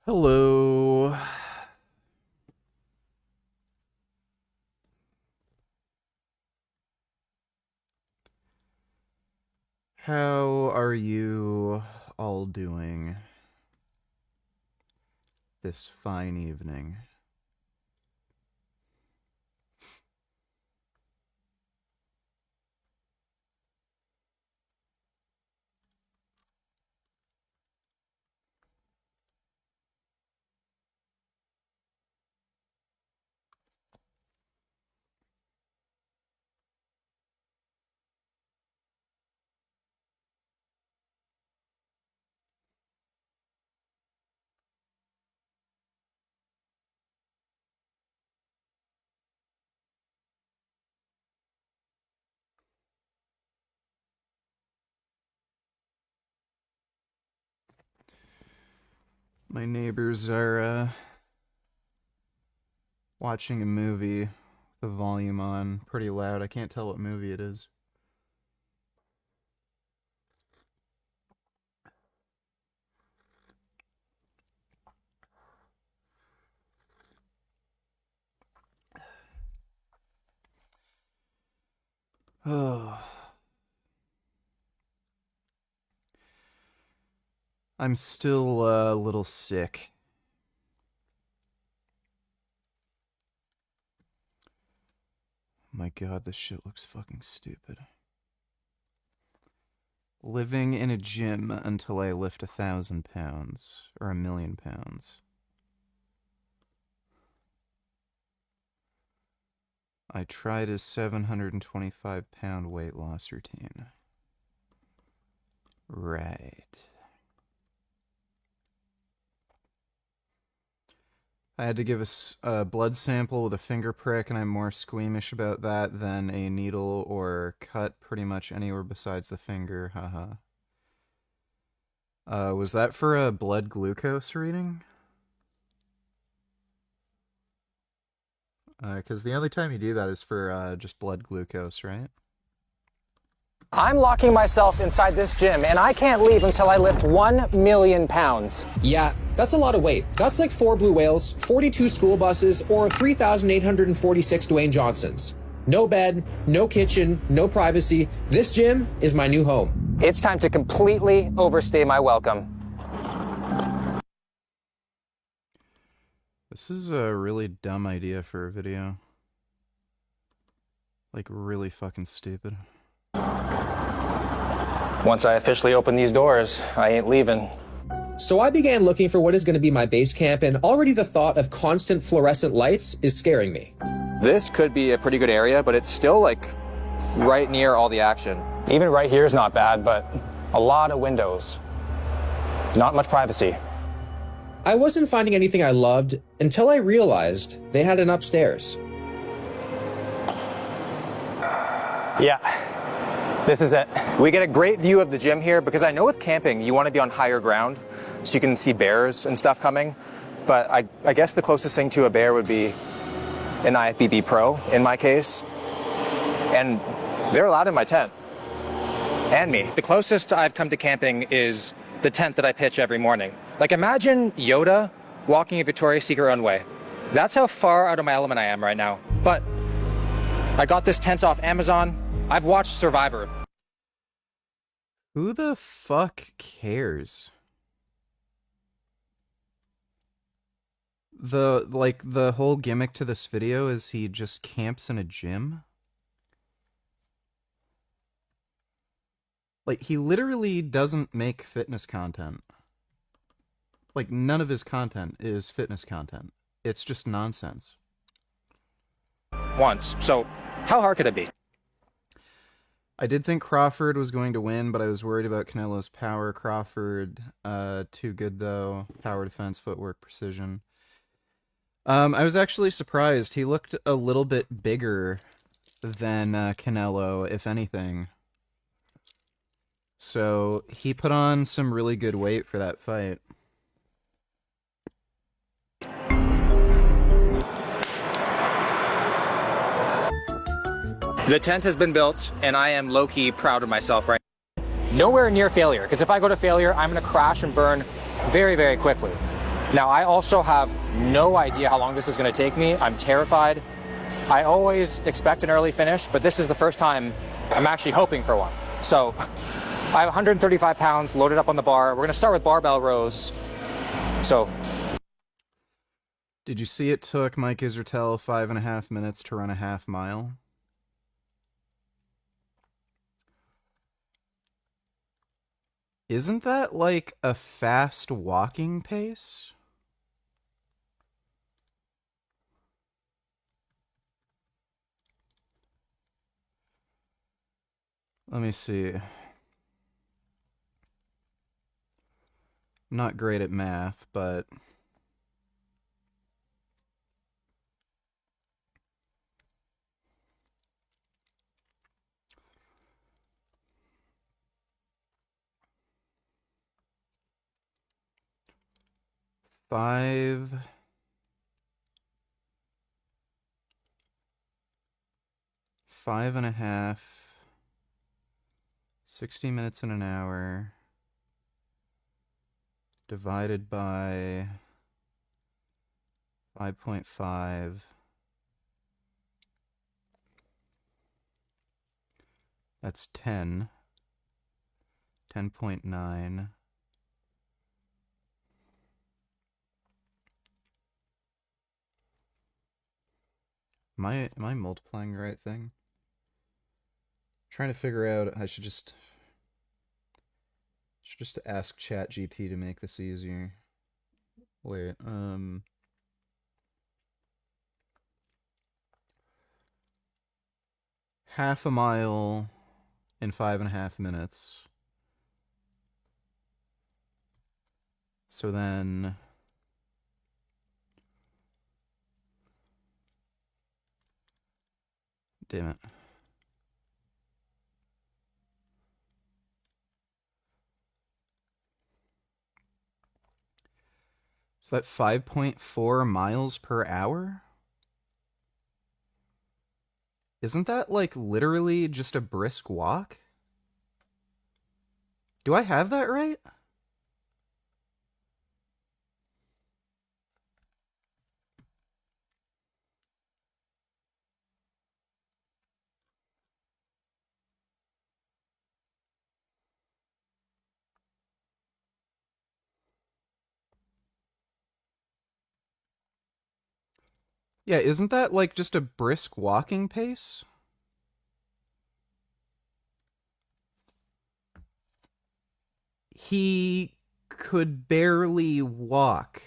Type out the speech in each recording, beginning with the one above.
Hello. How are you all doing this fine evening? My neighbors are watching a movie with the volume on pretty loud. I can't tell what movie it is. Oh. I'm still a little sick. My God, this shit looks fucking stupid. Living in a gym until I lift 1,000 pounds, or 1,000,000 pounds. I tried a 725-pound weight loss routine. Right. I had to give a blood sample with a finger prick, and I'm more squeamish about that than a needle or cut pretty much anywhere besides the finger, haha. Was that for a blood glucose reading? Because the only time you do that is for just blood glucose, right? I'm locking myself inside this gym, and I can't leave until I lift 1,000,000 pounds. Yeah, that's a lot of weight. That's like 4 blue whales, 42 school buses, or 3,846 Dwayne Johnsons. No bed, no kitchen, no privacy. This gym is my new home. It's time to completely overstay my welcome. This is a really dumb idea for a video. Like, really fucking stupid. Once I officially open these doors, I ain't leaving. So I began looking for what is going to be my base camp, and already the thought of constant fluorescent lights is scaring me. This could be a pretty good area, but it's still like right near all the action. Even right here is not bad, but a lot of windows. Not much privacy. I wasn't finding anything I loved until I realized they had an upstairs. Yeah, this is it. We get a great view of the gym here because I know with camping you want to be on higher ground so you can see bears and stuff coming. But I guess the closest thing to a bear would be an IFBB Pro in my case. And they're allowed in my tent. And me. The closest I've come to camping is the tent that I pitch every morning. Like, imagine Yoda walking a Victoria's Secret runway. That's how far out of my element I am right now. But I got this tent off Amazon. I've watched Survivor. Who the fuck cares? The whole gimmick to this video is he just camps in a gym? Like, he literally doesn't make fitness content. Like, none of his content is fitness content. It's just nonsense. Once. So how hard could it be? I did think Crawford was going to win, but I was worried about Canelo's power. Crawford, too good though. Power, defense, footwork, precision. I was actually surprised. He looked a little bit bigger than Canelo, if anything. So he put on some really good weight for that fight. The tent has been built, and I am low-key proud of myself right now. Nowhere near failure, because if I go to failure, I'm going to crash and burn very, very quickly. Now, I also have no idea how long this is going to take me. I'm terrified. I always expect an early finish, but this is the first time I'm actually hoping for one. So I have 135 pounds loaded up on the bar. We're going to start with barbell rows. So. Did you see it took Mike Isertel 5.5 minutes to run a half mile? Isn't that like a fast walking pace? Let me see. I'm not great at math, but... Five and a half, 60 minutes in an hour, divided by 5.5. That's 10. 10.9. Am I multiplying the right thing? Trying to figure out. I should just ask ChatGPT to make this easier. Wait, half a mile in 5.5 minutes. So then damn it. Is that 5.4 miles per hour? Isn't that like literally just a brisk walk? Do I have that right? Yeah, isn't that like just a brisk walking pace? He could barely walk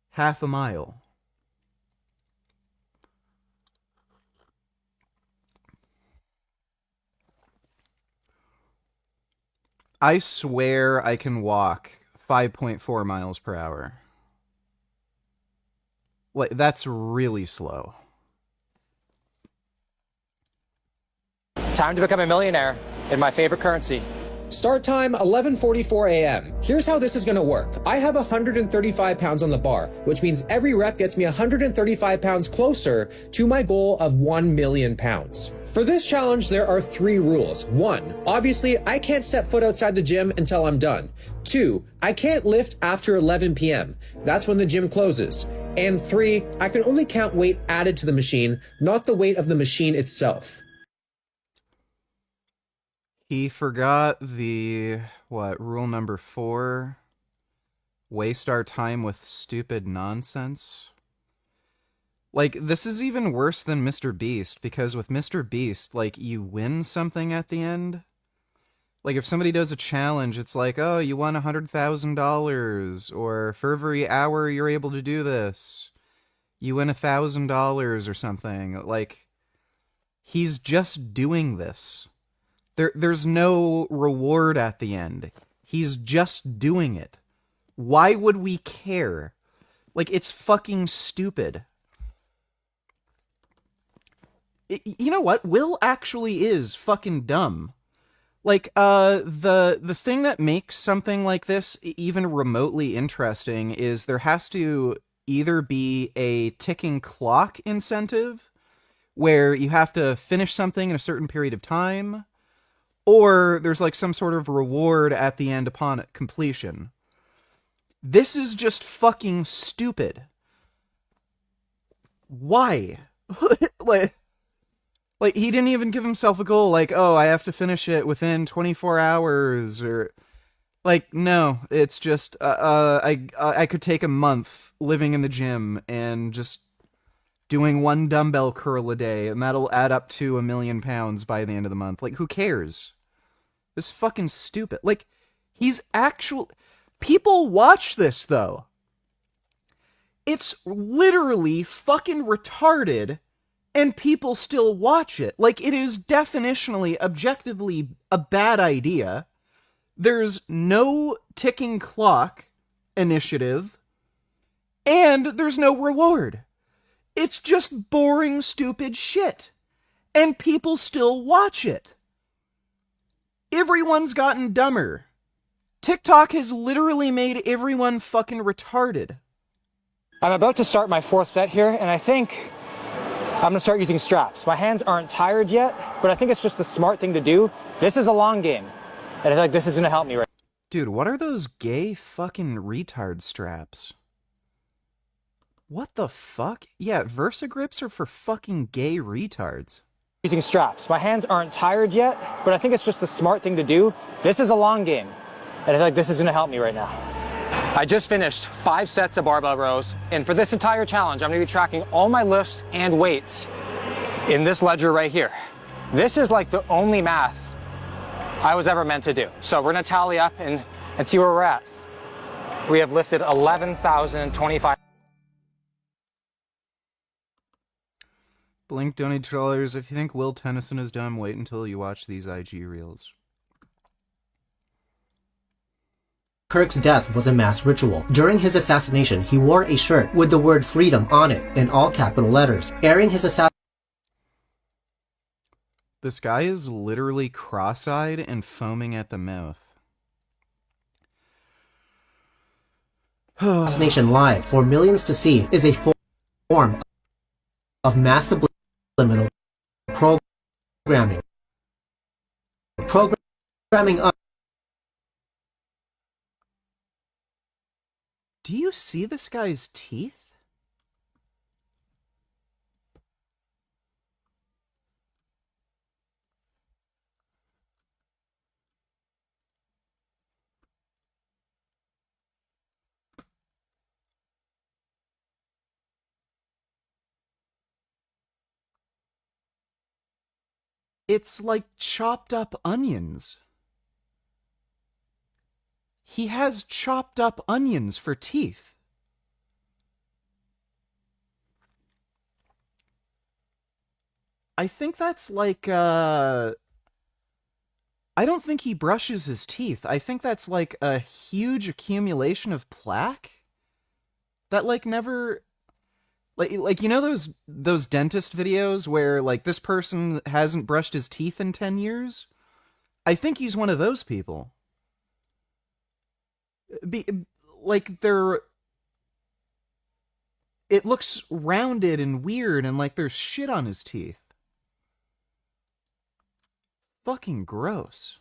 half a mile. I swear I can walk 5.4 miles per hour. Like, that's really slow. Time to become a millionaire in my favorite currency. Start time 11:44 a.m. Here's how this is going to work. I have 135 pounds on the bar, which means every rep gets me 135 pounds closer to my goal of 1 million pounds. For this challenge, there are 3 rules. 1, obviously, I can't step foot outside the gym until I'm done. 2, I can't lift after 11 p.m. That's when the gym closes. And 3, I can only count weight added to the machine, not the weight of the machine itself. He forgot the, rule number 4? Waste our time with stupid nonsense? Like, this is even worse than Mr. Beast, because with Mr. Beast, like, you win something at the end. Like, if somebody does a challenge, it's like, oh, you won $100,000, or for every hour you're able to do this, you win $1,000 or something. Like, he's just doing this. There's no reward at the end. He's just doing it. Why would we care? Like, it's fucking stupid. You know what? Will actually is fucking dumb. Like, the thing that makes something like this even remotely interesting is there has to either be a ticking clock incentive, where you have to finish something in a certain period of time, or there's like some sort of reward at the end upon completion. This is just fucking stupid. Why? like, he didn't even give himself a goal, like, oh, I have to finish it within 24 hours, or... Like, no, it's just, I could take a month living in the gym and just doing one dumbbell curl a day, and that'll add up to 1,000,000 pounds by the end of the month. Like, who cares? This is fucking stupid. Like, he's actual... People watch this, though. It's literally fucking retarded, and people still watch it. Like, it is definitionally, objectively, a bad idea. There's no ticking clock initiative, and there's no reward. It's just boring, stupid shit. And people still watch it. Everyone's gotten dumber. TikTok has literally made everyone fucking retarded. I'm about to start my 4th set here, and I think I'm going to start using straps. My hands aren't tired yet, but I think it's just the smart thing to do. This is a long game, and I feel like this is going to help me right now. Dude, what are those gay fucking retard straps? What the fuck? Yeah, Versa grips are for fucking gay retards. Using straps. My hands aren't tired yet, but I think it's just the smart thing to do. This is a long game, and I feel like this is going to help me right now. I just finished 5 sets of barbell rows, and for this entire challenge, I'm going to be tracking all my lifts and weights in this ledger right here. This is like the only math I was ever meant to do. So we're going to tally up and see where we're at. We have lifted 11,025. Blink donate $2. If you think Will Tennyson is dumb, wait until you watch these IG reels. Kirk's death was a mass ritual. During his assassination, he wore a shirt with the word freedom on it in all capital letters, airing his assassination. This guy is literally cross-eyed and foaming at the mouth. Assassination live for millions to see is a form of mass subliminal programming. Programming us. Do you see this guy's teeth? It's like chopped up onions. He has chopped up onions for teeth. I think that's like, I don't think he brushes his teeth. I think that's like a huge accumulation of plaque that like never... Like you know those dentist videos where like this person hasn't brushed his teeth in 10 years? I think he's one of those people. Like it looks rounded and weird and like there's shit on his teeth. Fucking gross.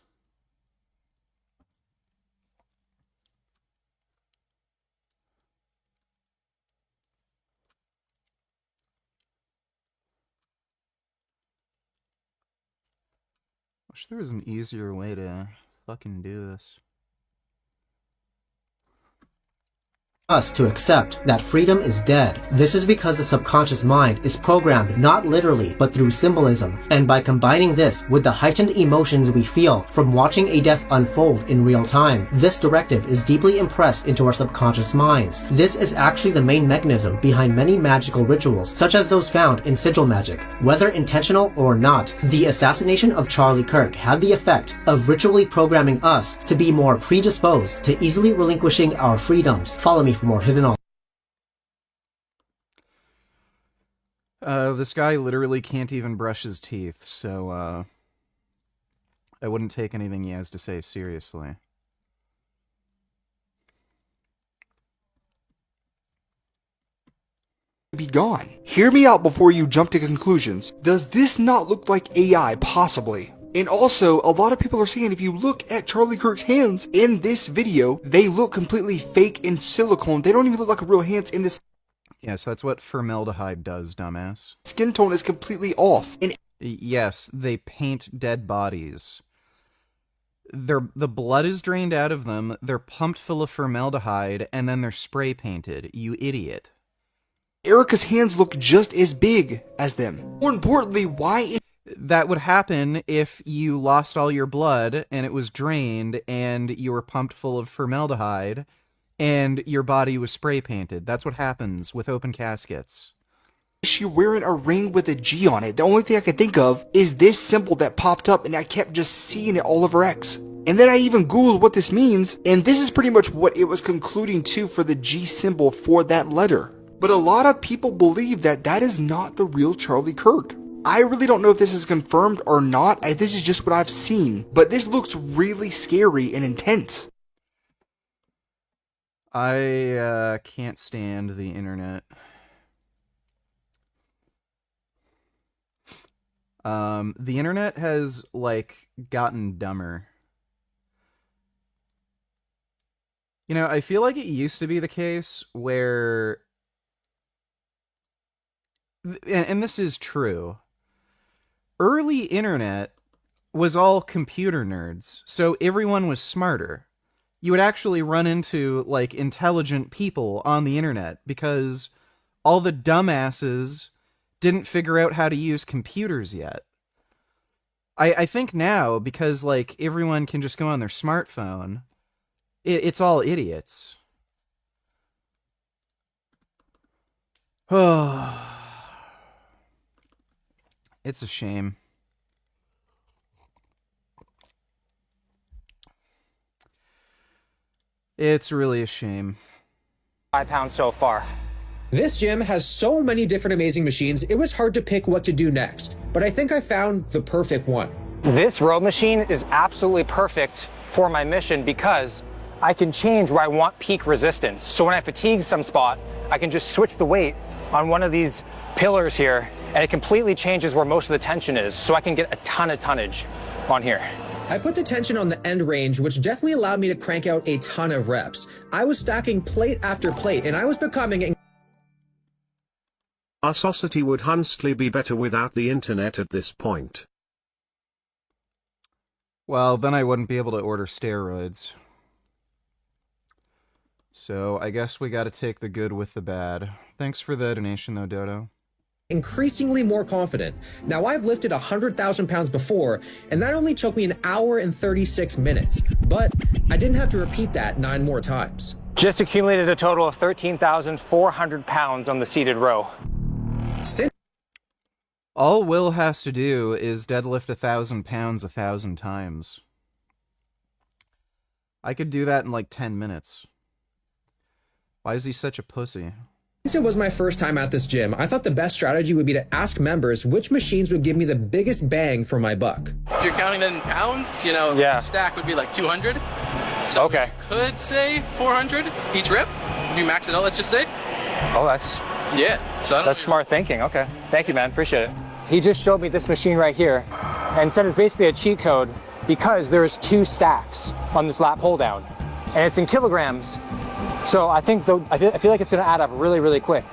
Wish there was an easier way to fucking do this. Us to accept that freedom is dead. This is because the subconscious mind is programmed not literally but through symbolism, and by combining this with the heightened emotions we feel from watching a death unfold in real time, this directive is deeply impressed into our subconscious minds. This is actually the main mechanism behind many magical rituals, such as those found in sigil magic. Whether intentional or not, the assassination of Charlie Kirk had the effect of ritually programming us to be more predisposed to easily relinquishing our freedoms. Follow me for more hidden all. This guy literally can't even brush his teeth, so I wouldn't take anything he has to say seriously. Be gone. Hear me out before you jump to conclusions. Does this not look like AI, possibly? And also, a lot of people are saying if you look at Charlie Kirk's hands in this video, they look completely fake and silicone. They don't even look like real hands, and this Yes, that's what formaldehyde does, dumbass. skin tone is completely off. And Yes, they paint dead bodies. The blood is drained out of them, they're pumped full of formaldehyde, and then they're spray painted. You idiot. Erica's hands look just as big as them. More importantly, That would happen if you lost all your blood and it was drained and you were pumped full of formaldehyde and your body was spray painted. That's what happens with open caskets. is she wearing a ring with a G on it? The only thing I can think of is this symbol that popped up, and I kept just seeing it all over X. And then I even Googled what this means, and this is pretty much what it was concluding to for the G symbol for that letter. But a lot of people believe that that is not the real Charlie Kirk. I really don't know if this is confirmed or not. This is just what I've seen. But this looks really scary and intense. I can't stand the internet. The internet has, like, gotten dumber. You know, I feel like it used to be the case where... And this is true. Early internet was all computer nerds, so everyone was smarter. You would actually run into, like, intelligent people on the internet because all the dumbasses didn't figure out how to use computers yet. I think now, because, like, everyone can just go on their smartphone, it's all idiots. It's a shame. It's really a shame. 5 pounds so far. This gym has so many different amazing machines, it was hard to pick what to do next, but I think I found the perfect one. This row machine is absolutely perfect for my mission because I can change where I want peak resistance. So when I fatigue some spot, I can just switch the weight on one of these pillars here, and it completely changes where most of the tension is, so I can get a ton of tonnage on here. I put the tension on the end range, which definitely allowed me to crank out a ton of reps. I was stacking plate after plate, and I was becoming... Our society would honestly be better without the internet at this point. Well, then I wouldn't be able to order steroids. So I guess we gotta take the good with the bad. Thanks for the donation though, Dodo. increasingly more confident. Now, I've lifted 100,000 pounds before, and that only took me an hour and 36 minutes, but I didn't have to repeat that 9 more times. Just accumulated a total of 13,400 pounds on the seated row. Since All Will has to do is deadlift 1,000 pounds 1,000 times. I could do that in like 10 minutes. Why is he such a pussy? it was my first time at this gym, I thought the best strategy would be to ask members which machines would give me the biggest bang for my buck. If you're counting it in pounds, you know, Yeah. each stack would be like 200. So Okay. you could say 400 each rep. If you max it out, let's just say. Oh, that's So I don't That's smart thinking. Okay. Thank you, man. Appreciate it. He just showed me this machine right here and said it's basically a cheat code because there's 2 stacks on this lat pull down and it's in kilograms. So I think I feel like it's going to add up really, really quick.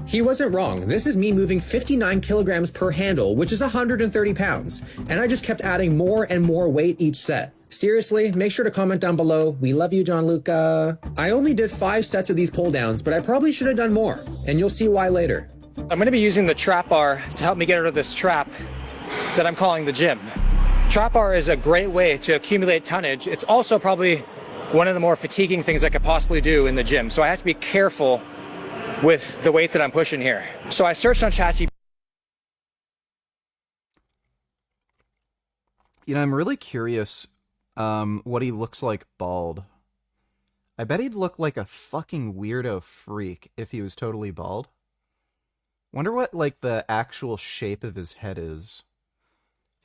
He wasn't wrong. This is me moving 59 kilograms per handle, which is 130 pounds. And I just kept adding more and more weight each set. Seriously, make sure to comment down below. We love you, Gianluca. I only did 5 sets of these pull downs, but I probably should have done more. And you'll see why later. I'm going to be using the trap bar to help me get out of this trap that I'm calling the gym. Trap bar is a great way to accumulate tonnage. It's also probably one of the more fatiguing things I could possibly do in the gym. So I have to be careful with the weight that I'm pushing here. So I searched on ChatGPT. You know, I'm really curious what he looks like bald. I bet he'd look like a fucking weirdo freak if he was totally bald. Wonder what, like, the actual shape of his head is.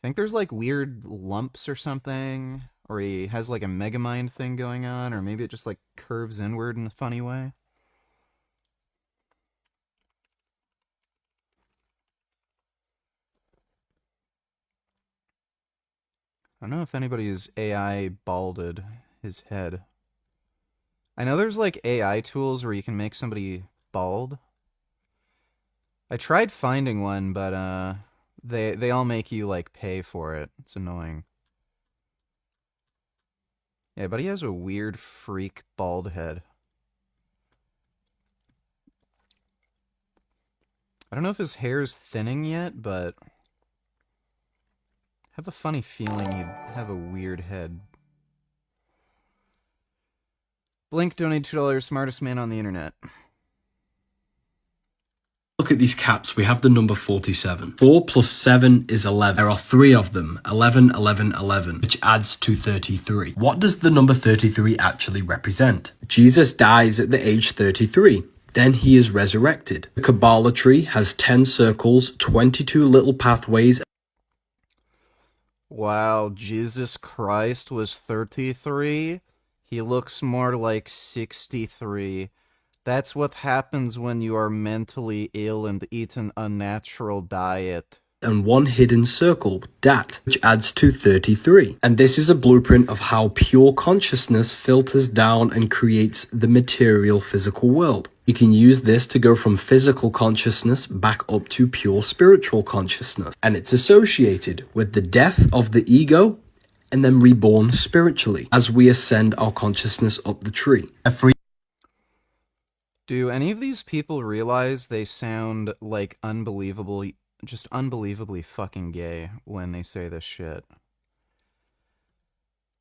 Think there's, like, weird lumps or something? Or he has, like, a Megamind thing going on? Or maybe it just, like, curves inward in a funny way? I don't know if anybody's AI balded his head. I know there's like AI tools where you can make somebody bald. I tried finding one, but they all make you like pay for it. It's annoying. Yeah, but he has a weird freak bald head. I don't know if his hair's thinning yet, but I have a funny feeling he'd have a weird head. Blink donated $2, smartest man on the internet. Look at these caps. We have the number 47. 4 plus 7 is 11. There are 3 of them. 11, 11, 11, which adds to 33. What does the number 33 actually represent? Jesus dies at the age 33. Then he is resurrected. The Kabbalah tree has 10 circles, 22 little pathways. Wow, Jesus Christ was 33? He looks more like 63. That's what happens when you are mentally ill and eat an unnatural diet. And 1 hidden circle, dat, which adds to 33. And this is a blueprint of how pure consciousness filters down and creates the material physical world. You can use this to go from physical consciousness back up to pure spiritual consciousness. And it's associated with the death of the ego and then reborn spiritually as we ascend our consciousness up the tree. Do any of these people realize they sound like just unbelievably fucking gay when they say this shit?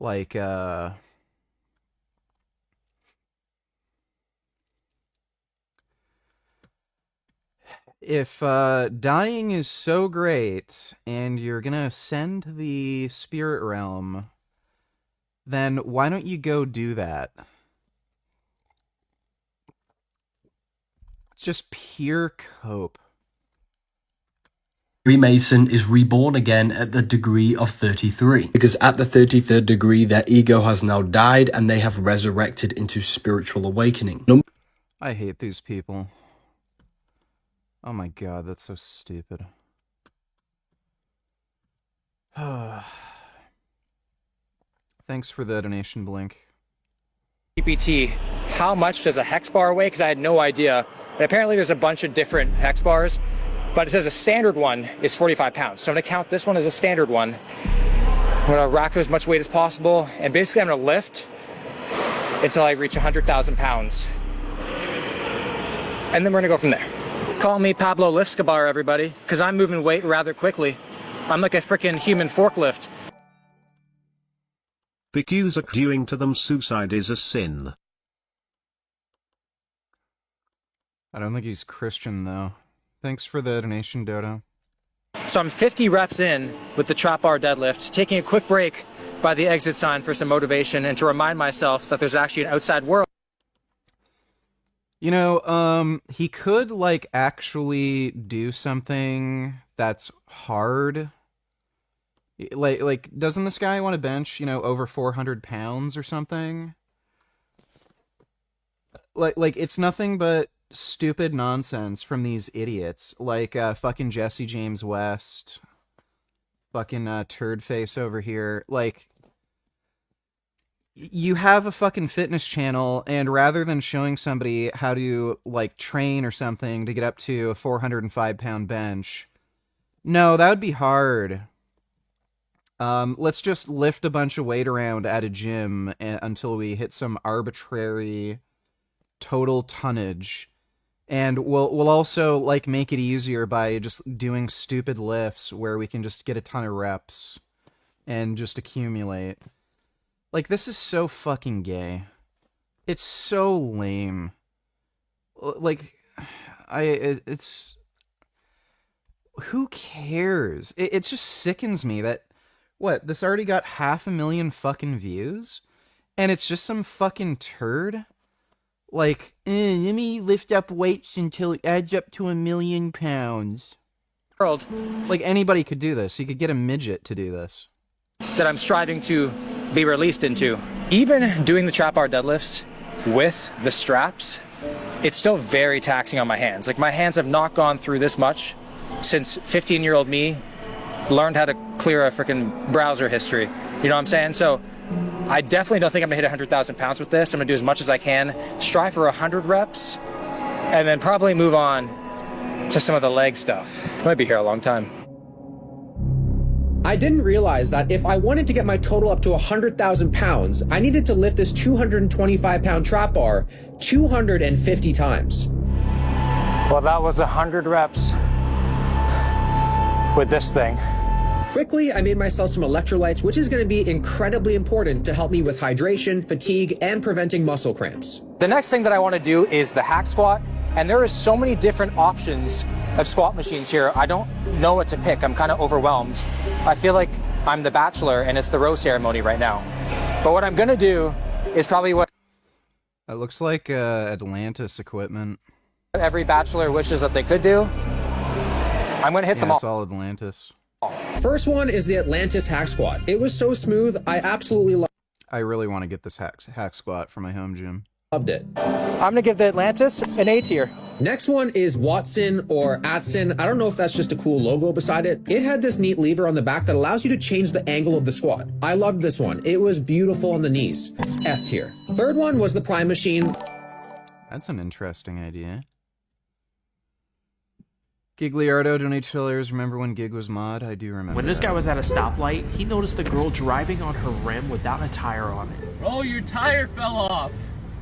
Like, if dying is so great and you're gonna ascend to the spirit realm, then why don't you go do that? It's just pure cope. Freemason is reborn again at the degree of 33. Because at the 33rd degree, their ego has now died and they have resurrected into spiritual awakening. I hate these people. Oh my god, that's so stupid. Thanks for the donation, Blink. GPT, how much does a hex bar weigh? Because I had no idea. And apparently there's a bunch of different hex bars, but it says a standard one is 45 pounds. So I'm gonna count this one as a standard one. I'm gonna rack as much weight as possible, and basically I'm gonna lift until I reach 100,000 pounds. And then we're gonna go from there. Call me Pablo Escobar, everybody, because I'm moving weight rather quickly. I'm like a freaking human forklift. Because doing to them suicide is a sin. I don't think he's Christian, though. Thanks for the donation, Dodo. So I'm 50 reps in with the trap bar deadlift, taking a quick break by the exit sign for some motivation and to remind myself that there's actually an outside world. You know, he could, like, actually do something that's hard. Like, doesn't this guy want to bench, you know, over 400 pounds or something? Like, it's nothing but stupid nonsense from these idiots. Like, fucking Jesse James West. Fucking, turd face over here. Like, you have a fucking fitness channel, and rather than showing somebody how to, like, train or something to get up to a 405-pound bench, no, that would be hard. Let's just lift a bunch of weight around at a gym until we hit some arbitrary total tonnage. And we'll also, like, make it easier by just doing stupid lifts where we can just get a ton of reps and just accumulate. Like, this is so fucking gay. It's so lame. Like, it's... Who cares? It just sickens me that... What, this already got 500,000 fucking views? And it's just some fucking turd? Like, let me lift up weights until it adds up to 1,000,000 pounds. Like, anybody could do this. You could get a midget to do this. That I'm striving to be released into. Even doing the trap bar deadlifts with the straps, it's still very taxing on my hands. Like, my hands have not gone through this much since 15-year-old me learned how to clear a freaking browser history. You know what I'm saying? So I definitely don't think I'm gonna hit 100,000 pounds with this. I'm gonna do as much as I can, strive for 100 reps, and then probably move on to some of the leg stuff. I might be here a long time. I didn't realize that if I wanted to get my total up to 100,000 pounds, I needed to lift this 225-pound trap bar 250 times. Well, that was 100 reps with this thing. Quickly, I made myself some electrolytes, which is going to be incredibly important to help me with hydration, fatigue, and preventing muscle cramps. The next thing that I want to do is the hack squat, and there is so many different options of squat machines here. I don't know what to pick. I'm kind of overwhelmed. I feel like I'm the bachelor and it's the rose ceremony right now. But what I'm going to do is probably what That looks like Atlantis equipment. every bachelor wishes that they could do. I'm going to hit them all. It's all Atlantis. First one is the Atlantis hack squat. It was so smooth, I absolutely I really want to get this hack squat for my home gym. loved it. I'm going to give the Atlantis an A tier. Next one is Watson or Atson. I don't know if that's just a cool logo beside it. It had this neat lever on the back that allows you to change the angle of the squat. I loved this one. It was beautiful on the knees. S tier. Third one was the Prime machine. That's an interesting idea. Gigliardo donates $2. Remember when Gig was mod? I do remember. When this that. guy was at a stoplight, he noticed a girl driving on her rim without a tire on it. Bro, your tire fell off.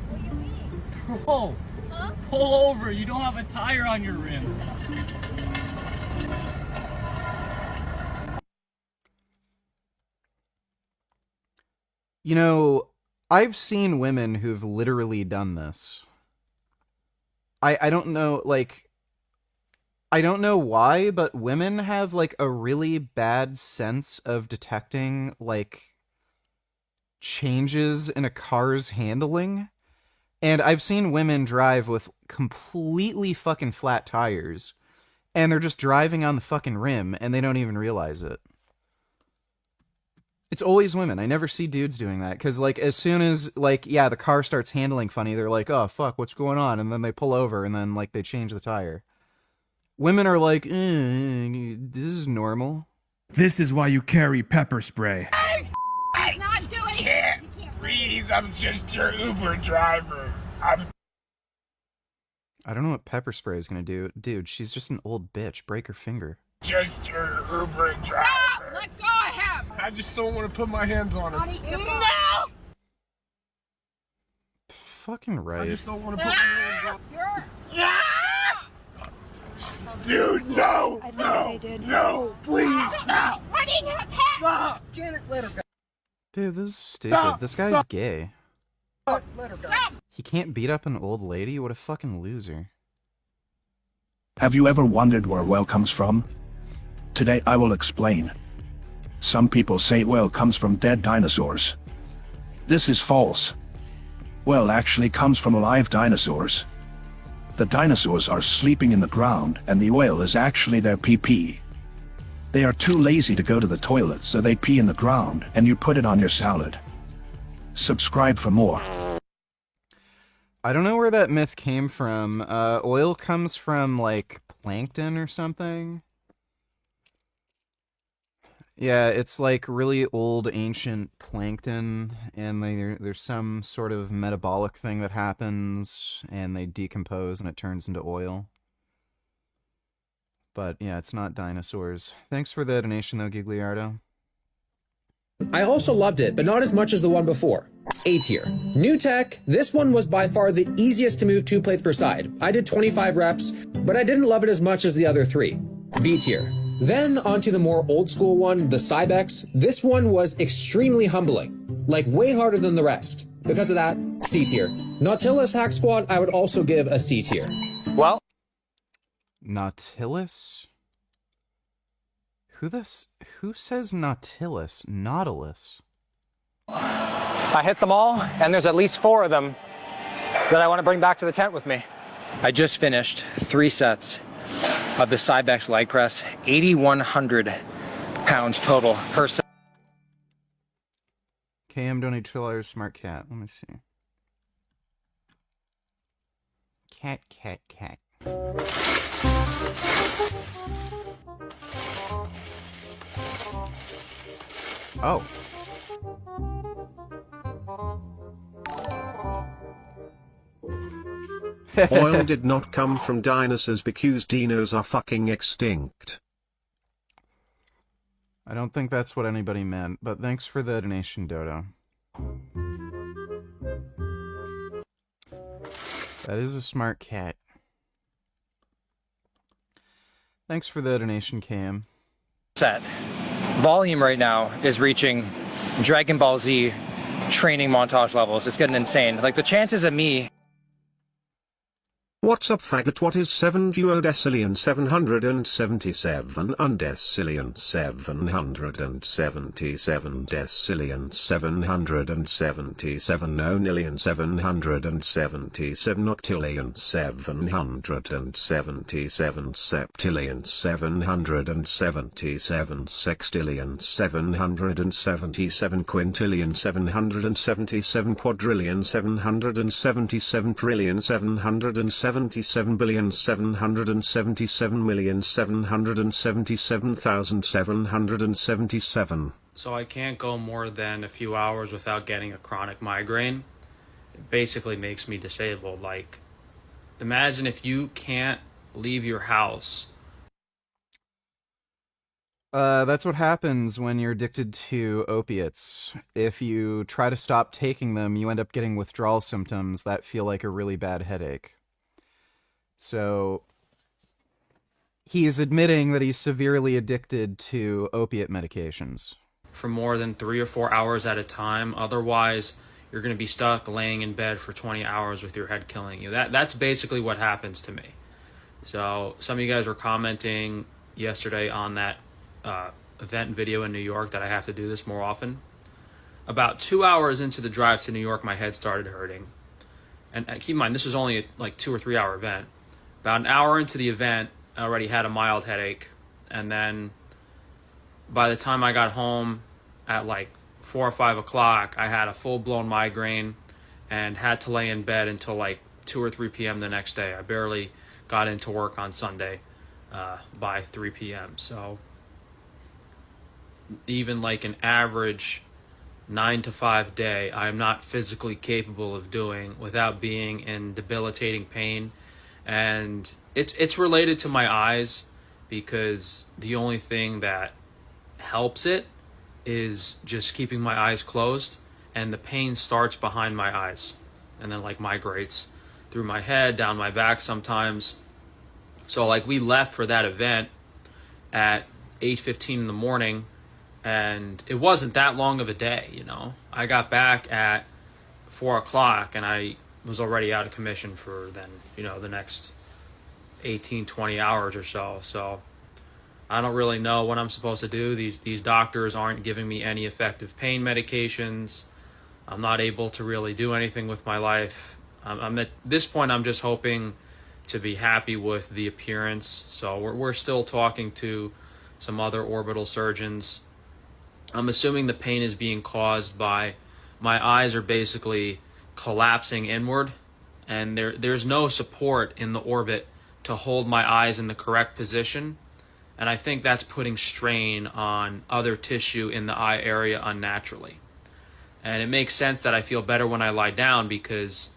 What do you mean? Bro, Huh? pull over. You don't have a tire on your rim. You know, I've seen women who've literally done this. I don't know, like, I don't know why, but women have, like, a really bad sense of detecting, like, changes in a car's handling. And I've seen women drive with completely fucking flat tires, and they're just driving on the fucking rim, and they don't even realize it. It's always women. I never see dudes doing that, because, like, as soon as, like, yeah, the car starts handling funny, they're like, oh, fuck, what's going on? And then they pull over, and then, like, they change the tire. Women are like, this is normal. This is why you carry pepper spray. He's not doing it. Can't You can't breathe. I'm just your Uber driver. I don't know what pepper spray is gonna do. Dude, she's just an old bitch. Break her finger. Just your Uber driver. Stop! Let go of him! I just don't want to put my hands on her. No! Fucking I right. just don't want to put my hands on her. You're... Dude, no! I think No! they did. No! Please stop! Running attack! Stop! Janet, let her go. Dude, this is stupid. Stop! This guy's Stop! gay. Let her go. Stop! He can't beat up an old lady? What a fucking loser. Have you ever wondered where well comes from? Today I will explain. Some people say well comes from dead dinosaurs. This is false. Well actually comes from alive dinosaurs. The dinosaurs are sleeping in the ground and the oil is actually their pee-pee. They are too lazy to go to the toilet, so they pee in the ground and you put it on your salad. Subscribe for more. I don't know where that myth came from. Oil comes from, like, plankton or something? Yeah, it's like really old, ancient plankton, and there's some sort of metabolic thing that happens, and they decompose, and it turns into oil. But yeah, it's not dinosaurs. Thanks for the donation, though, Gigliardo. I also loved it, but not as much as the one before. A tier. New tech, this one was by far the easiest to move 2 plates per side. I did 25 reps, but I didn't love it as much as the other 3. B tier. Then onto the more old school one, the Cybex. This one was extremely humbling, like way harder than the rest. Because of that, C tier. Nautilus Hack Squad, I would also give a C tier. Well, Nautilus? Who says Nautilus? Nautilus. I hit them all, and there's at least 4 of them that I want to bring back to the tent with me. I just finished 3 sets of the Cybex leg press, 8,100 pounds total per set. KM donate $2, smart cat. Let me see. Cat, cat, cat. Oh. Oil did not come from dinosaurs because dinos are fucking extinct. I don't think that's what anybody meant, but thanks for the donation, Dodo. That is a smart cat. Thanks for the donation, Cam. Set. Volume right now is reaching Dragon Ball Z training montage levels. It's getting insane. Like the chances of me. What's up, faggot? What is 7 duodecillion 777 undecillion 777 decillion 777 nonillion 777 octillion 777 septillion 777 sextillion 777 quintillion 777 quadrillion 777 trillion 777 777,777,777. So I can't go more than a few hours without getting a chronic migraine. It basically makes me disabled. Like, imagine if you can't leave your house. That's what happens when you're addicted to opiates. If you try to stop taking them, you end up getting withdrawal symptoms that feel like a really bad headache. So, he's admitting that he's severely addicted to opiate medications. For more than 3 or 4 hours at a time. Otherwise, you're going to be stuck laying in bed for 20 hours with your head killing you. That's basically what happens to me. So, some of you guys were commenting yesterday on that event video in New York that I have to do this more often. About 2 hours into the drive to New York, my head started hurting. And keep in mind, this was only a 2 or 3 hour event. About an hour into the event, I already had a mild headache. And then by the time I got home at 4 or 5 o'clock, I had a full-blown migraine and had to lay in bed until 2 or 3 p.m. the next day. I barely got into work on Sunday by 3 p.m. So even an average 9 to 5 day, I'm not physically capable of doing without being in debilitating pain. And it's related to my eyes, because the only thing that helps it is just keeping my eyes closed, and the pain starts behind my eyes and then migrates through my head, down my back sometimes. So we left for that event at 8:15 in the morning, and it wasn't that long of a day, I got back at 4 o'clock and I was already out of commission for then, the next 18, 20 hours or so. So I don't really know what I'm supposed to do. These doctors aren't giving me any effective pain medications. I'm not able to really do anything with my life. I'm at this point, I'm just hoping to be happy with the appearance. So we're still talking to some other orbital surgeons. I'm assuming the pain is being caused by my eyes are basically collapsing inward, and there's no support in the orbit to hold my eyes in the correct position. And I think that's putting strain on other tissue in the eye area unnaturally. And it makes sense that I feel better when I lie down, because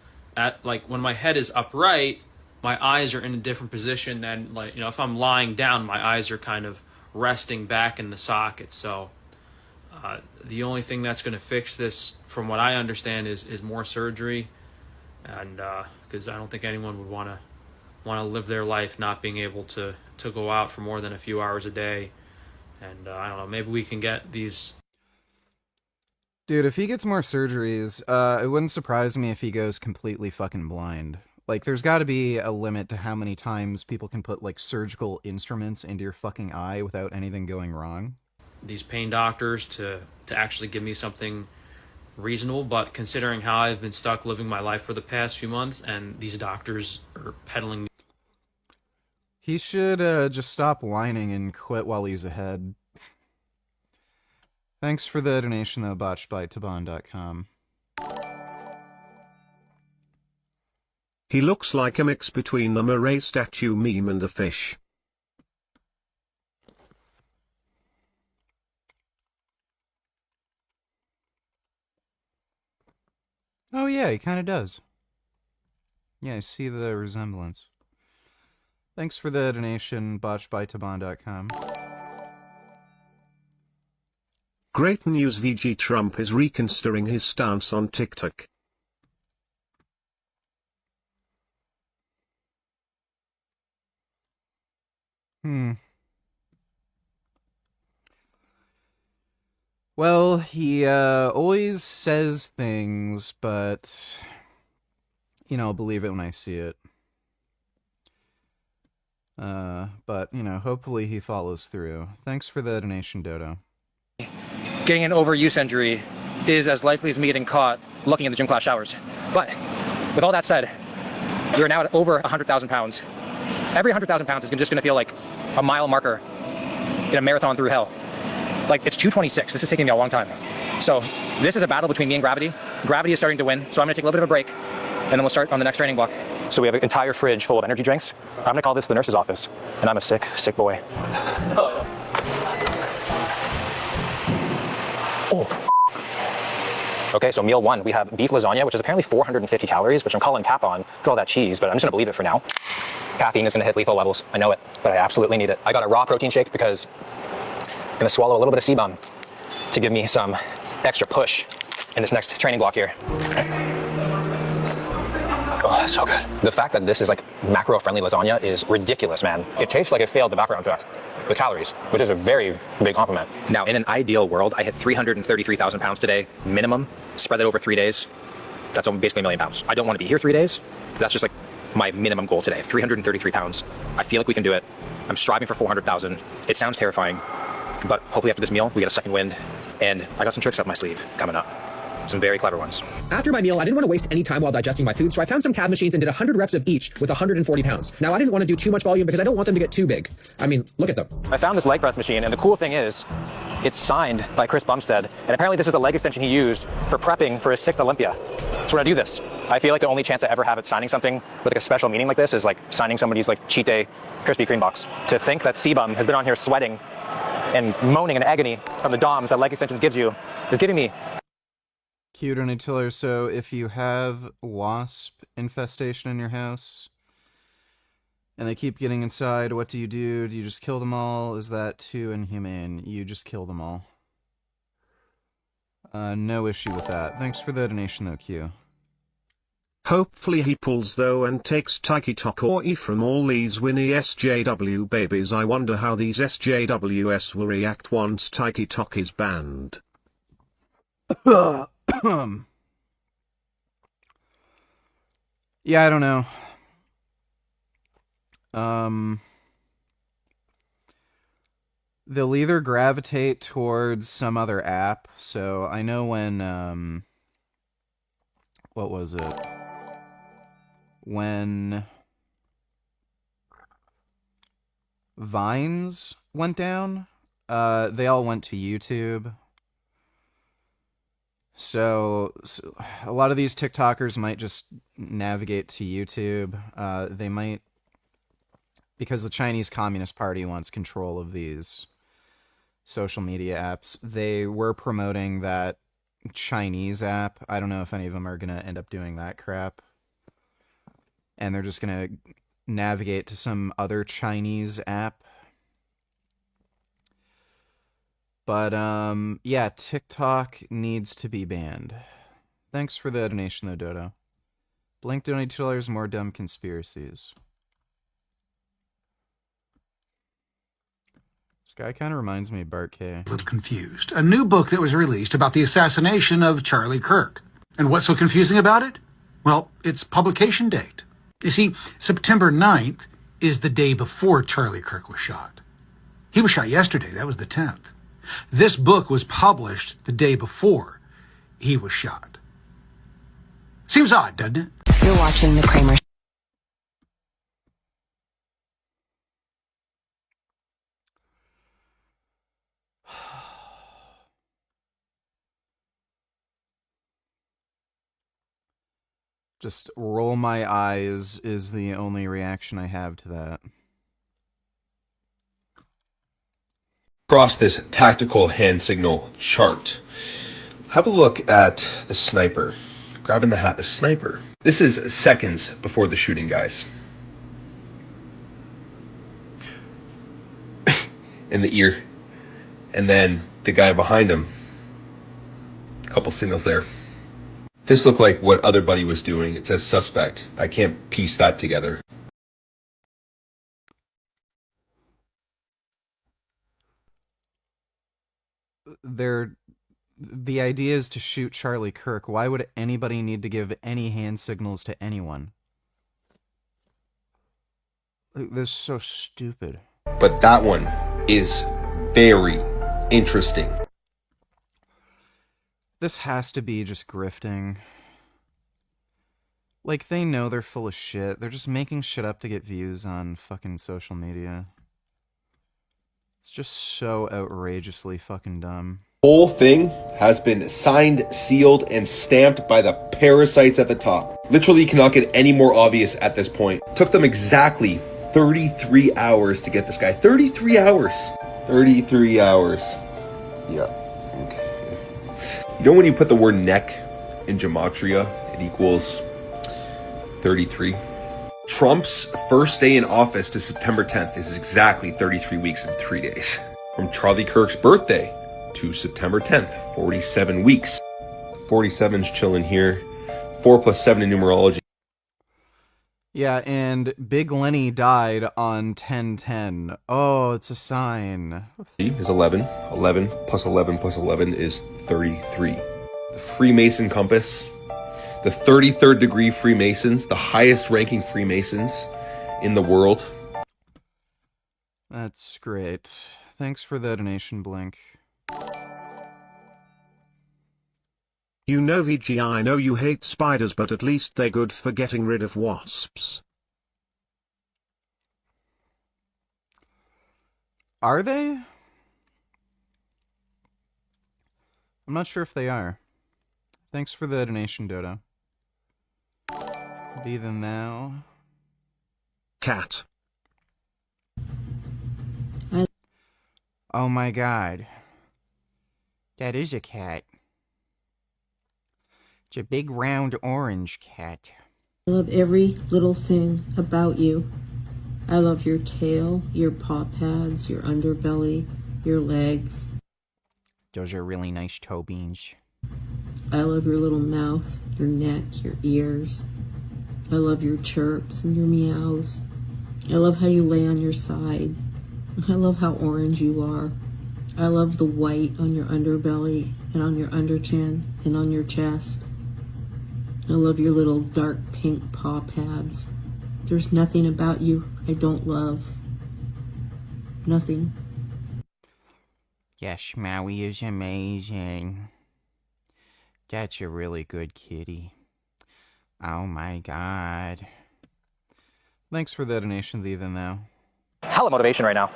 when my head is upright, my eyes are in a different position than if I'm lying down, my eyes are kind of resting back in the socket. So the only thing that's going to fix this, from what I understand, is more surgery. And because I don't think anyone would want to live their life not being able to go out for more than a few hours a day. And I don't know, maybe we can get these. Dude, if he gets more surgeries, it wouldn't surprise me if he goes completely fucking blind. There's got to be a limit to how many times people can put surgical instruments into your fucking eye without anything going wrong. These pain doctors to actually give me something reasonable, but considering how I've been stuck living my life for the past few months, and these doctors are peddling. He should just stop whining and quit while he's ahead. Thanks for the donation, though, botched by Taban.com. He looks like a mix between the Murray statue meme and a fish. Oh yeah, he kind of does. Yeah, I see the resemblance. Thanks for the donation, botchedbytaban.com. Great news, VG Trump is reconsidering his stance on TikTok. Well, he always says things, but, you know, I'll believe it when I see it. But, you know, hopefully he follows through. Thanks for the donation, Dodo. Getting an overuse injury is as likely as me getting caught looking in the gym class showers. But with all that said, we are now at over 100,000 pounds. Every 100,000 pounds is just going to feel like a mile marker in a marathon through hell. Like, it's 2:26. This is taking me a long time. So this is a battle between me and gravity. Gravity is starting to win, so I'm going to take a little bit of a break, and then we'll start on the next training block. So we have an entire fridge full of energy drinks. I'm going to call this the nurse's office, and I'm a sick, sick boy. Oh. Okay, so meal one, we have beef lasagna, which is apparently 450 calories, which I'm calling cap on. Look at all that cheese, but I'm just gonna believe it for now. Caffeine is gonna hit lethal levels. I know it, but I absolutely need it. I got a raw protein shake because I'm gonna swallow a little bit of sebum to give me some extra push in this next training block here. Oh, that's so good. The fact that this is like macro-friendly lasagna is ridiculous, man. It tastes like it failed the background check with calories, which is a very big compliment. Now, in an ideal world, I hit 333,000 pounds today, minimum. Spread that over 3 days. That's basically 1 million pounds. I don't want to be here 3 days. That's just like my minimum goal today, 333 pounds. I feel like we can do it. I'm striving for 400,000. It sounds terrifying, but hopefully after this meal, we get a second wind, and I got some tricks up my sleeve coming up. Some very clever ones. After my meal, I didn't want to waste any time while digesting my food, so I found some calf machines and did 100 reps of each with 140 pounds. Now, I didn't want to do too much volume because I don't want them to get too big. I mean, look at them. I found this leg press machine, and the cool thing is, it's signed by Chris Bumstead, and apparently this is the leg extension he used for prepping for his 6th Olympia. So when I do this, I feel like the only chance I ever have at signing something with like a special meaning like this is like signing somebody's like cheat day Krispy Kreme box. To think that sebum has been on here sweating and moaning in agony from the DOMs that leg extensions gives you is giving me. Cute on Tiller. So if you have wasp infestation in your house and they keep getting inside, what do? Do you just kill them all? Is that too inhumane? You just kill them all. No issue with that. Thanks for the donation though, Q. Hopefully he pulls though and takes Tiki Tok or E from all these Winnie SJW babies. I wonder how these SJWs will react once Tiki Tok is banned. Yeah, I don't know. They'll either gravitate towards some other app. So I know when, what was it? When Vines went down, they all went to YouTube. So a lot of these TikTokers might just navigate to YouTube. They might, because the Chinese Communist Party wants control of these social media apps. They were promoting that Chinese app. I don't know if any of them are going to end up doing that crap. And they're just going to navigate to some other Chinese app. But, yeah, TikTok needs to be banned. Thanks for the donation, though, Dodo. Blink donate $2, more dumb conspiracies. This guy kind of reminds me of Bart K. A little confused. A new book that was released about the assassination of Charlie Kirk. And what's so confusing about it? Well, its publication date. You see, September 9th is the day before Charlie Kirk was shot. He was shot yesterday. That was the 10th. This book was published the day before he was shot. Seems odd, doesn't it? You're watching The Kramer. Just roll my eyes is the only reaction I have to that. Across this tactical hand signal chart, have a look at the sniper. Grabbing the hat, the sniper. This is seconds before the shooting, guys. In the ear. And then the guy behind him. Couple signals there. This looked like what other buddy was doing. It says suspect. I can't piece that together. The idea is to shoot Charlie Kirk. Why would anybody need to give any hand signals to anyone? This is so stupid. But that one is very interesting. This has to be just grifting. Like, they know they're full of shit. They're just making shit up to get views on fucking social media. It's just so outrageously fucking dumb. Whole thing has been signed, sealed, and stamped by the parasites at the top. Literally cannot get any more obvious at this point. Took them exactly 33 hours to get this guy. 33 hours. 33 hours. Yeah. Okay. You know when you put the word neck in gematria, it equals 33? Trump's first day in office to September 10th is exactly 33 weeks and 3 days. From Charlie Kirk's birthday to September 10th, 47 weeks. 47's chilling here. 4 plus 7 in numerology. Yeah, and Big Lenny died on 10/10. Oh, it's a sign. Is 11. 11 plus 11 plus 11 is 33. The Freemason compass. The 33rd degree Freemasons, the highest ranking Freemasons in the world. That's great. Thanks for the donation, Blink. You know, VG, I know you hate spiders, but at least they're good for getting rid of wasps. Are they? I'm not sure if they are. Thanks for the donation, Dodo. Be them now. Cat. Oh my god. That is a cat. It's a big round orange cat. I love every little thing about you. I love your tail, your paw pads, your underbelly, your legs. Those are really nice toe beans. I love your little mouth, your neck, your ears. I love your chirps and your meows. I love how you lay on your side. I love how orange you are. I love the white on your underbelly and on your underchin and on your chest. I love your little dark pink paw pads. There's nothing about you I don't love. Nothing. Yes, Maui is amazing. That's a really good kitty. Oh my god. Thanks for the donation, Even Now. Hella motivation right now.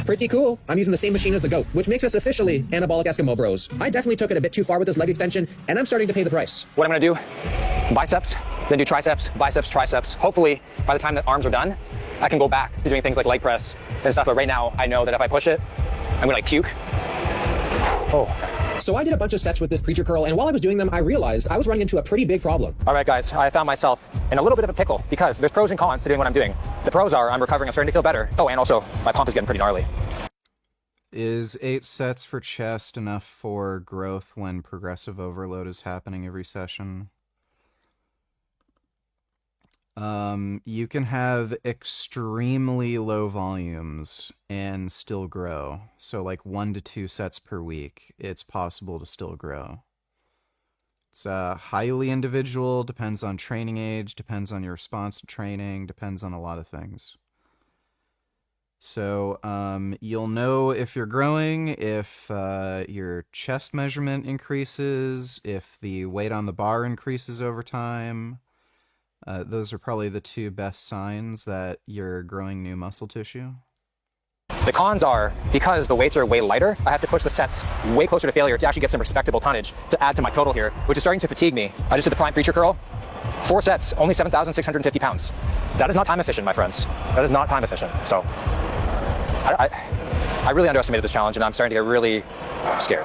Pretty cool. I'm using the same machine as the goat, which makes us officially anabolic Eskimo bros. I definitely took it a bit too far with this leg extension, and I'm starting to pay the price. What I'm gonna do, biceps, then do triceps, biceps, triceps. Hopefully, by the time the arms are done, I can go back to doing things like leg press and stuff, but right now, I know that if I push it, I'm gonna like puke. Oh. So I did a bunch of sets with this preacher curl, and while I was doing them, I realized I was running into a pretty big problem. All right, guys, I found myself in a little bit of a pickle because there's pros and cons to doing what I'm doing. The pros are I'm recovering, I'm starting to feel better. Oh, and also, my pump is getting pretty gnarly. Is 8 sets for chest enough for growth when progressive overload is happening every session? You can have extremely low volumes and still grow. So like 1 to 2 sets per week, it's possible to still grow. It's highly individual, depends on training age, depends on your response to training, depends on a lot of things. So you'll know if you're growing, if your chest measurement increases, if the weight on the bar increases over time. Those are probably the 2 best signs that you're growing new muscle tissue. The cons are, because the weights are way lighter, I have to push the sets way closer to failure to actually get some respectable tonnage to add to my total here, which is starting to fatigue me. I just did the prime preacher curl. 4 sets, only 7,650 pounds. That is not time efficient, my friends. That is not time efficient. So I really underestimated this challenge, and I'm starting to get really scared.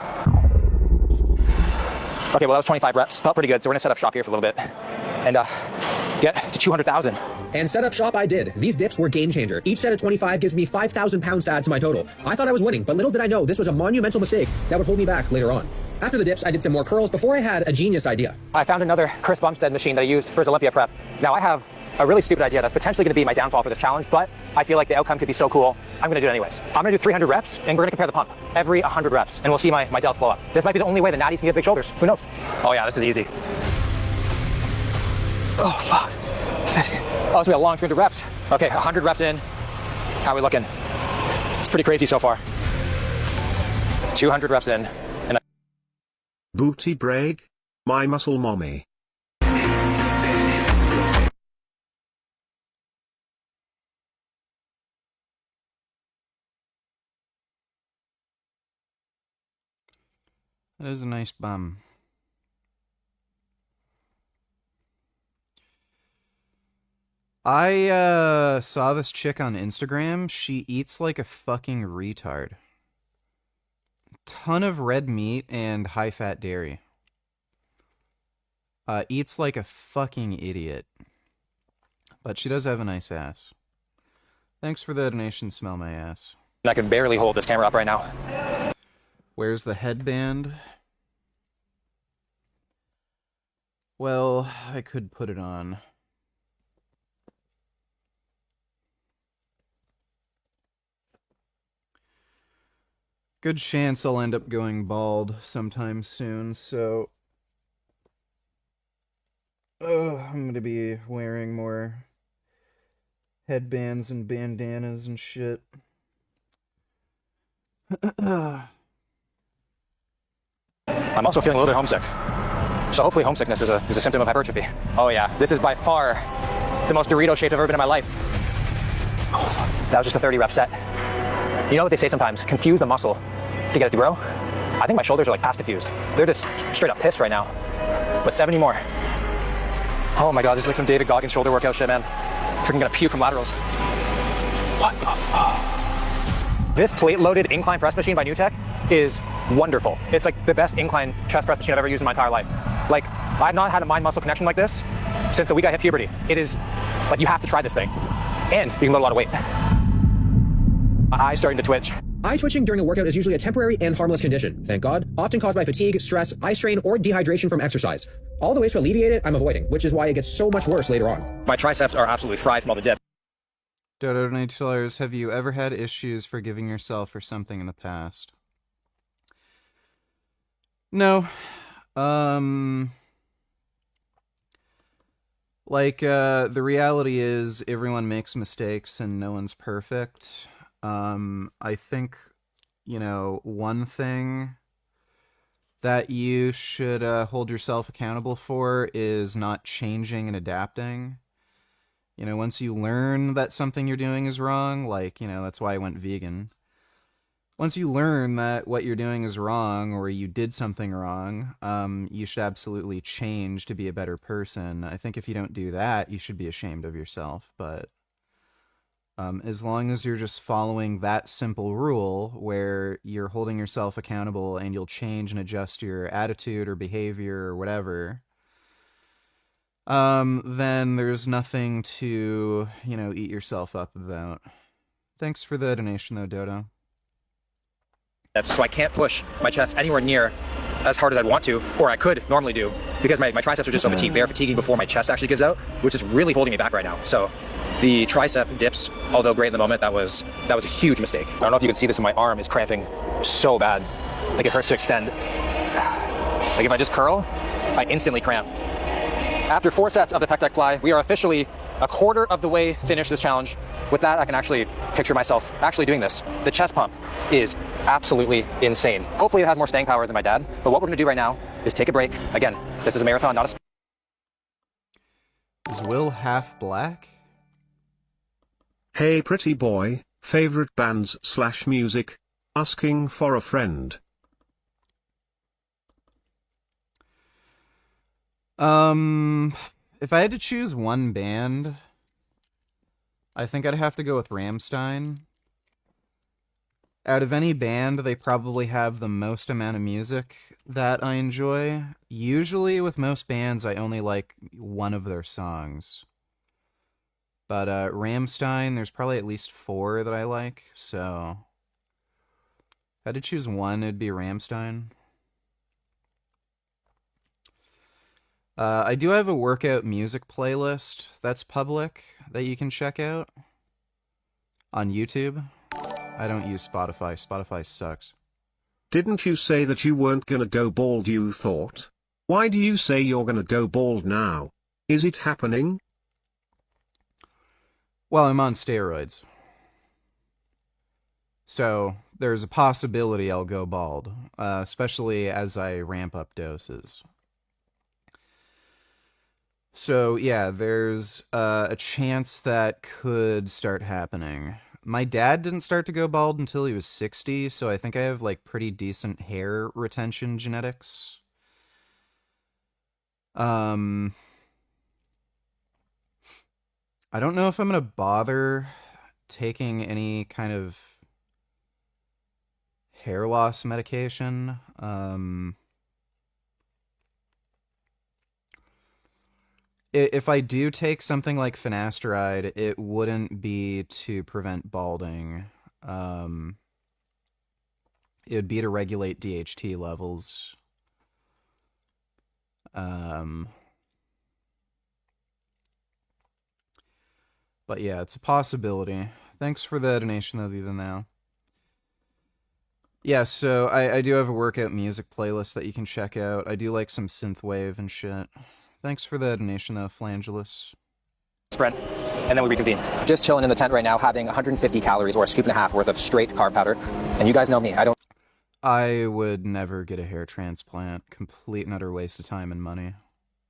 Okay, well, that was 25 reps. Felt pretty good, so we're gonna set up shop here for a little bit and get to 200,000. And set up shop I did. These dips were game changer. Each set of 25 gives me 5,000 pounds to add to my total. I thought I was winning, but little did I know this was a monumental mistake that would hold me back later on. After the dips, I did some more curls before I had a genius idea. I found another Chris Bumstead machine that I used for his Olympia prep. Now I have a really stupid idea that's potentially gonna be my downfall for this challenge, but I feel like the outcome could be so cool, I'm gonna do it anyways. I'm gonna do 300 reps, and we're gonna compare the pump every 100 reps, and we'll see my delts blow up. This might be the only way the natties can get big shoulders. Who knows? Oh yeah, this is easy. Oh, fuck. Oh, it's gonna be a long 300 reps. Okay, 100 reps in. How are we looking? It's pretty crazy so far. 200 reps in. And Booty brag? My muscle mommy. That is a nice bum. I saw this chick on Instagram. She eats like a fucking retard. Ton of red meat and high-fat dairy. Eats like a fucking idiot. But she does have a nice ass. Thanks for the donation, smell my ass. I can barely hold this camera up right now. Where's the headband? Well, I could put it on. Good chance I'll end up going bald sometime soon, so I'm gonna be wearing more headbands and bandanas and shit. I'm also feeling a little bit homesick. So hopefully homesickness is a symptom of hypertrophy. Oh yeah, this is by far the most Dorito shaped I've ever been in my life. That was just a 30 rep set. You know what they say sometimes, confuse the muscle to get it to grow? I think my shoulders are like past confused. They're just straight up pissed right now. But 70 more. Oh my God, this is like some David Goggins shoulder workout shit, man. Freaking gonna puke from laterals. What the fuck? This plate-loaded incline press machine by NewTek is wonderful. It's like the best incline chest press machine I've ever used in my entire life. Like, I've not had a mind-muscle connection like this since the week I hit puberty. It is, like, you have to try this thing. And you can load a lot of weight. My eye's starting to twitch. Eye twitching during a workout is usually a temporary and harmless condition, thank God, often caused by fatigue, stress, eye strain, or dehydration from exercise. All the ways to alleviate it, I'm avoiding, which is why it gets so much worse later on. My triceps are absolutely fried from all the dip. Dodo Donatilers, have you ever had issues forgiving yourself for something in the past? No. The reality is everyone makes mistakes and no one's perfect. I think, one thing that you should hold yourself accountable for is not changing and adapting. Once you learn that something you're doing is wrong, that's why I went vegan. Once you learn that what you're doing is wrong or you did something wrong, you should absolutely change to be a better person. I think if you don't do that, you should be ashamed of yourself. But as long as you're just following that simple rule where you're holding yourself accountable and you'll change and adjust your attitude or behavior or whatever, then there's nothing to, eat yourself up about. Thanks for the donation though, Dodo. So I can't push my chest anywhere near as hard as I'd want to, or I could normally do, because my triceps are just so fatigued. They're fatiguing before my chest actually gives out, which is really holding me back right now. So the tricep dips, although great in the moment, that was a huge mistake. I don't know if you can see this, but my arm is cramping so bad. Like it hurts to extend. Like if I just curl, I instantly cramp. After 4 sets of the pec deck fly, we are officially a quarter of the way finished this challenge. With that, I can actually picture myself actually doing this. The chest pump is absolutely insane. Hopefully it has more staying power than my dad, but what we're gonna do right now is take a break. Again, this is a marathon, not a... Is Will half black? Hey pretty boy, favorite bands / music? Asking for a friend. If I had to choose one band, I think I'd have to go with Rammstein. Out of any band, they probably have the most amount of music that I enjoy. Usually with most bands, I only like one of their songs. But Rammstein, there's probably at least 4 that I like, so if I had to choose one, it'd be Rammstein. I do have a workout music playlist that's public that you can check out on YouTube. I don't use Spotify. Spotify sucks. Didn't you say that you weren't gonna go bald, you thought? Why do you say you're gonna go bald now? Is it happening? Well, I'm on steroids. So there's a possibility I'll go bald, especially as I ramp up doses. So yeah, there's a chance that could start happening. My dad didn't start to go bald until he was 60, so I think I have like pretty decent hair retention genetics. I don't know if I'm gonna bother taking any kind of hair loss medication. If I do take something like finasteride, it wouldn't be to prevent balding. It would be to regulate DHT levels. But yeah, it's a possibility. Thanks for the donation, though, even now. Yeah, so I do have a workout music playlist that you can check out. I do like some synthwave and shit. Thanks for the donation, though, Flangulus. Sprint, and then we reconvene. Just chilling in the tent right now, having 150 calories or a scoop and a half worth of straight carb powder. And you guys know me, I would never get a hair transplant. Complete and utter waste of time and money.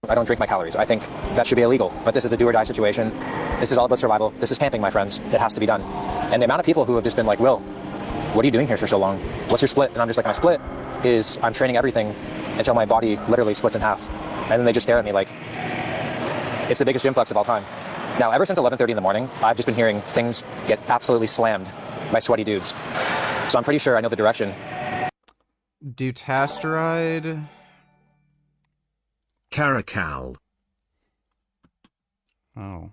I don't drink my calories. I think that should be illegal. But this is a do or die situation. This is all about survival. This is camping, my friends. It has to be done. And the amount of people who have just been like, Will, what are you doing here for so long? What's your split? And I'm just like, my split is I'm training everything until my body literally splits in half. And then they just stare at me like, it's the biggest gym flex of all time. Now, ever since 11:30 in the morning, I've just been hearing things get absolutely slammed by sweaty dudes. So I'm pretty sure I know the direction. Dutasteride. Caracal. Oh.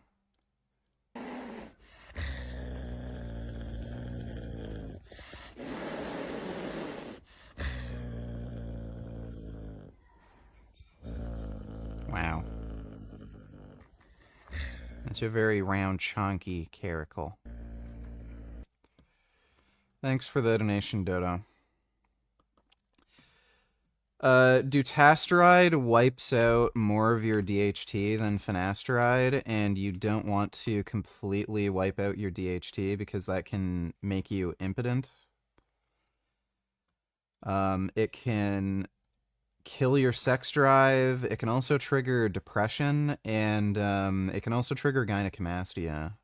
Wow. That's a very round, chunky caracal. Thanks for the donation, Dodo. Dutasteride wipes out more of your DHT than finasteride, and you don't want to completely wipe out your DHT because that can make you impotent. It can kill your sex drive. It can also trigger depression, and it can also trigger gynecomastia.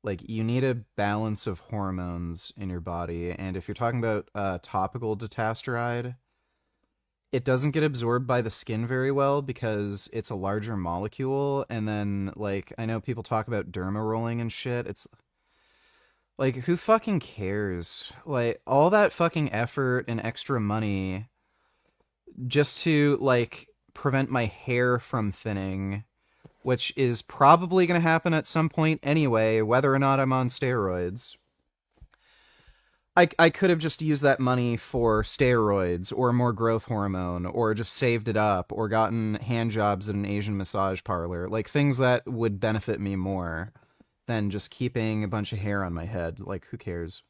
Like, you need a balance of hormones in your body, and if you're talking about topical dutasteride, it doesn't get absorbed by the skin very well because it's a larger molecule, and then, like, I know people talk about derma rolling and shit. It's like, who fucking cares? Like, all that fucking effort and extra money just to, like, prevent my hair from thinning, which is probably going to happen at some point anyway, whether or not I'm on steroids. I could have just used that money for steroids or more growth hormone or just saved it up or gotten hand jobs at an Asian massage parlor. Like, things that would benefit me more than just keeping a bunch of hair on my head. Like, who cares?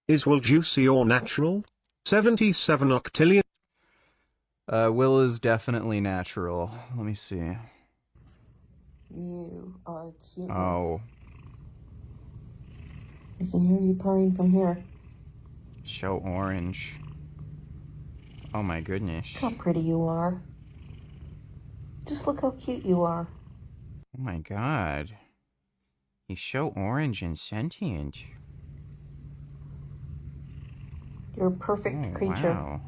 Is Will juicy or natural? 77 octillion. Will is definitely natural. Let me see. You are cute. Oh. I can hear you purring from here. So orange. Oh my goodness. Look how pretty you are. Just look how cute you are. Oh my god. He's so orange and sentient. You're a perfect creature. Wow.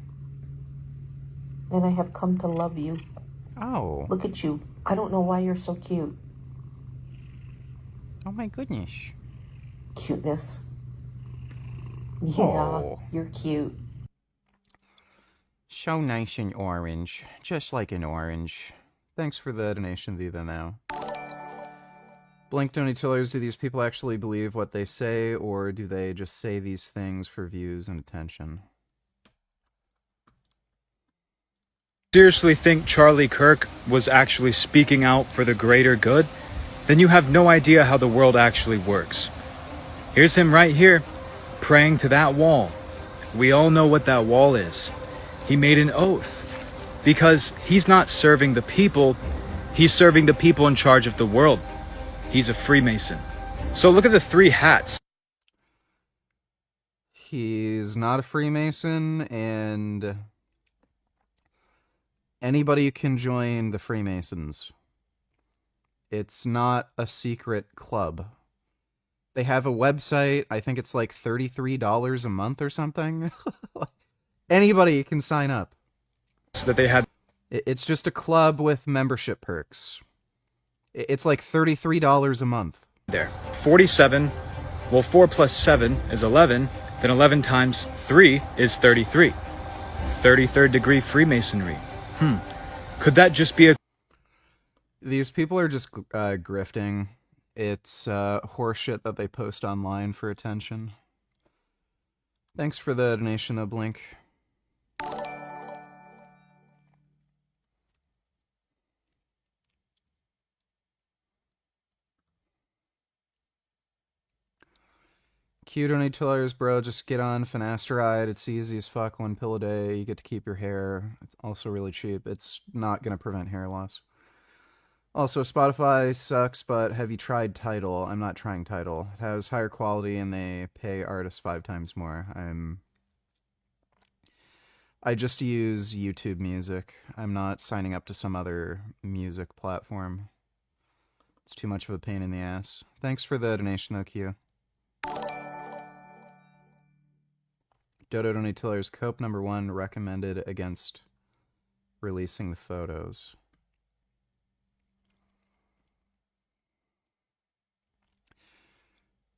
And I have come to love you. Oh. Look at you. I don't know why you're so cute. Oh my goodness. Cuteness. Yeah, Oh. you're cute. So nice and orange. Just like an orange. Thanks for the donation, Viva now. Blink donatillers, do these people actually believe what they say, or do they just say these things for views and attention? Seriously think Charlie Kirk was actually speaking out for the greater good? Then you have no idea how the world actually works. Here's him right here, praying to that wall. We all know what that wall is. He made an oath. Because he's not serving the people, he's serving the people in charge of the world. He's a Freemason. So look at the 3 hats. He's not a Freemason, and anybody can join the Freemasons. It's not a secret club. They have a website. I think it's like $33 a month or something. Anybody can sign up. That they had. It's just a club with membership perks. It's like $33 a month. There. 47. Well, 4 plus 7 is 11. Then 11 times 3 is 33. 33rd degree Freemasonry. Could that just be a... These people are just grifting. It's horseshit that they post online for attention. Thanks for the donation though, Blink. Q donatillers, bro, just get on finasteride. It's easy as fuck, 1 pill a day. You get to keep your hair. It's also really cheap. It's not going to prevent hair loss. Also, Spotify sucks, but have you tried Tidal? I'm not trying Tidal. It has higher quality and they pay artists 5 times more. I just use YouTube Music. I'm not signing up to some other music platform. It's too much of a pain in the ass. Thanks for the donation though, Q. Dodo donatillers, Cope #1 recommended against releasing the photos.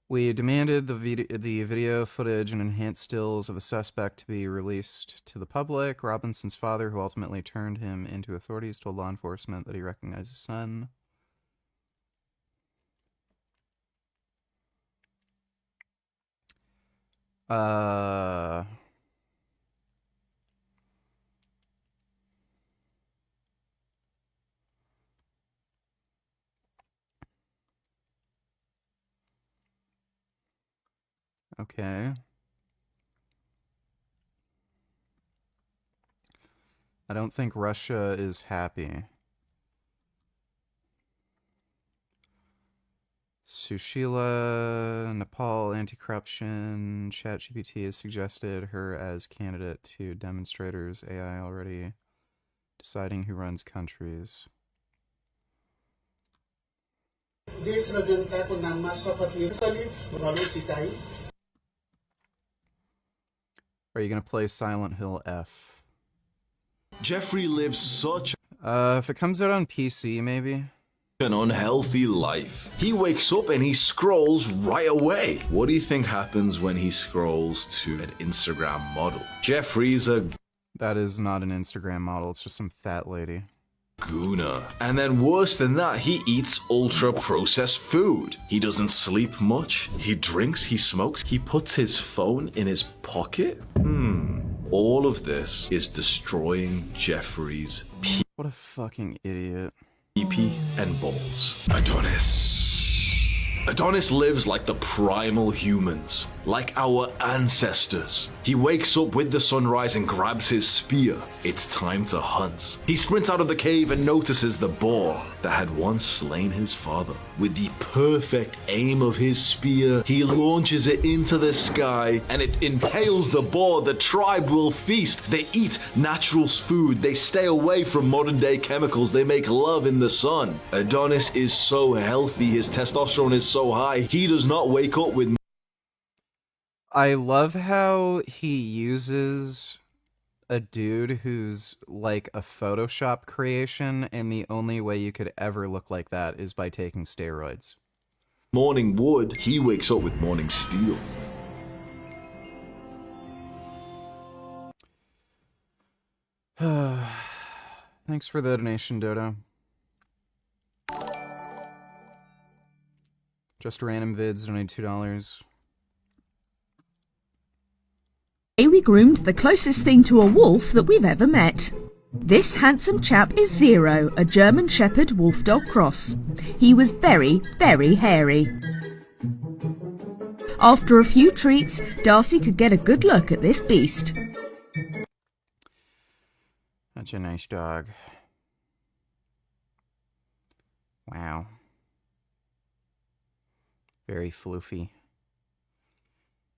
We demanded the video footage and enhanced stills of the suspect to be released to the public. Robinson's father, who ultimately turned him into authorities, told law enforcement that he recognized his son. Okay. I don't think Russia is happy. Sushila, Nepal anti-corruption, ChatGPT has suggested her as candidate to demonstrators. AI already deciding who runs countries. Are you gonna play Silent Hill F? Jeffrey lives such if it comes out on PC, maybe. an unhealthy life. He wakes up and he scrolls right away. What do you think happens when he scrolls to an Instagram model? Jeffrey's a... That is not an Instagram model, it's just some fat lady. Gooner. And then worse than that, he eats ultra-processed food. He doesn't sleep much. He drinks, he smokes, he puts his phone in his pocket. All of this is destroying Jeffrey's What a fucking idiot. pee and balls. Adonis lives like the primal humans, like our ancestors. He wakes up with the sunrise and grabs his spear. It's time to hunt. He sprints out of the cave and notices the boar that had once slain his father. With the perfect aim of his spear, he launches it into the sky and it impales the boar. The tribe will feast. They eat natural food. They stay away from modern day chemicals. They make love in the sun. Adonis is so healthy. His testosterone is so high. He does not wake up with... I love how he uses a dude who's like a Photoshop creation, and the only way you could ever look like that is by taking steroids. Morning wood, he wakes up with morning steel. Thanks for the donation, Dodo. Just random vids, donate $2. We groomed the closest thing to a wolf that we've ever met. This handsome chap is Zero, a German Shepherd Wolf Dog cross. He was very, very hairy. After a few treats, Darcy could get a good look at this beast. Such a nice dog. Wow. Very floofy.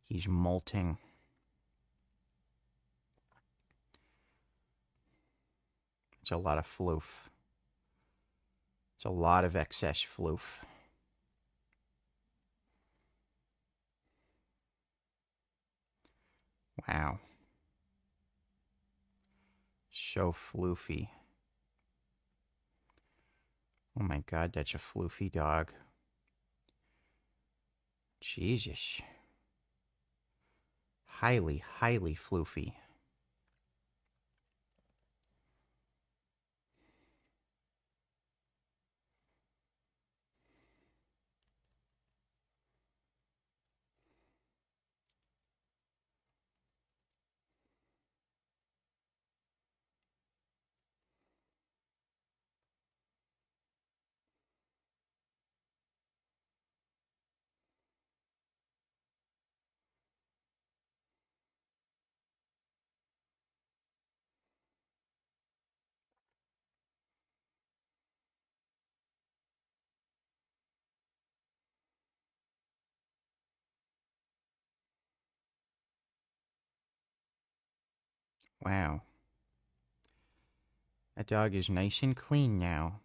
He's molting. It's a lot of floof. It's a lot of excess floof. Wow. So floofy. Oh my god, that's a floofy dog. Jesus. Highly, highly floofy. Wow. That dog is nice and clean now.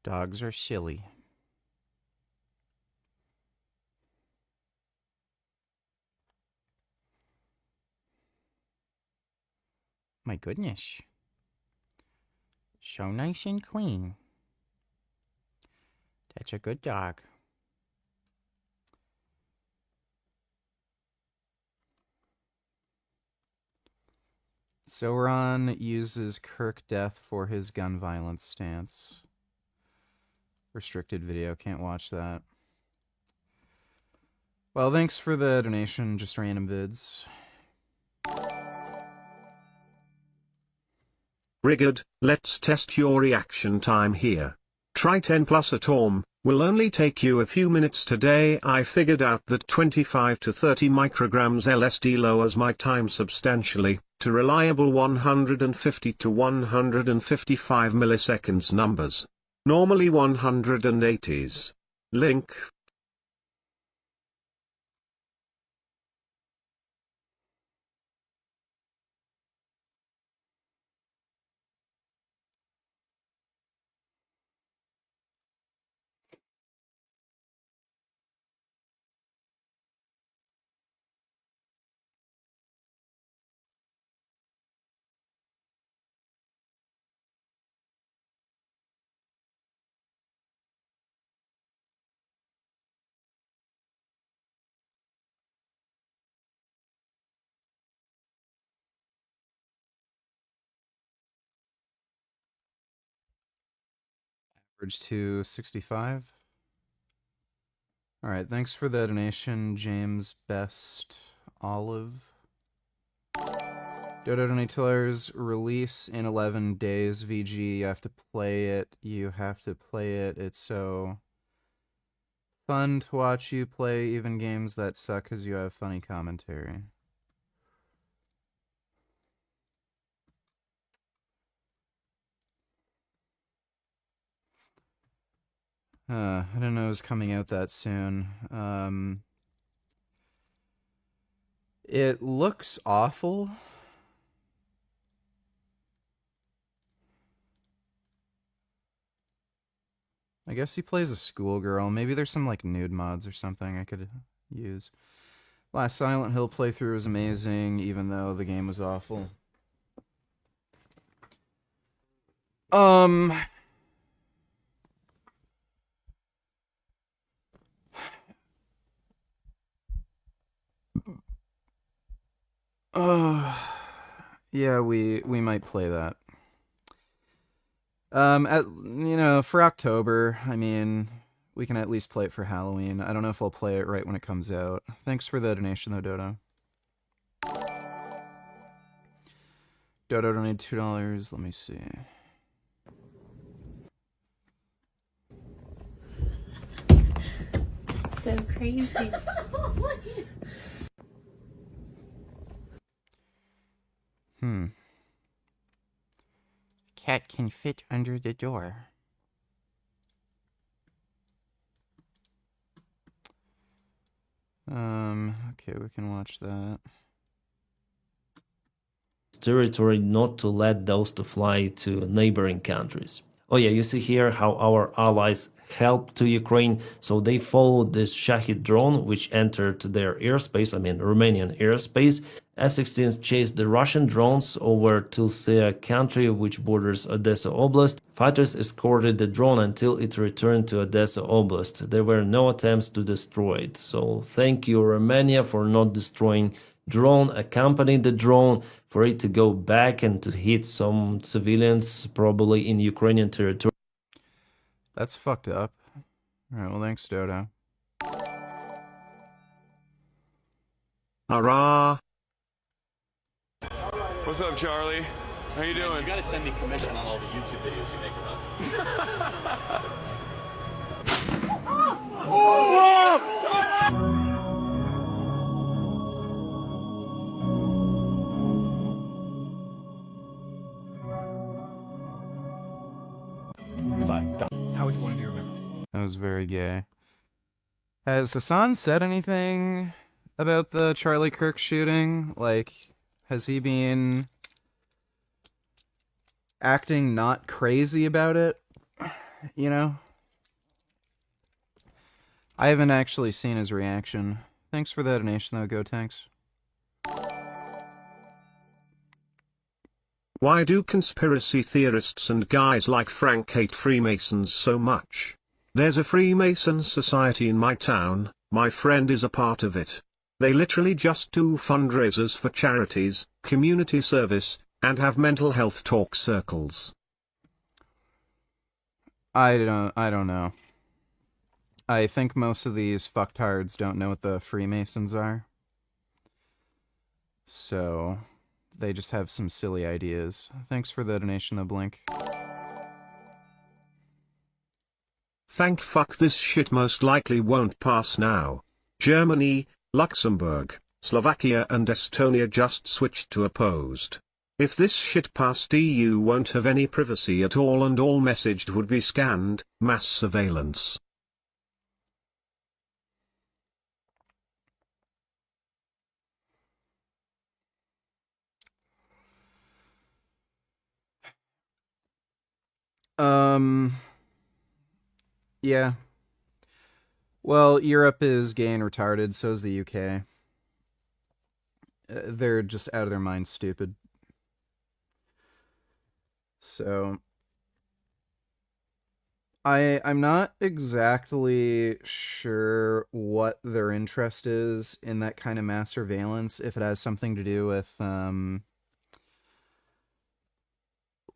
Dogs are silly. My goodness. So nice and clean. That's a good dog. So Ron uses Kirk death for his gun violence stance. Restricted video, can't watch that. Well, thanks for the donation, just random vids. Rigid, let's test your reaction time here. Try 10 plus at home, will only take you a few minutes today. I figured out that 25 to 30 micrograms LSD lowers my time substantially, to reliable 150 to 155 milliseconds numbers. Normally 180s. Link. Average to 65. Alright, thanks for the donation, James Best Olive. Dodo Donatillers release in 11 days. VG, you have to play it. You have to play it. It's so fun to watch you play even games that suck because you have funny commentary. I didn't know it was coming out that soon. It looks awful. I guess he plays a schoolgirl. Maybe there's some like nude mods or something I could use. Last Silent Hill playthrough was amazing, even though the game was awful. Um. Yeah, we might play that. For October, I mean, we can at least play it for Halloween. I don't know if I'll play it right when it comes out. Thanks for the donation, though, Dodo. Dodo donated $2. Let me see. So crazy. Cat can fit under the door. Okay, we can watch that. Territory not to let those to fly to neighboring countries. Oh yeah, you see here how our allies helped to Ukraine, so they followed this Shahid drone which entered their airspace, I mean Romanian airspace. F-16s chased the Russian drones over Tulsia country which borders Odessa Oblast. Fighters escorted the drone until it returned to Odessa Oblast. There were no attempts to destroy it, so thank you Romania for not destroying drone, accompanied the drone for it to go back and to hit some civilians, probably in Ukrainian territory. That's fucked up. Alright, well thanks, Dodo. Hurrah! What's up, Charlie? How you doing? You gotta send me commission on all the YouTube videos you make about me. How would you want to be remembered? That was very gay. Has Hassan said anything about the Charlie Kirk shooting? Like, has he been acting not crazy about it? You know? I haven't actually seen his reaction. Thanks for the donation, though, Go Tanks. Why do conspiracy theorists and guys like Frank hate Freemasons so much? There's a Freemason society in my town, my friend is a part of it. They literally just do fundraisers for charities, community service, and have mental health talk circles. I don't know. I think most of these fucktards don't know what the Freemasons are. So they just have some silly ideas. Thanks for the donation, though, Blink. Thank fuck this shit most likely won't pass now. Germany, Luxembourg, Slovakia and Estonia just switched to opposed. If this shit passed, EU won't have any privacy at all and all messaged would be scanned, mass surveillance. Yeah. Well, Europe is gay and retarded, so is the UK. They're just out of their minds stupid. So I'm not exactly sure what their interest is in that kind of mass surveillance, if it has something to do with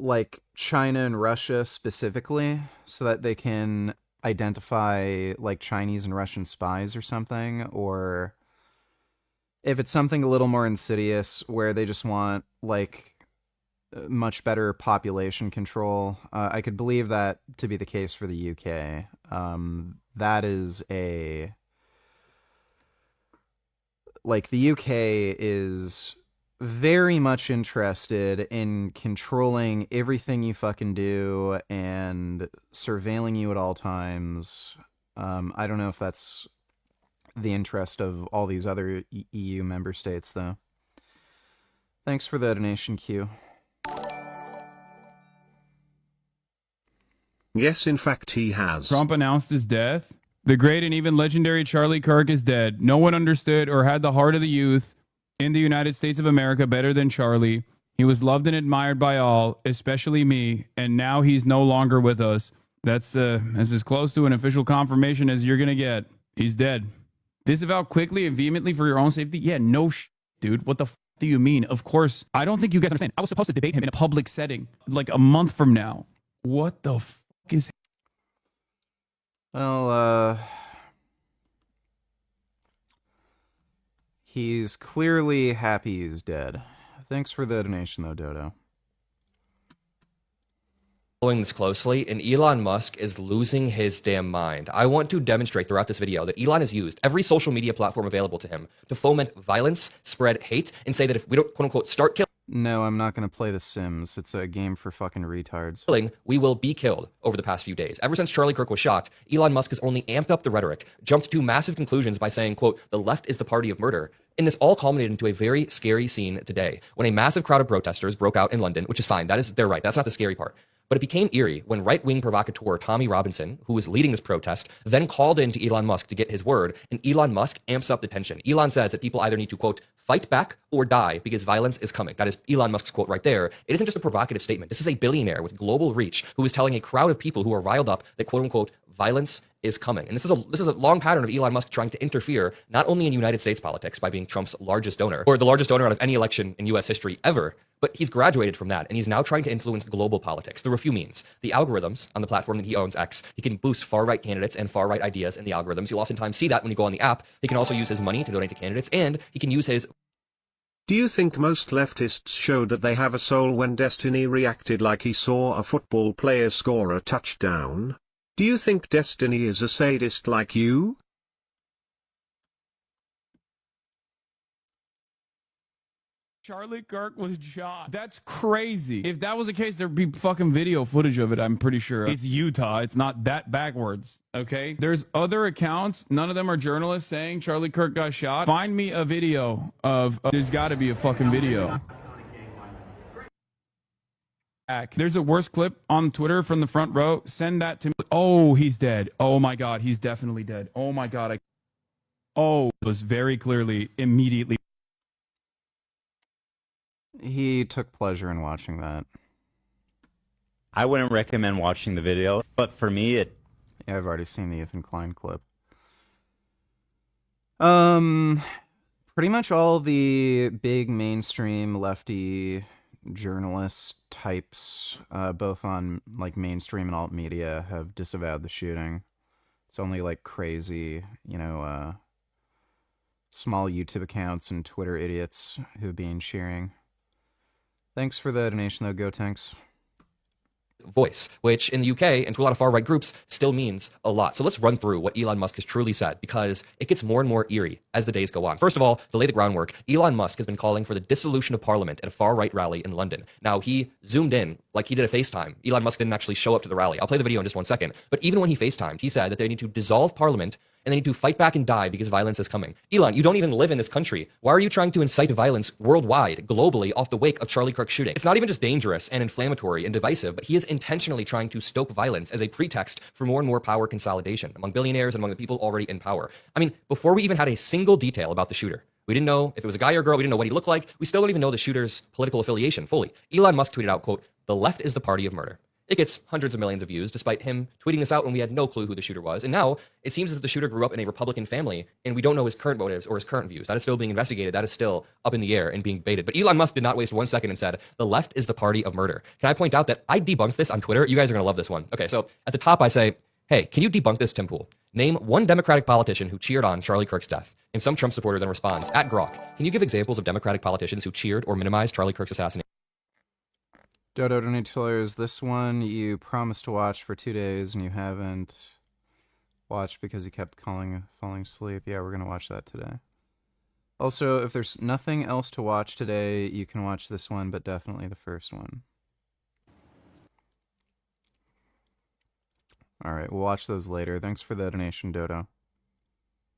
like China and Russia specifically, so that they can identify like Chinese and Russian spies or something, or if it's something a little more insidious where they just want like much better population control. I could believe that to be the case for the UK. That is like the UK is very much interested in controlling everything you fucking do and surveilling you at all times. I don't know if that's the interest of all these other EU member states, though. Thanks for the donation, Q. Yes, in fact he has. Trump announced his death. The great and even legendary Charlie Kirk is dead. No one understood or had the heart of the youth in the United States of America better than Charlie. He was loved and admired by all, especially me, and now he's no longer with us. That's as close to an official confirmation as you're gonna get. He's dead. Disavow quickly and vehemently for your own safety? Yeah, no dude. What the do you mean? Of course. I don't think you guys understand. I was supposed to debate him in a public setting like a month from now. What the is... Well, he's clearly happy he's dead. Thanks for the donation, though, Dodo. Following this closely, and Elon Musk is losing his damn mind. I want to demonstrate throughout this video that Elon has used every social media platform available to him to foment violence, spread hate, and say that if we don't, quote unquote, start killing... No, I'm not going to play The Sims. It's a game for fucking retards. We will be killed over the past few days. Ever since Charlie Kirk was shot, Elon Musk has only amped up the rhetoric, jumped to massive conclusions by saying, quote, the left is the party of murder. And this all culminated into a very scary scene today when a massive crowd of protesters broke out in London, which is fine. That is their right. That's not the scary part. But it became eerie when right-wing provocateur Tommy Robinson, who was leading this protest, then called in to Elon Musk to get his word, and Elon Musk amps up the tension. Elon says that people either need to, quote, fight back or die because violence is coming. That is Elon Musk's quote right there. It isn't just a provocative statement. This is a billionaire with global reach who is telling a crowd of people who are riled up that, quote unquote, violence is coming. And this is a long pattern of Elon Musk trying to interfere not only in United States politics by being Trump's largest donor, or the largest donor out of any election in US history ever, but he's graduated from that and he's now trying to influence global politics through a few means. The algorithms on the platform that he owns, X, he can boost far-right candidates and far-right ideas in the algorithms. You'll oftentimes see that when you go on the app. He can also use his money to donate to candidates, and he can use his... Do you think most leftists showed that they have a soul when Destiny reacted like he saw a football player score a touchdown? Do you think Destiny is a sadist like you? Charlie Kirk was shot. That's crazy. If that was the case, there'd be fucking video footage of it, I'm pretty sure. It's Utah. It's not that backwards, okay? There's other accounts. None of them are journalists saying Charlie Kirk got shot. Find me a video of... there's got to be a fucking video. There's a worse clip on Twitter from the front row. Send that to me. Oh, he's dead. Oh my God, he's definitely dead. Oh my God. Oh, it was very clearly, immediately... He took pleasure in watching that. I wouldn't recommend watching the video, but for me, Yeah, I've already seen the Ethan Klein clip. Pretty much all the big mainstream lefty journalist types, both on like mainstream and alt media, have disavowed the shooting. It's only like crazy, small YouTube accounts and Twitter idiots who've been cheering. Thanks for the donation, though, Go Tanks. Voice, which in the UK and to a lot of far-right groups still means a lot. So let's run through what Elon Musk has truly said, because it gets more and more eerie as the days go on. First of all, to lay the groundwork, Elon Musk has been calling for the dissolution of Parliament at a far-right rally in London. Now, he zoomed in like he did a FaceTime. Elon Musk didn't actually show up to the rally. I'll play the video in just 1 second. But even when he FaceTimed, he said that they need to dissolve Parliament and they need to fight back and die because violence is coming. Elon, you don't even live in this country. Why are you trying to incite violence worldwide, globally, off the wake of Charlie Kirk's shooting? It's not even just dangerous and inflammatory and divisive, but he is intentionally trying to stoke violence as a pretext for more and more power consolidation among billionaires and among the people already in power. I mean, before we even had a single detail about the shooter, we didn't know if it was a guy or a girl, we didn't know what he looked like, we still don't even know the shooter's political affiliation fully. Elon Musk tweeted out, quote, the left is the party of murder. It gets hundreds of millions of views, despite him tweeting this out when we had no clue who the shooter was. And now, it seems as if the shooter grew up in a Republican family, and we don't know his current motives or his current views. That is still being investigated. That is still up in the air and being baited. But Elon Musk did not waste 1 second and said, the left is the party of murder. Can I point out that I debunked this on Twitter? You guys are going to love this one. Okay, so at the top I say, hey, can you debunk this, Tim Pool? Name one Democratic politician who cheered on Charlie Kirk's death. And some Trump supporter then responds, at Grok, can you give examples of Democratic politicians who cheered or minimized Charlie Kirk's assassination? Dodo Donatillers, this one you promised to watch for 2 days and you haven't watched because you kept falling asleep. Yeah, we're going to watch that today. Also, if there's nothing else to watch today, you can watch this one, but definitely the first one. Alright, we'll watch those later. Thanks for the donation, Dodo.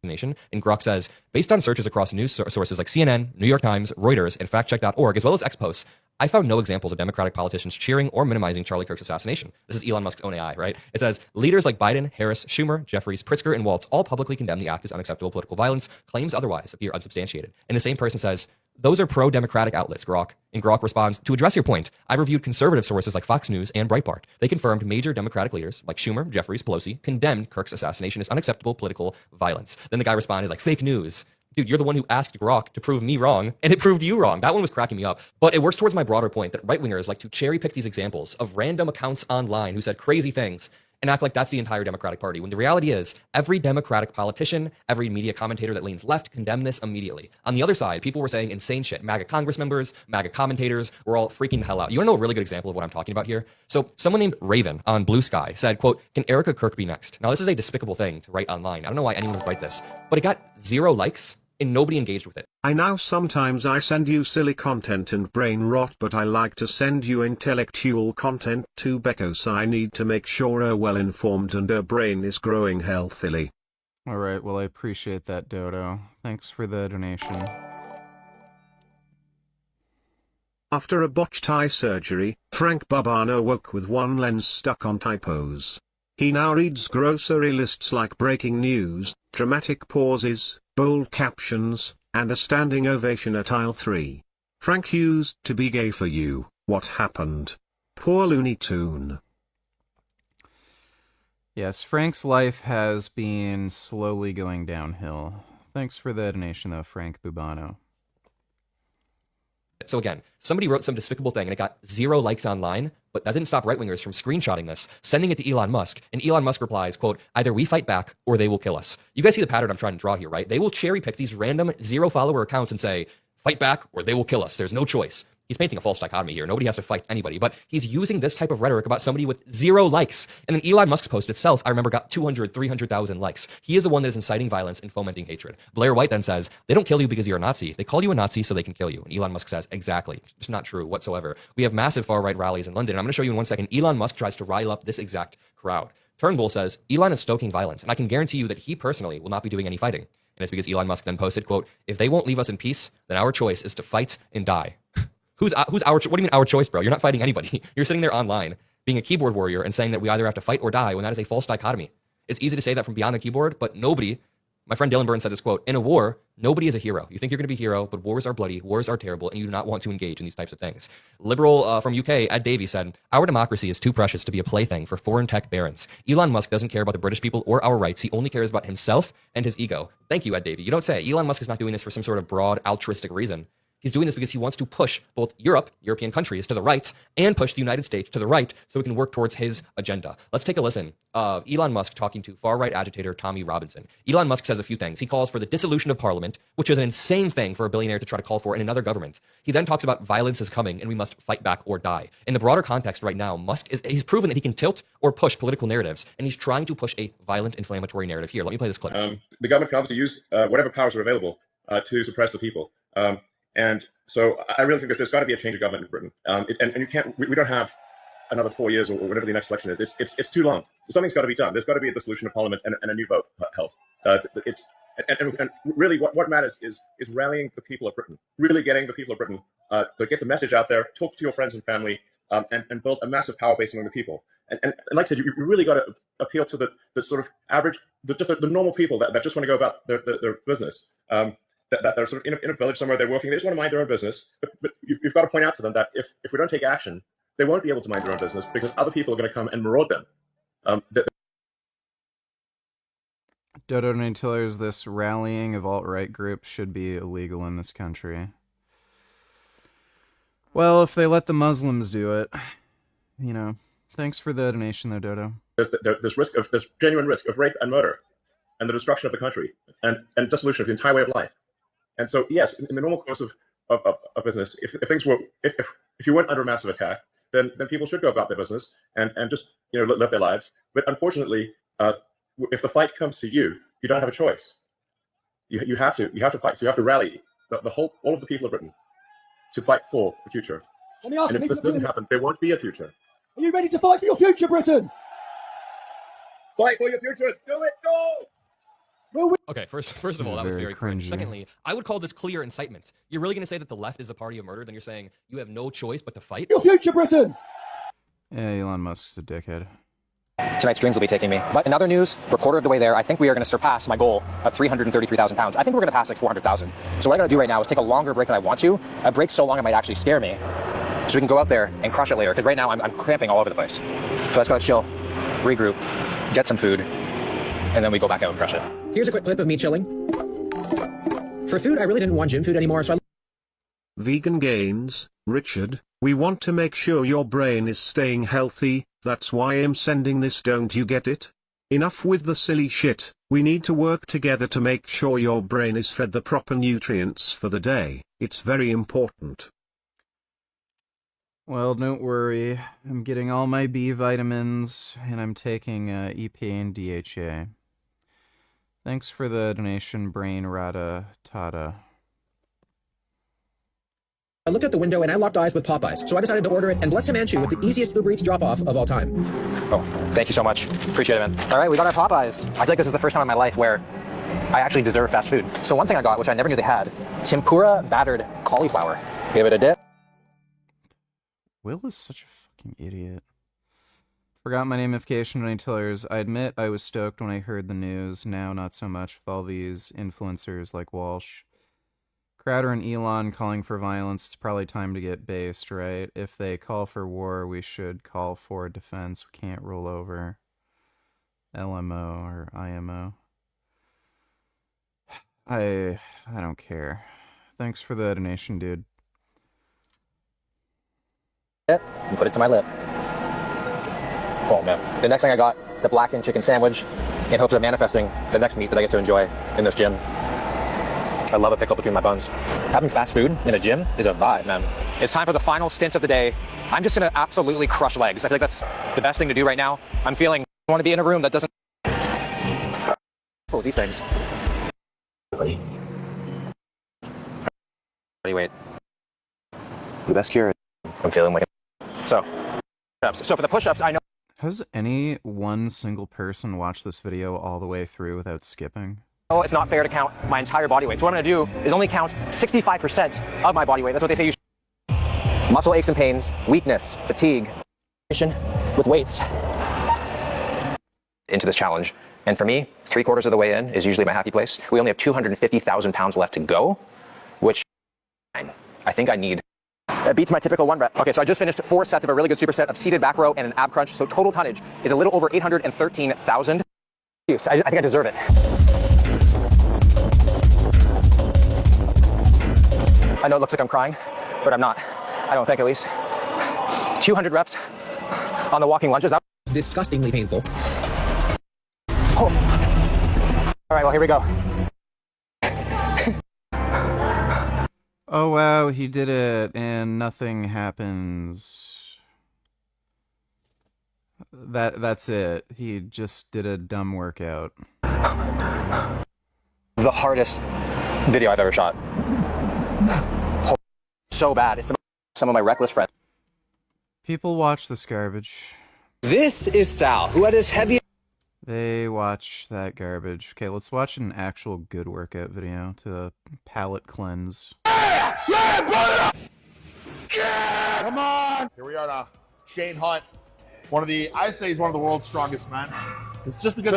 And Grok says, based on searches across news sources like CNN, New York Times, Reuters, and factcheck.org, as well as X posts, I found no examples of Democratic politicians cheering or minimizing Charlie Kirk's assassination. This is Elon Musk's own AI, right? It says, leaders like Biden, Harris, Schumer, Jeffries, Pritzker, and Waltz all publicly condemn the act as unacceptable political violence. Claims otherwise appear unsubstantiated. And the same person says, Those are pro-democratic outlets, Grok. And Grok responds, to address your point, I've reviewed conservative sources like Fox News and Breitbart. They confirmed major Democratic leaders like Schumer, Jeffries, Pelosi condemned Kirk's assassination as unacceptable political violence. Then the guy responded like, fake news. Dude, you're the one who asked Grok to prove me wrong, and it proved you wrong. That one was cracking me up. But it works towards my broader point that right-wingers like to cherry-pick these examples of random accounts online who said crazy things and act like that's the entire Democratic Party, when the reality is every Democratic politician, every media commentator that leans left condemned this immediately. On the other side, people were saying insane shit. MAGA Congress members, MAGA commentators were all freaking the hell out. You want to know a really good example of what I'm talking about here? So someone named Raven on Blue Sky said, quote, can Erica Kirk be next? Now, this is a despicable thing to write online. I don't know why anyone would write this, but it got 0 likes and nobody engaged with it. I know sometimes I send you silly content and brain rot, but I like to send you intellectual content too, because I need to make sure her well informed and her brain is growing healthily. All right, well, I appreciate that, Dodo. Thanks for the donation. After a botched eye surgery, Frank Bubano woke with one lens stuck on typos. He now reads grocery lists like breaking news, dramatic pauses, bold captions, and a standing ovation at aisle 3. Frank used to be gay for you. What happened? Poor Looney Tune. Yes, Frank's life has been slowly going downhill. Thanks for the donation, though, Frank Bubano. So again, somebody wrote some despicable thing and it got 0 likes online, but that didn't stop right-wingers from screenshotting this, sending it to Elon Musk, and Elon Musk replies, quote, either we fight back or they will kill us. You guys see the pattern I'm trying to draw here, right? They will cherry pick these random 0-follower accounts and say, fight back or they will kill us. There's no choice. He's painting a false dichotomy here. Nobody has to fight anybody, but he's using this type of rhetoric about somebody with 0 likes. And then Elon Musk's post itself, I remember, got 200, 300,000 likes. He is the one that is inciting violence and fomenting hatred. Blair White then says, they don't kill you because you're a Nazi. They call you a Nazi so they can kill you. And Elon Musk says, exactly. It's not true whatsoever. We have massive far-right rallies in London. And I'm going to show you in 1 second. Elon Musk tries to rile up this exact crowd. Turnbull says, Elon is stoking violence. And I can guarantee you that he personally will not be doing any fighting. And it's because Elon Musk then posted, quote, if they won't leave us in peace, then our choice is to fight and die. Who's our, what do you mean our choice, bro? You're not fighting anybody. You're sitting there online being a keyboard warrior and saying that we either have to fight or die when that is a false dichotomy. It's easy to say that from beyond the keyboard, but nobody, my friend Dylan Byrne said this quote, in a war, nobody is a hero. You think you're going to be a hero, but wars are bloody, wars are terrible, and you do not want to engage in these types of things. Liberal from UK, Ed Davey said, our democracy is too precious to be a plaything for foreign tech barons. Elon Musk doesn't care about the British people or our rights. He only cares about himself and his ego. Thank you, Ed Davey. You don't say. Elon Musk is not doing this for some sort of broad altruistic reason. He's doing this because he wants to push both European countries to the right, and push the United States to the right so he can work towards his agenda. Let's take a listen of Elon Musk talking to far-right agitator Tommy Robinson. Elon Musk says a few things. He calls for the dissolution of parliament, which is an insane thing for a billionaire to try to call for in another government. He then talks about violence is coming and we must fight back or die. In the broader context right now, he's proven that he can tilt or push political narratives, and he's trying to push a violent, inflammatory narrative. Here, let me play this clip. The government can obviously use whatever powers are available to suppress the people. And so I really think that there's got to be a change of government in Britain. And you can't, we don't have another 4 years or whatever the next election is. It's too long. Something's got to be done. There's got to be a dissolution of parliament and a new vote held. And really what matters is rallying the people of Britain, really getting the people of Britain to get the message out there, talk to your friends and family, and build a massive power base among the people. And like I said, you really got to appeal to the sort of average, the normal people that just want to go about their business. That they're sort of in a village somewhere, they're working, they just want to mind their own business. But you've got to point out to them that if we don't take action, they won't be able to mind their own business because other people are going to come and maraud them. Dodo Natillers, this rallying of alt-right groups should be illegal in this country. Well, if they let the Muslims do it, you know. Thanks for the donation, though, Dodo. There's genuine risk of rape and murder, and the destruction of the country, and dissolution of the entire way of life. And so, yes, in the normal course of business, if you weren't under a massive attack, then people should go about their business and just live their lives. But unfortunately, if the fight comes to you, you don't have a choice. You have to fight. So you have to rally all of the people of Britain to fight for the future. Let me ask and if this doesn't happen, there won't be a future. Are you ready to fight for your future, Britain? Fight for your future. Do it. Go. Okay, first of all, that was very cringe. Secondly, I would call this clear incitement. You're really going to say that the left is the party of murder? Then you're saying you have no choice but to fight? Your future, Britain! Yeah, Elon Musk's a dickhead. tonight's dreams will be taking me. But in other news, we're quarter of the way there. I think we are going to surpass my goal of 333,000 pounds. I think we're going to pass like 400,000. So what I got to do right now is take a longer break than I want to. A break so long it might actually scare me. So we can go out there and crush it later. Because right now I'm cramping all over the place. So let's go chill, regroup, get some food, and then we go back out and crush it. Here's a quick clip of me chilling. For food, I really didn't want gym food anymore, so I... Vegan gains, Richard, we want to make sure your brain is staying healthy, that's why I'm sending this, don't you get it? Enough with the silly shit, we need to work together to make sure your brain is fed the proper nutrients for the day, it's very important. Well, don't worry, I'm getting all my B vitamins, and I'm taking EPA and DHA. Thanks for the donation, Brain Rata Tata. I looked out the window and I locked eyes with Popeyes, so I decided to order it and bless Himanshu with the easiest Uber Eats drop-off of all time. Oh, thank you so much. Appreciate it, man. All right, we got our Popeyes. I feel like this is the first time in my life where I actually deserve fast food. So one thing I got, which I never knew they had, tempura battered cauliflower. Give it a dip. Will is such a fucking idiot. Forgot my namification to any tellers. I admit I was stoked when I heard the news. Now not so much with all these influencers like Walsh. Crowder and Elon calling for violence. It's probably time to get based, right? If they call for war, we should call for defense. We can't roll over. LMO or IMO. I don't care. Thanks for the donation, dude. And put it to my lip. Oh man. The next thing I got, the blackened chicken sandwich, in hopes of manifesting the next meat that I get to enjoy in this gym. I love a pickle between my buns. Having fast food in a gym is a vibe, man. It's time for the final stint of the day. I'm just gonna absolutely crush legs. I feel like that's the best thing to do right now. I'm feeling I want to be in a room that doesn't. Oh, these things. Ready, wait. The best cure. I'm feeling like. So for the push-ups, I know. Has any one single person watched this video all the way through without skipping? Oh, it's not fair to count my entire body weight. So what I'm gonna do is only count 65% of my body weight. That's what they say you should. Muscle aches and pains, weakness, fatigue, with weights into this challenge. And for me, 3/4 of the way in is usually my happy place. We only have 250,000 pounds left to go, which I think I need. It beats my typical 1 rep. Okay, so I just finished 4 sets of a really good superset of seated back row and an ab crunch. So total tonnage is a little over 813,000. I think I deserve it. I know it looks like I'm crying, but I'm not. I don't think, at least. 200 reps on the walking lunges. It's disgustingly painful. Oh. All right, well, here we go. Oh wow, he did it, and nothing happens. That's it. He just did a dumb workout. The hardest video I've ever shot. Oh, so bad. It's some of my reckless friends. People watch this garbage. This is Sal, who had his heavy... They watch that garbage. Okay, let's watch an actual good workout video to palate cleanse. Yeah, brother! Yeah! Come on! Here we are now. Shane Hunt, I say he's one of the world's strongest men. It's just because he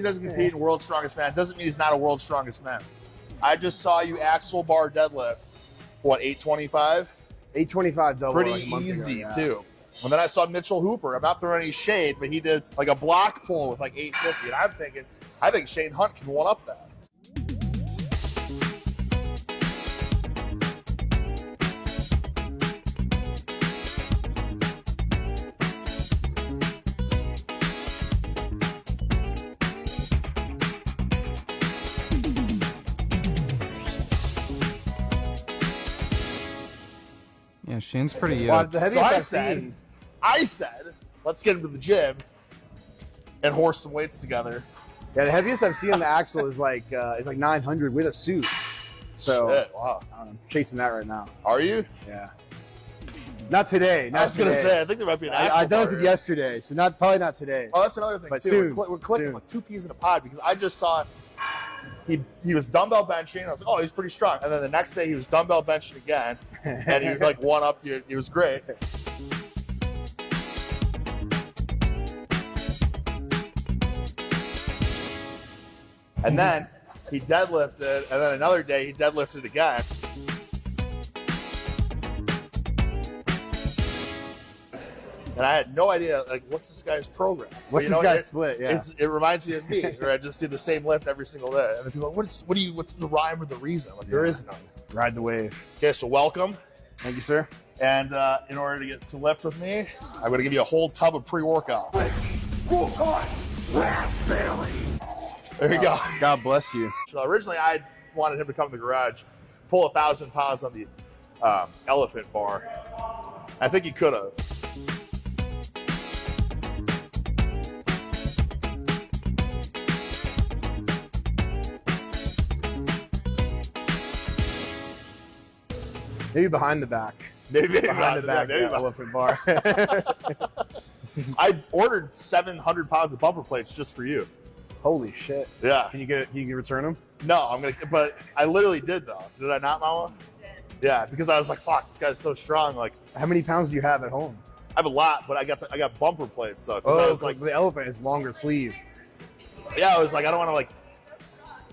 doesn't compete in World's Strongest Man doesn't mean he's not a world's strongest man. I just saw you axle bar deadlift, what, 825? 825 double. Pretty like easy, ago, yeah. too. And then I saw Mitchell Hooper. I'm not throwing any shade, but he did like a block pull with like 850. And I'm thinking, I think Shane Hunt can one up that. Yeah, Shane's pretty yoked. So I said, let's get into the gym and horse some weights together. Yeah, the heaviest I've seen on the axle is like 900 with a suit. So shit, wow. I'm chasing that right now. Are you? Yeah. Not today. I was gonna say, I think there might be an axle. I done it yesterday, so probably not today. Oh, that's another thing but too. Soon. We're clicking like 2 peas in a pod because I just saw he was dumbbell benching. I was like, oh, he's pretty strong. And then the next day he was dumbbell benching again, and he was like one up. He was great. And then he deadlifted, and then another day he deadlifted again. And I had no idea, like, what's this guy's program? What's this guy's split? Yeah. It reminds me of me, where I just do the same lift every single day. And then people are like, what's the rhyme or the reason? Like, there is none. Ride the wave. Okay, so welcome. Thank you, sir. And in order to get to lift with me, I'm going to give you a whole tub of pre-workout. There you go. God bless you. So originally I wanted him to come to the garage, pull 1,000 pounds on the elephant bar. I think he could have. Maybe behind the back. Maybe behind the back. maybe behind. Elephant bar. I ordered 700 pounds of bumper plates just for you. Holy shit. Yeah. Can you return them? No, but I literally did though. Did I not, Mama? Yeah, because I was like, fuck, this guy's so strong. Like, how many pounds do you have at home? I have a lot, but I got bumper plates though. Oh, I was like, the elephant is longer sleeve. Yeah, I was like, I don't want to like.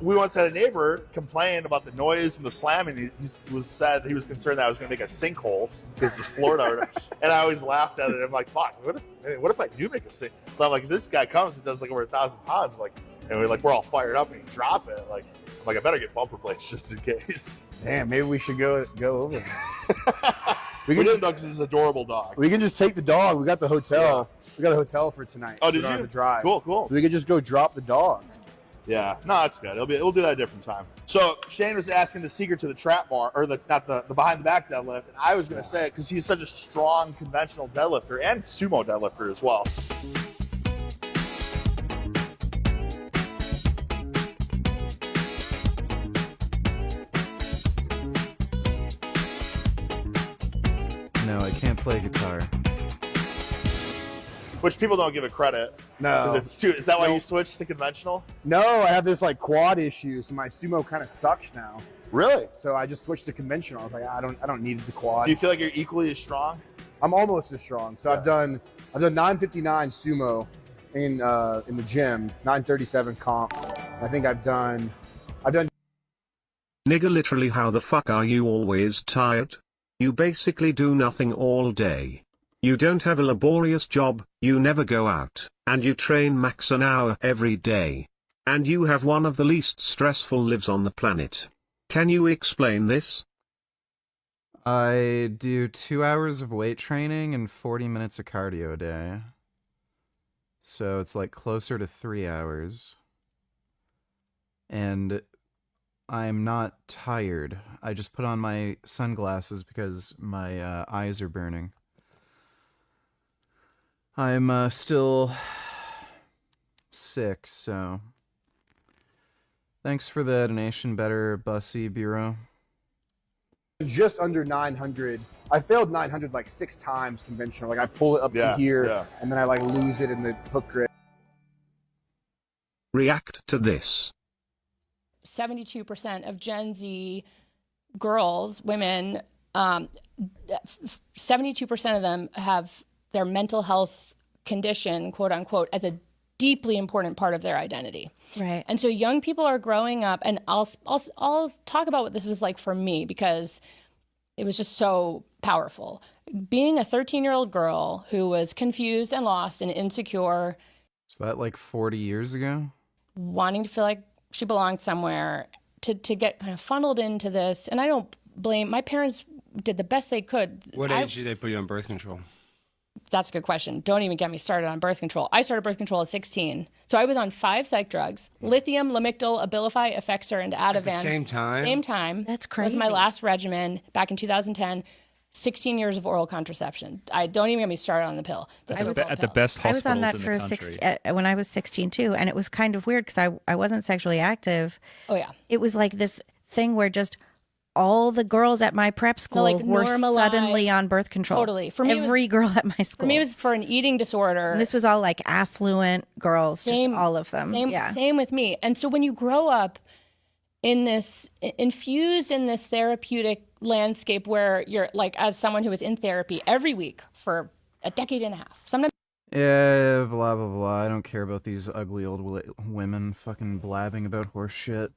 We once had a neighbor complain about the noise and the slamming. He said he was concerned that I was going to make a sinkhole because it's Florida. And I always laughed at it. I'm like, fuck, what if I do make a sink? So I'm like, if this guy comes and does like over 1,000 pounds, I'm like, and we're all fired up and you drop it. I'm like, I better get bumper plates just in case. Damn, maybe we should go over. We didn't though because it's an adorable dog. We can just take the dog. We got the hotel. Yeah. We got a hotel for tonight. Oh, so did we don't you? have to drive. Cool. So we could just go drop the dog. Yeah, no, that's good. We'll do that a different time. So Shane was asking the secret to the trap bar, or the behind the back deadlift, and I was going to say it because he's such a strong conventional deadlifter and sumo deadlifter as well. No, I can't play guitar. Which people don't give it credit. No. Is that why you switched to conventional? No, I have this like quad issue, so my sumo kind of sucks now. Really? So I just switched to conventional. I was like, I don't need the quad. Do you feel like you're equally as strong? I'm almost as strong. So yeah. I've done 959 sumo in the gym, 937 comp. I think I've done. Nigga, literally, how the fuck are you always tired? You basically do nothing all day. You don't have a laborious job, you never go out, and you train max an hour every day. And you have one of the least stressful lives on the planet. Can you explain this? I do 2 hours of weight training and 40 minutes of cardio a day. So it's like closer to 3 hours. And I'm not tired. I just put on my sunglasses because my eyes are burning. I'm still sick, so thanks for the donation, Better Bussy Bureau. Just under 900. I failed 900 like 6 times conventional. Like I pull it up to here, and then I like lose it in the hook grip. React to this. 72% of Gen Z girls, women, 72% of them have their mental health condition, quote unquote, as a deeply important part of their identity. Right. And so young people are growing up, and I'll talk about what this was like for me because it was just so powerful. Being a 13-year-old girl who was confused and lost and insecure. Is that like 40 years ago? Wanting to feel like she belonged somewhere, to get kind of funneled into this. And I don't blame, my parents did the best they could. What age did they put you on birth control? That's a good question. Don't even get me started on birth control. I started birth control at 16. So I was on 5 psych drugs: lithium, Lamictal, Abilify, Effexor, and Ativan. At the same time? Same time. That's crazy. Was my last regimen back in 2010. 16 years of oral contraception. I don't even get me started on the pill. At the best hospitals I was on that in for the country. when I was 16 too, and it was kind of weird because I wasn't sexually active. Oh yeah. It was like this thing where just all the girls at my prep school were suddenly on birth control. Totally. For me, every girl at my school. For me, it was for an eating disorder. And this was all like affluent girls, just all of them. Same with me. And so when you grow up in this, infused in this therapeutic landscape where you're like, as someone who was in therapy every week for a decade and a half, sometimes. Yeah, blah, blah, blah. I don't care about these ugly old women fucking blabbing about horse shit.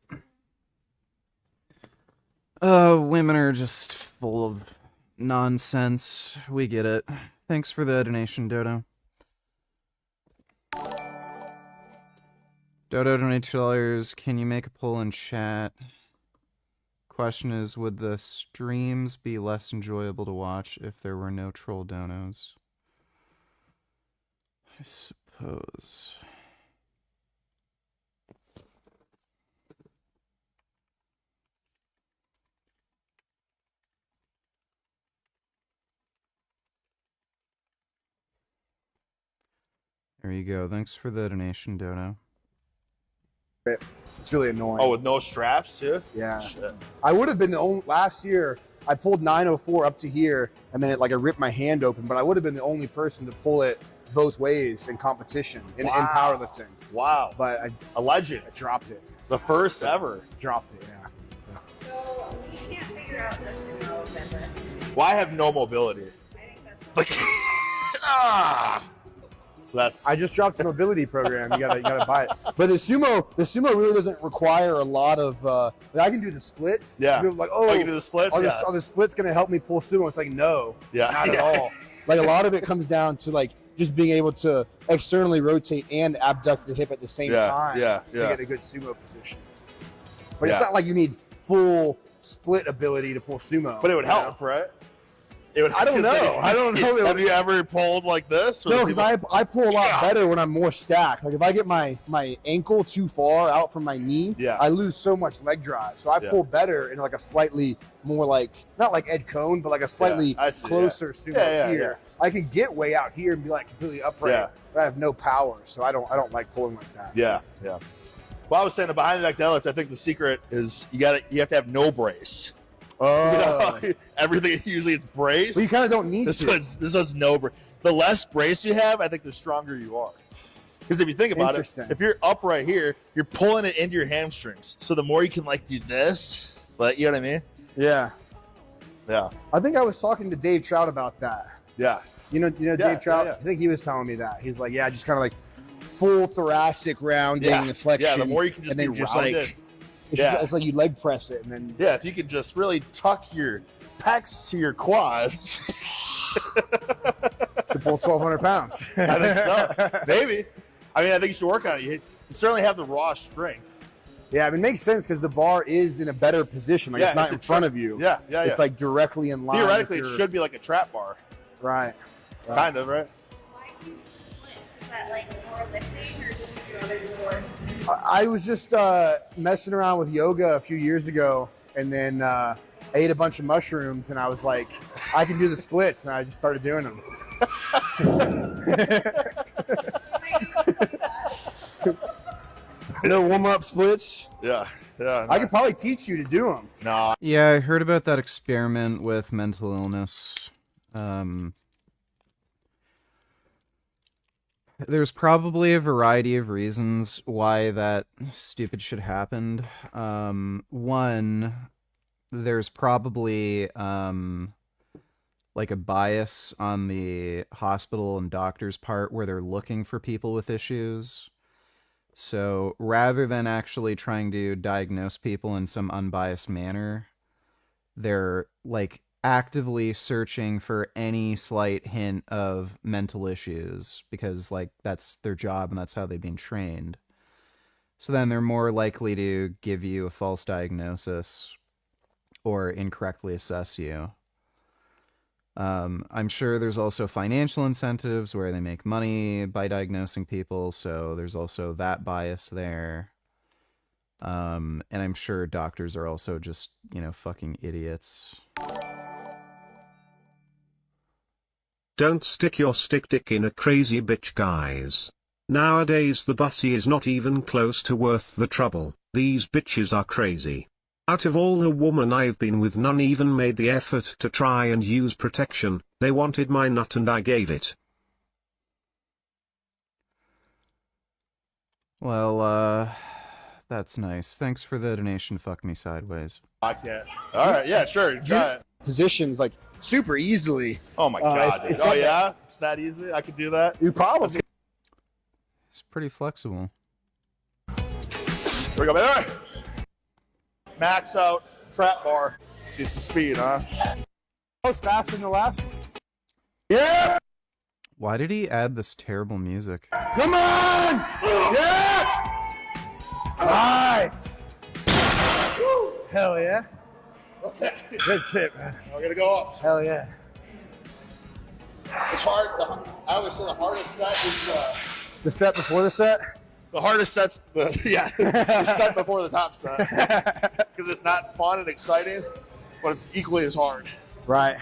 Women are just full of nonsense. We get it. Thanks for the donation, Dodo. Dodo donated $2. Can you make a poll in chat? Question is, would the streams be less enjoyable to watch if there were no troll donos? I suppose. There you go. Thanks for the donation, Dodo. It's really annoying. Oh, with no straps too? Yeah. Shit. I would have been the only, last year, I pulled 904 up to here, and then it like I ripped my hand open, but I would have been the only person to pull it both ways in competition, in powerlifting. Wow. But a legend. I dropped it. The first ever. Dropped it, yeah. So we can't figure out the sumo business. Well, I have no mobility. Like, So that's. I just dropped the mobility program. You gotta buy it. But the sumo really doesn't require a lot of. I can do the splits. Yeah. People are like, Oh, you can do the splits? Are, Yeah. are the splits gonna help me pull sumo? It's like no. Yeah. Not at all. Like a lot of it comes down to like just being able to externally rotate and abduct the hip at the same time to get a good sumo position. But it's not like you need full split ability to pull sumo. But it would help, right? It would. I don't know. I don't know. Have you ever pulled like this? No, because I pull a lot better when I'm more stacked. Like if I get my ankle too far out from my knee, I lose so much leg drive. So I pull better in like a slightly more like, not like Ed Cohn, but like a slightly closer sumo here. I can get way out here and be like completely upright, but I have no power, so I don't like pulling like that. Yeah. Well, I was saying the behind the back deadlift. I think the secret is you have to have no brace. Oh. You know, everything usually it's brace. Well, you kind of don't need this one's no brace. The less brace you have, I think the stronger you are. Because if you think about it, if you're up right here, you're pulling it into your hamstrings. So the more you can like do this, but you know what I mean? Yeah. Yeah. I think I was talking to Dave Trout about that. Yeah. You know Dave Trout? I think he was telling me that. He's like, just kind of like full thoracic rounding and flexion. Yeah, the more you can just and then be just rounded. like it's like you leg press it and then if you can just really tuck your pecs to your quads. to pull 1,200 pounds. I think so. Maybe. I mean, I think you should work on it. You certainly have the raw strength. Yeah, I mean, it makes sense because the bar is in a better position. Like it's not in front of you. Yeah. It's like directly in line. Theoretically, it should be like a trap bar. Right. Kind of, right? Is that like more lifting or just do other sports? I was just messing around with yoga a few years ago, and then I ate a bunch of mushrooms, and I was like, I can do the splits, and I just started doing them. No warm-up splits. Yeah. I could probably teach you to do them. No. Yeah, I heard about that experiment with mental illness. There's probably a variety of reasons why that stupid shit happened. One, there's probably like a bias on the hospital and doctor's part where they're looking for people with issues. So rather than actually trying to diagnose people in some unbiased manner, they're like actively searching for any slight hint of mental issues because like that's their job and that's how they've been trained. So then they're more likely to give you a false diagnosis or incorrectly assess you. I'm sure there's also financial incentives where they make money by diagnosing people, so there's also that bias there. And I'm sure doctors are also just, fucking idiots. Don't stick your stick dick in a crazy bitch, guys. Nowadays the bussy is not even close to worth the trouble. These bitches are crazy. Out of all the women I've been with, none even made the effort to try and use protection. They wanted my nut and I gave it. Well, that's nice. Thanks for the donation, fuck me sideways. I can't. All right, yeah, sure. Try it. positions like super easily. Oh my god! It's oh yeah, it's that easy. I could do that. You probably. It's pretty flexible. Here we go, baby. Max out trap bar. See some speed, huh? Most faster than the last. Yeah. Why did he add this terrible music? Come on! Yeah! Nice! Woo. Hell yeah. Good shit, man. We're gonna go up. Hell yeah. It's hard. I always say the hardest set is the set before the set? The hardest set's the set before the top set. Because it's not fun and exciting, but it's equally as hard. Right.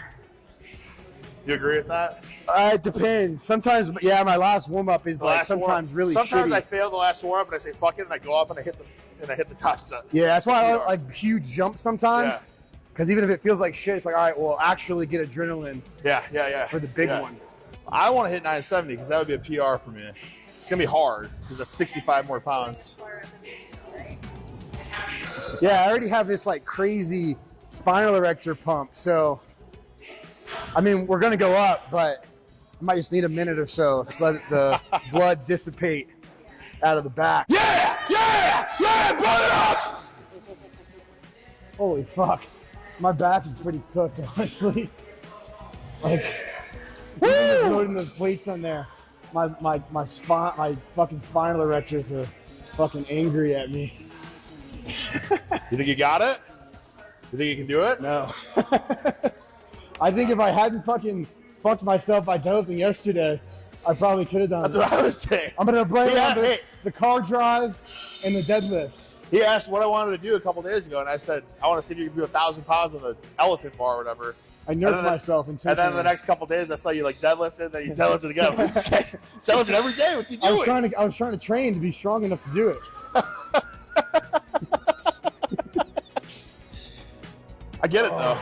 You agree with that? It depends. Sometimes, yeah, my last warm-up is like sometimes really Sometimes shitty. I fail the last warm-up and I say fuck it and I go up and I hit the top set. Yeah, that's why I like huge jumps sometimes. Because even if it feels like shit, it's like, all right, well, actually get adrenaline. Yeah. For the big one. I want to hit 970 because that would be a PR for me. It's gonna be hard because that's 65 more pounds. Yeah, I already have this like crazy spinal erector pump, so I mean we're gonna go up, but I might just need a minute or so to let the blood dissipate out of the back. Yeah, blow it up! Holy fuck, my back is pretty cooked, honestly. Like, loading those weights on there. My spine, my fucking spinal erectors are fucking angry at me. You think you got it? You think you can do it? No. I think if I hadn't fucking fucked myself by doping yesterday, I probably could have done That's it. what I was saying. I'm gonna break the car drive and the deadlifts. He asked what I wanted to do a couple days ago, and I said, I want to see if you can do 1,000 pounds on the elephant bar or whatever. I nerfed myself and then the next couple days, I saw you like deadlifted, then you deadlifted again. This guy's deadlifted every day. What's he doing? I was trying to train to be strong enough to do it. I get it though.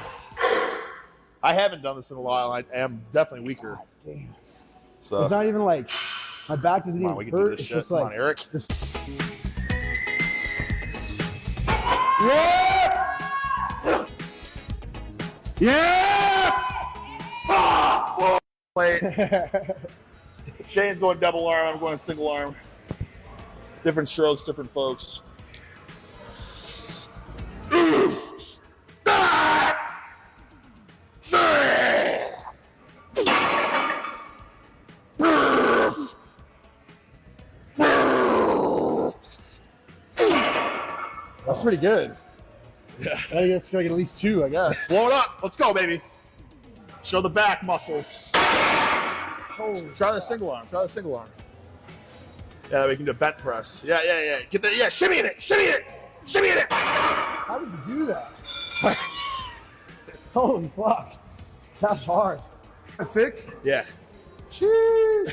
I haven't done this in a while. I am definitely weaker. Damn. So it's not even like my back doesn't even we can hurt. do this It's shit. just Come like on, Eric. Yeah! Wait. Shane's going double arm. I'm going single arm. Different strokes, different folks. That's pretty good. Yeah. I think it's like at least 2, I guess. Blow it up. Let's go, baby. Show the back muscles. Try the single arm. Yeah, we can do a bent press. Yeah. Get the shimmy in it. How did you do that? Holy fuck. That's hard. A 6? Yeah. Sheesh.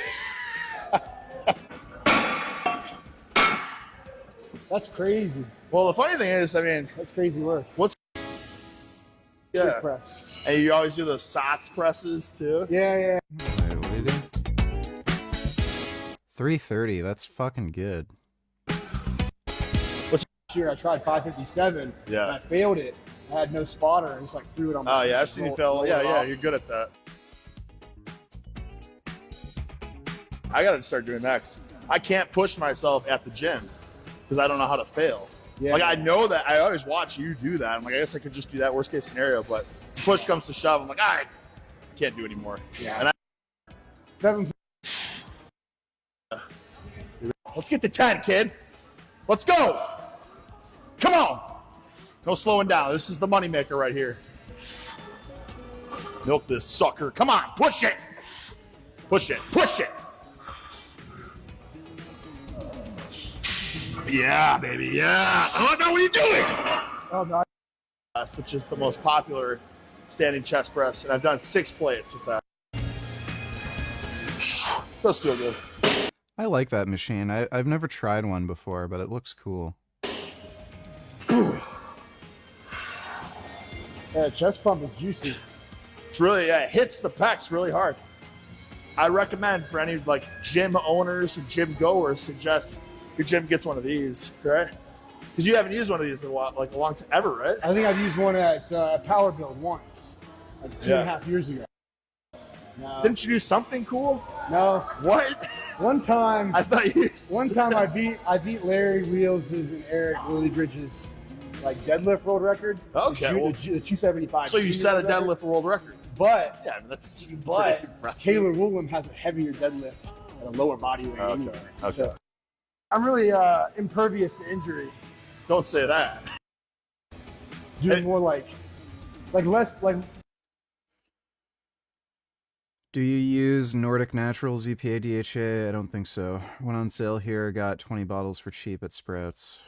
That's crazy. Well, the funny thing is, I mean, that's crazy work. Yeah. Press. And you always do those SOTS presses too. Yeah. Wait, what did he do? 330. That's fucking good. Last year I tried 557. Yeah. And I failed it. I had no spotter and just like threw it on my. Oh yeah, I've seen you fail. Yeah, you're good at that. I gotta start doing next. I can't push myself at the gym because I don't know how to fail. Yeah. Like I know that I always watch you do that. I'm like, I guess I could just do that worst case scenario, but push comes to shove. I'm like, all right, I can't do it anymore. Yeah. And 7. Let's get to 10, kid. Let's go. Come on. No slowing down. This is the moneymaker right here. Milk this sucker. Come on, push it. Push it. Yeah, baby, yeah. Oh, no, what are you doing? Oh, no. Which is the most popular standing chest press, and I've done 6 plates with that. Feels feel good. I like that machine. I've never tried one before, but it looks cool. Yeah, chest pump is juicy. It's really, it hits the pecs really hard. I recommend for any like gym owners and gym goers, suggest your gym gets one of these, right? Because you haven't used one of these in a while, like a long time ever, right? I think I've used one at Power Build once. like 2.5 years ago. No. Didn't you do something cool? No. What? One time I thought you. One time I beat Larry Wheels' and Eric Willie Bridges' like deadlift world record. Okay. The 275. So you set a deadlift world record. But yeah, that's but impressive. Taylor Woolham has a heavier deadlift at a lower body weight. Anyway. Okay. So I'm really impervious to injury. Don't say that. Doing more like less like. Do you use Nordic Naturals EPA DHA? I don't think so. Went on sale here, got 20 bottles for cheap at Sprouts.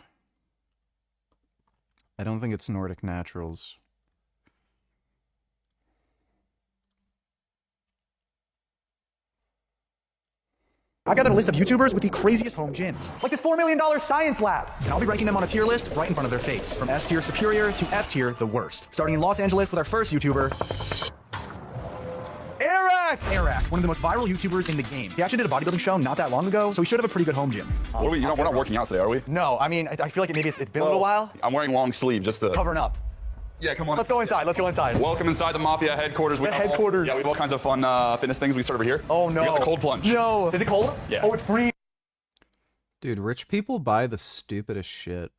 I don't think it's Nordic Naturals. I gathered a list of YouTubers with the craziest home gyms. Like this $4 million science lab. And I'll be ranking them on a tier list right in front of their face. From S tier superior to F tier the worst. Starting in Los Angeles with our first YouTuber, Eric, one of the most viral YouTubers in the game. He actually did a bodybuilding show not that long ago, so he should have a pretty good home gym. We're not working out today, are we? No, I mean, I feel like maybe it's been a little while. I'm wearing long sleeve just to... Covering up. Yeah, come on. Let's go inside. Welcome inside the Mafia headquarters. We have all kinds of fun fitness things we start over here. Oh, no. We got the cold plunge. No. Is it cold? Yeah. Oh, it's free. Dude, rich people buy the stupidest shit.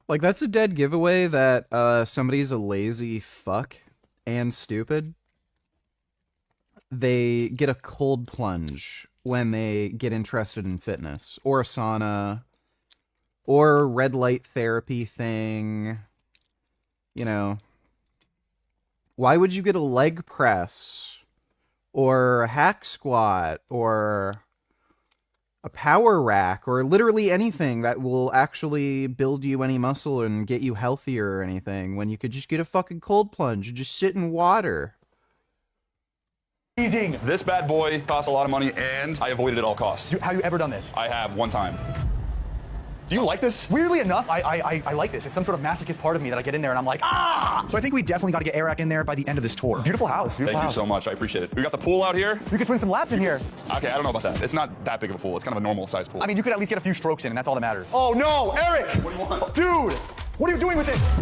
Like, that's a dead giveaway that somebody's a lazy fuck and stupid. They get a cold plunge when they get interested in fitness, or a sauna, or a red light therapy thing. You know, why would you get a leg press, or a hack squat, or a power rack, or literally anything that will actually build you any muscle and get you healthier or anything, when you could just get a fucking cold plunge and just sit in water? This bad boy costs a lot of money, and I avoid it at all costs. Have you ever done this? I have one time. Do you like this? Weirdly enough, I like this. It's some sort of masochist part of me that I get in there and I'm like, ah! So I think we definitely got to get Eric in there by the end of this tour. Beautiful house. Thank you so much. I appreciate it. We got the pool out here. You can swim some laps in here. Okay, I don't know about that. It's not that big of a pool. It's kind of a normal sized pool. I mean, you could at least get a few strokes in, and that's all that matters. Oh no, Eric! What do you want? Dude, what are you doing with this?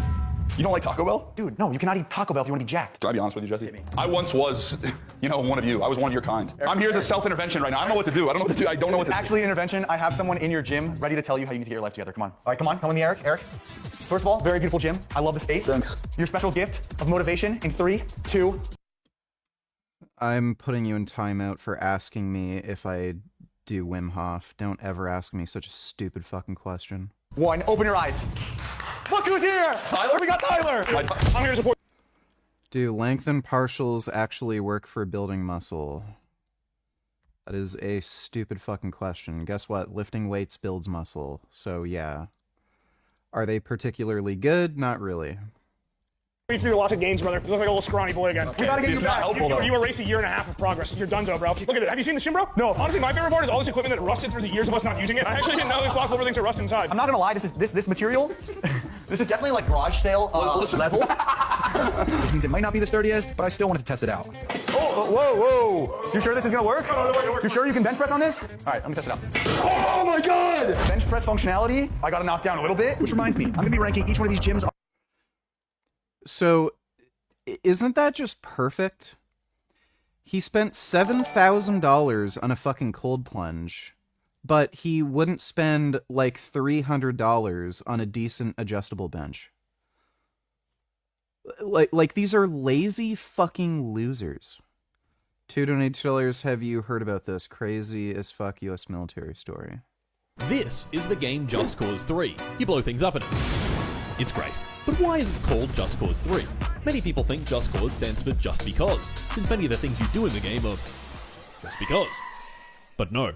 You don't like Taco Bell? Dude, no, you cannot eat Taco Bell if you want to be jacked. Can I be honest with you, Jesse? I once was, one of you. I was one of your kind. I'm here as a self-intervention right now. I don't know what to do. I don't know what to do. I don't know what to do. It's actually an intervention. I have someone in your gym ready to tell you how you need to get your life together. Come on. All right, come on. Come with me, Eric. Eric. First of all, very beautiful gym. I love the space. Thanks. Your special gift of motivation in 3, 2. I'm putting you in timeout for asking me if I do Wim Hof. Don't ever ask me such a stupid fucking question. 1. Open your eyes. Look who's here! Tyler? We got Tyler! I'm here to support. Do lengthen partials actually work for building muscle? That is a stupid fucking question. Guess what? Lifting weights builds muscle. So yeah. Are they particularly good? Not really. You threw lots of gains, brother. You look like a little scrawny boy again. Okay. We gotta get you back. You erased a year and a half of progress. You're done, bro. Look at it. Have you seen the gym, bro? No. Honestly, my favorite part is all this equipment that rusted through the years of us not using it. I actually didn't know it was possible for things to rust inside. I'm not gonna lie, this material, this is definitely like garage sale level. This means it might not be the sturdiest, but I still wanted to test it out. Oh, whoa. You sure this is gonna work? You sure you can bench press on this? All right, let me test it out. Oh my God! Bench press functionality, I gotta knock down a little bit. Which reminds me, I'm gonna be ranking each one of these gyms. So, isn't that just perfect? He spent $7,000 on a fucking cold plunge, but he wouldn't spend like $300 on a decent adjustable bench. Like these are lazy fucking losers. $2 have you heard about this crazy as fuck US military story? This is the game Just Cause 3. You blow things up in it. It's great. But why is it called Just Cause 3? Many people think Just Cause stands for Just Because, since many of the things you do in the game are just because. But no.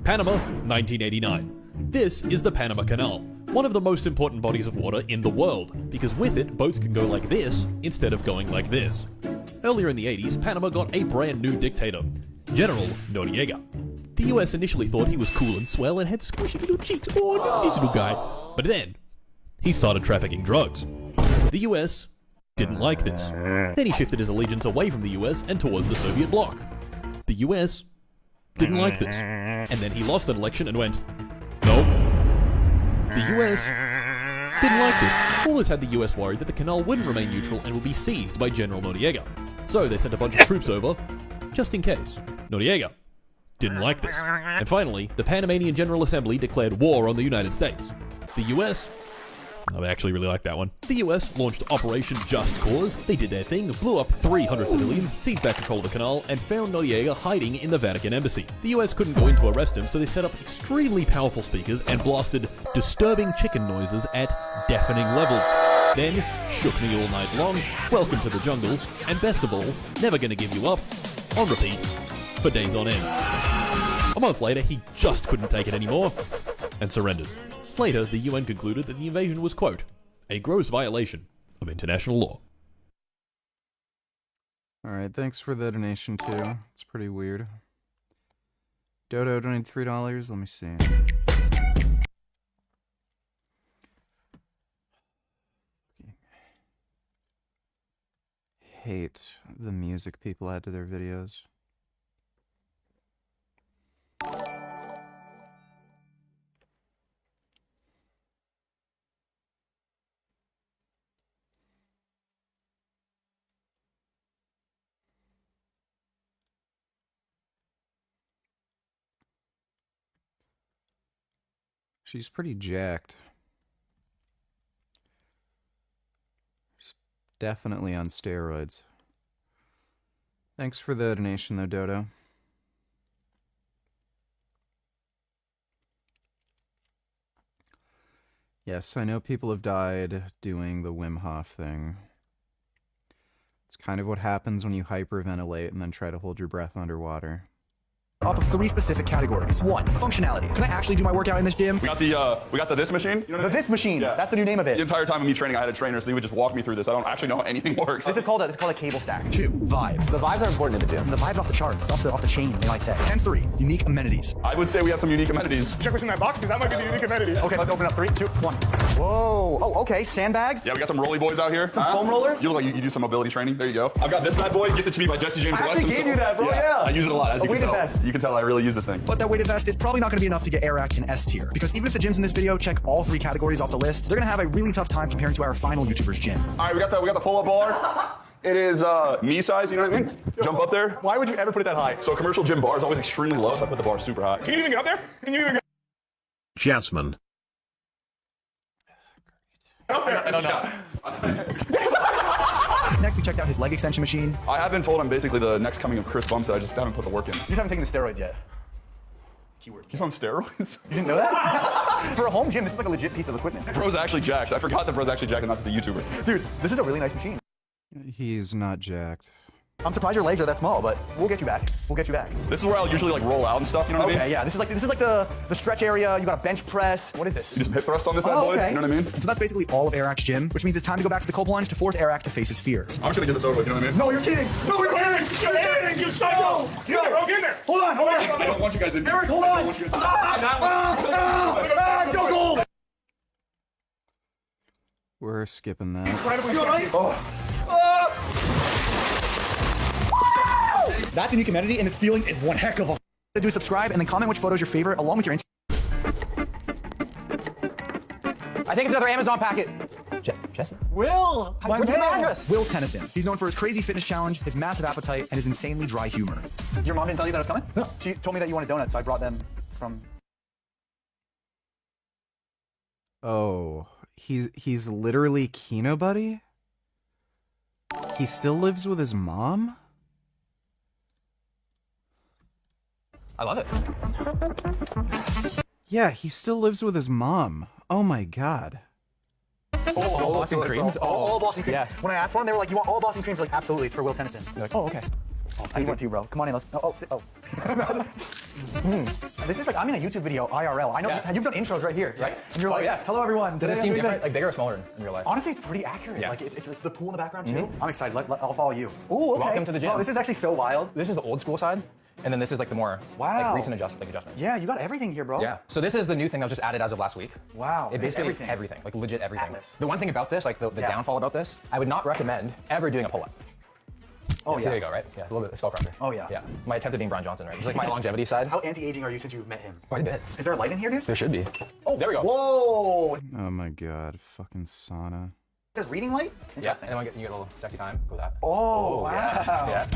Panama, 1989. This is the Panama Canal, one of the most important bodies of water in the world, because with it, boats can go like this instead of going like this. Earlier in the 80s, Panama got a brand new dictator, General Noriega. The US initially thought he was cool and swell and had squishy little cheeks. Oh, nice little guy. But then, he started trafficking drugs. The US didn't like this. Then he shifted his allegiance away from the US and towards the Soviet bloc. The US didn't like this. And then he lost an election and went, nope. The US didn't like this. All this had the US worried that the canal wouldn't remain neutral and would be seized by General Noriega. So they sent a bunch of troops over, just in case. Noriega didn't like this. And finally, the Panamanian General Assembly declared war on the United States. The US... Oh, they actually really like that one. The US launched Operation Just Cause. They did their thing, blew up 300 civilians, seized back control of the canal, and found Noriega hiding in the Vatican embassy. The US couldn't go in to arrest him, so they set up extremely powerful speakers and blasted disturbing chicken noises at deafening levels. Then, shook me all night long, welcome to the jungle, and best of all, never gonna give you up, on repeat, for days on end. A month later, he just couldn't take it anymore, and surrendered. Later, the UN concluded that the invasion was, quote, a gross violation of international law. Alright, thanks for the donation too. It's pretty weird. Dodo donated $3. Let me see. Hate the music people add to their videos. She's pretty jacked. She's definitely on steroids. Thanks for the donation though, Dodo. Yes, I know people have died doing the Wim Hof thing. It's kind of what happens when you hyperventilate and then try to hold your breath underwater. Off of 3 specific categories. 1, functionality. Can I actually do my workout in this gym? We got the this machine. You know The this machine. Yeah. That's the new name of it. The entire time of me training, I had a trainer, so he would just walk me through this. I don't actually know how anything works. This is called a cable stack. 2, vibe. The vibes are important in the gym. The vibe's off the charts, off the chain, you might say. And 3, unique amenities. I would say we have some unique amenities. Check what's in that box, because that might be the unique amenity. Okay, let's open up. 3, 2, 1. Whoa. Oh, okay. Sandbags. Yeah, we got some rolly boys out here. Some foam rollers. You look like you do some mobility training. There you go. I've got this bad boy gifted to me by Jesse James I West. actually gave you that, bro. Yeah. I use it a lot, as you can weighted tell. vest. You can tell I really use this thing. But that weighted vest is probably not going to be enough to get Airac in S tier, because even if the gyms in this video check all 3 categories off the list, they're going to have a really tough time comparing to our final YouTuber's gym. All right, we got the pull-up bar. It is knee size, you know what I mean? Jump up there. Why would you ever put it that high? So a commercial gym bar is always extremely low, so I put the bar super high. Can you even get up there? Can you even get Jasmine. up there? No. Next, we checked out his leg extension machine. I have been told I'm basically the next coming of Chris Bumstead. I just haven't put the work in. You just haven't taken the steroids yet. Keyword. He's on steroids? You didn't know that? For a home gym, this is like a legit piece of equipment. Bro's actually jacked. I forgot that bro's actually jacked and not just a YouTuber. Dude, this is a really nice machine. He's not jacked. I'm surprised your legs are that small, but we'll get you back. We'll get you back. This is where I'll usually like roll out and stuff, you know what I mean? Okay, yeah. This is like the stretch area. You got a bench press. What is this? You do some hip thrust on this bad boy, okay. you know what I mean? So that's basically all of Airac's gym, which means it's time to go back to the cold plunge to force Airac to face his fears. I'm just gonna get this over with, you know what I mean? No, you're kidding. No, you're kidding. You're kidding. You psycho. Get there, bro. Get in there. Hold on. I don't want you guys in. Eric, hold on. I don't want you guys in. Go gold. We're skipping that. Incredibly scary. That's a unique amenity, and this feeling is one heck of a. Do is subscribe and then comment which photo is your favorite, along with your Instagram. I think it's another Amazon packet. Jesse? Will! Where's your address? Will Tennyson. He's known for his crazy fitness challenge, his massive appetite, and his insanely dry humor. Your mom didn't tell you that I was coming? No. She told me that you wanted donuts, so I brought them from... Oh, he's literally Kino Buddy? He still lives with his mom? I love it. Yeah, he still lives with his mom. Oh my god. All Boston creams? All Boston creams. Yeah. When I asked for them, they were like, you want all Boston creams? Like, absolutely, it's for Will Tennyson. You're like, oh, okay. Oh, I need one too, bro. Come on in, let's... This is like, I'm in a YouTube video, IRL. I know you've done intros right here, right? And you're like, hello everyone. Does it seem different, like bigger or smaller in real life? Honestly, it's pretty accurate. Yeah. Like, it's like the pool in the background too. I'm excited, I'll follow you. Ooh, okay. Welcome to the gym. Oh, this is actually so wild. This is the old school side, and then this is like the more like recent adjustments. Yeah, you got everything here, bro. Yeah. So this is the new thing that was just added as of last week. Wow. It basically everything, like legit everything. The one thing about this, like the downfall about this, I would not recommend ever doing a pull-up. Oh, So yeah. there you go, right? Yeah, a little bit of skull crusher. Oh, yeah. Yeah. My attempt at being Brian Johnson, right? It's like my longevity side. How anti-aging are you since you met him? Quite a bit. Is there a light in here, dude? There should be. Oh, there we go. Whoa! It Oh my god, fucking sauna. says reading light? Yeah, Interesting. and then you get a little sexy time. Go with that. Oh, wow. Yeah.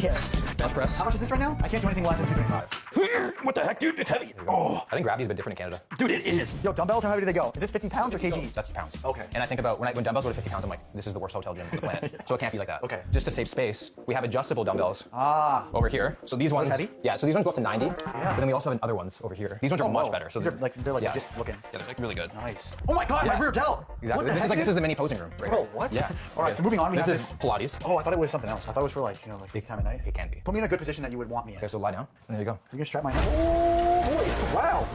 Yeah. Bench press. How much is this right now? I can't do anything less than 225. What the heck, dude? It's heavy. Oh. I think gravity's a bit different in Canada. Dude, it is. Yo, dumbbells, how heavy do they go? Is this 50 pounds or kg? That's pounds. Okay. And I think about when dumbbells go to 50 pounds, I'm like, this is the worst hotel gym on the planet. So it can't be like that. Okay. Just to save space, we have adjustable dumbbells Ah. over here. So these ones, heavy? yeah. So these ones go up to 90. But then we also have other ones over here. These ones are much better. So they're like yeah. just looking. Yeah, they're like really good. Nice. Oh my god, my rear delt. Exactly. This is the mini posing room. Right Bro, here. what? Yeah. All right, so moving on, we this have is Pilates. Oh, I thought it was something else. I thought it was for like, you know, like big time at night. It can be. Put me in a good position that you would want me in. Okay, so lie down. And there you go. You're gonna strap my neck. Oh, boy. Wow.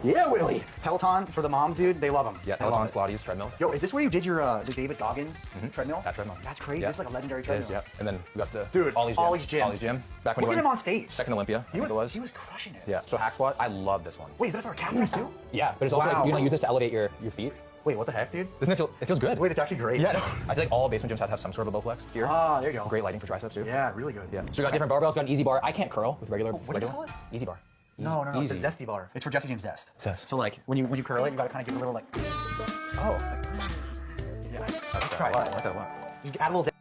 Yeah, Willie. Peloton for the moms, dude. They love them. Yeah, Pelotons, Pilates, treadmills. Yo, is this where you did your the David Goggins treadmill? That treadmill. That's crazy. Yeah. It's like a legendary It treadmill. is, yeah. And then we got the Dude, Ollie's gym. Ollie's gym. Back when Look he at went him on stage. second Olympia. He was crushing it. Yeah. So hack squat, I love this one. Wait, is that for a calf press too? Yeah, but it's also Wow. like, you use this to elevate your feet. Wait, what the heck, dude? Doesn't it feel? It feels good. Wait, it's actually great. Yeah, no. I feel like all basement gyms have some sort of a Bowflex here. Ah, there you go. Great lighting for triceps too. Yeah, really good. Yeah. So we got different barbells. Got an easy bar. I can't curl with regular. What did you call it? Easy bar. No, Easy. it's a zesty bar. It's for Jesse James Zest. Zest. So like when you curl it, you gotta kind of give it a little like. Oh. Yeah. Try it. I like that one. You add a little.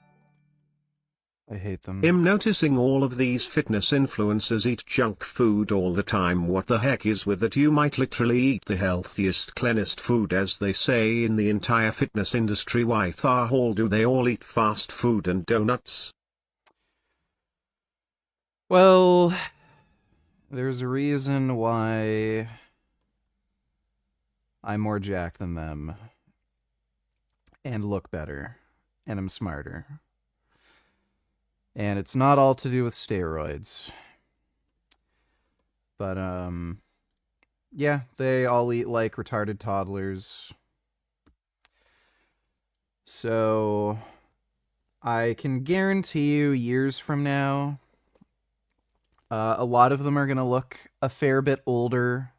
I hate them. Him noticing all of these fitness influencers eat junk food all the time. What the heck is with that? You might literally eat the healthiest, cleanest food, as they say in the entire fitness industry. Why the hell do they all eat fast food and donuts? Well, there's a reason why I'm more jacked than them and look better and I'm smarter. And it's not all to do with steroids. But, yeah, they all eat like retarded toddlers. So, I can guarantee you years from now, a lot of them are going to look a fair bit older.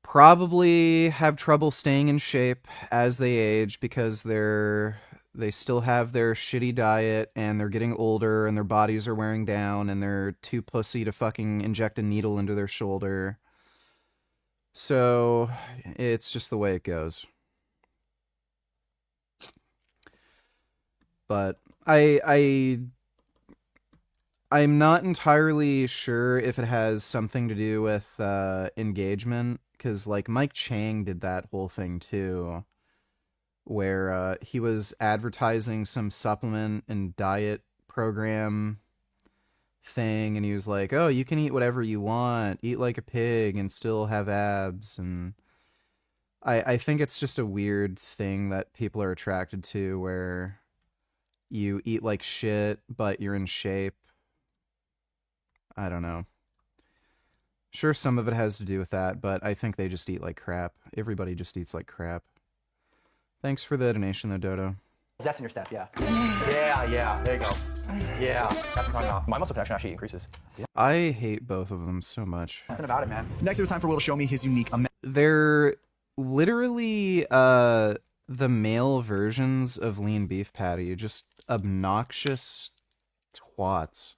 Probably have trouble staying in shape as they age because they still have their shitty diet and they're getting older and their bodies are wearing down and they're too pussy to fucking inject a needle into their shoulder. So it's just the way it goes. But I'm not entirely sure if it has something to do with engagement, because like Mike Chang did that whole thing too, where he was advertising some supplement and diet program thing, and he was like, oh, you can eat whatever you want, eat like a pig and still have abs. And I think it's just a weird thing that people are attracted to, where you eat like shit but you're in shape. I don't know. Sure, some of it has to do with that, but I think they just eat like crap. Everybody just eats like crap. Thanks for the donation, though, Dodo. Zest in your step, yeah. Yeah, there you go. Yeah, that's what I'm talking about. My muscle connection actually increases. I hate both of them so much. Nothing about it, man. Next, it was time for Will to show me his unique. They're literally the male versions of lean beef patty, just obnoxious twats.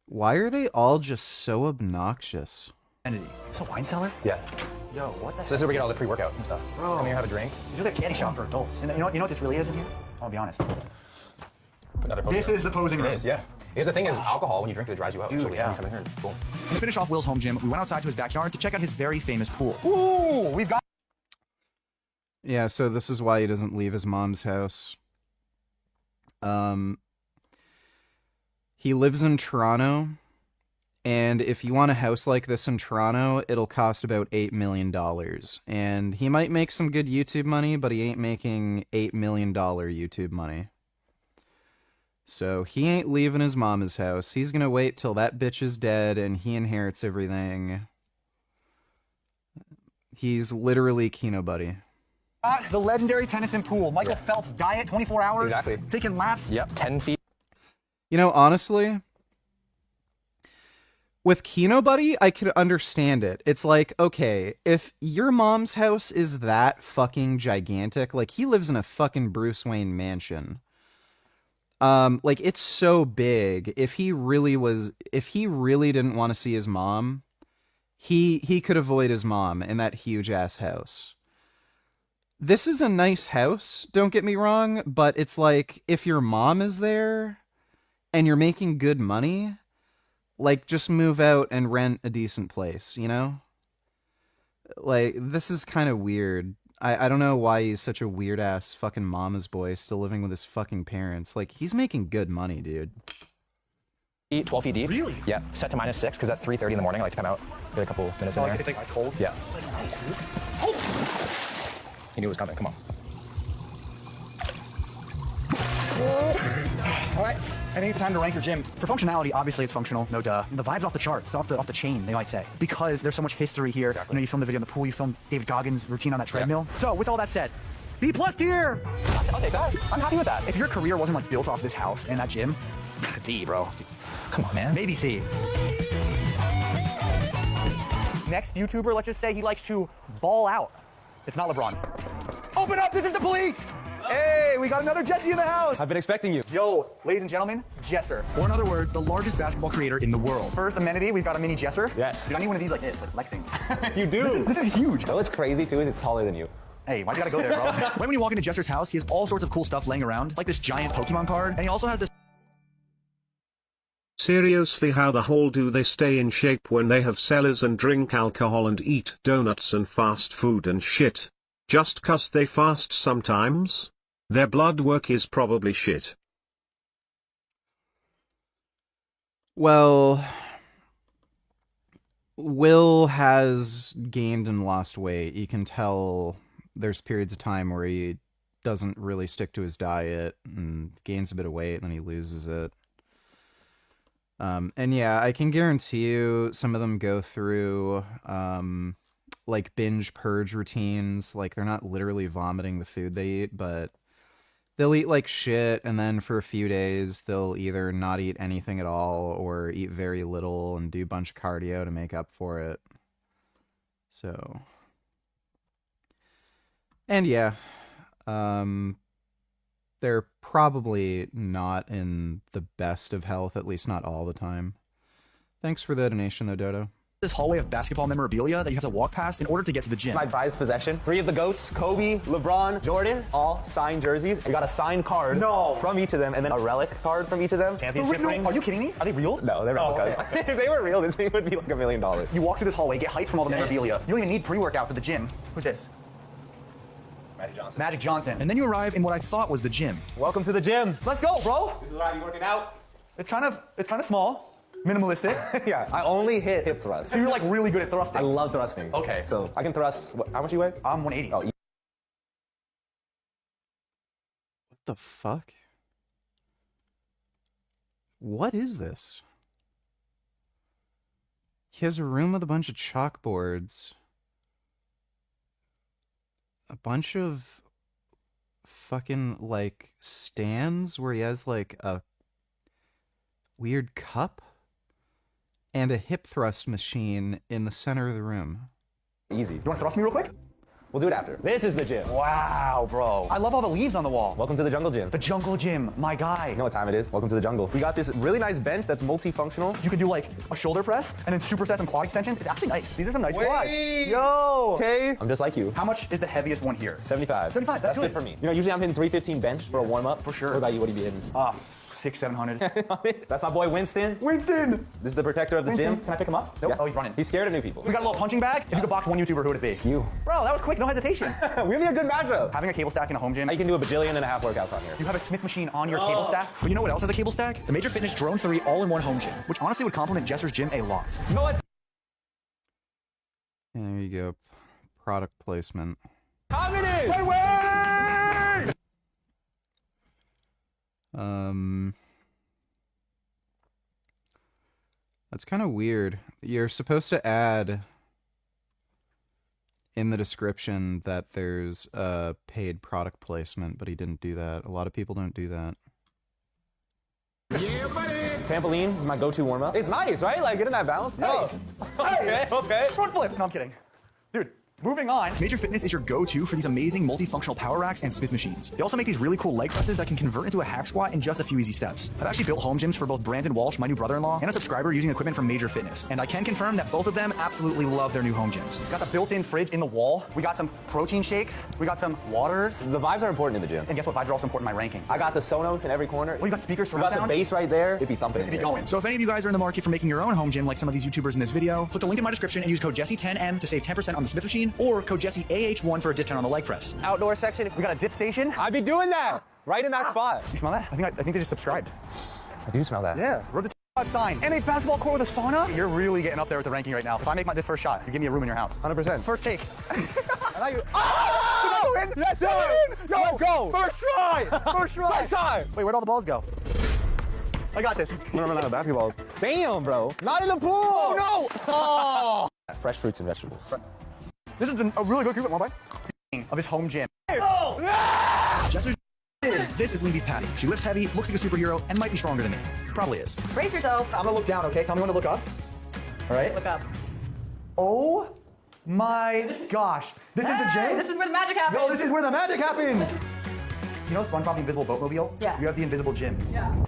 Why are they all just so obnoxious? Entity. It's a wine cellar? Yeah. Yo, what the heck? So this is where we get all the pre-workout and stuff. Bro. Come here, have a drink. It's just a candy shop for adults. And you know what this really is in here? I'll be honest. Another posing This room. is the posing room. It is, yeah. Because the thing is, alcohol, when you drink it, dries you out. Dude, so we yeah. come in here and boom. And to finish off Will's home gym, we went outside to his backyard to check out his very famous pool. Ooh, we've got. Yeah, so this is why he doesn't leave his mom's house. He lives in Toronto, and if you want a house like this in Toronto, it'll cost about $8 million. And he might make some good YouTube money, but he ain't making $8 million YouTube money. So he ain't leaving his mama's house. He's gonna wait till that bitch is dead and he inherits everything. He's literally Kino Buddy. The legendary Tennyson pool. Michael Phelps diet, 24 hours. Exactly. Taking laps. Yep, 10 feet. You know, honestly, With Kino Buddy, I could understand it. It's like, okay, if your mom's house is that fucking gigantic, like he lives in a fucking Bruce Wayne mansion. Like it's so big. If he really didn't want to see his mom, he could avoid his mom in that huge ass house. This is a nice house, don't get me wrong, but it's like if your mom is there and you're making good money, like just move out and rent a decent place, you know? Like this is kind of weird. I don't know why he's such a weird ass fucking mama's boy still living with his fucking parents. Like he's making good money, dude. 12 feet deep. Really? Yeah. Set to -6 because at 3:30 in the morning I like to come out, get a couple minutes in there. It's like ice cold? Yeah. He knew it was coming. Come on. All right, I think it's time to rank your gym. For functionality, obviously it's functional, no duh. The vibe's off the charts, off the chain, they might say. Because there's so much history here. Exactly. You know, you filmed the video in the pool, you filmed David Goggins' routine on that treadmill. Yeah. So, with all that said, B+ tier! I'll take that. I'm happy with that. If your career wasn't like built off this house and that gym, D, bro. Come on, man. Maybe C. Next YouTuber, let's just say he likes to ball out. It's not LeBron. Open up, this is the police! Hey, we got another Jesse in the house. I've been expecting you. Yo, ladies and gentlemen, Jesser. Or in other words, the largest basketball creator in the world. First amenity, we've got a mini Jesser. Yes. Dude, I need one of these like this, like Lexing. You do. This is huge. Oh, what's crazy too is it's taller than you. Hey, why'd you gotta go there, bro? Right when you walk into Jesser's house, he has all sorts of cool stuff laying around, like this giant Pokemon card, and he also has this. Seriously, how the hell do they stay in shape when they have cellars and drink alcohol and eat donuts and fast food and shit? Just 'cause they fast sometimes? Their blood work is probably shit. Well, Will has gained and lost weight. You can tell there's periods of time where he doesn't really stick to his diet and gains a bit of weight and then he loses it. And yeah, I can guarantee you some of them go through like binge purge routines. Like they're not literally vomiting the food they eat, but they'll eat like shit, and then for a few days they'll either not eat anything at all or eat very little and do a bunch of cardio to make up for it. So, and yeah, they're probably not in the best of health, at least not all the time. Thanks for the donation though, Dodo. This hallway of basketball memorabilia that you have to walk past in order to get to the gym. My prized possession. 3 of the GOATs, Kobe, LeBron, Jordan, all signed jerseys. I got a signed card from each of them and then a relic card from each of them. Championship rings. Are you kidding me? Are they real? No, they're replicas. Okay. If they were real, this thing would be like $1 million. You walk through this hallway, get hyped from all the memorabilia. You don't even need pre-workout for the gym. Who's this? Magic Johnson. Magic Johnson. And then you arrive in what I thought was the gym. Welcome to the gym. Let's go, bro. This is where I be working out. It's kind of small. Minimalistic. Yeah, I only hit hip thrust. So you're like really good at thrusting. I love thrusting. Okay. So I can thrust. How much you weigh? I'm 180. Oh, What the fuck? What is this? He has a room with a bunch of chalkboards. A bunch of fucking like stands where he has like a weird cup and a hip thrust machine in the center of the room. Easy. You want to thrust me real quick? We'll do it after. This is the gym. Wow, bro. I love all the leaves on the wall. Welcome to the jungle gym. The jungle gym, my guy. You know what time it is? Welcome to the jungle. We got this really nice bench that's multifunctional. You could do like a shoulder press and then supersets and quad extensions. It's actually nice. These are some nice quads. Yo! Okay. I'm just like you. How much is the heaviest one here? 75. 75, that's good. Good for me. You know, usually I'm hitting 315 bench for a warm-up. For sure. What about you? What do you be hitting? 600-700. That's my boy Winston. Winston! This is the protector of the gym. Can I pick him up? Nope. Yeah. Oh, he's running. He's scared of new people. We got a little punching bag. If you could box one YouTuber, who would it be? You. Bro, that was quick, no hesitation. We'd be a good matchup. Having a cable stack in a home gym. You can do a bajillion and a half workouts on here. You have a Smith machine on your cable stack. But you know what else has a cable stack? The Major Fitness Drone 3 all-in-one home gym, which honestly would complement Jesser's gym a lot. You know what? There you go. Product placement. Communist! Wait! That's kind of weird. You're supposed to add in the description that there's a paid product placement, but he didn't do that. A lot of people don't do that. Yeah, buddy. Trampoline is my go-to warm-up. It's nice, right? Like, getting that balance. Hey. Okay. Front flip. No, I'm kidding. Dude. Moving on. Major Fitness is your go-to for these amazing multifunctional power racks and Smith machines. They also make these really cool leg presses that can convert into a hack squat in just a few easy steps. I've actually built home gyms for both Brandon Walsh, my new brother-in-law, and a subscriber using equipment from Major Fitness. And I can confirm that both of them absolutely love their new home gyms. Got the built-in fridge in the wall. We got some protein shakes. We got some waters. The vibes are important in the gym. And guess what? Vibes are also important in my ranking. I got the Sonos in every corner. Well, you got speakers for We got the bass right there. It'd be thumping. It'd be going. So if any of you guys are in the market for making your own home gym like some of these YouTubers in this video, click the link in my description and use code Jesse10M to save 10% on the Smith machine or code Jesse AH1 for a discount on the leg press. Outdoor section. We got a dip station. I'd be doing that right in that spot. You smell that? I think they just subscribed. I do smell that. Yeah. Rode the sign. And a basketball court with a sauna? You're really getting up there with the ranking right now. If I make this first shot, you give me a room in your house. 100%. First take. Oh! Yes, sir! Let's go! First try! First try! First time! Wait, where'd all the balls go? I got this. I'm gonna run out of basketballs. Damn, bro. Not in the pool! Oh, no! Oh! Fresh fruits and vegetables. This has been a really good one bite of his home gym. Oh! Jesser's this is lean beef patty. She lifts heavy, looks like a superhero, and might be stronger than me. Probably is. Brace yourself. I'm gonna look down, okay? Tell me when to look up. All right? Look up. Oh my gosh. This is the gym? This is where the magic happens. No, this is where the magic happens. You know SpongeBob the Invisible Boatmobile? Yeah. You have the Invisible Gym. Yeah.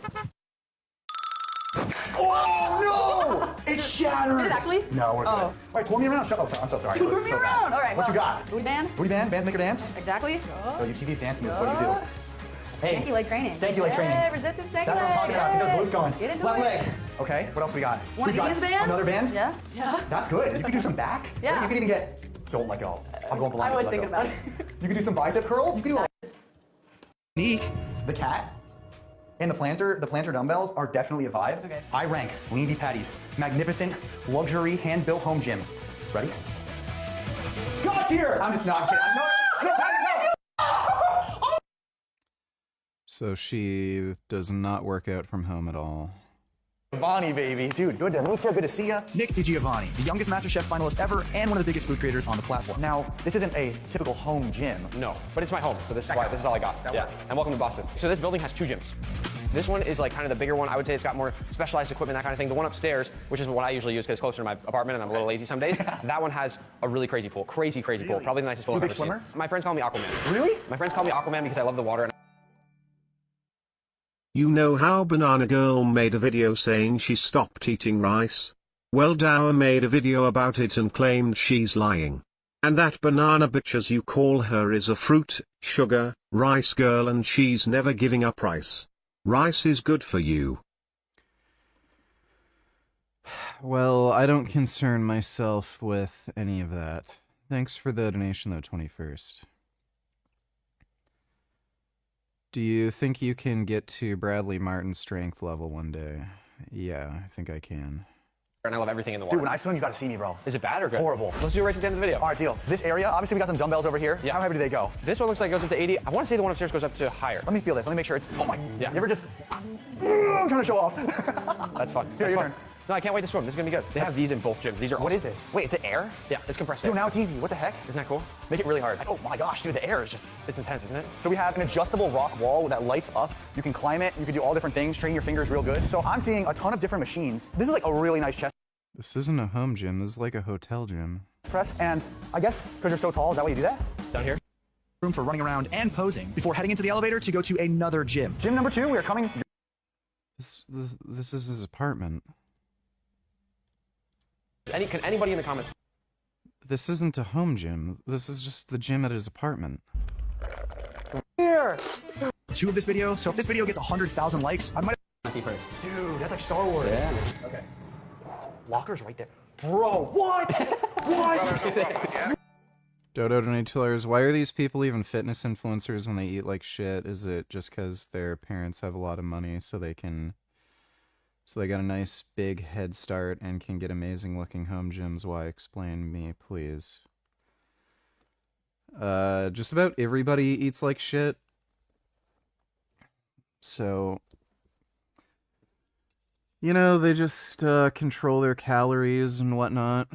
Oh no! It's shattered. Did it actually? No, we're good. All right, tour me around. Oh, sorry. I'm so sorry. Tour It was me so around. bad. All right. What you got? Booty band. Booty band? Bands make her dance? Exactly. Oh, you see these dance moves. What do you do? Hey. Stanky leg training. Stanky leg training. Yeah, resistance stanky That's what I'm talking about. Get those glutes going. Get into Left it. leg. Okay, what else we got? Want We've got these bands? another band? Yeah. Yeah. That's good. You can do some back. Yeah. You can even get, don't let go. I'm going blind. I was Let thinking go. about it. You can do some bicep curls. You can do all. Unique, the cat, and the planter dumbbells are definitely a vibe. Okay. I rank lean beef patties, magnificent, luxury, hand-built home gym. Ready? God tier! I'm just not kidding. No, Patty, no! So she does not work out from home at all. Giovanni, baby. Dude, good to meet you. Good to see you. Nick DiGiovanni, the youngest MasterChef finalist ever and one of the biggest food creators on the platform. Now, this isn't a typical home gym. No, but it's my home, so this is all I got. Yeah, and welcome to Boston. So this building has 2 gyms. This one is like kind of the bigger one. I would say it's got more specialized equipment, that kind of thing. The one upstairs, which is what I usually use because it's closer to my apartment and I'm a little lazy some days, that one has a really crazy pool. Crazy pool. Probably the nicest pool I've ever seen. My friends call me Aquaman. Really? My friends call me Aquaman because I love the water. You know how Banana Girl made a video saying she stopped eating rice? Well, Dower made a video about it and claimed she's lying. And that banana bitch, as you call her, is a fruit, sugar, rice girl, and she's never giving up rice. Rice is good for you. Well, I don't concern myself with any of that. Thanks for the donation, though, 21st. Do you think you can get to Bradley Martin's strength level one day? Yeah, I think I can. And I love everything in the water. Dude, when I swim, you gotta see me, bro. Is it bad or good? Horrible. Let's do a race at the end of the video. All right, deal. This area, obviously we got some dumbbells over here. Yeah. How heavy do they go? This one looks like it goes up to 80. I want to say the one upstairs goes up to higher. Let me feel this. Let me make sure it's, oh my, yeah. You ever just, I'm trying to show off. That's fun. Here, your turn. No, I can't wait to swim. This is gonna be good. They have these in both gyms. These are What is this? Wait, is it air? Yeah, it's compressed air. Dude, now it's easy. What the heck? Isn't that cool? Make it really hard. Oh my gosh, dude, the air is just... It's intense, isn't it? So we have an adjustable rock wall that lights up. You can climb it. You can do all different things. Train your fingers real good. So I'm seeing a ton of different machines. This is like a really nice chest This isn't a home gym. This is like a hotel gym. press. And I guess because you're so tall, is that why you do that? Down here? Room for running around and posing before heading into the elevator to go to another gym. Gym number 2, we are coming... This is his apartment. Can anybody in the comments? This isn't a home gym. This is just the gym at his apartment. Here! 2 of this video, so if this video gets 100,000 likes, I might... Dude, that's like Star Wars. Yeah. Okay. Locker's right there. Bro, what? What? Dodo donate $2. Why are these people even fitness influencers when they eat like shit? Is it just because their parents have a lot of money so they got a nice big head start and can get amazing looking home gyms? Why? Explain me, please. Just about everybody eats like shit. So, you know, they just control their calories and whatnot.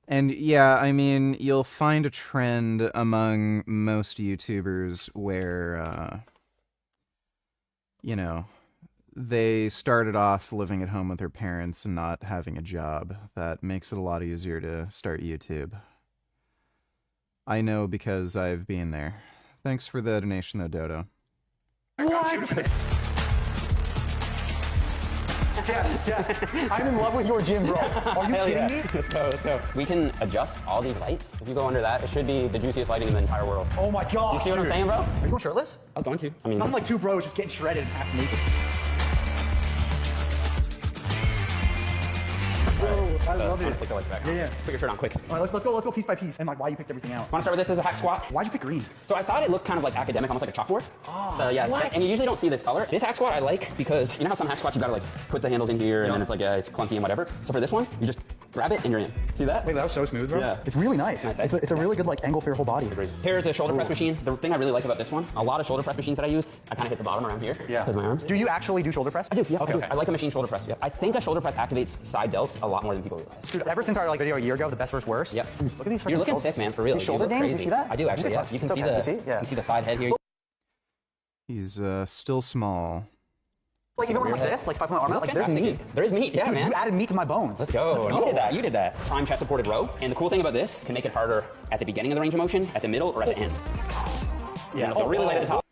And yeah, I mean, you'll find a trend among most YouTubers where you know, they started off living at home with their parents and not having a job. That makes it a lot easier to start YouTube. I know because I've been there. Thanks for the donation though, Dodo. What? I'm in love with your gym, bro. Are you kidding me? Let's go, let's go. We can adjust all these lights. If you go under that, it should be the juiciest lighting in the entire world. Oh my gosh, You see what I'm saying, bro? Are you going shirtless? I was going to. I mean, I'm like two bros just getting shredded and half naked. Bro, I love it. Click the lights back on. Yeah. Put your shirt on quick. All right, let's go piece by piece. And like why you picked everything out. Want to start with this as a hack squat? Why'd you pick green? So I thought it looked kind of like academic, almost like a chalkboard. Oh, so yeah, what? and you usually don't see this color. This hack squat I like because you know how some hack squats you gotta like put the handles in here and then it's like it's clunky and whatever. So for this one, you just grab it and you're in. See that? Wait, that was so smooth, bro. Yeah. It's really nice. It's a really good like angle for your whole body. Here's a shoulder press machine. The thing I really like about this one, a lot of shoulder press machines that I use, I kind of hit the bottom around here. Yeah. Because my arms. Do you actually do shoulder press? I do. Yeah. Okay. I like a machine shoulder press. Yeah. I think a shoulder press activates side delts a lot more than people realize. Dude, ever since our like video a year ago, the best versus worst. Yep. Look at these. You're looking sick, man. For real. These shoulder You look gains. crazy. You see that? I do actually. Yeah. You can see the. You can see the side head here. He's still small. Like even like this, like if I put my arm out, like there's meat. There's meat, yeah, Dude, man. You added meat to my bones. Let's go. You did that. You did that. Prime chest supported row. And the cool thing about this can make it harder at the beginning of the range of motion, at the middle, or at the end. Yeah. Feel really light at the top.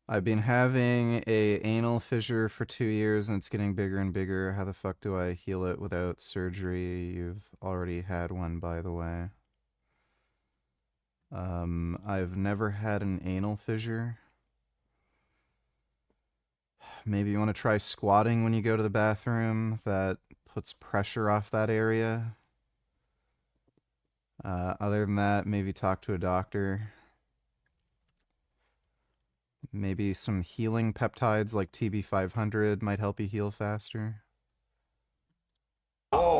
I've been having a anal fissure for 2 years and it's getting bigger and bigger. How the fuck do I heal it without surgery? You've already had one, by the way. I've never had an anal fissure. Maybe you want to try squatting when you go to the bathroom. That puts pressure off that area. Other than that, maybe talk to a doctor. Maybe some healing peptides like TB500 might help you heal faster.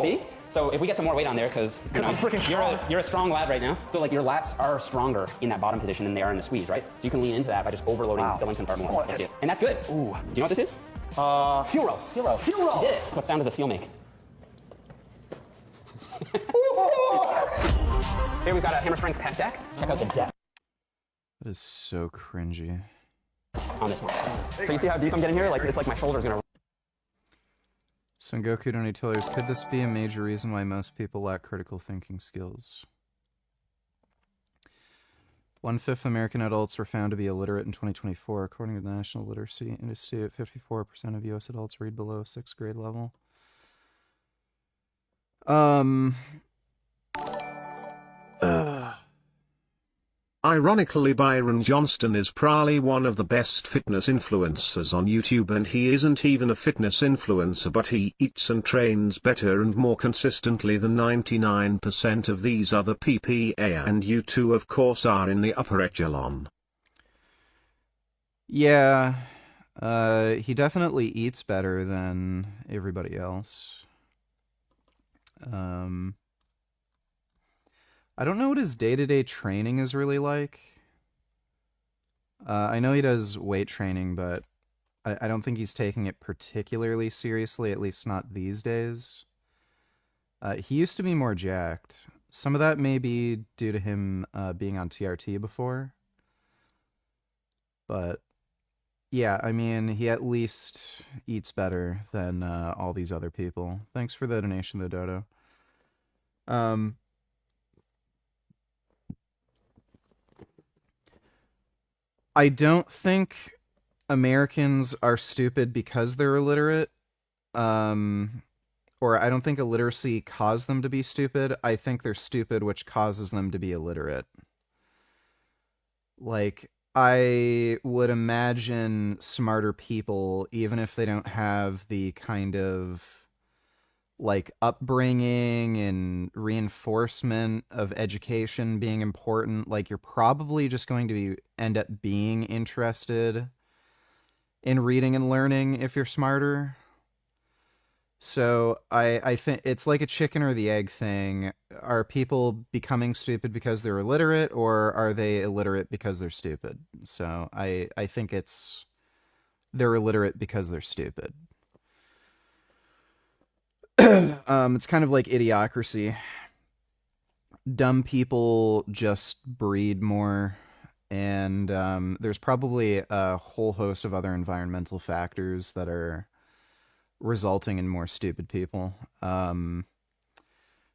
See? So if we get some more weight on there, because I'm freaking strong. You're a strong lad right now. So like your lats are stronger in that bottom position than they are in the squeeze, right? So you can lean into that by just overloading the length and part more. Oh, That's it. And that's good. Ooh. Do you know what this is? Seal row. Seal row. Seal row. You did it. What sound does a seal make? Here we've got a hammer strength pec deck. Check out the depth That is so cringy. on this one. So you see how deep I'm getting here? Like it's like my shoulder's gonna. Sengoku donators, could this be a major reason why most people lack critical thinking skills? 1/5 American adults were found to be illiterate in 2024, according to the National Literacy Institute. 54% of U.S. adults read below 6th grade level. Ironically, Byron Johnston is probably one of the best fitness influencers on YouTube, and he isn't even a fitness influencer, but he eats and trains better and more consistently than 99% of these other PPA, and you two of course are in the upper echelon. Yeah, he definitely eats better than everybody else. I don't know what his day-to-day training is really like. I know he does weight training, but I don't think he's taking it particularly seriously, at least not these days. He used to be more jacked. Some of that may be due to him being on TRT before. But yeah, I mean, he at least eats better than all these other people. Thanks for the donation, the Dodo. I don't think Americans are stupid because they're illiterate. Or I don't think illiteracy caused them to be stupid. I think they're stupid, which causes them to be illiterate. Like, I would imagine smarter people, even if they don't have the kind of like upbringing and reinforcement of education being important, like you're probably just going to end up being interested in reading and learning if you're smarter. So I think it's like a chicken or the egg thing. Are people becoming stupid because they're illiterate, or are they illiterate because they're stupid? So I think they're illiterate because they're stupid. It's kind of like idiocracy. Dumb people just breed more And there's probably a whole host of other environmental factors that are resulting in more stupid people.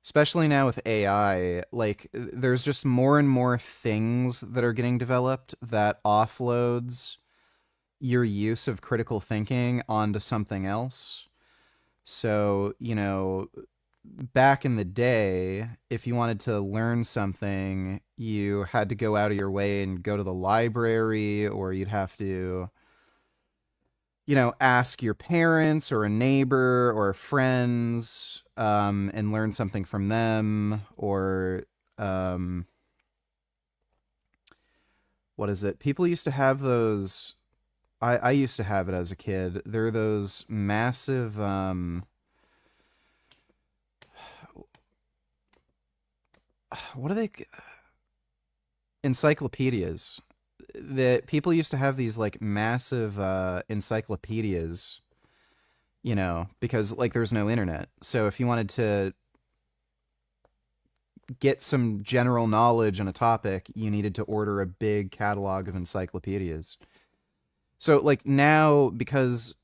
Especially now with AI, like there's just more and more things that are getting developed that offloads your use of critical thinking onto something else. So, you know, back in the day, if you wanted to learn something, you had to go out of your way and go to the library, or you'd have to, you know, ask your parents or a neighbor or friends, and learn something from them, or what is it? People used to have those. I used to have it as a kid. There are those massive what are they? Encyclopedias. That people used to have these like massive encyclopedias, you know, because like there's no internet. So if you wanted to get some general knowledge on a topic, you needed to order a big catalog of encyclopedias. So like now, because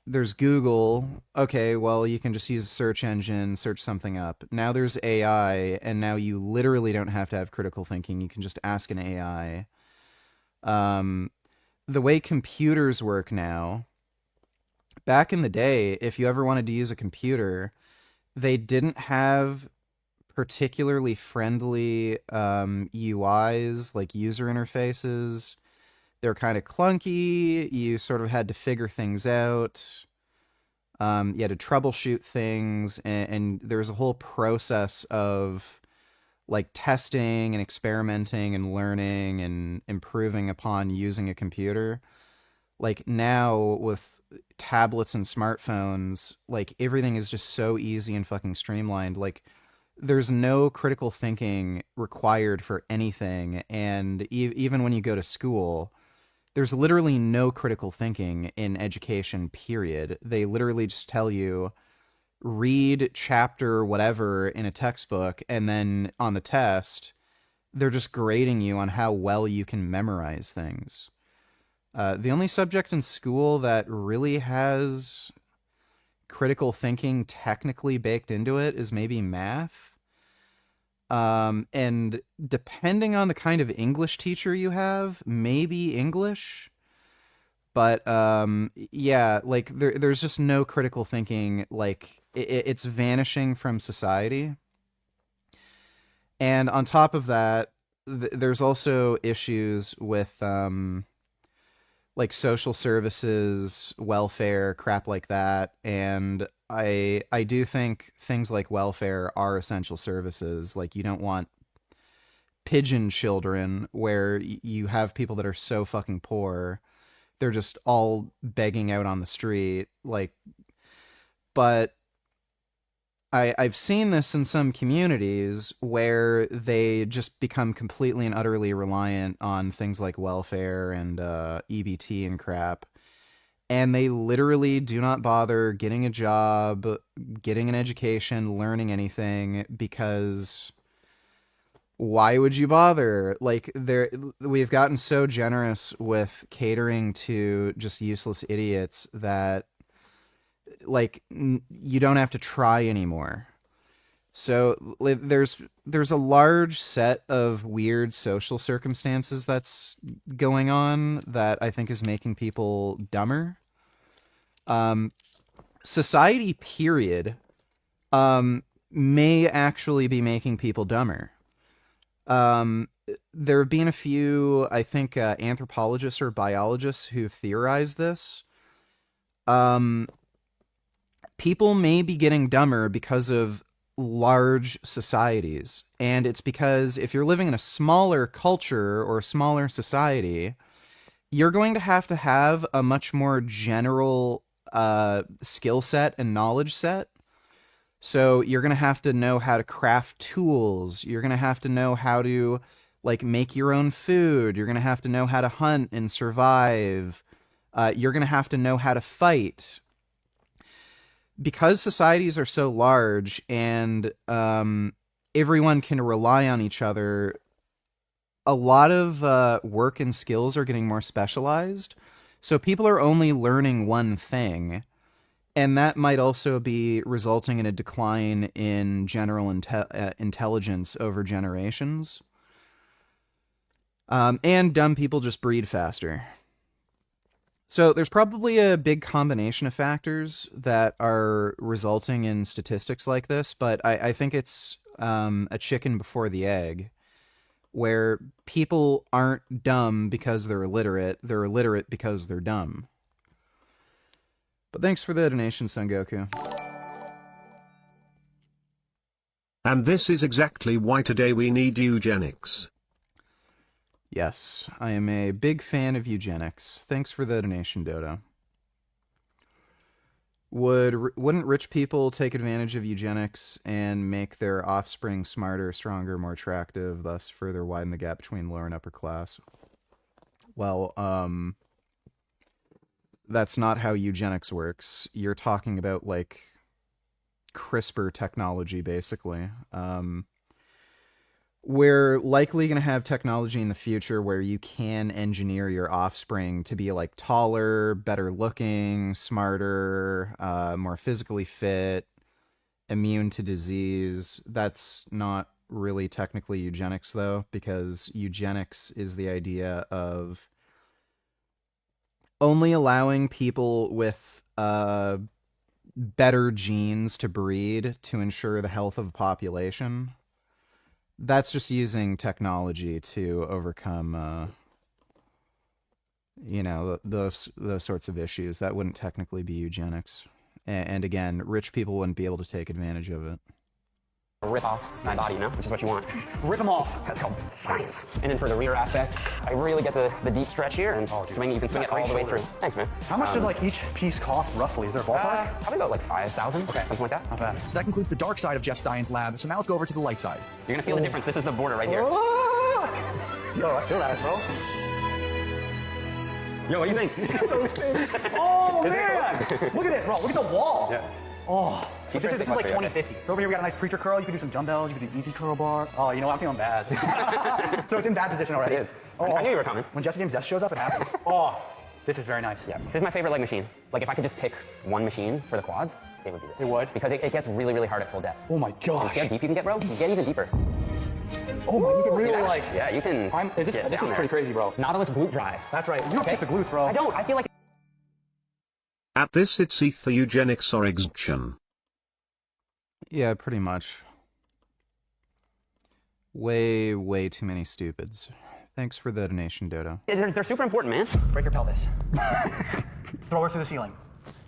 there's Google, okay, well, you can just use a search engine, search something up. Now there's AI, and now you literally don't have to have critical thinking. You can just ask an AI. The way computers work now, back in the day, if you ever wanted to use a computer, they didn't have particularly friendly UIs, like user interfaces. They're kind of clunky. You sort of had to figure things out. You had to troubleshoot things, and there's a whole process of like testing and experimenting and learning and improving upon using a computer. Like now with tablets and smartphones, like everything is just so easy and fucking streamlined. Like there's no critical thinking required for anything. And even when you go to school, there's literally no critical thinking in education, period. They literally just tell you, read chapter whatever in a textbook, and then on the test, they're just grading you on how well you can memorize things. The only subject in school that really has critical thinking technically baked into it is maybe math. And depending on the kind of English teacher you have, maybe English. But yeah, like there's just no critical thinking. Like it's vanishing from society. And on top of that, there's also issues with like social services, welfare, crap like that. And I do think things like welfare are essential services. Like you don't want pigeon children where you have people that are so fucking poor, they're just all begging out on the street. Like, but I've seen this in some communities where they just become completely and utterly reliant on things like welfare and EBT and crap. And they literally do not bother getting a job, getting an education, learning anything, because why would you bother? Like we've gotten so generous with catering to just useless idiots that like you don't have to try anymore. So there's a large set of weird social circumstances that's going on that I think is making people dumber. Society, period, may actually be making people dumber. There have been a few, I think, anthropologists or biologists who've theorized this. People may be getting dumber because of large societies. And it's because if you're living in a smaller culture or a smaller society, you're going to have a much more general skill set and knowledge set. So you're going to have to know how to craft tools. You're going to have to know how to like make your own food. You're going to have to know how to hunt and survive. You're going to have to know how to fight. Because societies are so large and everyone can rely on each other, a lot of work and skills are getting more specialized. So people are only learning one thing. And that might also be resulting in a decline in general intelligence over generations. And dumb people just breed faster. So there's probably a big combination of factors that are resulting in statistics like this, but I think it's a chicken before the egg, where people aren't dumb because they're illiterate because they're dumb. But thanks for the donation, Son Goku. And this is exactly why today we need eugenics. Yes, I am a big fan of eugenics. Thanks for the donation, Dodo. Wouldn't rich people take advantage of eugenics and make their offspring smarter, stronger, more attractive, thus further widen the gap between lower and upper class? Well, that's not how eugenics works. You're talking about, like, CRISPR technology, basically. We're likely going to have technology in the future where you can engineer your offspring to be, like, taller, better looking, smarter, more physically fit, immune to disease. That's not really technically eugenics, though, because eugenics is the idea of only allowing people with better genes to breed to ensure the health of a population. That's just using technology to overcome, you know, those sorts of issues. That wouldn't technically be eugenics. And again, rich people wouldn't be able to take advantage of it. Rip off my body, you know, which is what you want. Rip them off. That's called science. And then for the rear aspect, I really get the deep stretch here, and swing. You can swing it all the way through. Thanks, man. How much does like each piece cost roughly? Is there a ballpark? Probably about like 5,000. Okay, something like that. Not bad. So that concludes the dark side of Jeff's science lab. So now let's go over to the light side. You're gonna feel the difference. This is the border right here. Yo, I feel that, bro. Yo, what do you think? It's so sick. Oh man! Look at this, bro. Look at the wall. Yeah. Oh. This is like 2050. So over here we got a nice preacher curl. You can do some dumbbells. You can do easy curl bar. Oh, you know what? I'm feeling bad. So it's in bad position already. It is. Oh, I knew you were coming. When Jesse James Zest shows up, it happens. Oh, this is very nice. Yeah. This is my favorite leg machine. Like if I could just pick one machine for the quads, it would be this. It would? Because it gets really, really hard at full depth. Oh my gosh. You see how deep you can get, bro? You can get even deeper. Oh my, you can really like. Yeah, you can. This is pretty crazy, bro. Nautilus glute drive. That's right. You don't skip the glutes, bro. I don't. I feel like. At this it's either eugenics or extinction. Yeah, pretty much. Way, way too many stupids. Thanks for the donation, Dodo. They're super important, man. Break your pelvis. Throw her through the ceiling.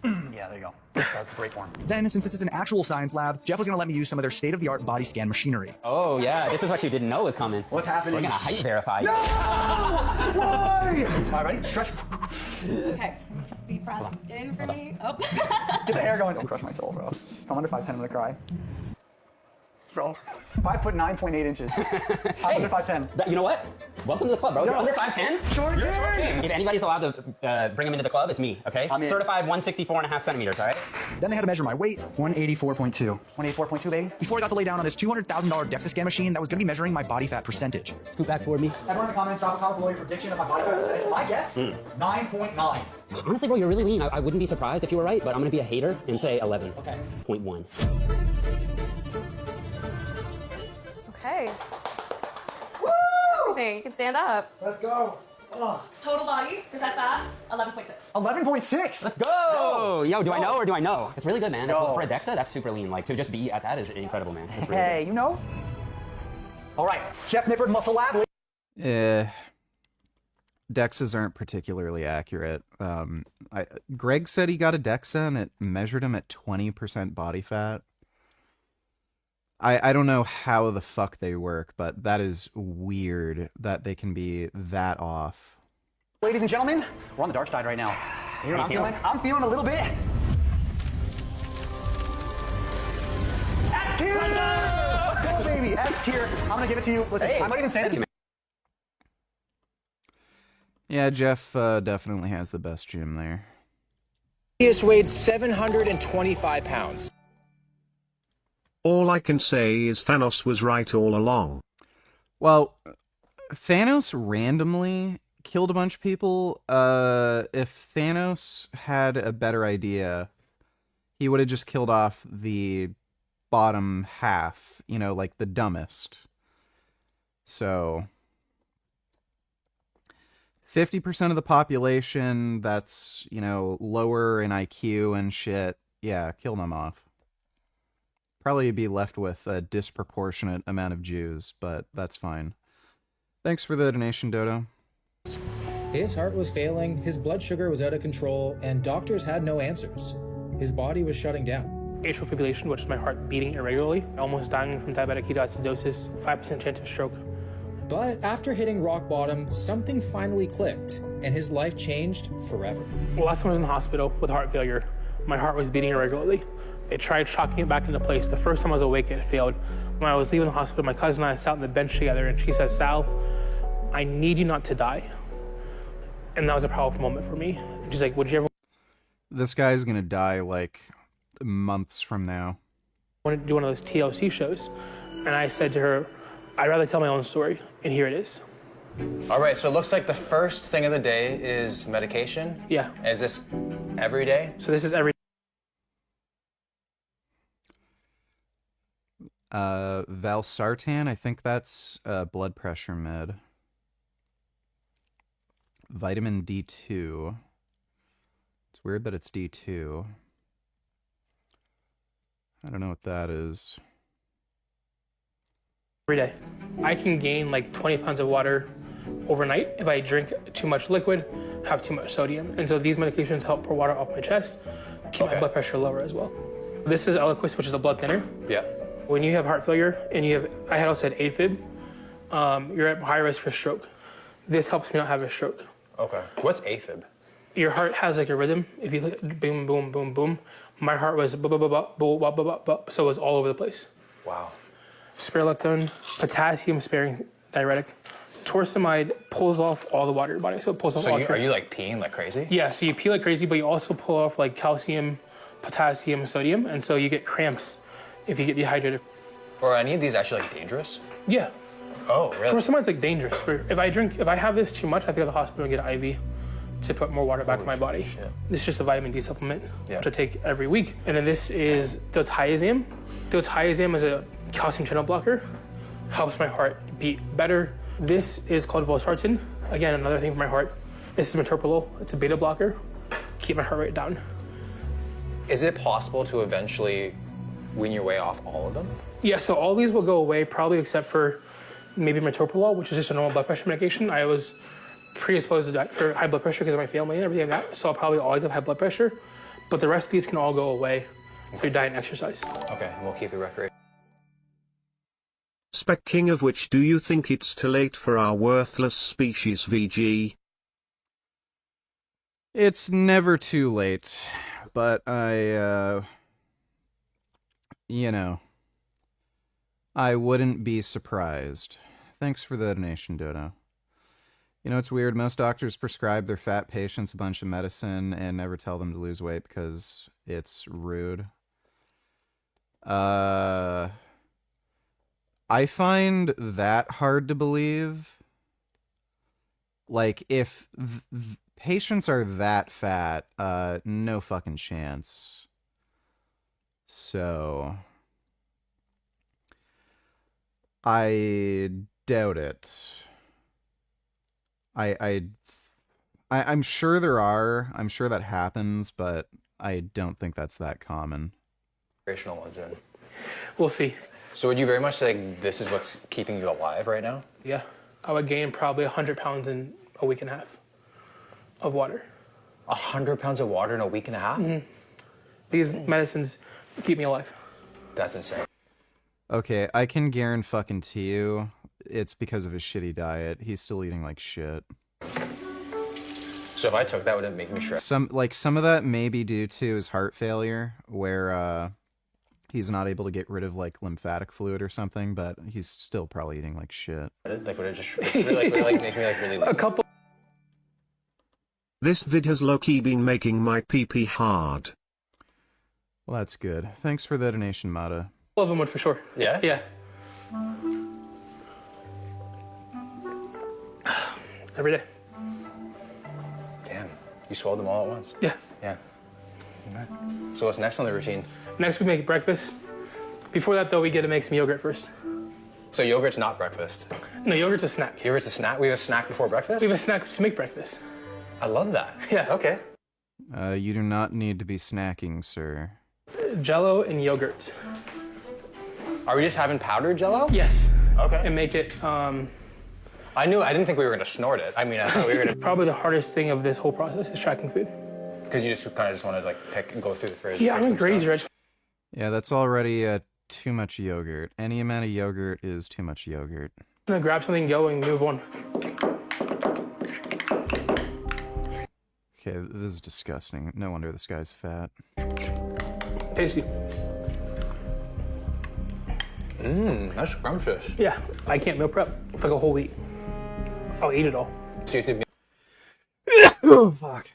Yeah, there you go. That's great form. Then, since this is an actual science lab, Jeff was going to let me use some of their state-of-the-art body scan machinery. Oh, yeah. This is what you didn't know was coming. What's happening? We're going to height verify. No! Why? All right, ready? Stretch. Okay. Deep breath in for me. Oh. Get the hair going. Don't crush my soul, bro. If I'm under 5'10", I'm going to cry. Bro, 5'9.8 inches. I'm under 5'10". You know what? Welcome to the club, bro. You're under 5'10". Short game. If anybody's allowed to bring them into the club, it's me, okay? I'm in. Certified 164.5 centimeters, all right? Then they had to measure my weight. 184.2. 184.2, baby. Before I got to lay down on this $200,000 DEXA scan machine that was going to be measuring my body fat percentage. Scoot back toward me. Everyone in the comments, drop a comment below your prediction of my body fat percentage. My guess, 9.9. Honestly, bro, you're really lean. I wouldn't be surprised if you were right, but I'm going to be a hater and say 11. Okay. 0.1. Okay. Woo! Everything. You can stand up. Let's go. Oh. Total body, present that, 11.6. 11.6. Let's go. Yo, do I know or do I know? It's really good, man. Yo. For a DEXA, that's super lean. Like, to just be at that is incredible, man. It's really Hey, good. you know? All right, Chef Nippert Muscle Lab. DEXAs aren't particularly accurate. Greg said he got a DEXA and it measured him at 20% body fat. I don't know how the fuck they work, but that is weird that they can be that off. Ladies and gentlemen, we're on the dark side right now. You know what I'm feeling? I'm feeling a little bit. S tier! Let's go, baby. S tier. I'm gonna give it to you. Listen, I might even say it. Yeah, Jeff definitely has the best gym there. He has weighed 725 pounds. All I can say is Thanos was right all along. Well, Thanos randomly killed a bunch of people. If Thanos had a better idea, he would have just killed off the bottom half, you know, like the dumbest. So 50% of the population that's, you know, lower in IQ and shit, yeah, kill them off. Probably be left with a disproportionate amount of Jews, but that's fine. Thanks for the donation, Dodo. His heart was failing, his blood sugar was out of control, and doctors had no answers. His body was shutting down. Atrial fibrillation, which is my heart beating irregularly, almost dying from diabetic ketoacidosis, 5% chance of stroke. But after hitting rock bottom, something finally clicked, and his life changed forever. Well, last time I was in the hospital with heart failure, my heart was beating irregularly. They tried shocking it back into place. The first time I was awake, it failed. When I was leaving the hospital, my cousin and I sat on the bench together, and she said, "Sal, I need you not to die." And that was a powerful moment for me. She's like, "Would you ever This guy's gonna die, like, months from now. want to do one of those TLC shows?" And I said to her, "I'd rather tell my own story," and here it is. All right, so it looks like the first thing of the day is medication. Yeah. Is this every day? So this is every Valsartan, I think that's blood pressure med. Vitamin D2. It's weird that it's D2. I don't know what that is. every day. I can gain like 20 pounds of water overnight if I drink too much liquid, have too much sodium. And so these medications help pour water off my chest, keep my blood pressure lower as well. This is Eliquis, which is a blood thinner. Yeah. When you have heart failure and you have, I had also had AFib, you're at high risk for stroke. This helps me not have a stroke. Okay. What's AFib? Your heart has like a rhythm. If you boom, boom, boom, boom. My heart was so it was all over the place. Wow. Spironolactone, potassium sparing diuretic. Torsemide pulls off all the water in your body, so it pulls off all. Are you like peeing like crazy? Yeah, so you pee like crazy, but you also pull off like calcium, potassium, sodium, and so you get cramps if you get dehydrated. Are any of these actually like dangerous? Yeah. Oh, really? Torsemide's like dangerous. If I have this too much, I have to go to the hospital and get an IV to put more water back in my body. Shit. This is just a vitamin D supplement, Yeah. which I take every week. And then this is diltiazem. Diltiazem is a calcium channel blocker, helps my heart beat better. This is called Valsartan. Again, another thing for my heart. This is metoprolol. It's a beta blocker. Keep my heart rate down. Is it possible to eventually wean your way off all of them? Yeah, so all these will go away, probably except for maybe metoprolol, which is just a normal blood pressure medication. I was predisposed to that for high blood pressure because of my family and everything like that, so I'll probably always have high blood pressure. But the rest of these can all go away through diet and exercise. Okay, and we'll keep the record. Spec King, of which do you think it's too late for our worthless species VG? It's never too late, but I wouldn't be surprised. Thanks for the donation, Dodo. You know, it's weird. Most doctors prescribe their fat patients a bunch of medicine and never tell them to lose weight because it's rude. I find that hard to believe. Like, if patients are that fat, no fucking chance. So I doubt it. I'm sure there are. I'm sure that happens, but I don't think that's that common. Recreational ones in. We'll see. So would you very much say this is what's keeping you alive right now? Yeah, I would gain probably 100 pounds in a week and a half of water. 100 pounds of water in a week and a half? Mm-hmm. These medicines keep me alive. That's insane. Okay, I can guarantee you it's because of his shitty diet. He's still eating like shit. So if I took that, would it make me shred? Some of that may be due to his heart failure, where he's not able to get rid of like lymphatic fluid or something, but he's still probably eating like shit. Like would it just would it make me like really a couple. This vid has low-key been making my pee-pee hard. Well, that's good. Thanks for the donation, Mata. All of them would for sure. Yeah? Yeah. every day. Damn, you swallowed them all at once? Yeah. Yeah. Okay. So what's next on the routine? Next we make breakfast. Before that though, we get to make some yogurt first. So yogurt's not breakfast? No, yogurt's a snack. Yogurt's a snack? We have a snack before breakfast? We have a snack to make breakfast. I love that. Yeah. Okay. You do not need to be snacking, sir. Jello and yogurt. Are we just having powdered Jello? Yes. Okay. And make it, I didn't think we were gonna snort it. I mean, I thought we were gonna... Probably the hardest thing of this whole process is tracking food. Because you just kind of just want to like pick and go through the fridge. Yeah, I'm a grazer. Yeah, that's already too much yogurt. Any amount of yogurt is too much yogurt. I'm gonna grab something, go, and move on. Okay, this is disgusting. No wonder this guy's fat. Tasty. That's scrumptious. Yeah, I can't meal prep for like a whole week. I'll eat it all. So you have to oh, fuck.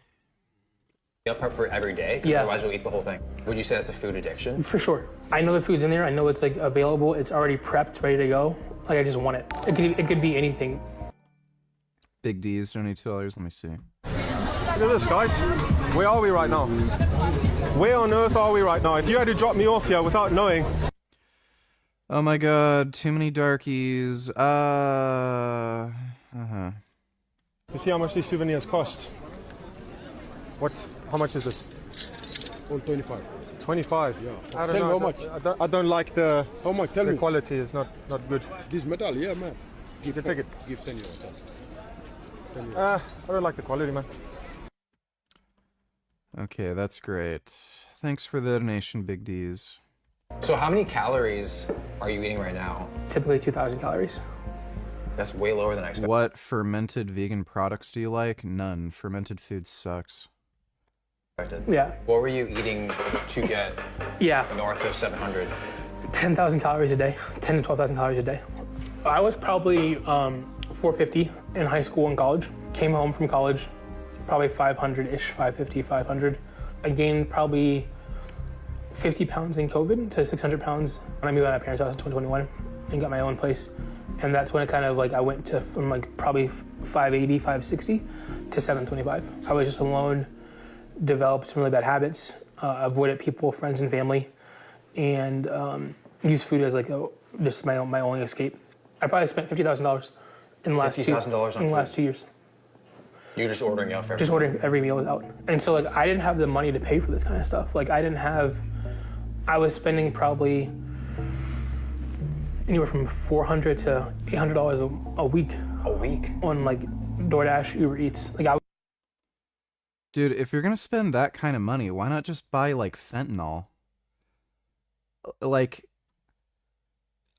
meal prep for every day? Yeah. Otherwise you'll eat the whole thing. Would you say that's a food addiction? For sure. I know the food's in there. I know it's like available. It's already prepped, ready to go. Like I just want it. It could be anything. Big D's, donate $2. Let me see. Look at this, guys. Where are we right now? Where on earth are we right now? If you had to drop me off here without knowing... Oh my god, too many darkies. You see how much these souvenirs cost? How much is this? 25. 25? Yeah. I don't Tell know. me how much. I don't like the... How much? Tell the me. quality is not good. This metal, yeah, man. You can take it. Give 10 euros. 10 euros. I don't like the quality, man. Okay, that's great. Thanks for the donation, Big D's. So how many calories are you eating right now? Typically 2,000 calories. That's way lower than I expected. What fermented vegan products do you like? None. Fermented food sucks. Yeah. What were you eating to get north of 700? 10,000 calories a day. 10 to 12,000 calories a day. I was probably 450 in high school and college. Came home from college, probably 500-ish, 550, 500. I gained probably 50 pounds in COVID to 600 pounds when I moved out of my parents' house in 2021 and got my own place. And that's when it kind of like I went to from like probably 580, 560 to 725. I was just alone, developed some really bad habits, avoided people, friends and family, and used food as like just my only escape. I probably spent $50,000 in the last last 2 years. You're just ordering out for everything? Just ordering every meal out. And so like I didn't have the money to pay for this kind of stuff. Like I was spending probably anywhere from $400 to $800 a week. A week? On like DoorDash, Uber Eats. Like Dude, if you're gonna spend that kind of money, why not just buy like fentanyl? Like,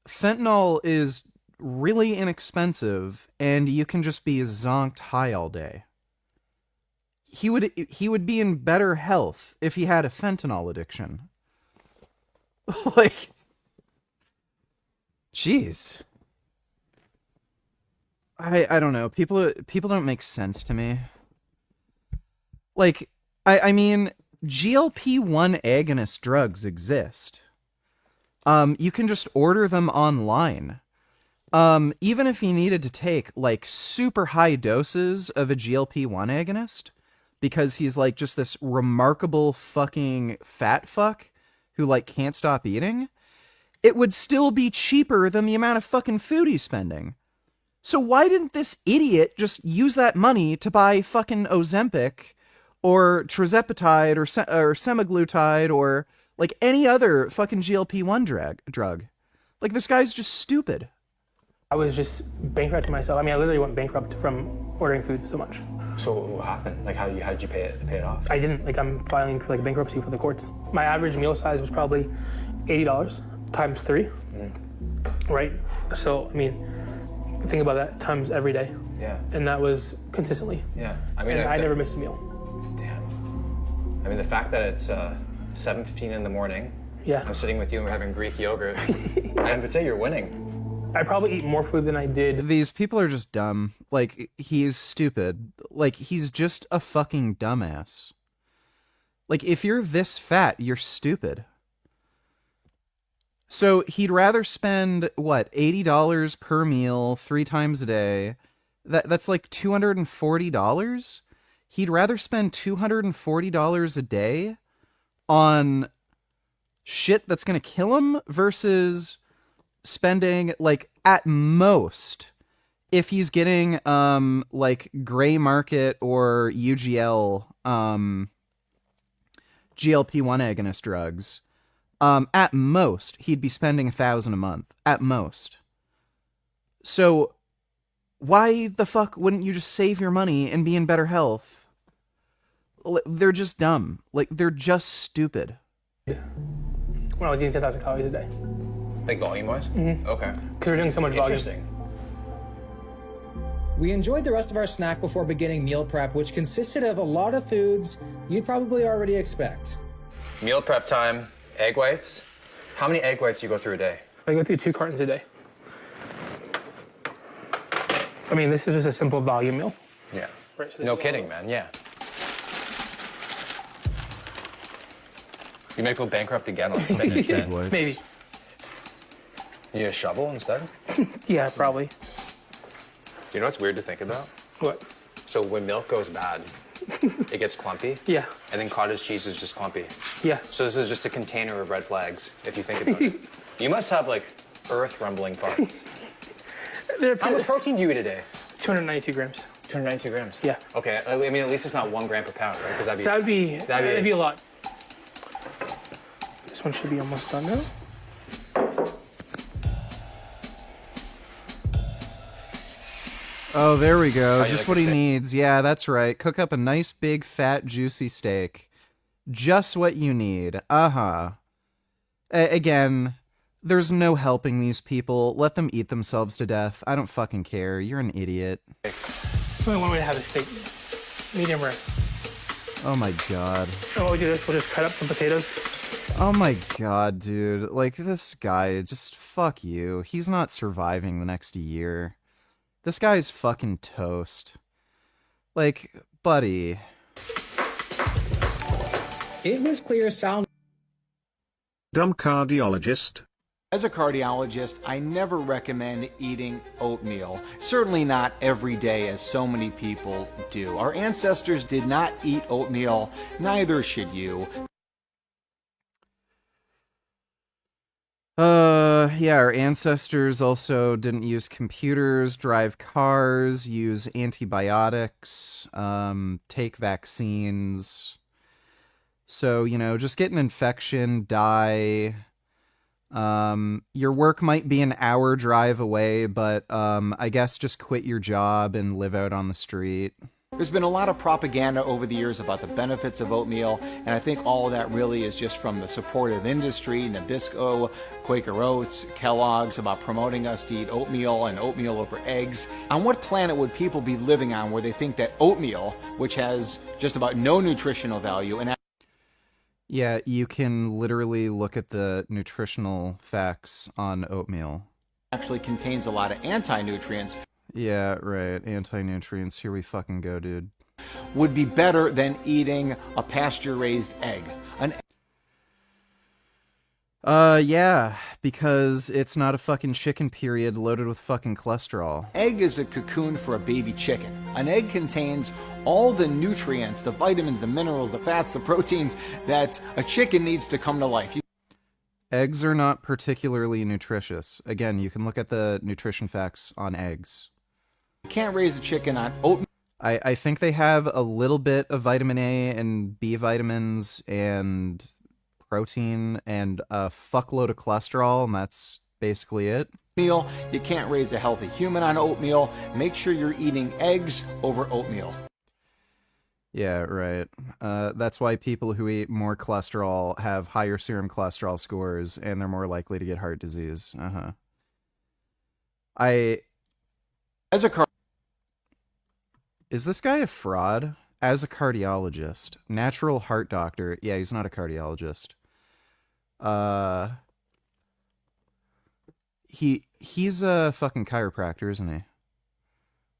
fentanyl is really inexpensive, and you can just be zonked high all day. He would be in better health if he had a fentanyl addiction. Like, jeez. I don't know. People don't make sense to me. Like, I mean, GLP-1 agonist drugs exist. You can just order them online. Even if you needed to take, like, super high doses of a GLP-1 agonist, because he's, like, just this remarkable fucking fat fuck who, like, can't stop eating, it would still be cheaper than the amount of fucking food he's spending. So why didn't this idiot just use that money to buy fucking Ozempic or tirzepatide or semaglutide or like any other fucking GLP-1 drug? Like, this guy's just stupid. I was just bankrupting myself. I mean, I literally went bankrupt from ordering food so much. So what happened? Like, how did you pay it off? I didn't. Like, I'm filing for like bankruptcy for the courts. My average meal size was probably $80 times 3. Right? So, I mean, think about that times every day. Yeah. And that was consistently. Yeah. I mean, I never missed a meal. Damn. I mean, the fact that it's 7:15 in the morning. Yeah. I'm sitting with you and we're having Greek yogurt. I have to say you're winning. I probably eat more food than I did. These people are just dumb. Like, he's stupid. Like, he's just a fucking dumbass. Like, if you're this fat, you're stupid. So he'd rather spend, what, $80 per meal 3 times a day That's like $240. He'd rather spend $240 a day on shit that's going to kill him versus spending, like, at most, if he's getting like gray market or UGL GLP-1 agonist drugs, at most he'd be spending $1,000 a month at most. So why the fuck wouldn't you just save your money and be in better health? They're just dumb. Like, they're just stupid. When I was eating 10,000 calories a day. Like volume-wise? Mm-hmm. Okay. Because we're doing so much volume. Interesting. We enjoyed the rest of our snack before beginning meal prep, which consisted of a lot of foods you'd probably already expect. Meal prep time, egg whites. How many egg whites do you go through a day? I go through 2 cartons a day. I mean, this is just a simple volume meal. Yeah. Right, so no kidding, man. Yeah. You might go bankrupt again on spinach then. Maybe. You need a shovel instead? Yeah, probably. You know what's weird to think about? What? So when milk goes bad, it gets clumpy. Yeah. And then cottage cheese is just clumpy. Yeah. So this is just a container of red flags, if you think about it. You must have, like, earth rumbling farts. How much protein do you eat a day? 292 grams. 292 grams? Yeah. Okay, I mean, at least it's not 1 gram per pound, right? Because that'd be a lot. This one should be almost done now. Oh, there we go. you Just like what the he steak? needs. Yeah, that's right. Cook up a nice, big, fat, juicy steak. Just what you need. Uh-huh. Again, there's no helping these people. Let them eat themselves to death. I don't fucking care. You're an idiot. There's only one way to have a steak. Medium rare. Oh my god. And what we do is we'll just cut up some potatoes. Oh my god, dude. Like, this guy, just fuck you. He's not surviving the next year. This guy's fucking toast. Like, buddy. It was clear Sal. Dumb cardiologist. As a cardiologist, I never recommend eating oatmeal. Certainly not every day, as so many people do. Our ancestors did not eat oatmeal, neither should you. Yeah, our ancestors also didn't use computers, drive cars, use antibiotics, take vaccines. So, you know, just get an infection, die. Your work might be an hour drive away, but I guess just quit your job and live out on the street. There's been a lot of propaganda over the years about the benefits of oatmeal, and I think all of that really is just from the supportive industry, Nabisco, Quaker Oats, Kellogg's, about promoting us to eat oatmeal and oatmeal over eggs. On what planet would people be living on where they think that oatmeal, which has just about no nutritional value, and Yeah, you can literally look at the nutritional facts on oatmeal. actually contains a lot of anti-nutrients, Yeah, right. Anti-nutrients. Here we fucking go, dude. would be better than eating a pasture-raised egg. Yeah, because it's not a fucking chicken period loaded with fucking cholesterol. Egg is a cocoon for a baby chicken. An egg contains all the nutrients, the vitamins, the minerals, the fats, the proteins that a chicken needs to come to life. Eggs are not particularly nutritious. Again, you can look at the nutrition facts on eggs. You can't raise a chicken on oatmeal. I think they have a little bit of vitamin A and B vitamins and protein and a fuckload of cholesterol, and that's basically it. You can't raise a healthy human on oatmeal. Make sure you're eating eggs over oatmeal. Yeah, right. That's why people who eat more cholesterol have higher serum cholesterol scores, and they're more likely to get heart disease. Is this guy a fraud? As a cardiologist, natural heart doctor. Yeah, he's not a cardiologist. He's a fucking chiropractor, isn't he?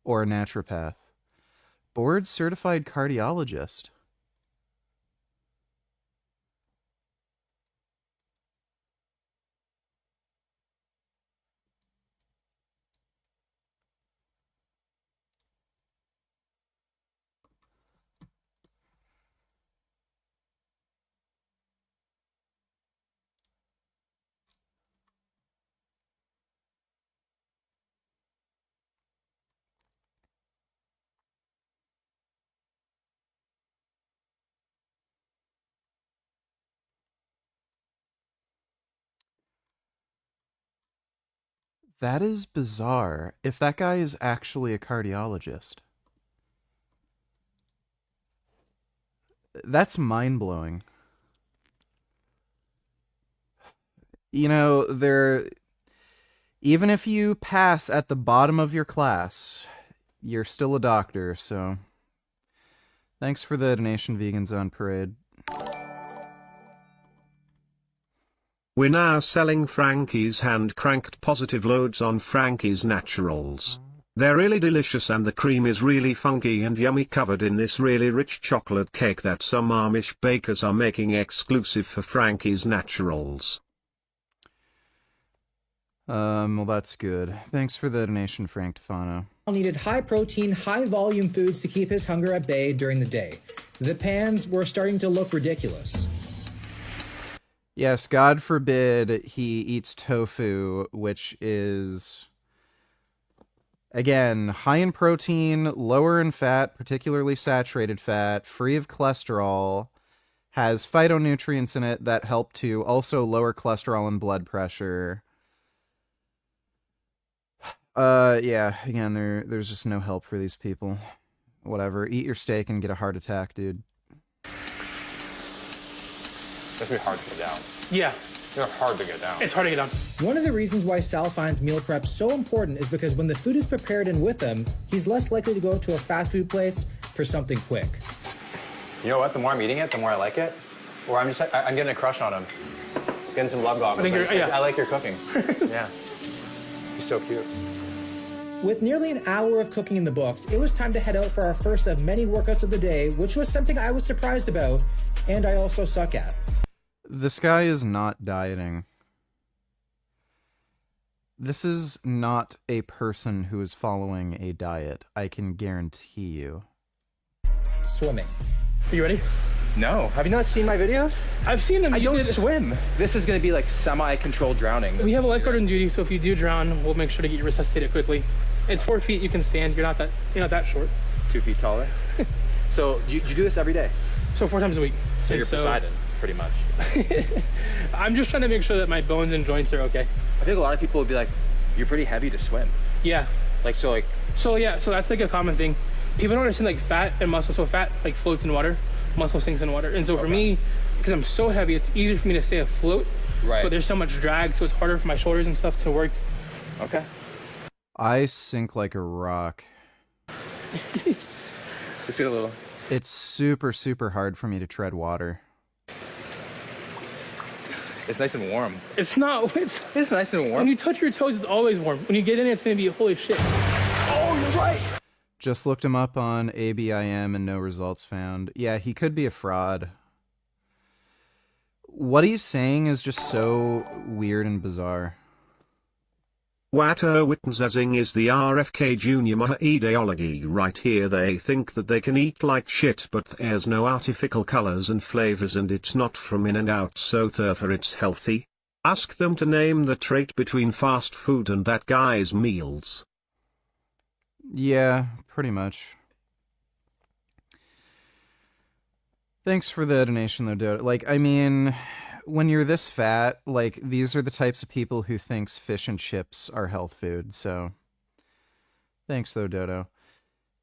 Or a naturopath. Board certified cardiologist. That is bizarre. If that guy is actually a cardiologist. That's mind-blowing. You know, even if you pass at the bottom of your class, you're still a doctor, so thanks for the donation, Vegans on Parade. We're now selling Frankie's hand-cranked positive loads on Frankie's Naturals. They're really delicious and the cream is really funky and yummy, covered in this really rich chocolate cake that some Amish bakers are making exclusive for Frankie's Naturals. Well, that's good. Thanks for the donation, Frank Tefano. Needed high-protein, high-volume foods to keep his hunger at bay during the day. The pans were starting to look ridiculous. Yes, God forbid he eats tofu, which is, again, high in protein, lower in fat, particularly saturated fat, free of cholesterol, has phytonutrients in it that help to also lower cholesterol and blood pressure. Yeah, again, there's just no help for these people. Whatever, eat your steak and get a heart attack, dude. That's really hard to get down. Yeah. They're hard to get down. It's hard to get down. One of the reasons why Sal finds meal prep so important is because when the food is prepared and with him, he's less likely to go to a fast food place for something quick. You know what? The more I'm eating it, the more I like it. Or I'm getting a crush on him. Getting some love goggles. I like your cooking. Yeah. He's so cute. With nearly an hour of cooking in the books, it was time to head out for our first of many workouts of the day, which was something I was surprised about, and I also suck at. This guy is not dieting. This is not a person who is following a diet, I can guarantee you. Swimming. Are you ready? No. Have you not seen my videos? I've seen them. I don't swim. This is going to be like semi-controlled drowning. We have a lifeguard on duty, so if you do drown, we'll make sure to get you resuscitated quickly. It's 4 feet. You can stand. You're not that short. 2 feet taller. So you do this every day? So 4 times a week. So you're Poseidon, pretty much. I'm just trying to make sure that my bones and joints are okay. I think a lot of people would be like, "You're pretty heavy to swim." Yeah. So that's like a common thing. People don't understand like fat and muscle. So fat like floats in water, muscle sinks in water. And so for me, because I'm so heavy, it's easier for me to stay afloat. Right. But there's so much drag, so it's harder for my shoulders and stuff to work. Okay. I sink like a rock. Let's get a little. It's super, super hard for me to tread water. It's nice and warm. It's not. It's nice and warm. When you touch your toes, it's always warm. When you get in it, it's going to be holy shit. Oh, you're right. Just looked him up on ABIM and no results found. Yeah, he could be a fraud. What he's saying is just so weird and bizarre. What witnessing is the RFK Jr. ideology right here. They think that they can eat like shit, but there's no artificial colors and flavors and it's not from in and out, so therefore it's healthy. Ask them to name the trait between fast food and that guy's meals. Yeah, pretty much. Thanks for the donation though, Dodo. Like, I mean, when you're this fat, like, these are the types of people who thinks fish and chips are health food, so thanks though, Dodo.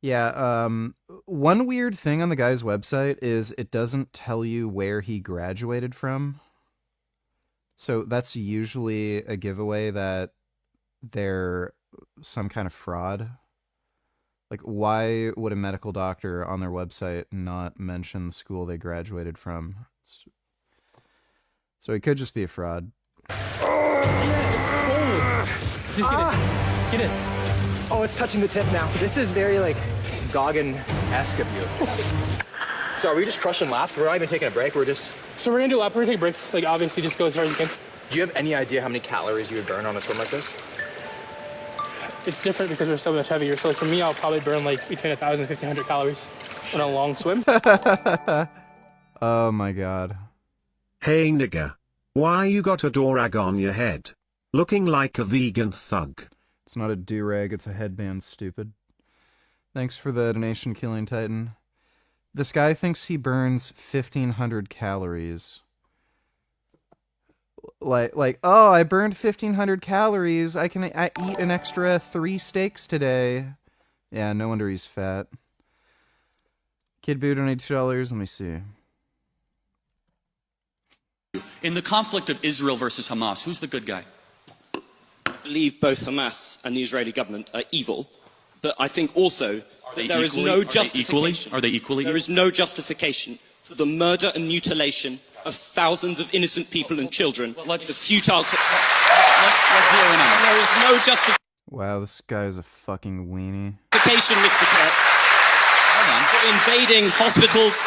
Yeah, one weird thing on the guy's website is it doesn't tell you where he graduated from. So that's usually a giveaway that they're some kind of fraud. Like, why would a medical doctor on their website not mention the school they graduated from? So he could just be a fraud. Yeah, it's cold. Just get it. Get it. Oh, it's touching the tip now. This is very, like, Goggin-esque of you. So are we just crushing laps? We're not even taking a break. We're just... So we're going to do a lap. We're going to take breaks. Like, obviously, just go as far as you can. Do you have any idea how many calories you would burn on a swim like this? It's different because we're so much heavier. So, like, for me, I'll probably burn, like, between 1,000 and 1,500 calories on a long swim. Oh, my God. Hey, nigga. Why you got a do-rag on your head? Looking like a vegan thug. It's not a do-rag, it's a headband, stupid. Thanks for the donation, Killing Titan. This guy thinks he burns 1,500 calories. like, oh, I burned 1,500 calories. I eat an extra 3 steaks today. Yeah, no wonder he's fat. Kid Boo donated $2. Let me see. In the conflict of Israel versus Hamas, who's the good guy? I believe both Hamas and the Israeli government are evil, but I think also that there is no justification. Are they equally? There is no justification for the murder and mutilation of thousands of innocent people and children. The futile. Let's zero in on it. There is no justification. Wow, this guy is a fucking weenie. Mr. Kirk, for invading hospitals,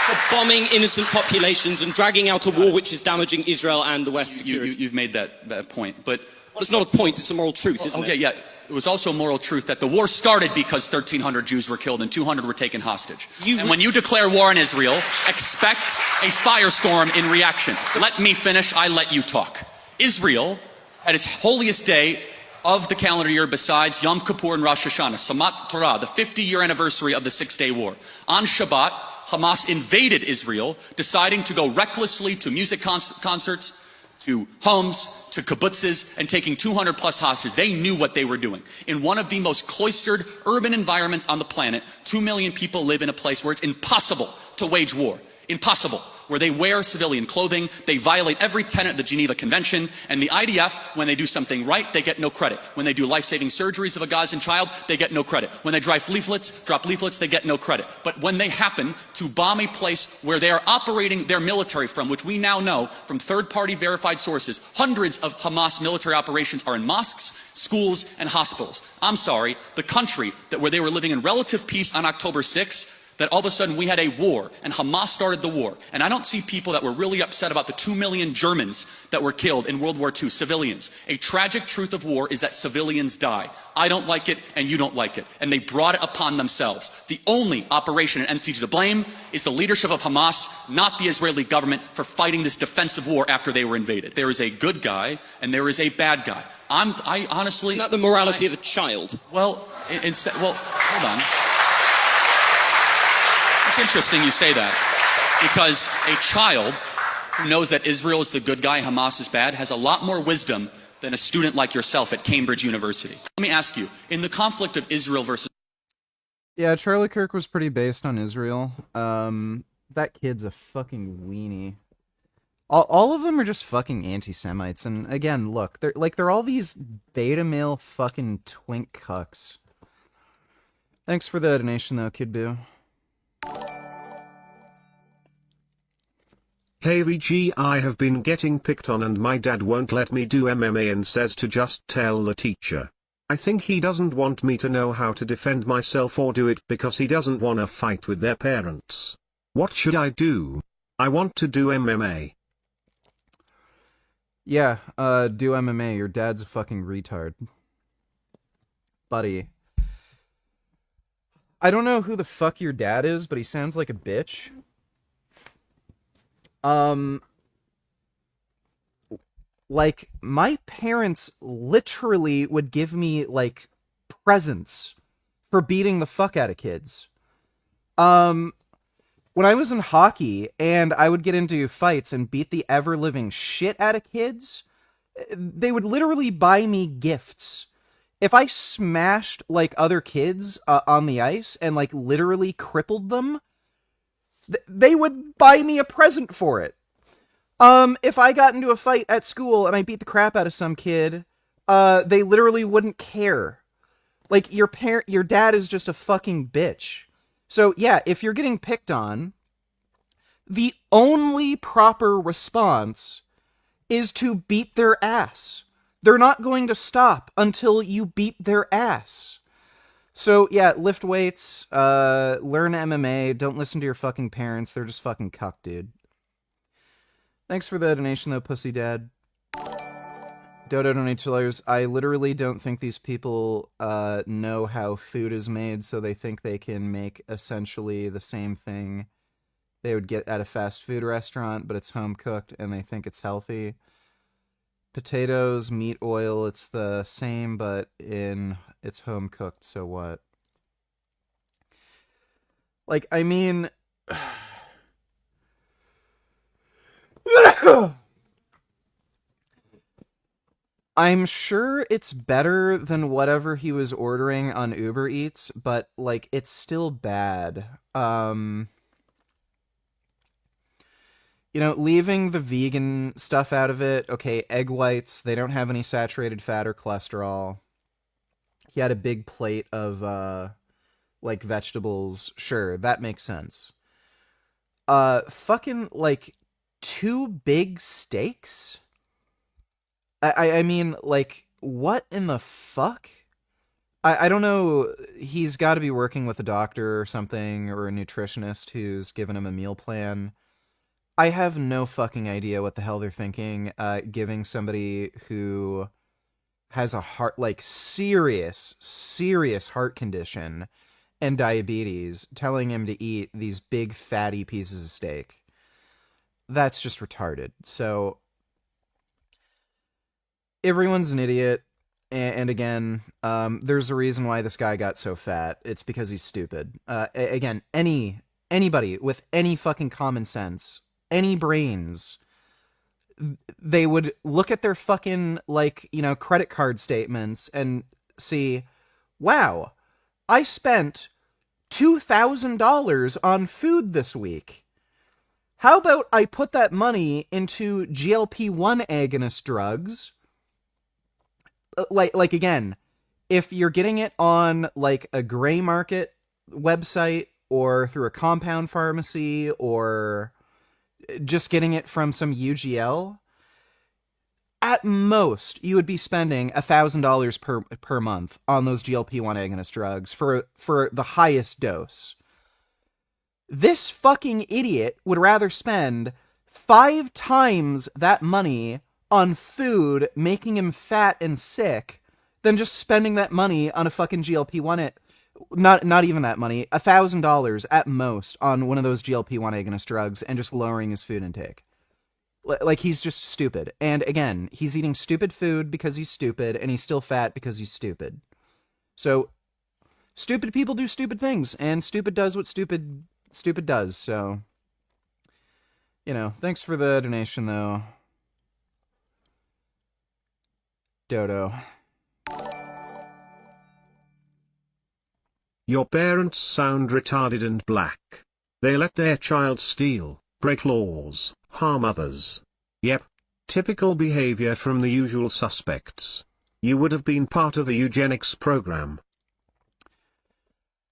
for bombing innocent populations and dragging out a war which is damaging Israel and the West's security. You've made that point, but well, it's not a point; it's a moral truth, isn't it? Okay, yeah. It was also a moral truth that the war started because 1,300 Jews were killed and 200 were taken hostage. And when you declare war on Israel, expect a firestorm in reaction. Let me finish, I let you talk. Israel, at its holiest day of the calendar year besides Yom Kippur and Rosh Hashanah, Samat Torah, the 50-year anniversary of the Six-Day War. On Shabbat, Hamas invaded Israel, deciding to go recklessly to music concerts, to homes, to kibbutzes, and taking 200 plus hostages. They knew what they were doing. In one of the most cloistered urban environments on the planet, 2 million people live in a place where it's impossible to wage war. Impossible. Where they wear civilian clothing, they violate every tenet of the Geneva Convention, and the IDF, when they do something right, they get no credit. When they do life-saving surgeries of a Gazan child, they get no credit. When they drop leaflets, they get no credit. But when they happen to bomb a place where they are operating their military from, which we now know from third-party verified sources, hundreds of Hamas military operations are in mosques, schools, and hospitals. I'm sorry, the country where they were living in relative peace on October 6th, that all of a sudden we had a war, and Hamas started the war. And I don't see people that were really upset about the 2 million Germans that were killed in World War II, civilians. A tragic truth of war is that civilians die. I don't like it, and you don't like it. And they brought it upon themselves. The only operation and entity to blame is the leadership of Hamas, not the Israeli government, for fighting this defensive war after they were invaded. There is a good guy, and there is a bad guy. I honestly... Isn't that the morality of a child? Well, hold on. It's interesting you say that, because a child who knows that Israel is the good guy, Hamas is bad, has a lot more wisdom than a student like yourself at Cambridge University. Let me ask you, in the conflict of Israel versus... Yeah, Charlie Kirk was pretty based on Israel. That kid's a fucking weenie. All of them are just fucking anti-Semites, and again, look, they're all these beta male fucking twink cucks. Thanks for the donation though, Kid Boo. Hey VG, I have been getting picked on and my dad won't let me do MMA and says to just tell the teacher. I think he doesn't want me to know how to defend myself or do it because he doesn't want to fight with their parents. What should I do? I want to do MMA. Yeah, do MMA. Your dad's a fucking retard. Buddy. I don't know who the fuck your dad is, but he sounds like a bitch. Like, my parents literally would give me, like, presents for beating the fuck out of kids. When I was in hockey, and I would get into fights and beat the ever-living shit out of kids, they would literally buy me gifts. If I smashed, like, other kids on the ice and, like, literally crippled them, they would buy me a present for it. If I got into a fight at school and I beat the crap out of some kid, they literally wouldn't care. Like, your dad is just a fucking bitch. So, yeah, if you're getting picked on, the only proper response is to beat their ass. They're not going to stop until you beat their ass. So, yeah, lift weights, learn MMA, don't listen to your fucking parents, they're just fucking cuck, dude. Thanks for the donation, though, pussy dad. Dodo donates $2. I literally don't think these people know how food is made, so they think they can make essentially the same thing they would get at a fast food restaurant, but it's home cooked, and they think it's healthy. Potatoes, meat, oil, it's the same, but it's home cooked, so what? Like, I mean... I'm sure it's better than whatever he was ordering on Uber Eats, but, like, it's still bad. You know, leaving the vegan stuff out of it, okay, egg whites, they don't have any saturated fat or cholesterol. He had a big plate of, like, vegetables. Sure, that makes sense. Fucking, like, 2 big steaks? I mean, like, what in the fuck? I don't know, he's got to be working with a doctor or something, or a nutritionist who's given him a meal plan. I have no fucking idea what the hell they're thinking, giving somebody who has a heart, like, serious heart condition and diabetes, telling him to eat these big fatty pieces of steak. That's just retarded. So, everyone's an idiot, and again, there's a reason why this guy got so fat. It's because he's stupid. Again, anybody with any fucking common sense, any brains, they would look at their fucking, like, you know, credit card statements and see, wow, I spent $2,000 on food this week. How about I put that money into GLP-1 agonist drugs? Like again, if you're getting it on, like, a gray market website or through a compound pharmacy or just getting it from some UGL, at most you would be spending $1,000 per month on those GLP-1 agonist drugs for the highest dose. This fucking idiot would rather spend 5 times that money on food making him fat and sick than just spending that money on a fucking GLP-1. Not even that money, $1,000 at most on one of those GLP-1 agonist drugs and just lowering his food intake. Like, he's just stupid. And again, he's eating stupid food because he's stupid, and he's still fat because he's stupid. So, stupid people do stupid things, and stupid does what stupid does. So, you know, thanks for the donation, though, Dodo. Your parents sound retarded and black. They let their child steal, break laws, harm others. Yep. Typical behavior from the usual suspects. You would have been part of a eugenics program.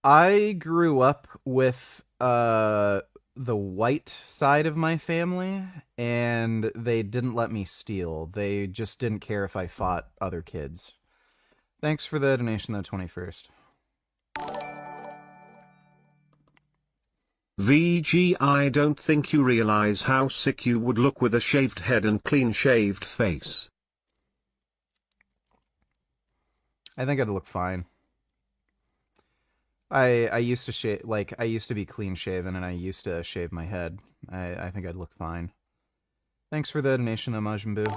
I grew up with the white side of my family, and they didn't let me steal. They just didn't care if I fought other kids. Thanks for the donation, though, 21st. VG, I don't think you realize how sick you would look with a shaved head and clean-shaved face. I think I'd look fine. I used to shave, like, I used to be clean-shaven, and I used to shave my head. I think I'd look fine. Thanks for the donation, though, Majin Buu.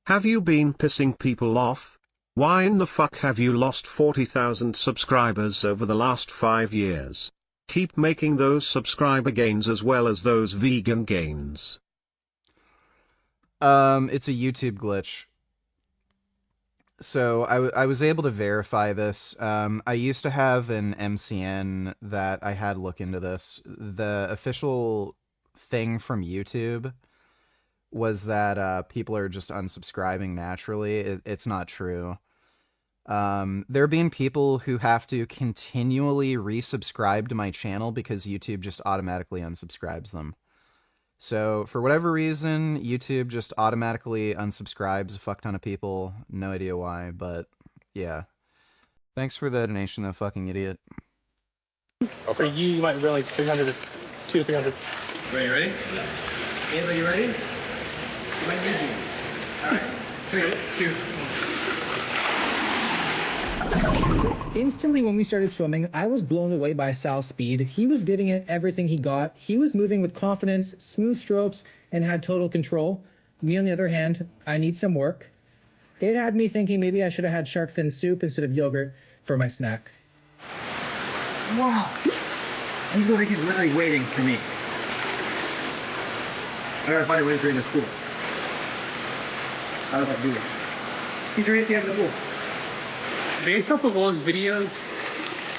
Have you been pissing people off? Why in the fuck have you lost 40,000 subscribers over the last 5 years? Keep making those subscriber gains as well as those vegan gains. It's a YouTube glitch. So I was able to verify this. I used to have an MCN that I had look into this. The official thing from YouTube was that people are just unsubscribing naturally. It's not true. There being people who have to continually resubscribe to my channel because YouTube just automatically unsubscribes them. So, for whatever reason, YouTube just automatically unsubscribes a fuck ton of people. No idea why, but yeah. Thanks for the donation, though, fucking idiot. For you, you might run like 300, 200 to 300. Ready? Anybody ready? You might need you. Alright. 3, 2, 1. Instantly when we started swimming, I was blown away by Sal's speed. He was giving it everything he got. He was moving with confidence, smooth strokes, and had total control. Me, on the other hand, I need some work. It had me thinking maybe I should have had shark fin soup instead of yogurt for my snack. Wow. He's literally waiting for me. I gotta find a way to bring this pool. How do I do it? He's right at the end of the pool. Based off of all his videos,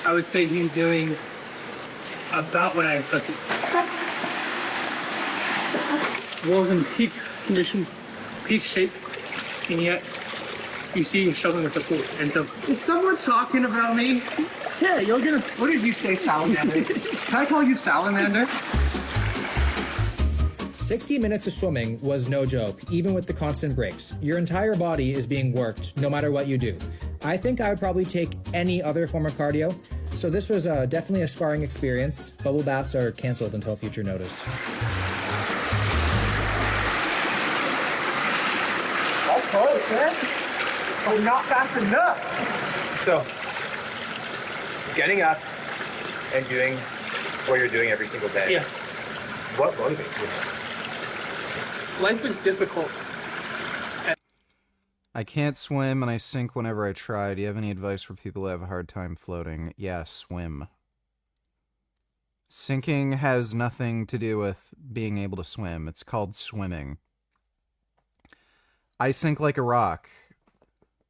I would say he's doing about what I expected. Will's in peak condition, peak shape, and yet you see he's struggling with the pool. And so, is someone talking about me? Yeah, you're gonna. What did you say, salamander? Can I call you salamander? 60 minutes of swimming was no joke, even with the constant breaks. Your entire body is being worked, no matter what you do. I think I would probably take any other form of cardio, so this was definitely a scarring experience. Bubble baths are canceled until future notice. That's close, man. Oh, not fast enough. So, getting up and doing what you're doing every single day. Yeah. What motivates you? Life is difficult. I can't swim and I sink whenever I try. Do you have any advice for people who have a hard time floating? Yeah, swim. Sinking has nothing to do with being able to swim. It's called swimming. I sink like a rock.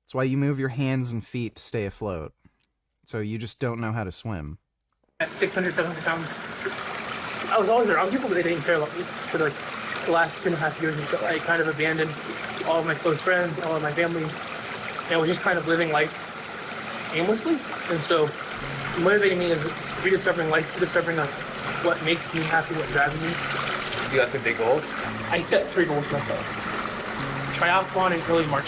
That's why you move your hands and feet to stay afloat. So you just don't know how to swim. At 600, 700 pounds, I was always around people, but they didn't care about me for like the last 2.5 years. Until I kind of abandoned all of my close friends, all of my family, and was just kind of living life aimlessly. And so, motivating me is rediscovering life, rediscovering what makes me happy, what drives me. You got some big goals? I set 3 goals for myself. Triathlon in early March.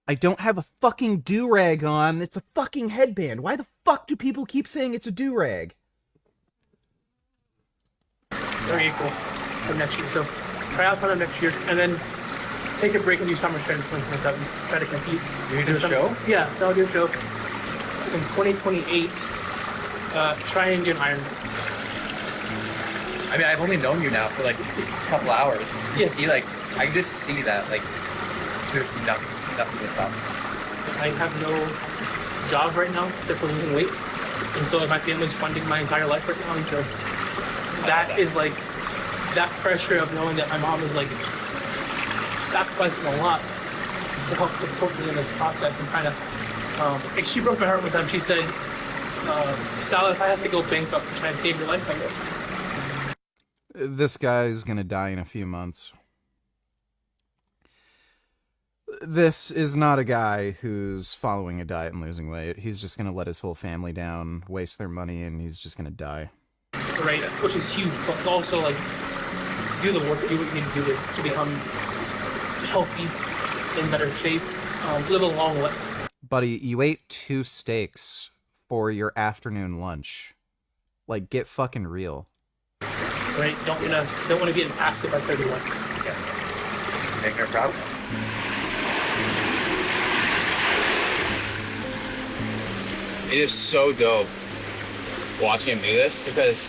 I don't have a fucking do-rag on. It's a fucking headband. Why the fuck do people keep saying it's a do-rag? Very April of next year. So triathlon of next year, and then take a break and do summer strength in 2027. Try to compete. You're gonna do a show? Yeah, so I'll do a show. In 2028, try and do an Ironman. I mean, I've only known you now for like a couple hours. You see, like, I can just see that, like, there's nothing to stop. I have no job right now except for losing weight, and so my family's funding my entire life right now, and so that is like that pressure of knowing that my mom is like sacrificing a lot to help support me in this process and kind of like she broke my heart one time. She said, Sal, if I have to go bankrupt to try and save your life, I will. This guy's gonna die in a few months. This is not a guy who's following a diet and losing weight. He's just gonna let his whole family down, waste their money, and he's just gonna die. Right, which is huge, but also like do the work, do what you need to do to become healthy, in better shape, live a long life. Buddy, you ate 2 steaks for your afternoon lunch. Like, get fucking real. Right, don't want to be in basket by 31. Yeah. Make her proud. It is so dope watching him do this because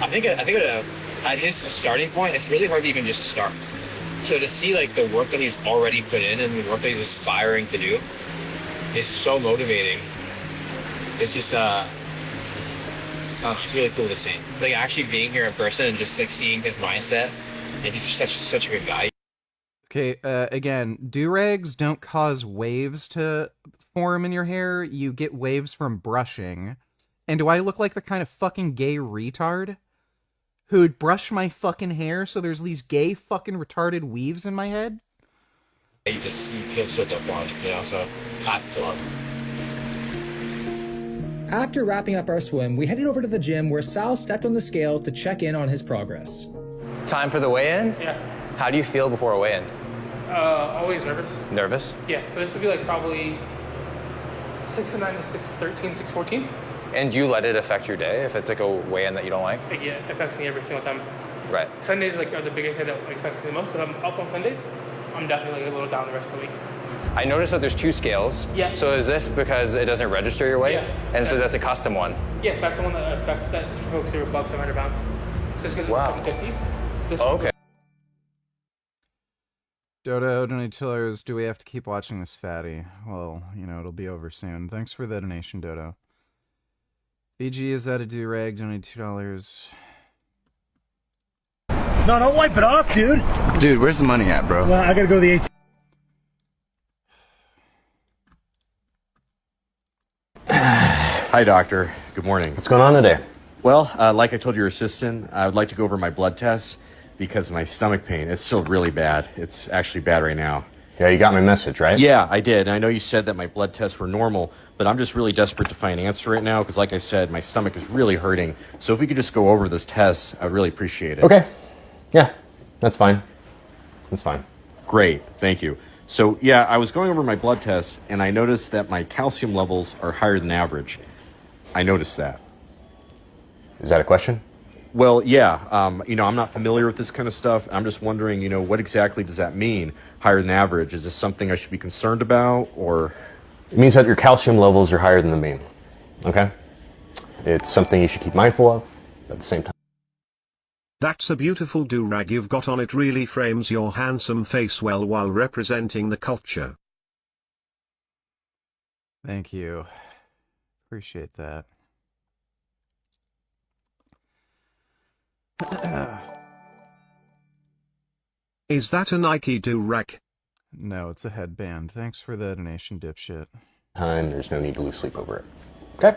I think at his starting point, it's really hard to even just start. So to see like the work that he's already put in and the work that he's aspiring to do is so motivating. It's just it's really cool to see. Like actually being here in person and just like seeing his mindset, and he's just such a good guy. Okay, again, do-rags don't cause waves to form in your hair. You get waves from brushing. And do I look like the kind of fucking gay retard who'd brush my fucking hair so there's these gay fucking retarded weaves in my head? You feel so dope on it, you know, so I love it. After wrapping up our swim, we headed over to the gym where Sal stepped on the scale to check in on his progress. Time for the weigh-in? Yeah. How do you feel before a weigh-in? Always nervous. Nervous? Yeah, so this would be like probably 6:09 to 6:13, 6:14. And do you let it affect your day if it's like a weigh-in that you don't like? Yeah, it affects me every single time. Right. Sundays are the biggest day that affects me the most. If I'm up on Sundays, I'm definitely like a little down the rest of the week. I noticed that there's 2 scales. Yeah. So is this because it doesn't register your weight? Yeah. And so that's a custom one? Yes, that's the one that affects that for folks who are above 700 pounds. So this goes Wow. to 750. This Okay. Dodo, donators, do we have to keep watching this fatty? Well, you know, it'll be over soon. Thanks for the donation, Dodo. BG, is that a do-rag? Donate $2. No, don't wipe it off, dude. Dude, where's the money at, bro? Well, I gotta go to the ATM. Hi, doctor. Good morning. What's going on today? Well, like I told your assistant, I would like to go over my blood tests because of my stomach pain. It's still really bad. It's actually bad right now. Yeah, you got my message, right? Yeah, I did. I know you said that my blood tests were normal, but I'm just really desperate to find an answer right now because, like I said, my stomach is really hurting. So if we could just go over those tests, I'd really appreciate it. Okay. Yeah, that's fine. That's fine. Great. Thank you. So, yeah, I was going over my blood tests, and I noticed that my calcium levels are higher than average. I noticed that. Is that a question? Well, yeah. I'm not familiar with this kind of stuff. I'm just wondering, what exactly does that mean, higher than average? Is this something I should be concerned about, or? It means that your calcium levels are higher than the mean, okay? It's something you should keep mindful of at the same time. That's a beautiful do-rag you've got on. It really frames your handsome face well while representing the culture. Thank you. Appreciate that. Is that a Nike do-rag? No, it's a headband. Thanks for the donation, dipshit. There's no need to lose sleep over it. Okay?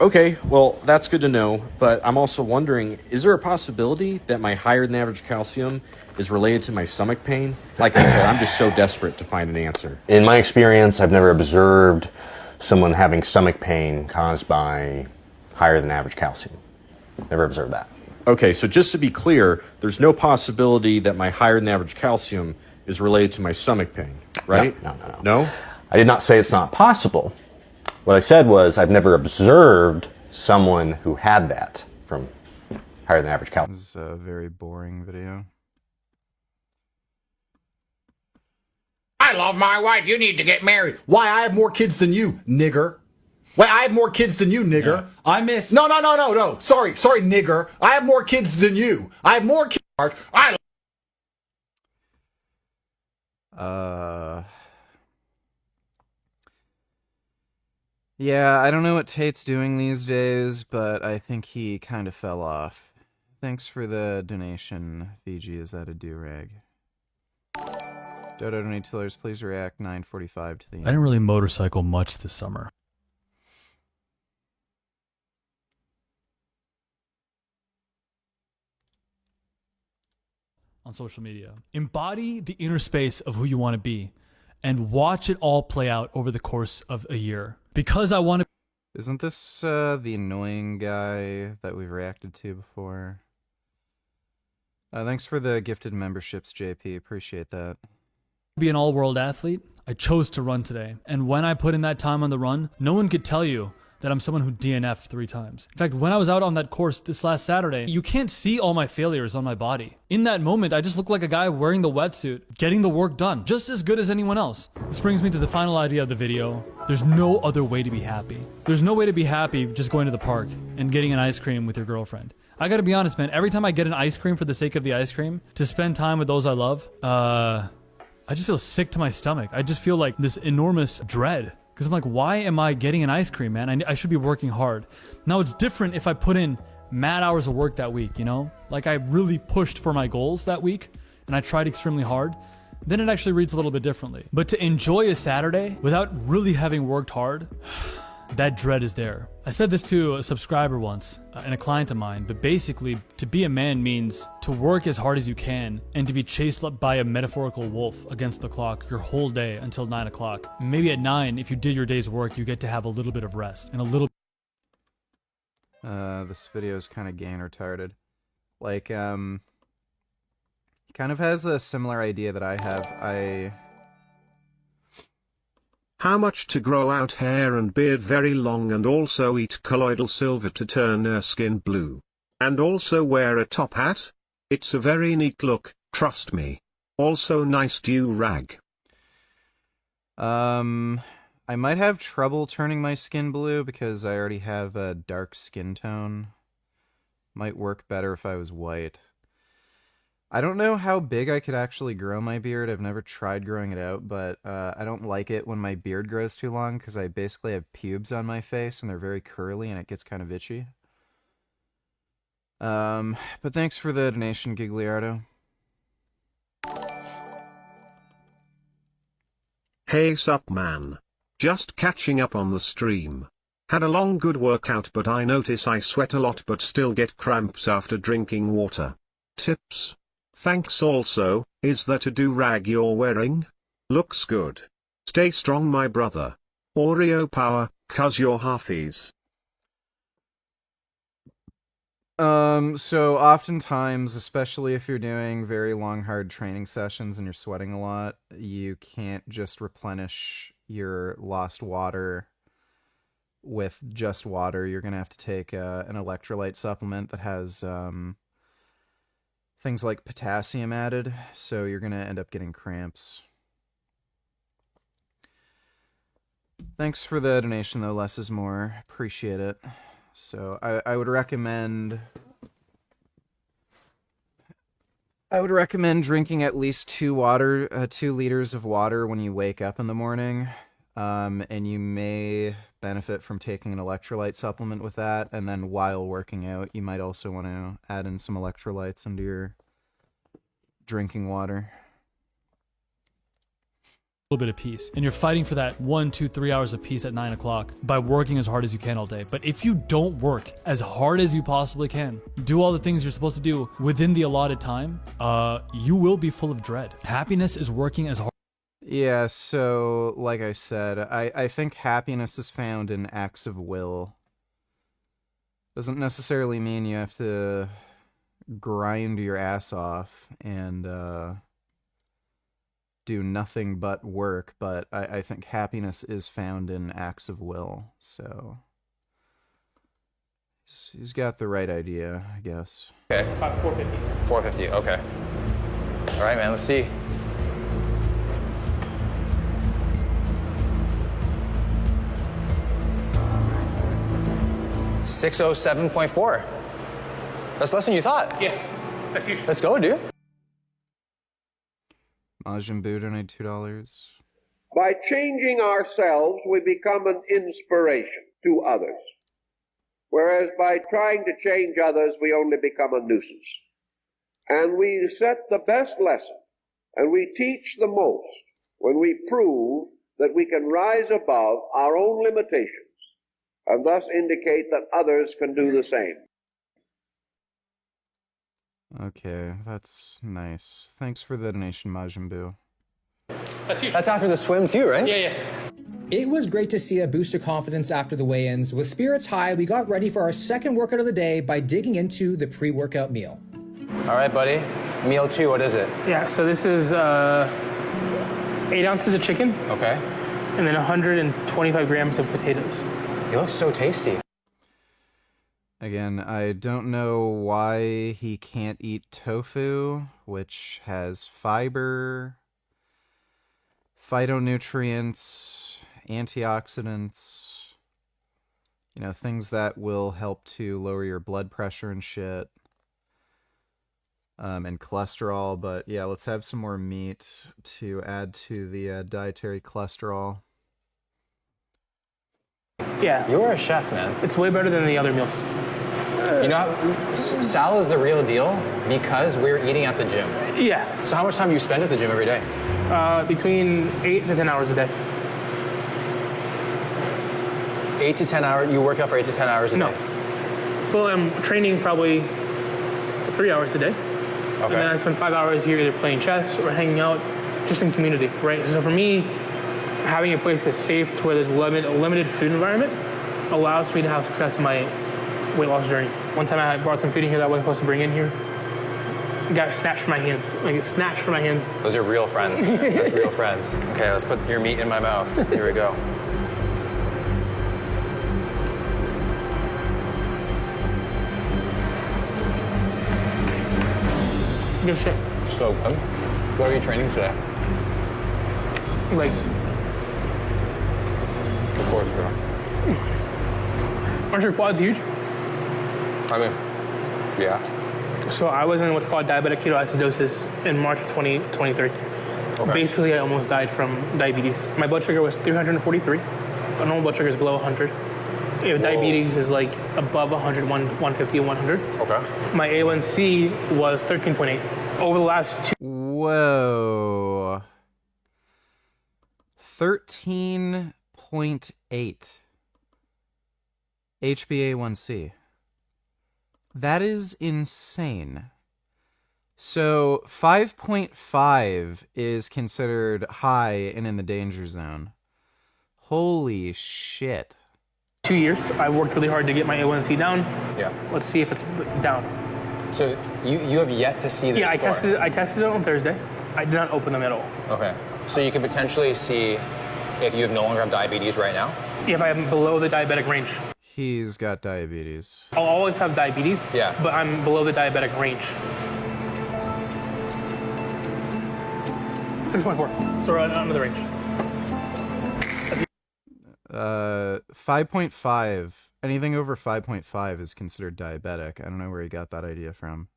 Okay, well, that's good to know, but I'm also wondering, is there a possibility that my higher than average calcium is related to my stomach pain? Like I said, I'm just so desperate to find an answer. In my experience, I've never observed someone having stomach pain caused by higher than average calcium. Never observed that. Okay, so just to be clear, there's no possibility that my higher than average calcium is related to my stomach pain, right? No. No? I did not say it's not possible. What I said was I've never observed someone who had that from higher than average calcium. This is a very boring video. I love my wife. You need to get married. Why? I have more kids than you, nigger. Why? I have more kids than you, nigger. Yeah. I miss. No. Sorry, nigger. I have more kids than you. I have more kids. Yeah, I don't know what Tate's doing these days, but I think he kind of fell off. Thanks for the donation, VG. Is that a do-rag? Dodo donate tillers, please react 9:45 to the end. I didn't really motorcycle much this summer. On social media. Embody the inner space of who you want to be and watch it all play out over the course of a year. Because I want to... Isn't this the annoying guy that we've reacted to before? Thanks for the gifted memberships, JP. Appreciate that. Be an all-world athlete, I chose to run today. And when I put in that time on the run, no one could tell you that I'm someone who DNF'd 3 times. In fact, when I was out on that course this last Saturday, you can't see all my failures on my body. In that moment, I just look like a guy wearing the wetsuit, getting the work done, just as good as anyone else. This brings me to the final idea of the video. There's no other way to be happy. There's no way to be happy just going to the park and getting an ice cream with your girlfriend. I gotta be honest, man, every time I get an ice cream for the sake of the ice cream, to spend time with those I love, I just feel sick to my stomach. I just feel like this enormous dread. Because I'm like, why am I getting an ice cream, man? I should be working hard. Now, it's different if I put in mad hours of work that week, you know? Like, I really pushed for my goals that week, and I tried extremely hard. Then it actually reads a little bit differently. But to enjoy a Saturday without really having worked hard, that dread is there. I said this to a subscriber once, and a client of mine, but basically, to be a man means to work as hard as you can and to be chased by a metaphorical wolf against the clock your whole day until 9 o'clock. Maybe at 9, if you did your day's work, you get to have a little bit of rest and a little... This video is kind of gain retarded. Like, he kind of has a similar idea that I have. How much to grow out hair and beard very long and also eat colloidal silver to turn her skin blue. And also wear a top hat? It's a very neat look, trust me. Also nice do-rag. I might have trouble turning my skin blue because I already have a dark skin tone. Might work better if I was white. I don't know how big I could actually grow my beard. I've never tried growing it out, but I don't like it when my beard grows too long because I basically have pubes on my face and they're very curly and it gets kind of itchy. But thanks for the donation, Gigliardo. Hey sup man. Just catching up on the stream. Had a long good workout but I notice I sweat a lot but still get cramps after drinking water. Tips? Thanks also, is that a do-rag you're wearing? Looks good. Stay strong my brother. Oreo power, cuz you're halfies. So oftentimes, especially if you're doing very long, hard training sessions and you're sweating a lot, you can't just replenish your lost water with just water. You're going to have to take an electrolyte supplement that has things like potassium added, so you're going to end up getting cramps. Thanks for the donation, though. Less is more. Appreciate it. So I would recommend drinking at least 2 liters of water when you wake up in the morning, and you may benefit from taking an electrolyte supplement with that. And then while working out, you might also want to add in some electrolytes into your drinking water. Little bit of peace, and you're fighting for that 1, 2, 3 hours of peace at 9 o'clock by working as hard as you can all day. But if you don't work as hard as you possibly can, do all the things you're supposed to do within the allotted time, you will be full of dread. Happiness is working as hard. Yeah, so like I said, I think happiness is found in acts of will. Doesn't necessarily mean you have to grind your ass off and do nothing but work, but I think happiness is found in acts of will. So he's got the right idea, I guess. Okay. 450. 450, okay. All right, man, let's see. $607.4. That's less than you thought. Yeah, that's huge. Let's go, dude. Majin Buu donated $2. By changing ourselves, we become an inspiration to others. Whereas by trying to change others, we only become a nuisance. And we set the best lesson, and we teach the most when we prove that we can rise above our own limitations, and thus indicate that others can do the same. Okay, that's nice. Thanks for the donation, Majin Buu. That's huge. That's after the swim too, right? Yeah. It was great to see a boost of confidence after the weigh-ins. With spirits high, we got ready for our second workout of the day by digging into the pre-workout meal. All right, buddy. Meal 2, what is it? Yeah, so this is 8 ounces of chicken. Okay. And then 125 grams of potatoes. It looks so tasty. Again, I don't know why he can't eat tofu, which has fiber, phytonutrients, antioxidants, you know, things that will help to lower your blood pressure and shit, and cholesterol. But yeah, let's have some more meat to add to the dietary cholesterol. Yeah. You're a chef, man. It's way better than the other meals. You know, Sal is the real deal because we're eating at the gym. Yeah. So how much time do you spend at the gym every day? Between 8 to 10 hours a day. 8 to 10 hours? You work out for 8 to 10 hours a day? No. Well, I'm training probably 3 hours a day. Okay. And then I spend 5 hours here either playing chess or hanging out just in community, right? So for me, having a place that's safe to where there's a limited food environment allows me to have success in my weight loss journey. One time I brought some food in here that I wasn't supposed to bring in here. It got snatched from my hands. Like, it snatched from my hands. Those are real friends. That's real friends. Okay, let's put your meat in my mouth. Here we go. Good shit. So good. What are you training today? Legs. Of course, girl. Aren't your quads huge? I mean, yeah. So I was in what's called diabetic ketoacidosis in March of 2023. Okay. Basically, I almost died from diabetes. My blood sugar was 343. My normal blood sugar is below 100. Diabetes is like above 100, 150, 100. Okay. My A1C was 13.8. Over the last 2... Whoa. 13.8 HbA1c. That is insane. So 5.5 is considered high and in the danger zone. Holy shit. 2 years. I worked really hard to get my A1C down. Yeah. Let's see if it's down. So you have yet to see this score? I tested it on Thursday. I did not open them at all. Okay. So you can potentially see if you no longer have diabetes right now? If I'm below the diabetic range. He's got diabetes. I'll always have diabetes, but I'm below the diabetic range. 6.4. So we're under the range. 5.5. Anything over 5.5 is considered diabetic. I don't know where he got that idea from.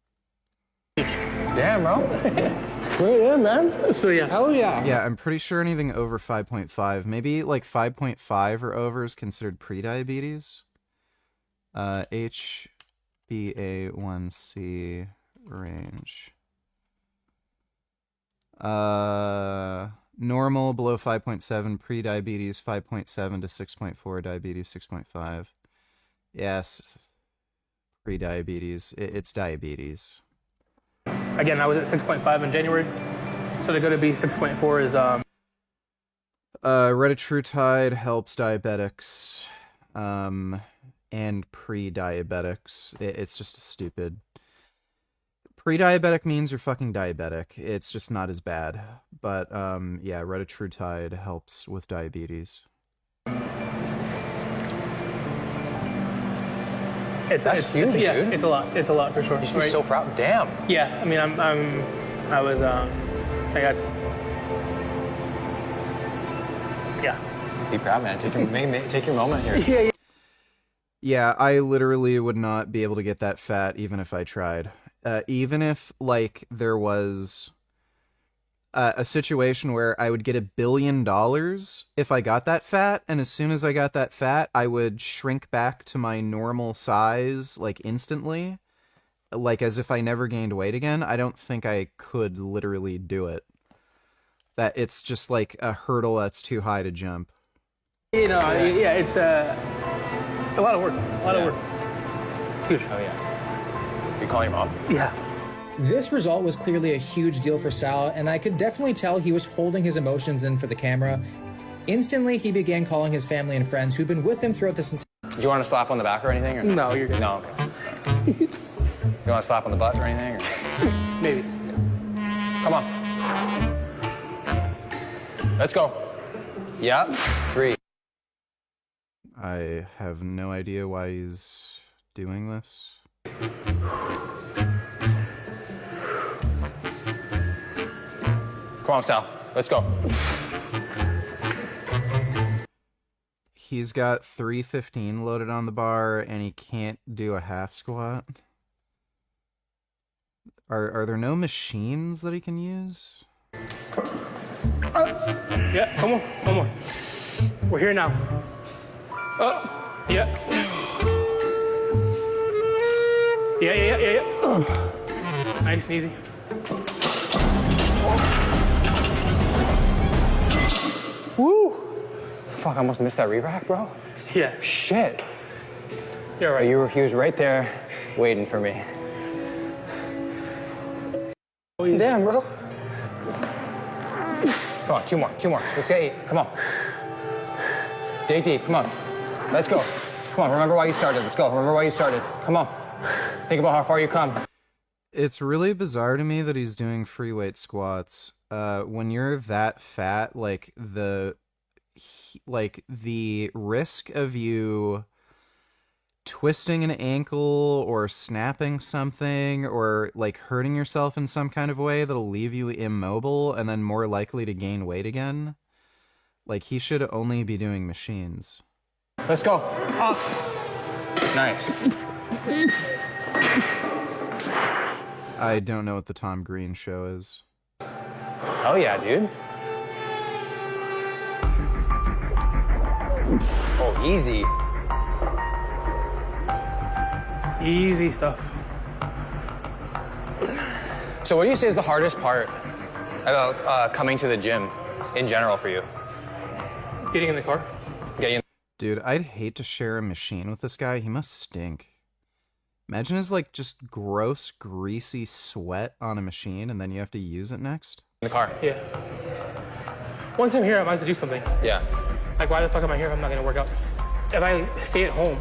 Damn, bro. Yeah, man. So yeah. Hell yeah. Yeah, I'm pretty sure anything over 5.5, maybe like 5.5 or over is considered pre-diabetes. HbA1c range. Normal below 5.7, pre-diabetes 5.7 to 6.4, diabetes 6.5. Yes, pre-diabetes. It's diabetes. Again, I was at 6.5 in January, so to go to be 6.4 is Retatrutide helps diabetics, and pre-diabetics. It's just stupid. Pre-diabetic means you're fucking diabetic. It's just not as bad. But yeah, retatrutide helps with diabetes. That's huge, yeah, dude. it's a lot. It's a lot for sure. You should be so proud. Damn. Yeah, I mean, I guess. Yeah. Be proud, man. Take your moment here. Yeah. Yeah, I literally would not be able to get that fat even if I tried. Even if, like, there was a situation where I would get $1 billion if I got that fat, and as soon as I got that fat, I would shrink back to my normal size, like, instantly, like, as if I never gained weight again. I don't think I could literally do it. That it's just, like, a hurdle that's too high to jump. You know, yeah, it's a lot of work. A lot of work. Huge. Oh, yeah. You call your mom? Yeah. This result was clearly a huge deal for Sal, and I could definitely tell he was holding his emotions in for the camera. Instantly, he began calling his family and friends who'd been with him throughout this entire... Do you want to slap on the back or anything? Or? No, you're good. No, okay. You want to slap on the butt or anything? Or? Maybe. Come on. Let's go. Yep. 3. I have no idea why he's doing this. Come on, Sal. Let's go. He's got 315 loaded on the bar, and he can't do a half squat. Are there no machines that he can use? Yeah, come on, one more. We're here now. Oh, yeah. Yeah. Nice and easy. Woo! Fuck, I almost missed that re-rack, bro. Yeah. Shit. You're right. He was right there waiting for me. Damn, bro. Come on, two more. Let's get 8. Come on. Day deep, come on. Let's go. Come on, remember why you started. Let's go. Remember why you started. Come on. Think about how far you come. It's really bizarre to me that he's doing free weight squats. When you're that fat, like the risk of you twisting an ankle or snapping something or like hurting yourself in some kind of way that'll leave you immobile and then more likely to gain weight again. Like, he should only be doing machines. Let's go. Up. Nice. I don't know what the Tom Green show is. Hell yeah, dude. Oh, easy. Easy stuff. So what do you say is the hardest part About coming to the gym in general for you. Getting in the car? Getting in. Dude, I'd hate to share a machine with this guy. He must stink. Imagine his, like, just gross, greasy sweat on a machine, and then you have to use it next. In the car. Yeah. Once I'm here, I might as well do something. Yeah. Like, why the fuck am I here if I'm not gonna work out? If I stay at home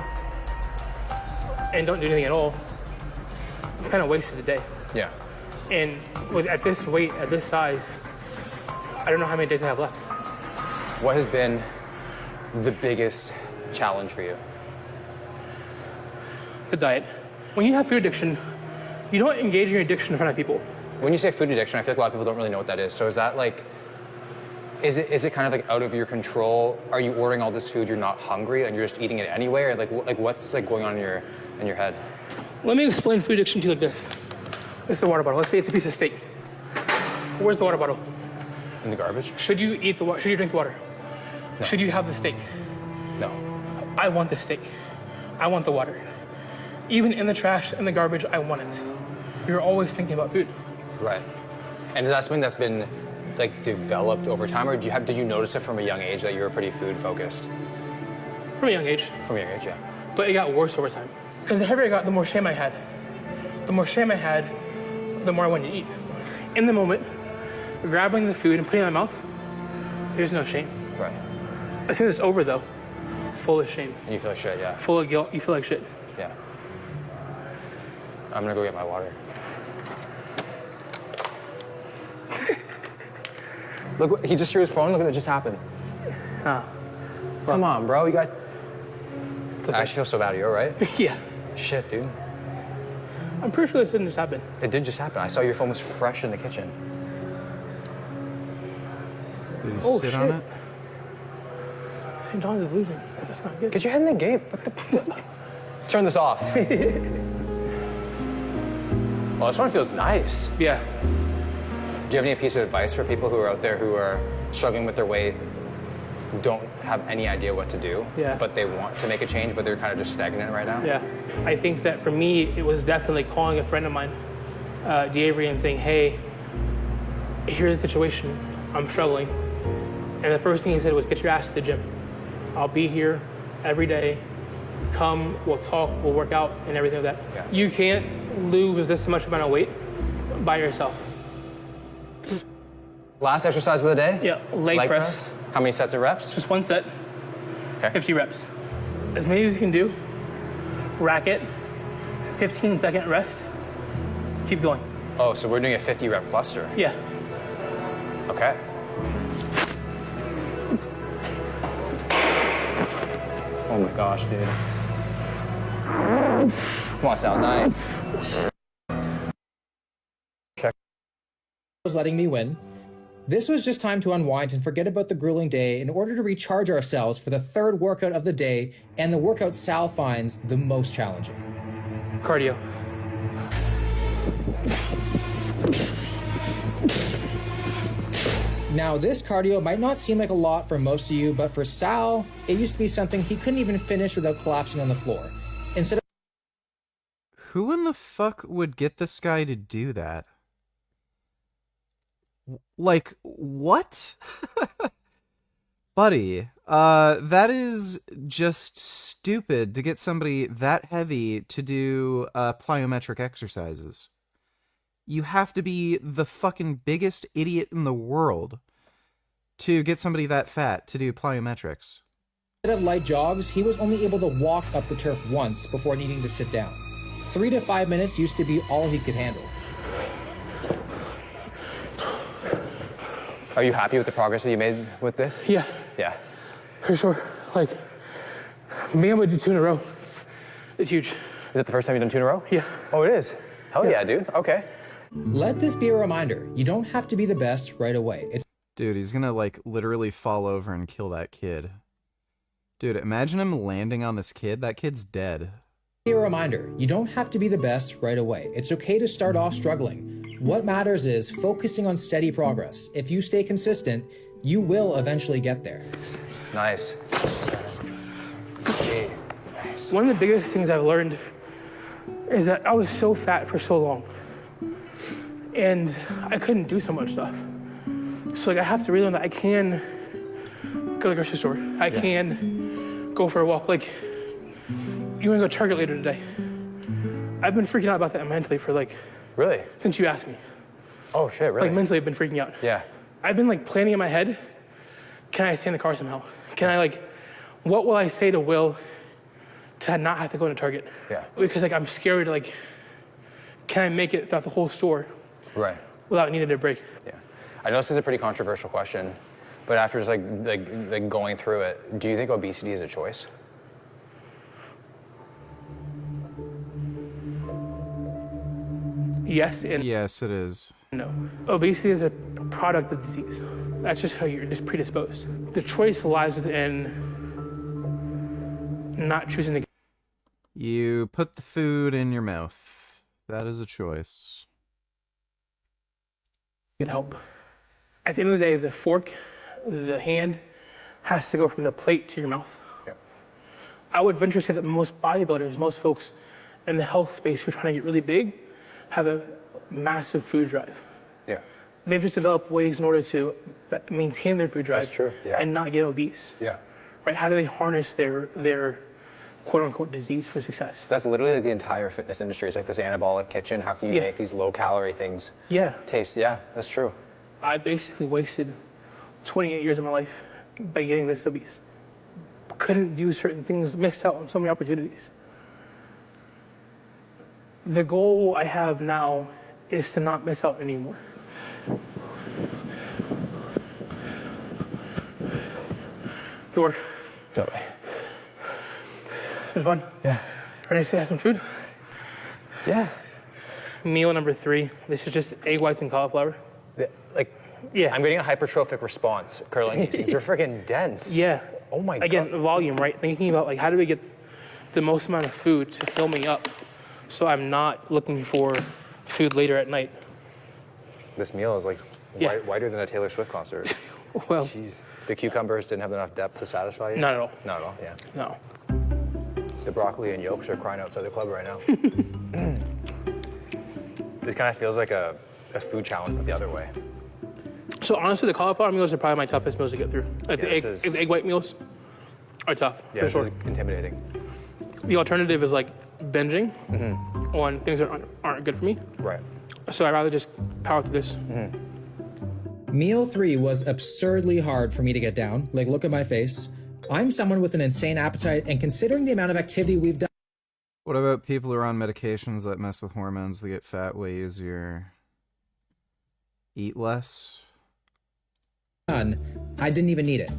and don't do anything at all, it's kind of wasted a day. Yeah. And at this weight, at this size, I don't know how many days I have left. What has been the biggest challenge for you? The diet. When you have food addiction, you don't engage in your addiction in front of people. When you say food addiction, I feel like a lot of people don't really know what that is. So is that like, is it kind of like out of your control? Are you ordering all this food, you're not hungry, and you're just eating it anyway? Or like what's like going on in your head? Let me explain food addiction to you like this. This is a water bottle. Let's say it's a piece of steak. Where's the water bottle? In the garbage? Should you eat the water? Should you drink the water? No. Should you have the steak? No. I want the steak. I want the water. Even in the trash, in the garbage, I want it. You're always thinking about food. Right. And is that something that's been like developed over time, or did you notice it from a young age that you were pretty food focused? From a young age. From a young age, yeah. But it got worse over time. Because the heavier I got, the more shame I had. The more shame I had, the more I wanted to eat. In the moment, grabbing the food and putting it in my mouth, there's no shame. Right. As soon as it's over, though, full of shame. And you feel like shit, yeah. Full of guilt, you feel like shit. Yeah. I'm gonna go get my water. Look, he just threw his phone. Look at what just happened. Well, come on, bro. You got. Okay. I actually feel so bad. Are you all right? Yeah. Shit, dude. I'm pretty sure this didn't just happen. It did just happen. I saw your phone was fresh in the kitchen. Did you sit on it? St. John's is losing. That's not good. Get your head in the game. What the? Let's turn this off. Well, this one feels nice. Yeah. Do you have any piece of advice for people who are out there who are struggling with their weight, don't have any idea what to do, but they want to make a change, but they're kind of just stagnant right now? Yeah. I think that for me, it was definitely calling a friend of mine, Avery, and saying, hey, here's the situation. I'm struggling. And the first thing he said was, get your ass to the gym. I'll be here every day. Come, we'll talk, we'll work out, and everything like that. Yeah. You can't lose this much amount of weight by yourself. Last exercise of the day? Yeah, leg press. How many sets of reps? Just one set. Okay. 50 reps. As many as you can do. Rack it. 15-second rest. Keep going. Oh, so we're doing a 50 rep cluster? Yeah. Okay. Oh my gosh, dude. Come on, Sal, nice. Check. Was letting me win. This was just time to unwind and forget about the grueling day in order to recharge ourselves for the third workout of the day and the workout Sal finds the most challenging. Cardio. Now, this cardio might not seem like a lot for most of you, but for Sal, it used to be something he couldn't even finish without collapsing on the floor. Instead of Who in the fuck would get this guy to do that? Like, what? Buddy, that is just stupid to get somebody that heavy to do plyometric exercises. You have to be the fucking biggest idiot in the world to get somebody that fat to do plyometrics. Instead of light jogs, he was only able to walk up the turf once before needing to sit down. 3 to 5 minutes used to be all he could handle. Are you happy with the progress that you made with this? Yeah. Yeah. For sure. Like, being able to do 2 in a row is huge. Is it the first time you've done 2 in a row? Yeah. Oh, it is? Hell yeah, dude. Okay. Let this be a reminder. You don't have to be the best right away. Dude, he's gonna, like, literally fall over and kill that kid. Dude, imagine him landing on this kid. That kid's dead. Be a reminder. You don't have to be the best right away. It's okay to start off struggling. What matters is focusing on steady progress. If you stay consistent, you will eventually get there. Nice. One of the biggest things I've learned is that I was so fat for so long. And I couldn't do so much stuff. So like I have to realize that I can go to the grocery store. I can go for a walk. Like, you want to go to Target later today? I've been freaking out about that mentally for like... Really? Since you asked me. Oh shit, really? Like mentally I've been freaking out. Yeah. I've been like planning in my head, can I stay in the car somehow? Can I like, what will I say to Will to not have to go to Target? Yeah. Because like I'm scared like, can I make it throughout the whole store? Right. Without needing a break? Yeah. I know this is a pretty controversial question, but after just like going through it, do you think obesity is a choice? Yes and yes, it is. No. Obesity is a product of disease. That's just how you're just predisposed. The choice lies within not choosing to. You put the food in your mouth. That is a choice. Get help. At the end of the day, the fork, the hand, has to go from the plate to your mouth. Yeah. I would venture to say that most bodybuilders, most folks in the health space who are trying to get really big, have a massive food drive. Yeah. They've just developed ways in order to maintain their food drive. That's true. Yeah. And not get obese. Yeah. Right? How do they harness their quote unquote disease for success? That's literally like the entire fitness industry. It's like this anabolic kitchen. How can you make these low calorie things taste? Yeah, that's true. I basically wasted 28 years of my life by getting this obese. Couldn't do certain things, missed out on so many opportunities. The goal I have now is to not miss out anymore. Door. Totally. Been fun? Yeah. Ready to have some food? Yeah. Meal number 3. This is just egg whites and cauliflower. Yeah. I'm getting a hypertrophic response curling these things. They're freaking dense. Yeah. Oh my god. Again, volume, right? Thinking about like how do we get the most amount of food to fill me up so I'm not looking for food later at night. This meal is like wider than a Taylor Swift concert. Well, jeez. The cucumbers didn't have enough depth to satisfy you? Not at all. Not at all, yeah. No. The broccoli and yolks are crying outside the club right now. This kind of feels like a food challenge, but the other way. So honestly, the cauliflower meals are probably my toughest meals to get through. Like the egg white meals are tough. Yeah, this is intimidating. The alternative is like binging on things that aren't good for me. Right. So I'd rather just power through this. Meal 3 was absurdly hard for me to get down. Like, look at my face. I'm someone with an insane appetite, and considering the amount of activity we've done... What about people who are on medications that mess with hormones? They get fat way easier. Eat less. I didn't even need it.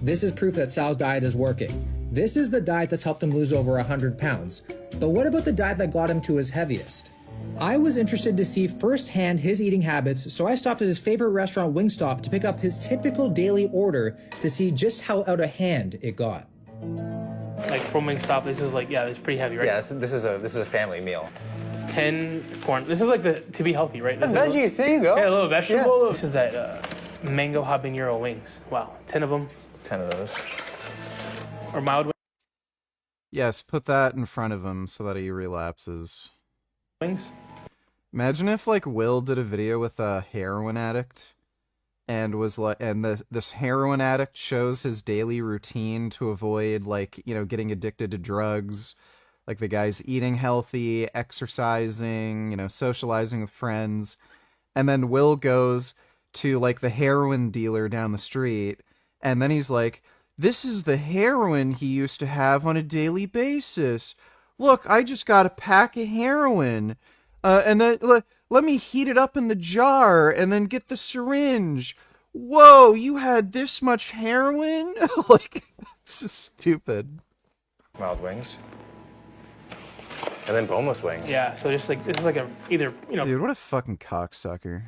This is proof that Sal's diet is working. This is the diet that's helped him lose over 100 pounds. But what about the diet that got him to his heaviest? I was interested to see firsthand his eating habits, so I stopped at his favorite restaurant, Wingstop, to pick up his typical daily order to see just how out of hand it got. Like from Wingstop, this was like, it's pretty heavy, right? Yeah, this is a family meal. 10 corn. This is like the to be healthy, right? That's veggies. There you go. Yeah, a little vegetable. Yeah. This is that mango habanero wings. Wow, 10 of them. 10 of those. Or mild wings. Yes, put that in front of him so that he relapses. Wings. Imagine if like Will did a video with a heroin addict and was like, and this heroin addict shows his daily routine to avoid like, getting addicted to drugs. Like the guy's eating healthy, exercising, socializing with friends. And then Will goes to like the heroin dealer down the street. And then he's like, this is the heroin he used to have on a daily basis. Look, I just got a pack of heroin. And then let me heat it up in the jar and then get the syringe. Whoa, you had this much heroin? Like, it's just stupid. Mild wings. And then boneless wings. Yeah, so just like, this is like either, Dude, what a fucking cocksucker.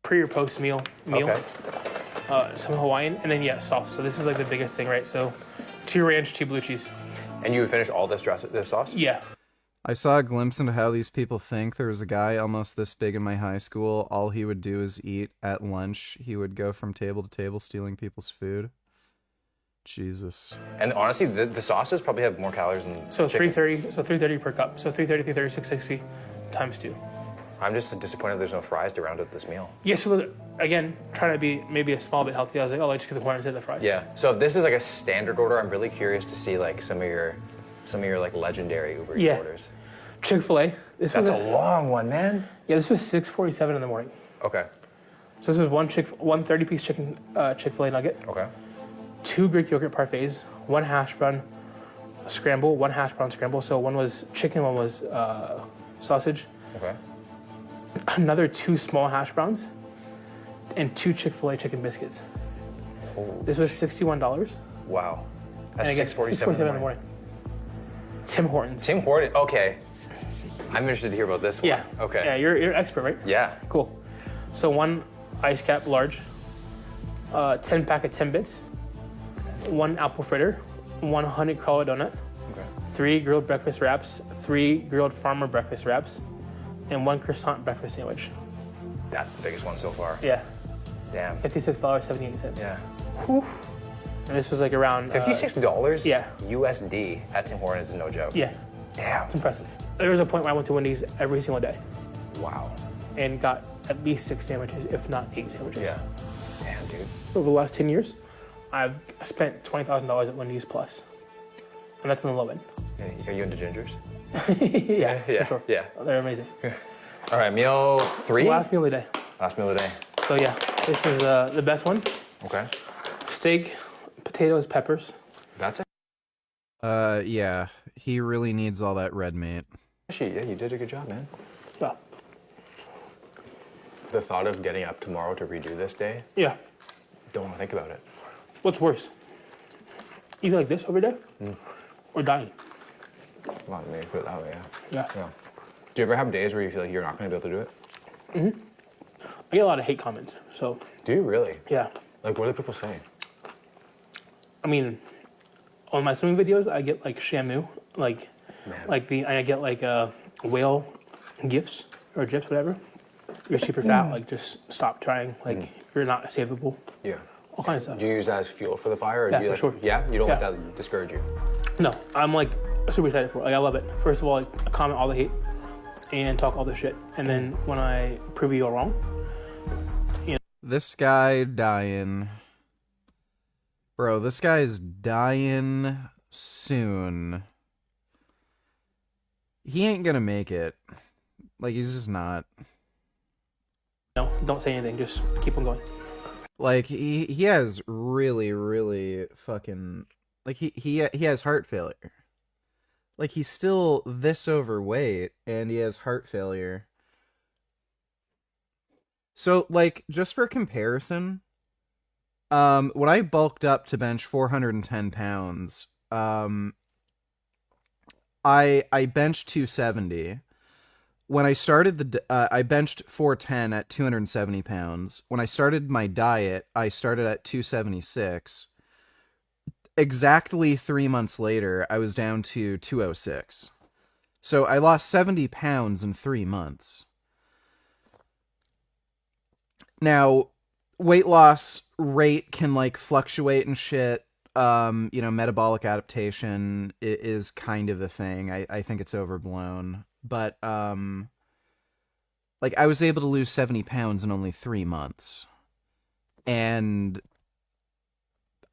Pre or post meal. Okay. Some Hawaiian, and then sauce. So this is like the biggest thing, right? So 2 ranch, 2 blue cheese. And you would finish all this sauce? Yeah. I saw a glimpse into how these people think. There was a guy almost this big in my high school. All he would do is eat at lunch. He would go from table to table stealing people's food. Jesus. And honestly, the sauces probably have more calories than So chicken. 330 per cup. So 330, 660 times 2. I'm just disappointed there's no fries to round up this meal. Yeah, so again, trying to be maybe a small bit healthy. I was like, oh, let's just get the corn instead of the fries. Yeah. So if this is like a standard order, I'm really curious to see like some of your like legendary Uber Eats orders. Chick-fil-A. That's a long one, man. Yeah, this was 6:47 in the morning. Okay. So this was one 30-piece chicken Chick-fil-A nugget. Okay. 2 Greek yogurt parfaits, 1 hash brown scramble, 1 hash brown scramble. So one was chicken, one was sausage. Okay. Another 2 small hash browns, and 2 Chick-fil-A chicken biscuits. Oh. This was $61. Wow. That's and again, 6:47 in the morning. Tim Hortons. Tim Hortons. Okay. I'm interested to hear about this one. Yeah. Okay. Yeah, you're an expert, right? Yeah. Cool. So 1 ice cap large, 10 pack of Timbits, 1 apple fritter, 1 honey cruller donut, 3 grilled breakfast wraps, 3 grilled farmer breakfast wraps, and 1 croissant breakfast sandwich. That's the biggest one so far. Yeah. Damn. $56.78. Yeah. Whew. And this was like around $56? Yeah. USD at Tim Hortons is no joke. Yeah. Damn. It's impressive. There was a point where I went to Wendy's every single day. Wow. And got at least 6 sandwiches, if not 8 sandwiches. Yeah. Damn, dude. Over the last 10 years, I've spent $20,000 at Wendy's plus. And that's on the low end. Are you into gingers? Yeah, yeah, for sure. Yeah. They're amazing. All right, meal 3? Last meal of the day. Last meal of the day. So yeah, this is the best one. Okay. Steak, potatoes, peppers. That's it? Yeah. He really needs all that red meat. Actually, yeah, you did a good job, man. Yeah. The thought of getting up tomorrow to redo this day? Yeah. Don't want to think about it. What's worse? Eating like this every day? Or dying? Well, maybe put it that way, Yeah. yeah. Do you ever have days where you feel like you're not going to be able to do it? I get a lot of hate comments, so. Do you really? Yeah. Like, what do people say? I mean, on my swimming videos, I get like Shamu, I get like whale gifs or gifs, whatever. You're super fat, like just stop trying, like you're not savable. Yeah. All kinds of stuff. Do you use that as fuel for the fire? Or Yeah, do you for sure. Yeah? You don't let Yeah. that discourage you? No, I'm like super excited for it. Like I love it. First of all, like, I comment all the hate and talk all the shit, and then when I prove you all wrong, you know. This guy dying. Bro, this guy's dying soon. He ain't gonna make it. Like, he's just not. No, don't say anything. Just keep on going. Like, he has really, really fucking... Like, he has heart failure. Like, he's still this overweight, and he has heart failure. So, like, just for comparison, when I bulked up to bench 410 pounds, I benched 270. When I started I benched 410 at 270 pounds. When I started my diet, I started at 276. Exactly 3 months later, I was down to 206. So I lost 70 pounds in 3 months. Now, weight loss rate can like fluctuate and shit. Metabolic adaptation is kind of a thing. I think it's overblown. But, like, I was able to lose 70 pounds in only 3 months. And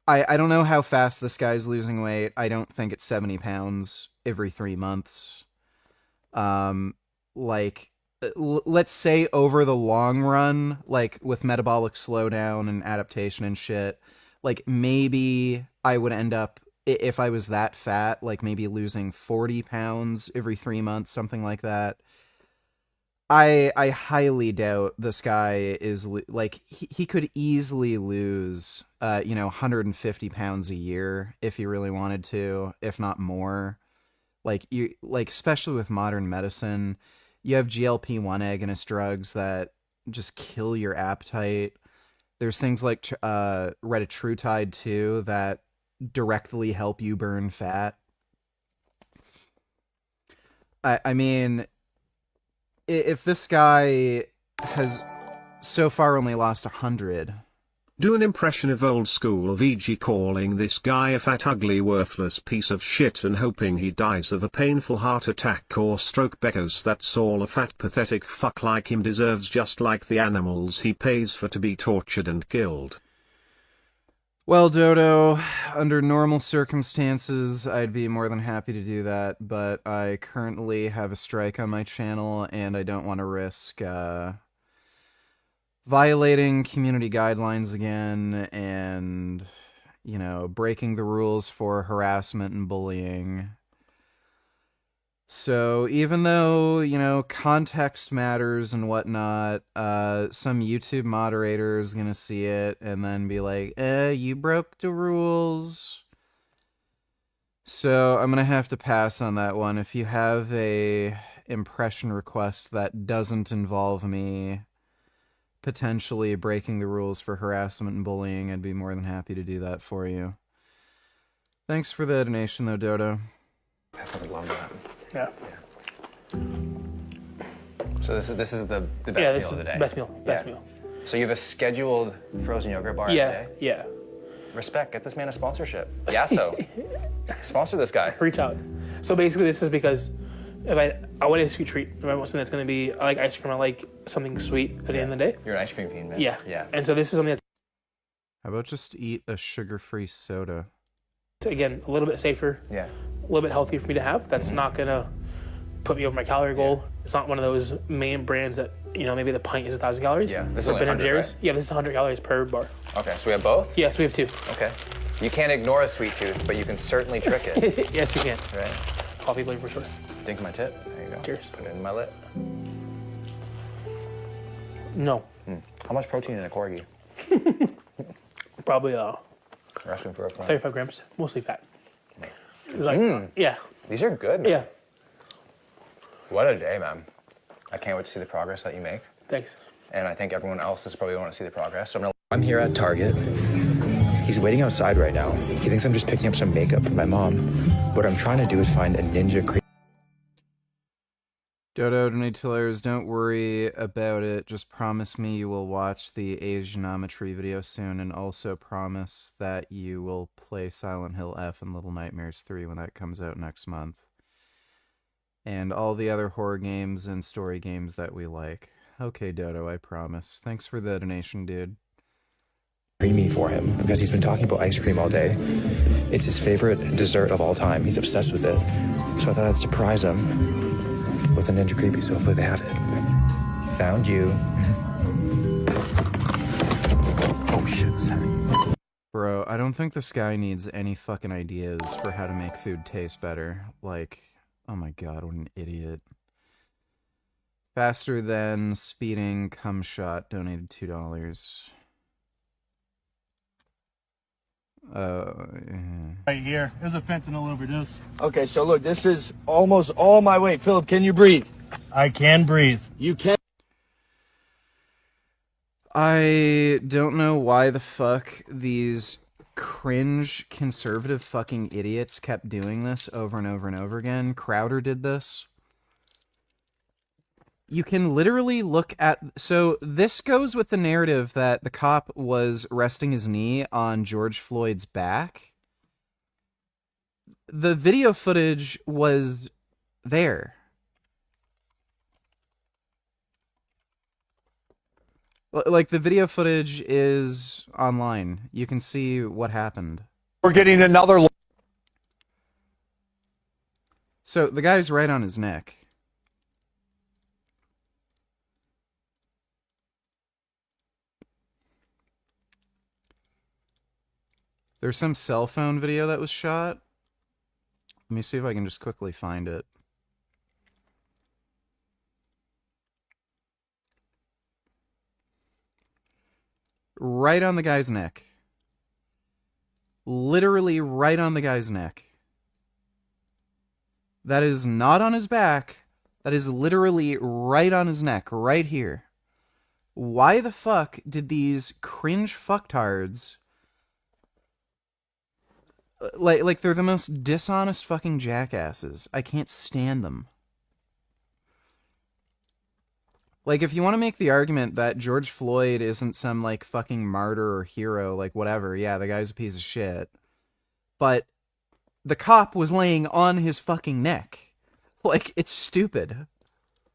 I don't know how fast this guy's losing weight. I don't think it's 70 pounds every 3 months. Let's say over the long run, like, with metabolic slowdown and adaptation and shit, like, maybe I would end up, if I was that fat, like maybe losing 40 pounds every 3 months, something like that. I highly doubt this guy is, like, he could easily lose, 150 pounds a year if he really wanted to, if not more. Like, especially with modern medicine, you have GLP-1 agonist drugs that just kill your appetite. There's things like retatrutide too that directly help you burn fat. I mean, if this guy has so far only lost 100, Do an impression of old school VG calling this guy a fat ugly worthless piece of shit and hoping he dies of a painful heart attack or stroke because that's all a fat pathetic fuck like him deserves, just like the animals he pays for to be tortured and killed. Well, Dodo, under normal circumstances, I'd be more than happy to do that, but I currently have a strike on my channel, and I don't want to risk violating community guidelines again and, you know, breaking the rules for harassment and bullying. So even though, you know, context matters and whatnot, some YouTube moderator is going to see it and then be like, you broke the rules. So I'm going to have to pass on that one. If you have a impression request that doesn't involve me potentially breaking the rules for harassment and bullying, I'd be more than happy to do that for you. Thanks for the donation, though, Dodo. I fucking love that. Yeah. So this is the best meal of the day. Best meal. So you have a scheduled frozen yogurt bar every day? Yeah. Respect. Get this man a sponsorship. Yeah, so sponsor this guy. Reach out. So basically, this is because if I want a sweet treat. If I want something that's going to be, I like ice cream. I like something sweet at the end of the day. You're an ice cream fiend, man. Yeah. Yeah. And so this is something that's, How about just eat a sugar-free soda? again, a little bit safer. Yeah. A little bit healthier for me to have. That's not going to put me over my calorie goal. It's not one of those main brands that, you know, maybe the pint is 1,000 calories. Yeah. This is Or only Ben and 100, Jerry's. right? Yeah, this is 100 calories per bar. Okay, so we have both? Yes, we have 2. Okay. You can't ignore a sweet tooth, but you can certainly trick it. Yes, you can. Right. Coffee flavor for sure. Dink my tip. There you go. Cheers. Put it in my lip. No. How much protein in a corgi? Probably Resting for a friend. 35 grams, mostly fat. It's like, yeah. These are good, man. Yeah. What a day, man. I can't wait to see the progress that you make. Thanks. And I think everyone else is probably want to see the progress. So I'm here at Target. He's waiting outside right now. He thinks I'm just picking up some makeup for my mom. What I'm trying to do is find a ninja cream. Dodo Donatillers, don't worry about it. Just promise me you will watch the Asianometry video soon, and also promise that you will play Silent Hill F and Little Nightmares 3 when that comes out next month. And all the other horror games and story games that we like. Okay, Dodo, I promise. Thanks for the donation, dude. Creamy for him because he's been talking about ice cream all day. It's his favorite dessert of all time. He's obsessed with it. So I thought I'd surprise him with a Ninja Creepy, so hopefully they have it. Found you. Oh shit, it's heavy. Bro, I don't think this guy needs any fucking ideas for how to make food taste better. Like, oh my god, what an idiot. Faster than speeding cum shot donated $2. Right here. There's a fentanyl overdose. Okay, so look, this is almost all my weight. Philip, can you breathe? I can breathe. You can. I don't know why the fuck these cringe conservative fucking idiots kept doing this over and over and over again. Crowder did this. You can literally look at... So this goes with the narrative that the cop was resting his knee on George Floyd's back. The video footage was there. Like, the video footage is online. You can see what happened. We're getting another... So the guy's right on his neck. There's some cell phone video that was shot. Let me see if I can just quickly find it. Right on the guy's neck. Literally right on the guy's neck. That is not on his back. That is literally right on his neck, right here. Why the fuck did these cringe fucktards... Like they're the most dishonest fucking jackasses. I can't stand them. Like, if you want to make the argument that George Floyd isn't some, like, fucking martyr or hero, like, whatever, yeah, the guy's a piece of shit. But the cop was laying on his fucking neck. Like, it's stupid.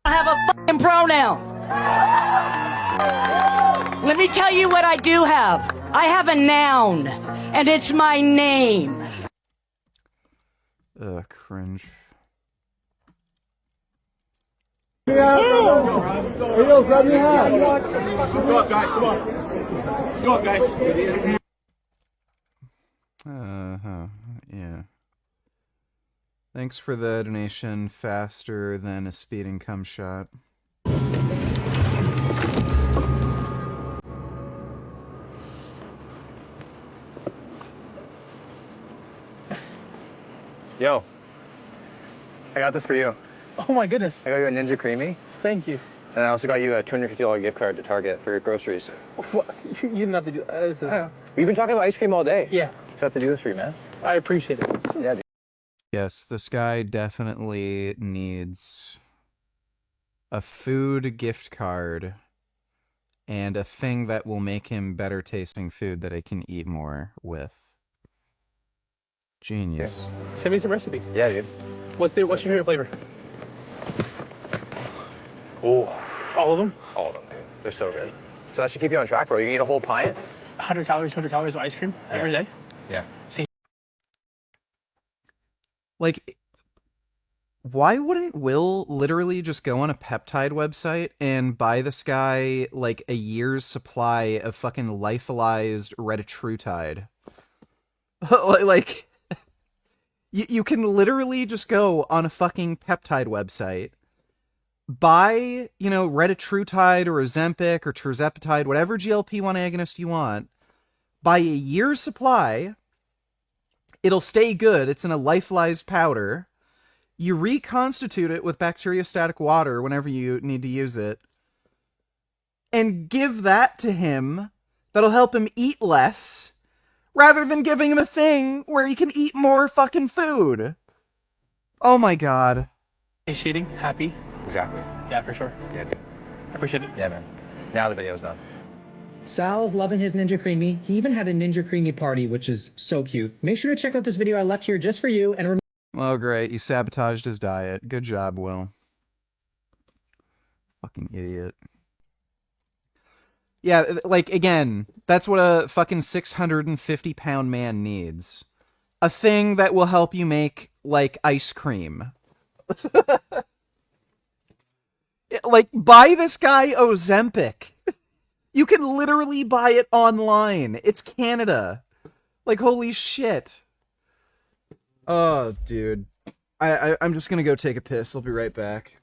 I have a fucking pronoun. Let me tell you what I do have. I have a noun, and it's my name. Ugh, cringe. Go up, guys. Come on. Go up, guys. Yeah. Thanks for the donation. Faster than a speeding cum shot. Yo, I got this for you. Oh my goodness. I got you a Ninja Creamy. Thank you. And I also got you a $250 gift card to Target for your groceries. What? You didn't have to do that. This is... We've been talking about ice cream all day. Yeah. So I have to do this for you, man. I appreciate it. Yeah, dude. Yes, this guy definitely needs a food gift card and a thing that will make him better tasting food that I can eat more with. Genius. Send me some recipes. Yeah, dude. What's your favorite flavor? Oh. All of them? All of them, dude. They're so good. So that should keep you on track, bro. You can eat a whole pint. 100 calories of ice cream every day? Yeah. See? Like, why wouldn't Will literally just go on a peptide website and buy this guy, like, a year's supply of fucking lyophilized retatrutide? Like, you can literally just go on a fucking peptide website, buy, retatrutide or Ozempic or tirzepatide, whatever GLP-1 agonist you want, buy a year's supply. It'll stay good. It's in a lyophilized powder. You reconstitute it with bacteriostatic water whenever you need to use it, and give that to him. That'll help him eat less, rather than giving him a thing where he can eat more fucking food. Oh my god. Satiating, happy. Exactly. Yeah, for sure. Yeah, dude. I appreciate it. Yeah, man. Now the video's done. Sal's loving his Ninja Creamy. He even had a Ninja Creamy party, which is so cute. Make sure to check out this video I left here just for you, and remember. Oh, great. You sabotaged his diet. Good job, Will. Fucking idiot. Yeah, like, again, that's what a fucking 650-pound man needs. A thing that will help you make, like, ice cream. Like, buy this guy Ozempic. You can literally buy it online. It's Canada. Like, holy shit. Oh, dude. I'm just gonna go take a piss. I'll be right back.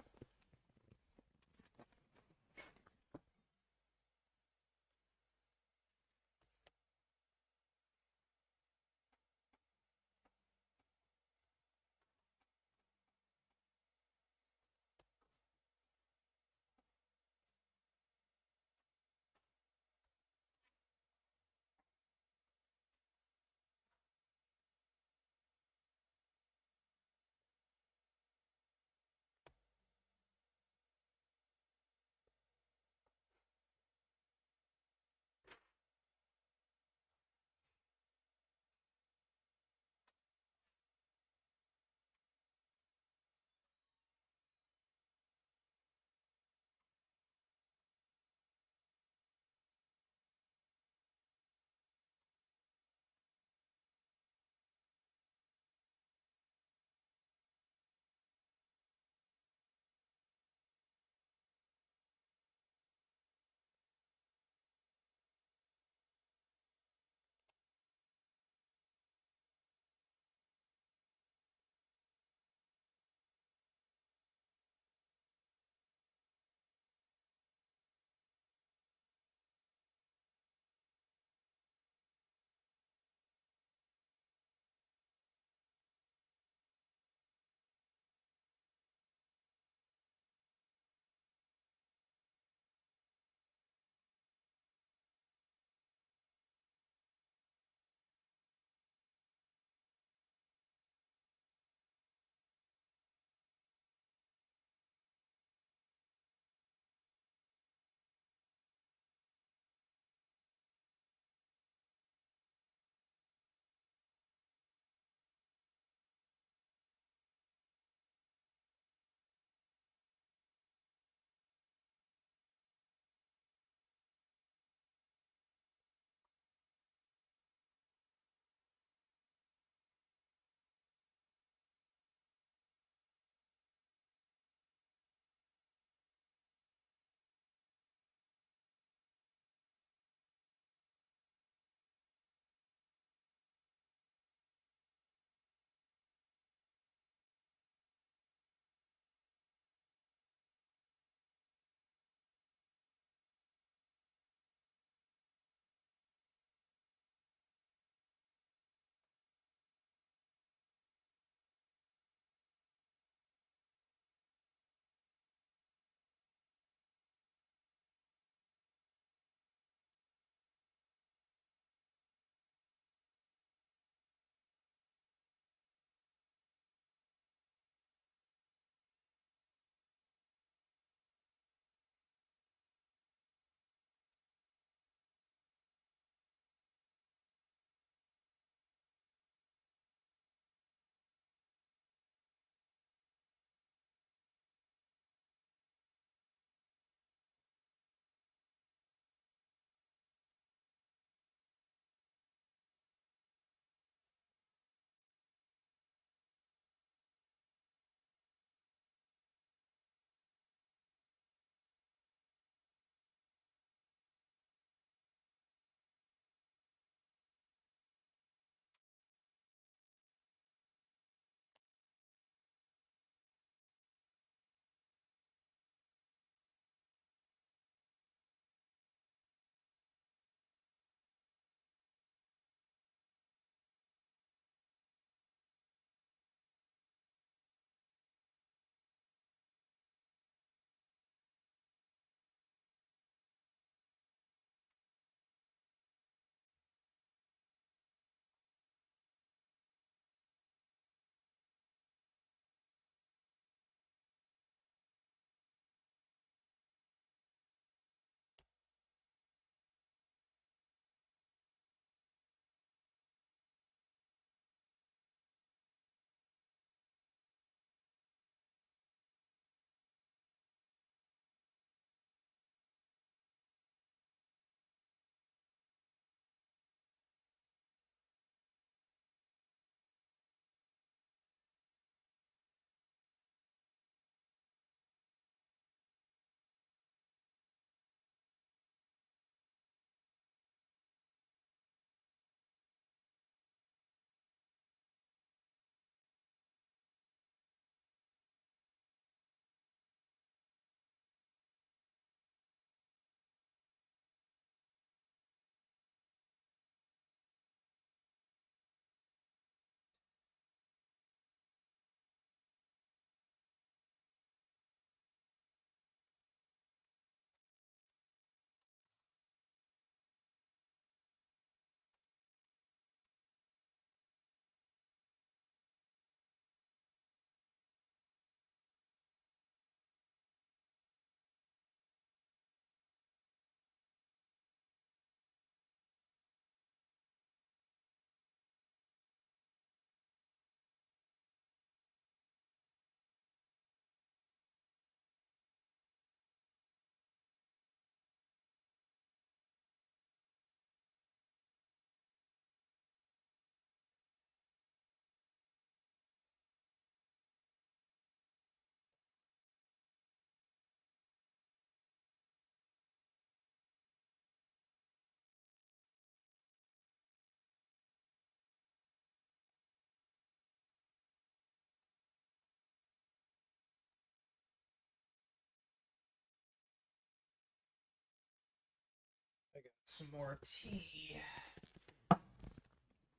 Some more tea.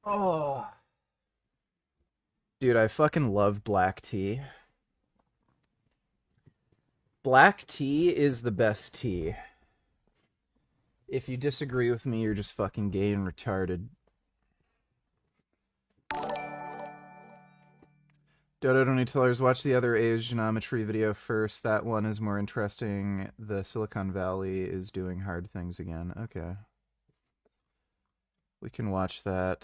Oh. Dude, I fucking love black tea. Black tea is the best tea. If you disagree with me, you're just fucking gay and retarded. Dodo Donny Tellers, watch the other A's geometry video first. That one is more interesting. The Silicon Valley is doing hard things again. Okay. We can watch that.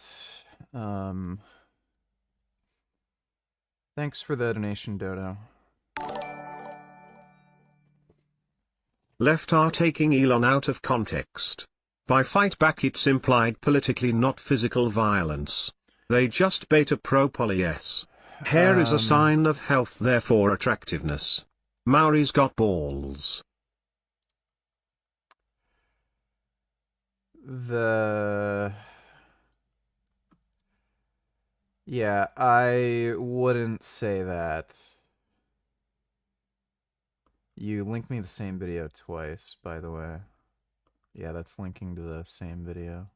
Thanks for the donation, Dodo. Left are taking Elon out of context. By fight back it's implied politically, not physical violence. They just beta pro poly s. Hair is a sign of health, therefore attractiveness. Maori's got balls. Yeah, I wouldn't say that. You linked me the same video twice, by the way. Yeah, that's linking to the same video.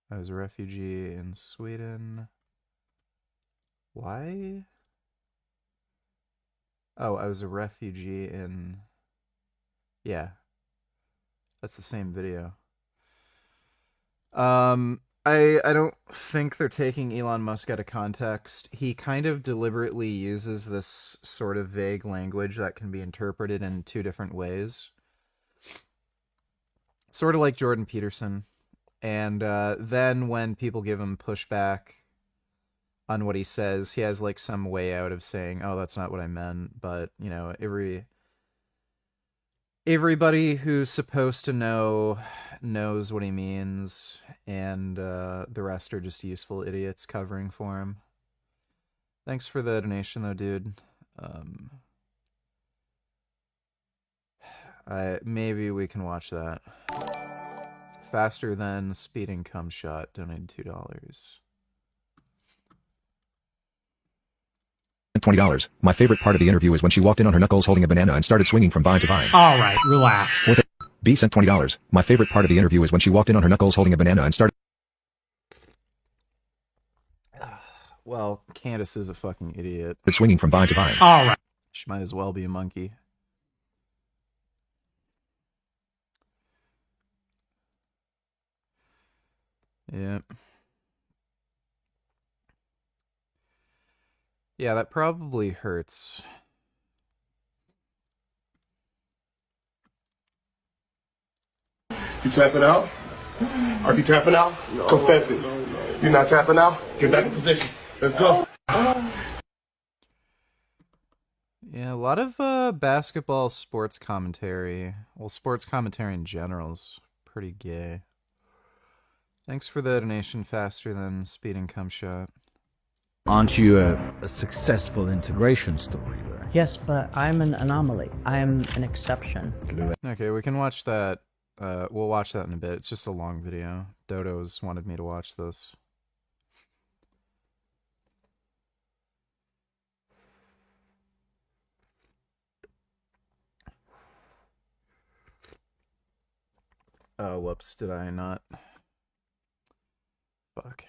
I was a refugee in Sweden. Why? Oh, I was a refugee in... Yeah. That's the same video. I don't think they're taking Elon Musk out of context. He kind of deliberately uses this sort of vague language that can be interpreted in two different ways. Sort of like Jordan Peterson. And then when people give him pushback on what he says, he has like some way out of saying, oh, that's not what I meant. But, you know, everybody who's supposed to know knows what he means, and the rest are just useful idiots covering for him. Thanks for the donation, though, dude. Maybe we can watch that. Faster than speeding cum shot, donated $2. $20. My favorite part of the interview is when she walked in on her knuckles holding a banana and started swinging from vine to vine. All right, relax. B sent $20. My favorite part of the interview is when she walked in on her knuckles holding a banana and started... Well, Candace is a fucking idiot. swinging from vine to vine. All right. She might as well be a monkey. Yep. Yeah, that probably hurts. You tapping out? Are you tapping out? No, confess it. No. You're not tapping out? Get back in position. Let's go. Yeah, a lot of basketball sports commentary. Well, sports commentary in general is pretty gay. Thanks for the donation, faster than speeding cum shot. Aren't you a successful integration story, though? Yes, but I'm an anomaly. I'm an exception. Okay, we can watch that. We'll watch that in a bit. It's just a long video. Dodo's wanted me to watch this. Oh, whoops, did I not? Fuck.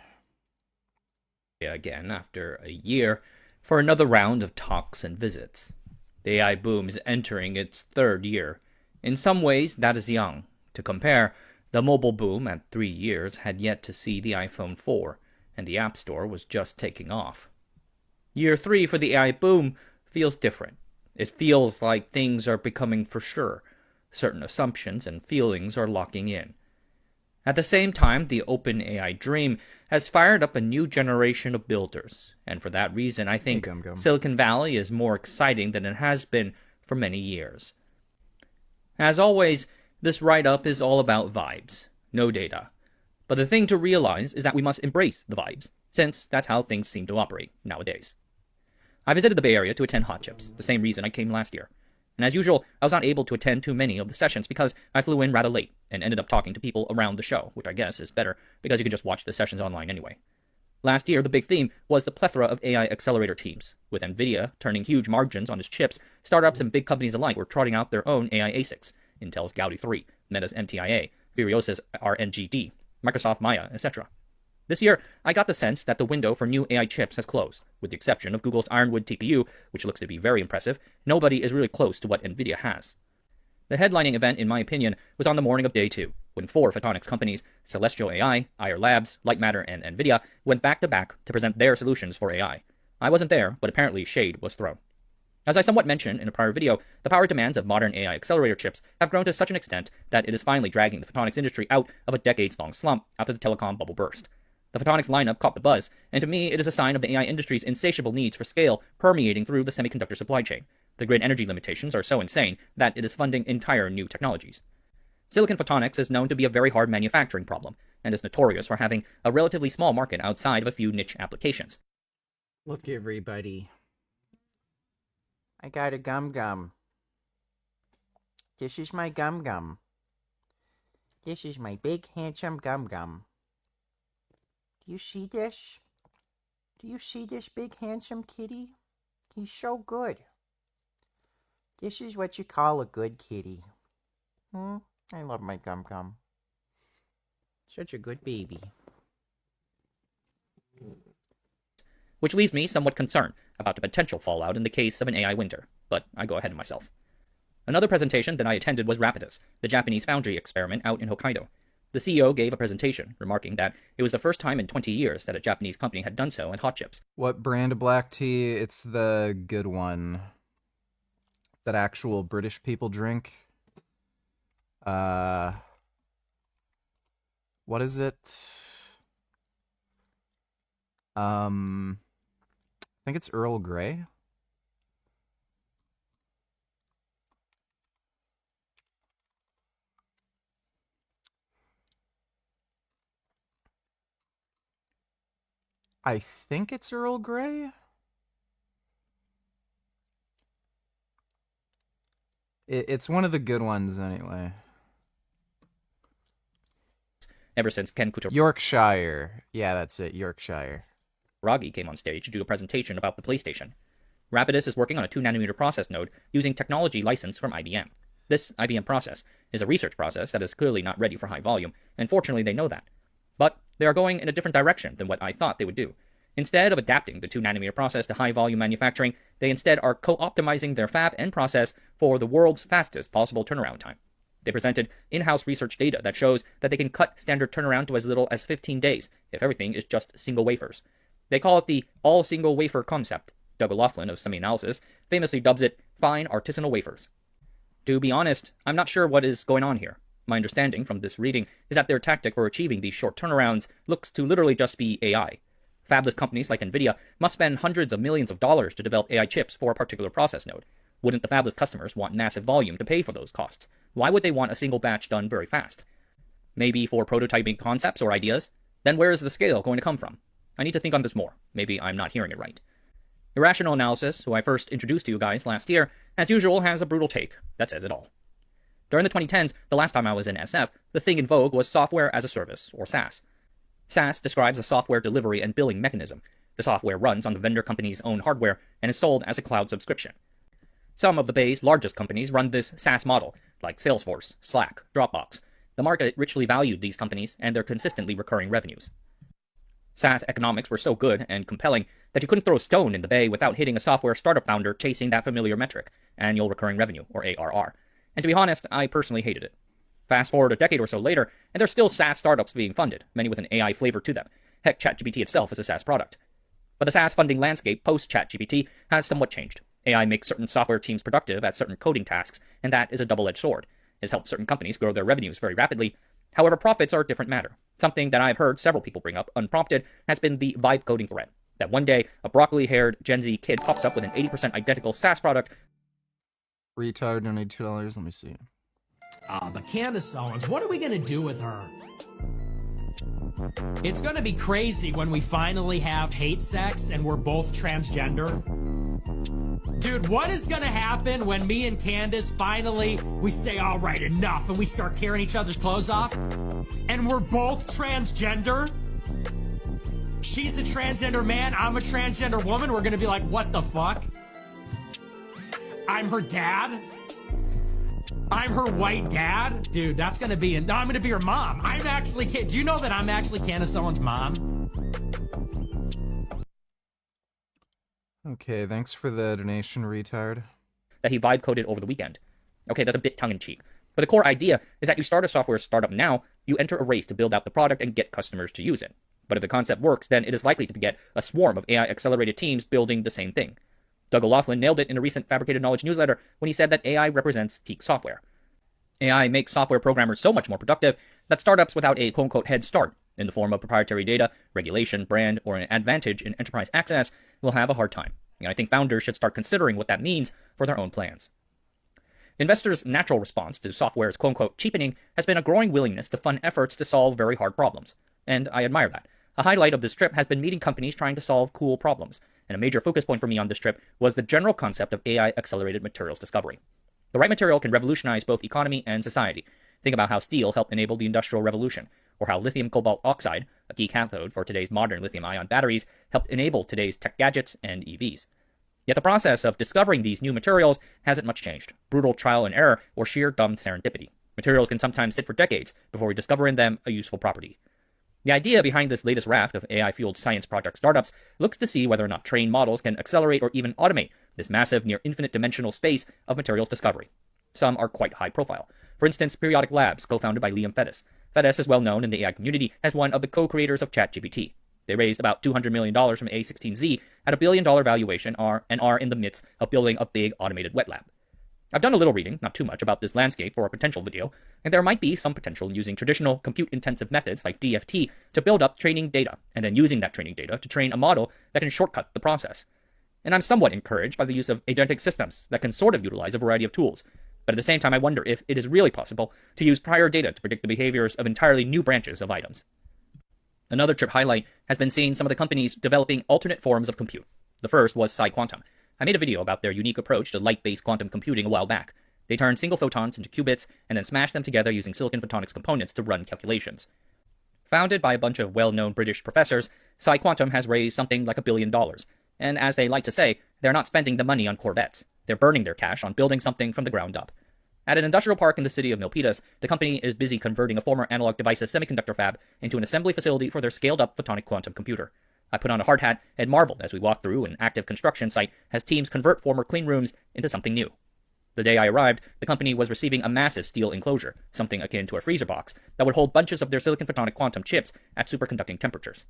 Again after a year for another round of talks and visits. The AI boom is entering its third year. In some ways, that is young. To compare, the mobile boom at 3 years had yet to see the iPhone 4, and the App Store was just taking off. Year 3 for the AI boom feels different. It feels like things are becoming for sure. Certain assumptions and feelings are locking in. At the same time, the open AI dream has fired up a new generation of builders, and for that reason, I think Silicon Valley is more exciting than it has been for many years. As always, this write-up is all about vibes, no data. But the thing to realize is that we must embrace the vibes, since that's how things seem to operate nowadays. I visited the Bay Area to attend Hot Chips, the same reason I came last year. And as usual, I was not able to attend too many of the sessions because I flew in rather late and ended up talking to people around the show, which I guess is better because you can just watch the sessions online anyway. Last year, the big theme was the plethora of AI accelerator teams. With NVIDIA turning huge margins on its chips, startups and big companies alike were trotting out their own AI ASICs. Intel's Gaudi 3, Meta's MTIA, Furiosa's RNGD, Microsoft Maya, etc. This year, I got the sense that the window for new AI chips has closed. With the exception of Google's Ironwood TPU, which looks to be very impressive, nobody is really close to what Nvidia has. The headlining event, in my opinion, was on the morning of day 2, when 4 photonics companies, Celestial AI, Ayar Labs, Lightmatter, and Nvidia, went back-to-back to present their solutions for AI. I wasn't there, but apparently shade was thrown. As I somewhat mentioned in a prior video, the power demands of modern AI accelerator chips have grown to such an extent that it is finally dragging the photonics industry out of a decades-long slump after the telecom bubble burst. The photonics lineup caught the buzz, and to me it is a sign of the AI industry's insatiable needs for scale permeating through the semiconductor supply chain. The grid energy limitations are so insane that it is funding entire new technologies. Silicon photonics is known to be a very hard manufacturing problem, and is notorious for having a relatively small market outside of a few niche applications. Look, everybody. I got a gum-gum. This is my gum-gum. This is my big, handsome gum-gum. Do you see this? Do you see this big, handsome kitty? He's so good. This is what you call a good kitty. I love my gum-gum. Such a good baby. Which leaves me somewhat concerned about the potential fallout in the case of an AI winter, but I go ahead of myself. Another presentation that I attended was Rapidus, the Japanese foundry experiment out in Hokkaido. The CEO gave a presentation, remarking that it was the first time in 20 years that a Japanese company had done so in hot chips. What brand of black tea? It's the good one that actual British people drink. What is it? I think it's Earl Grey. I think it's Earl Grey. It's one of the good ones anyway. Ever since Ken Kutaragi Yorkshire. Yeah, that's it, Yorkshire. came on stage to do a presentation about the PlayStation. Rapidus is working on a 2nm process node using technology licensed from IBM. This IBM process is a research process that is clearly not ready for high volume, and fortunately they know that. But they are going in a different direction than what I thought they would do. Instead of adapting the 2nm process to high-volume manufacturing, they instead are co-optimizing their fab and process for the world's fastest possible turnaround time. They presented in-house research data that shows that they can cut standard turnaround to as little as 15 days if everything is just single wafers. They call it the all-single wafer concept. Doug O'Loughlin of SemiAnalysis famously dubs it fine artisanal wafers. To be honest, I'm not sure what is going on here. My understanding from this reading is that their tactic for achieving these short turnarounds looks to literally just be AI. Fabless companies like Nvidia must spend hundreds of millions of dollars to develop AI chips for a particular process node. Wouldn't the fabless customers want massive volume to pay for those costs? Why would they want a single batch done very fast? Maybe for prototyping concepts or ideas? Then where is the scale going to come from? I need to think on this more. Maybe I'm not hearing it right. Irrational Analysis, who I first introduced to you guys last year, as usual has a brutal take that says it all. During the 2010s, the last time I was in SF, the thing in vogue was software as a service, or SaaS. SaaS describes a software delivery and billing mechanism. The software runs on the vendor company's own hardware and is sold as a cloud subscription. Some of the Bay's largest companies run this SaaS model, like Salesforce, Slack, Dropbox. The market richly valued these companies and their consistently recurring revenues. SaaS economics were so good and compelling that you couldn't throw a stone in the Bay without hitting a software startup founder chasing that familiar metric, annual recurring revenue, or ARR. And to be honest, I personally hated it. Fast forward a decade or so later, and there's still SaaS startups being funded, many with an AI flavor to them. Heck, ChatGPT itself is a SaaS product. But the SaaS funding landscape post-ChatGPT has somewhat changed. AI makes certain software teams productive at certain coding tasks, and that is a double-edged sword. It has helped certain companies grow their revenues very rapidly. However, profits are a different matter. Something that I've heard several people bring up unprompted has been the vibe coding threat. That one day, a broccoli-haired Gen Z kid pops up with an 80% identical SaaS product. Retard donated $2, let me see. The Candace Owens, what are we gonna do with her? It's gonna be crazy when we finally have hate sex and we're both transgender. Dude, what is gonna happen when me and Candace finally, we say, all right, enough, and we start tearing each other's clothes off? And we're both transgender? She's a transgender man, I'm a transgender woman, we're gonna be like, what the fuck? I'm her dad? I'm her white dad? Dude, that's gonna be... No, I'm gonna be her mom. I'm actually... Do you know that I'm actually Candace Owens' mom? Okay, thanks for the donation, retard. That he vibe coded over the weekend. Okay, that's a bit tongue-in-cheek. But the core idea is that you start a software startup now, you enter a race to build out the product and get customers to use it. But if the concept works, then it is likely to beget a swarm of AI-accelerated teams building the same thing. Doug O'Loughlin nailed it in a recent Fabricated Knowledge newsletter when he said that AI represents peak software. AI makes software programmers so much more productive that startups without a quote-unquote head start in the form of proprietary data, regulation, brand, or an advantage in enterprise access will have a hard time. And I think founders should start considering what that means for their own plans. Investors' natural response to software's quote-unquote cheapening has been a growing willingness to fund efforts to solve very hard problems. And I admire that. A highlight of this trip has been meeting companies trying to solve cool problems, and a major focus point for me on this trip was the general concept of AI-accelerated materials discovery. The right material can revolutionize both economy and society. Think about how steel helped enable the Industrial Revolution, or how lithium cobalt oxide, a key cathode for today's modern lithium-ion batteries, helped enable today's tech gadgets and EVs. Yet the process of discovering these new materials hasn't much changed. Brutal trial and error, or sheer dumb serendipity. Materials can sometimes sit for decades before we discover in them a useful property. The idea behind this latest raft of AI-fueled science project startups looks to see whether or not trained models can accelerate or even automate this massive, near infinite dimensional space of materials discovery. Some are quite high profile. For instance, Periodic Labs, co-founded by Liam Fettis. Fettis is well known in the AI community as one of the co-creators of ChatGPT. They raised about $200 million from A16Z at a $1 billion valuation and are in the midst of building a big automated wet lab. I've done a little reading, not too much, about this landscape for a potential video, and there might be some potential in using traditional compute-intensive methods like DFT to build up training data, and then using that training data to train a model that can shortcut the process. And I'm somewhat encouraged by the use of agentic systems that can sort of utilize a variety of tools. But at the same time, I wonder if it is really possible to use prior data to predict the behaviors of entirely new branches of items. Another trip highlight has been seeing some of the companies developing alternate forms of compute. The first was PsiQuantum. I made a video about their unique approach to light-based quantum computing a while back. They turned single photons into qubits and then smashed them together using silicon photonics components to run calculations. Founded by a bunch of well-known British professors, PsiQuantum has raised something like $1 billion. And as they like to say, they're not spending the money on Corvettes. They're burning their cash on building something from the ground up. At an industrial park in the city of Milpitas, the company is busy converting a former Analog Devices semiconductor fab into an assembly facility for their scaled-up photonic quantum computer. I put on a hard hat and marveled as we walked through an active construction site as teams convert former clean rooms into something new. The day I arrived, the company was receiving a massive steel enclosure, something akin to a freezer box, that would hold bunches of their silicon photonic quantum chips at superconducting temperatures.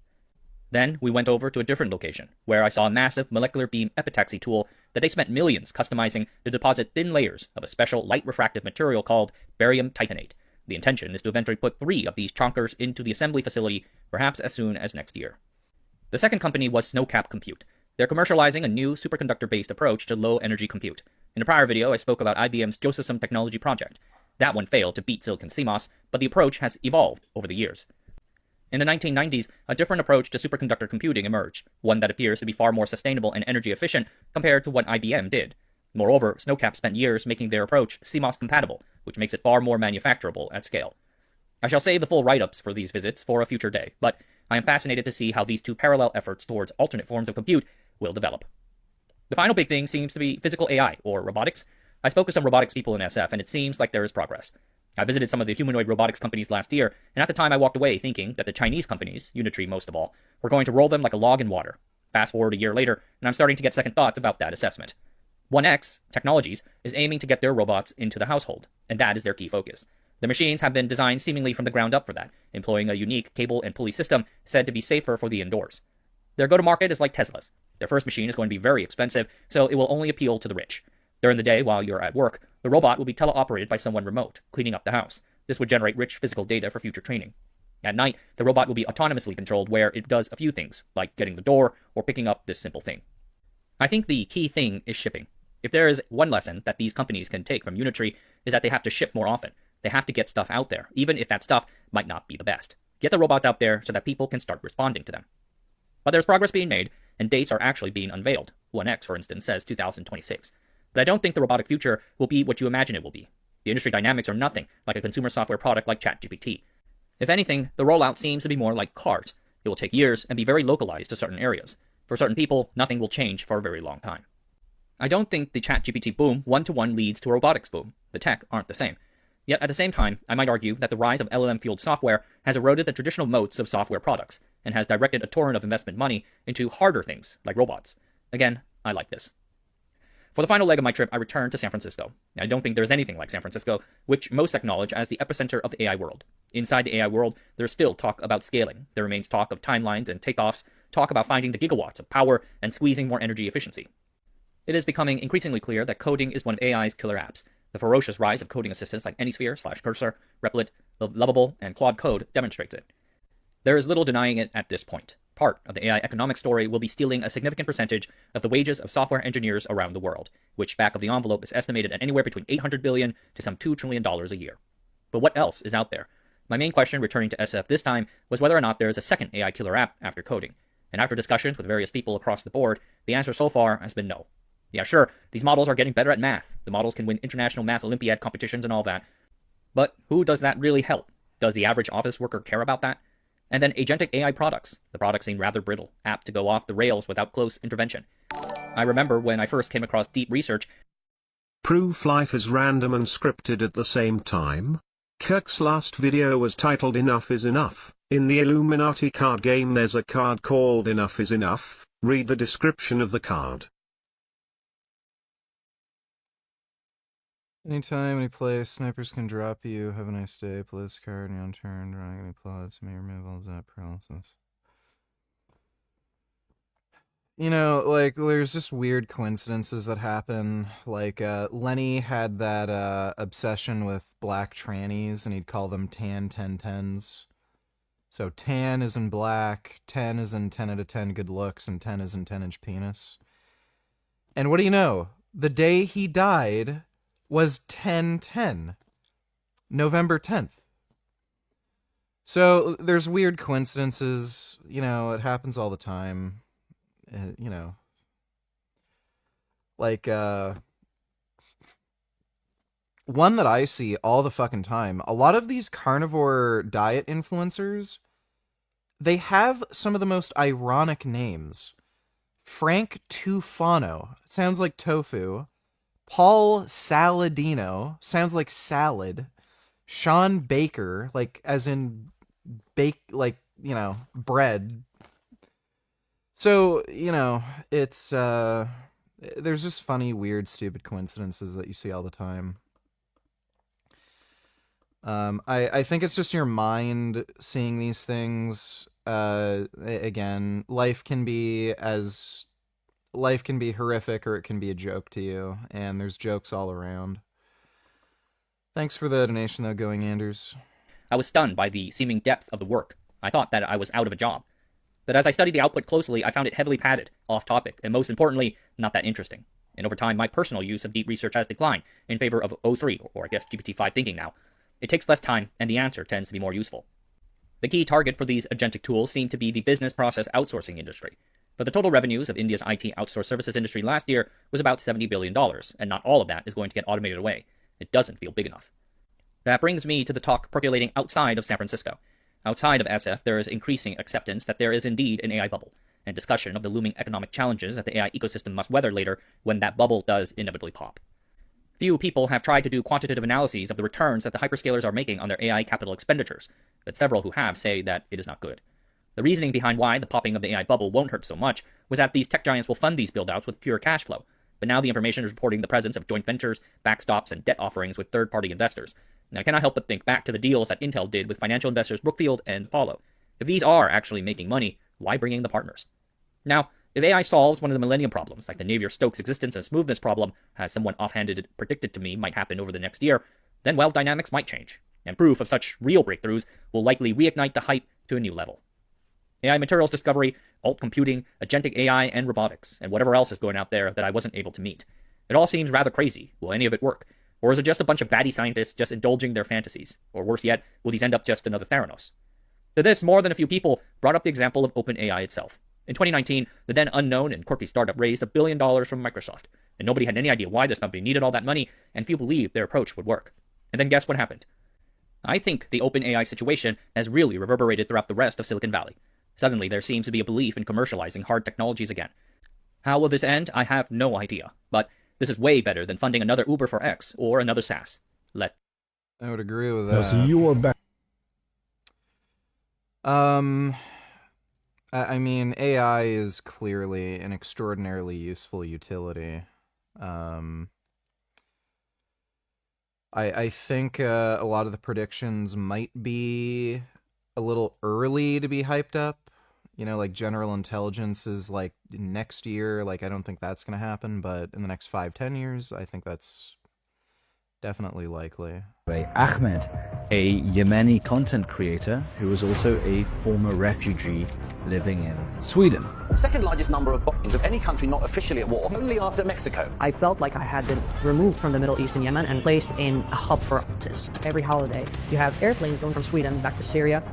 Then we went over to a different location, where I saw a massive molecular beam epitaxy tool that they spent millions customizing to deposit thin layers of a special light refractive material called barium titanate. The intention is to eventually put 3 of these chonkers into the assembly facility, perhaps as soon as next year. The second company was Snowcap Compute. They're commercializing a new superconductor-based approach to low-energy compute. In a prior video, I spoke about IBM's Josephson technology project. That one failed to beat silicon CMOS, but the approach has evolved over the years. In the 1990s, a different approach to superconductor computing emerged, one that appears to be far more sustainable and energy efficient compared to what IBM did. Moreover, Snowcap spent years making their approach CMOS compatible, which makes it far more manufacturable at scale. I shall save the full write-ups for these visits for a future day, but I am fascinated to see how these two parallel efforts towards alternate forms of compute will develop. The final big thing seems to be physical AI, or robotics. I spoke with some robotics people in SF, and it seems like there is progress. I visited some of the humanoid robotics companies last year, and at the time I walked away thinking that the Chinese companies, Unitree most of all, were going to roll them like a log in water. Fast forward a year later, and I'm starting to get second thoughts about that assessment. 1X Technologies is aiming to get their robots into the household, and that is their key focus. The machines have been designed seemingly from the ground up for that, employing a unique cable and pulley system said to be safer for the indoors. Their go-to-market is like Tesla's. Their first machine is going to be very expensive, so it will only appeal to the rich. During the day, while you're at work, the robot will be teleoperated by someone remote, cleaning up the house. This would generate rich physical data for future training. At night, the robot will be autonomously controlled where it does a few things, like getting the door or picking up this simple thing. I think the key thing is shipping. If there is one lesson that these companies can take from Unitree, is that they have to ship more often. They have to get stuff out there, even if that stuff might not be the best. Get the robots out there so that people can start responding to them. But there's progress being made, and dates are actually being unveiled. 1X, for instance, says 2026. But I don't think the robotic future will be what you imagine it will be. The industry dynamics are nothing like a consumer software product like ChatGPT. If anything, the rollout seems to be more like cars. It will take years and be very localized to certain areas. For certain people, nothing will change for a very long time. I don't think the ChatGPT boom one-to-one leads to a robotics boom. The tech aren't the same. Yet at the same time, I might argue that the rise of LLM-fueled software has eroded the traditional moats of software products and has directed a torrent of investment money into harder things like robots. Again, I like this. For the final leg of my trip, I returned to San Francisco. I don't think there's anything like San Francisco, which most acknowledge as the epicenter of the AI world. Inside the AI world, there's still talk about scaling. There remains talk of timelines and takeoffs, talk about finding the gigawatts of power and squeezing more energy efficiency. It is becoming increasingly clear that coding is one of AI's killer apps. The ferocious rise of coding assistants like AnySphere, Cursor, Replit, Lovable, and Claude Code demonstrates it. There is little denying it at this point. Part of the AI economic story will be stealing a significant percentage of the wages of software engineers around the world, which back of the envelope is estimated at anywhere between $800 billion to some $2 trillion a year. But what else is out there? My main question, returning to SF this time, was whether or not there is a second AI killer app after coding. And after discussions with various people across the board, the answer so far has been no. Yeah, sure, these models are getting better at math. The models can win international math Olympiad competitions and all that. But who does that really help? Does the average office worker care about that? And then agentic AI products. The products seem rather brittle, apt to go off the rails without close intervention. I remember when I first came across deep research. Proof life is random and scripted at the same time? Kirk's last video was titled Enough is Enough. In the Illuminati card game there's a card called Enough is Enough. Read the description of the card. Anytime, any place, snipers can drop you. Have a nice day. Play this card and unturned. Running any plots may remove all that paralysis. You know, like, there's just weird coincidences that happen. Like, Lenny had that obsession with black trannies, and he'd call them tan 10-10s. So tan is in black, 10 is in 10 out of 10 good looks, and 10 is in 10-inch penis. And what do you know? The day he died was 10/10, November 10th. So there's weird coincidences, you know, it happens all the time, you know, like, one that I see all the fucking time, a lot of these carnivore diet influencers, they have some of the most ironic names. Frank Tufano, it sounds like tofu. Paul Saladino, sounds like salad. Sean Baker, like as in bake, like, you know, bread. So, you know, it's there's just funny, weird, stupid coincidences that you see all the time. I think it's just your mind seeing these things. Again, life can be horrific or it can be a joke to you, and there's jokes all around. Thanks for the donation, though, Going Anders. I was stunned by the seeming depth of the work. I thought that I was out of a job. But as I studied the output closely, I found it heavily padded, off-topic, and most importantly, not that interesting. And over time, my personal use of deep research has declined in favor of O3, or I guess GPT-5 thinking now. It takes less time, and the answer tends to be more useful. The key target for these agentic tools seem to be the business process outsourcing industry. But the total revenues of India's IT outsourced services industry last year was about $70 billion, and not all of that is going to get automated away. It doesn't feel big enough. That brings me to the talk percolating outside of San Francisco. Outside of SF, there is increasing acceptance that there is indeed an AI bubble, and discussion of the looming economic challenges that the AI ecosystem must weather later when that bubble does inevitably pop. Few people have tried to do quantitative analyses of the returns that the hyperscalers are making on their AI capital expenditures, but several who have say that it is not good. The reasoning behind why the popping of the AI bubble won't hurt so much was that these tech giants will fund these build-outs with pure cash flow, but now the information is reporting the presence of joint ventures, backstops, and debt offerings with third-party investors. And I cannot help but think back to the deals that Intel did with financial investors Brookfield and Apollo. If these are actually making money, why bring in the partners? Now, if AI solves one of the millennium problems, like the Navier-Stokes existence and smoothness problem, as someone offhanded predicted to me might happen over the next year, then wealth dynamics might change, and proof of such real breakthroughs will likely reignite the hype to a new level. AI materials discovery, alt computing, agentic AI, and robotics, and whatever else is going out there that I wasn't able to meet. It all seems rather crazy. Will any of it work? Or is it just a bunch of batty scientists just indulging their fantasies? Or worse yet, will these end up just another Theranos? To this, more than a few people brought up the example of OpenAI itself. In 2019, the then unknown and quirky startup raised $1 billion from Microsoft, and nobody had any idea why this company needed all that money, and few believed their approach would work. And then guess what happened? I think the OpenAI situation has really reverberated throughout the rest of Silicon Valley. Suddenly, there seems to be a belief in commercializing hard technologies again. How will this end? I have no idea. But This is way better than funding another Uber for X or another SaaS. I would agree with that. So you are back. I mean, AI is clearly an extraordinarily useful utility. I think a lot of the predictions might be a little early to be hyped up. You know, like general intelligence is like next year. Like, I don't think that's going to happen, but in the next 5-10 years, I think that's definitely likely. Ahmed, a Yemeni content creator who is also a former refugee living in Sweden. Second largest number of bombings of any country not officially at war, only after Mexico. I felt like I had been removed from the Middle East and Yemen and placed in a hub for ISIS. Every holiday, you have airplanes going from Sweden back to Syria.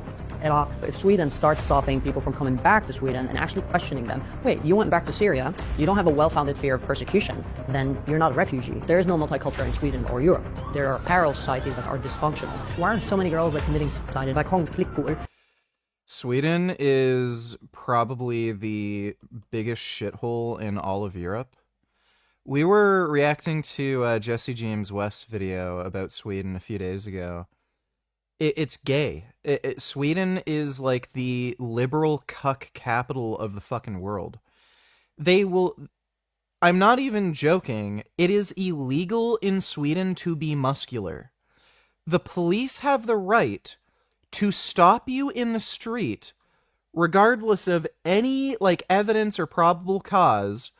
And if Sweden starts stopping people from coming back to Sweden and actually questioning them, wait, you went back to Syria, you don't have a well-founded fear of persecution, then you're not a refugee. There is no multicultural in Sweden or Europe. There are parallel societies that are dysfunctional. Why aren't so many girls like committing suicide? Like flickor? Sweden is probably the biggest shithole in all of Europe. We were reacting to Jesse James West's video about Sweden a few days ago. It's gay. Sweden is like the liberal cuck capital of the fucking world. They will... I'm not even joking. It is illegal in Sweden to be muscular. The police have the right to stop you in the street, regardless of any, like, evidence or probable cause,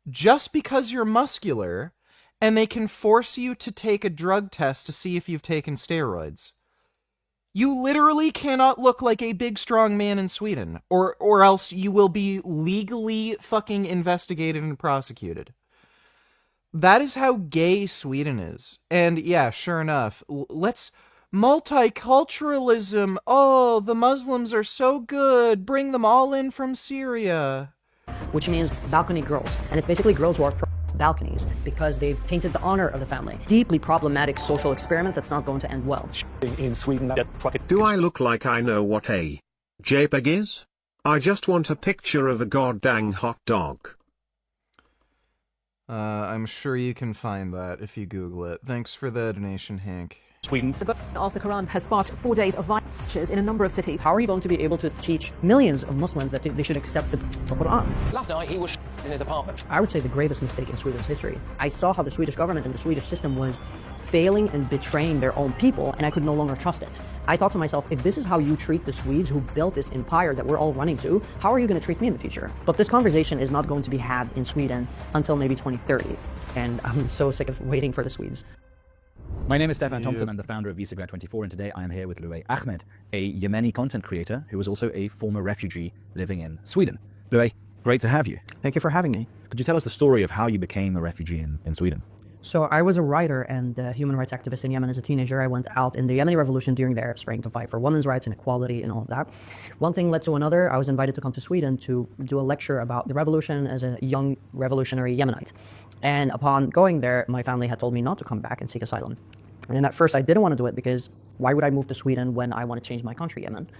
just because you're muscular, and they can force you to take a drug test to see if you've taken steroids. You literally cannot look like a big, strong man in Sweden, or else you will be legally fucking investigated and prosecuted. That is how gay Sweden is. And yeah, sure enough, let's... Multiculturalism, oh, the Muslims are so good, bring them all in from Syria. Which means balcony girls. And it's basically girls who are from balconies because they've tainted the honor of the family. Deeply problematic social experiment that's not going to end well. In Sweden, do I look like I know what a JPEG is? I just want a picture of a goddamn hot dog. I'm sure you can find that if you Google it. Thanks for the donation, Hank. Sweden. The book of the Quran has sparked 4 days of violence in a number of cities. How are you going to be able to teach millions of Muslims that they should accept the Quran? Last night, he was in his apartment. I would say the gravest mistake in Sweden's history. I saw how the Swedish government and the Swedish system was failing and betraying their own people, and I could no longer trust it. I thought to myself, if this is how you treat the Swedes who built this empire that we're all running to, how are you going to treat me in the future? But this conversation is not going to be had in Sweden until maybe 2030, and I'm so sick of waiting for the Swedes. My name is Stefan Thompson. I'm the founder of Visagrad24, and today I am here with Louay Ahmed, a Yemeni content creator who is also a former refugee living in Sweden. Louay, great to have you. Thank you for having me. Could you tell us the story of how you became a refugee in Sweden? So I was a writer and a human rights activist in Yemen as a teenager. I went out in the Yemeni revolution during the Arab Spring to fight for women's rights and equality and all of that. One thing led to another. I was invited to come to Sweden to do a lecture about the revolution as a young revolutionary Yemenite. And upon going there, my family had told me not to come back and seek asylum. And at first I didn't want to do it because why would I move to Sweden when I want to change my country, Yemen?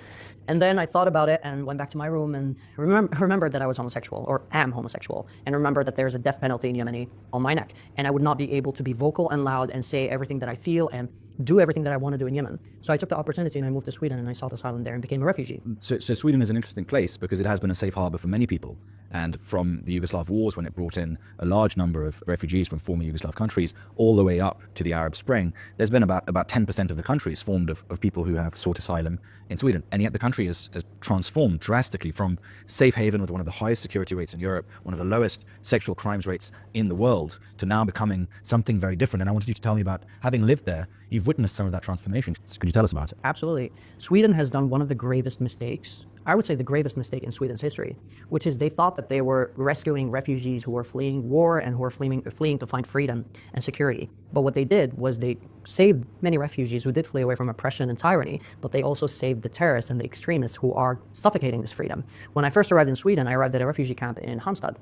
And then I thought about it and went back to my room and remembered that I was homosexual, or am homosexual, and remembered that there's a death penalty in Yemeni on my neck. And I would not be able to be vocal and loud and say everything that I feel and do everything that I want to do in Yemen. So I took the opportunity and I moved to Sweden and I sought asylum there and became a refugee. So Sweden is an interesting place because it has been a safe harbor for many people. And from the Yugoslav wars, when it brought in a large number of refugees from former Yugoslav countries, all the way up to the Arab Spring, there's been about 10% of the country is formed of people who have sought asylum in Sweden. And yet the country has transformed drastically from safe haven with one of the highest security rates in Europe, one of the lowest sexual crimes rates in the world, to now becoming something very different. And I wanted you to tell me about, having lived there, you've witnessed some of that transformation. Could you tell us about it? Absolutely. Sweden has done one of the gravest mistakes, I would say the gravest mistake in Sweden's history, which is they thought that they were rescuing refugees who were fleeing war and who were fleeing to find freedom and security. But what they did was they saved many refugees who did flee away from oppression and tyranny, but they also saved the terrorists and the extremists who are suffocating this freedom. When I first arrived in Sweden, I arrived at a refugee camp in Halmstad.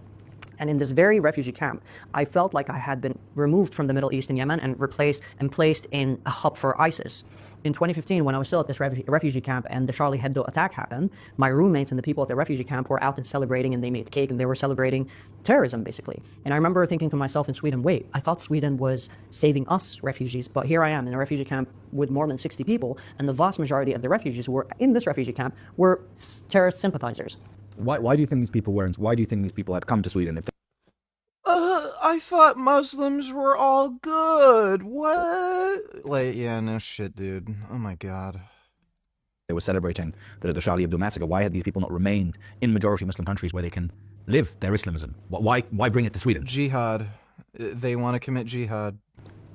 And in this very refugee camp, I felt like I had been removed from the Middle East and Yemen and replaced and placed in a hub for ISIS. In 2015, when I was still at this refugee camp and the Charlie Hebdo attack happened, my roommates and the people at the refugee camp were out and celebrating, and they made cake, and they were celebrating terrorism, basically. And I remember thinking to myself in Sweden, wait, I thought Sweden was saving us refugees, but here I am in a refugee camp with more than 60 people, and the vast majority of the refugees who were in this refugee camp were terrorist sympathizers. Why do you think these people were? Why do you think these people had come to Sweden? If I thought Muslims were all good. What? Like, yeah, no shit, dude. Oh my god. they were celebrating the Charlie Hebdo massacre, why had these people not remained in majority Muslim countries where they can live their Islamism? Why bring it to Sweden? Jihad. They want to commit jihad.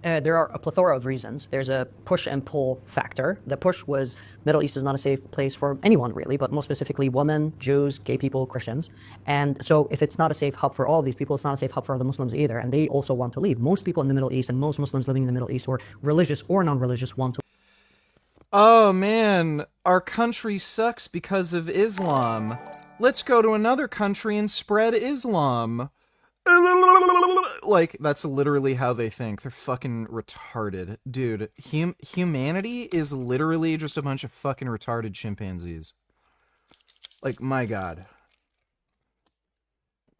There are a plethora of reasons. There's a push and pull factor. The push was Middle East is not a safe place for anyone really, but more specifically women, Jews, gay people, Christians. And so if it's not a safe hub for all these people, it's not a safe hub for the Muslims either. And they also want to leave. Most people in the Middle East and most Muslims living in the Middle East, or religious or non-religious, want to. Oh man, our country sucks because of Islam. Let's go to another country and spread Islam. Like, that's literally how they think. They're fucking retarded. Dude, humanity is literally just a bunch of fucking retarded chimpanzees. Like, my god.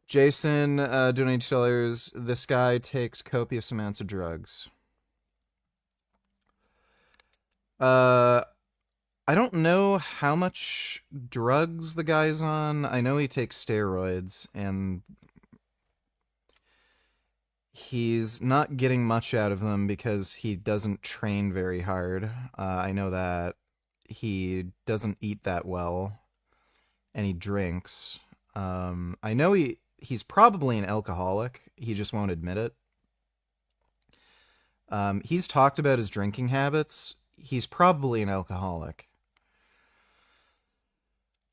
Jason, donating $2. This guy takes copious amounts of drugs. I don't know how much drugs the guy's on. I know he takes steroids, and he's not getting much out of them because he doesn't train very hard. I know that. He doesn't eat that well, and he drinks. I know he's probably an alcoholic. He just won't admit it. He's talked about his drinking habits. He's probably an alcoholic.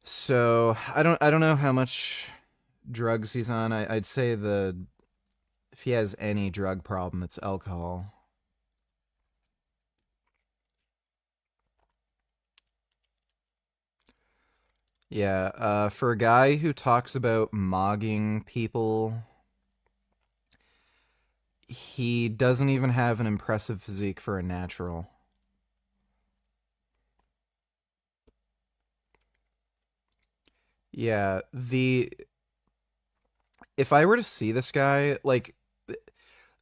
So I don't know how much drugs he's on. I'd say if he has any drug problem, it's alcohol. Yeah, for a guy who talks about mogging people, he doesn't even have an impressive physique for a natural. Yeah, if I were to see this guy, like,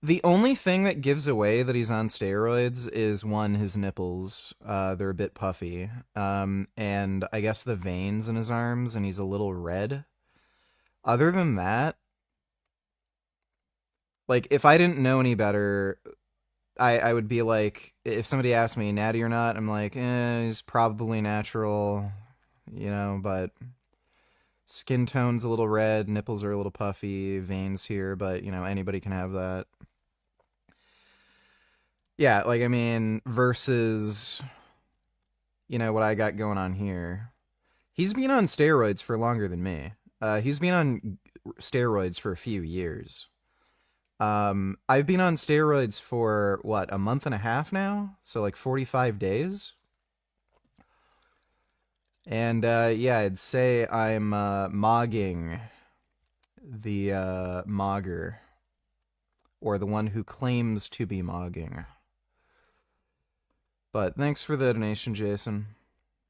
the only thing that gives away that he's on steroids is, one, his nipples. They're a bit puffy. And I guess the veins in his arms, and he's a little red. Other than that, like, if I didn't know any better, I would be like, if somebody asked me, natty or not, I'm like, he's probably natural, but skin tone's a little red, nipples are a little puffy, veins here, but, anybody can have that. Yeah, like, I mean, versus, what I got going on here. He's been on steroids for longer than me. He's been on steroids for a few years. I've been on steroids for, a month and a half now? So, like, 45 days? And, yeah, I'd say I'm, mogging the, mogger. Or the one who claims to be mogging. But thanks for the donation, Jason.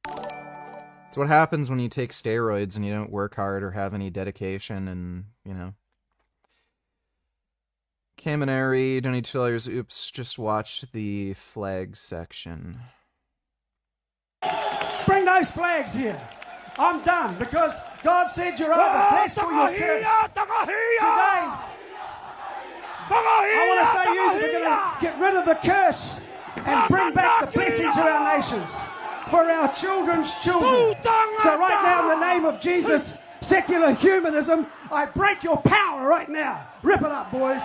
It's what happens when you take steroids and you don't work hard or have any dedication and, Kaminari, donate $2. Oops, just watched the flag section. Bring those flags here. I'm done because God said you're either blessed or you're cursed. Today, I want to say we're going to get rid of the curse and bring back the blessing to our nations for our children's children. So right now, in the name of Jesus, secular humanism, I break your power right now. Rip it up, boys.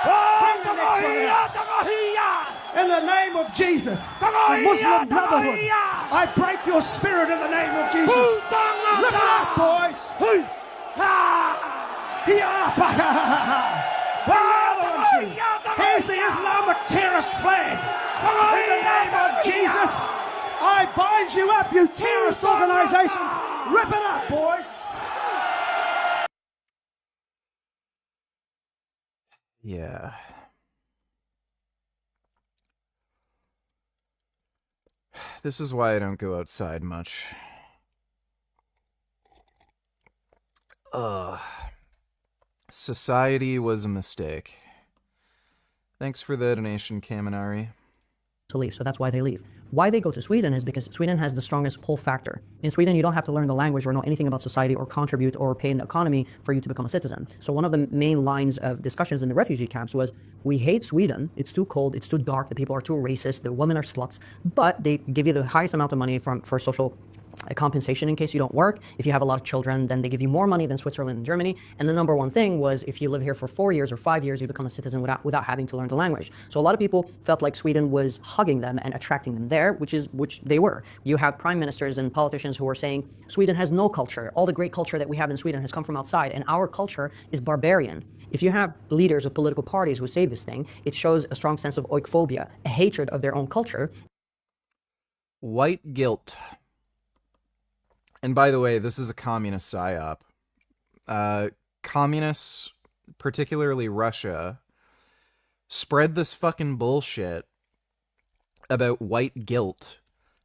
Bring the next one out. In the name of Jesus, the Muslim Brotherhood, I break your spirit in the name of Jesus. Rip it up, boys. Here's the Islamic terrorist flag. In the name of Jesus, I bind you up, you terrorist organization. Rip it up, boys. Yeah. This is why I don't go outside much. Society was a mistake. Thanks for the donation, Kaminari. To leave, so that's why they leave. Why they go to Sweden is because Sweden has the strongest pull factor. In Sweden, you don't have to learn the language or know anything about society or contribute or pay in the economy for you to become a citizen. So one of the main lines of discussions in the refugee camps was, we hate Sweden, it's too cold, it's too dark, the people are too racist, the women are sluts, but they give you the highest amount of money for social compensation in case you don't work. If you have a lot of children, then they give you more money than Switzerland and Germany. And the number one thing was, if you live here for 4 years or 5 years, you become a citizen without having to learn the language. So a lot of people felt like Sweden was hugging them and attracting them there, which they were. You have prime ministers and politicians who are saying, Sweden has no culture. All the great culture that we have in Sweden has come from outside, and our culture is barbarian. If you have leaders of political parties who say this thing, it shows a strong sense of oikophobia, a hatred of their own culture. White guilt. And by the way, this is a communist psyop. Communists, particularly Russia, spread this fucking bullshit about white guilt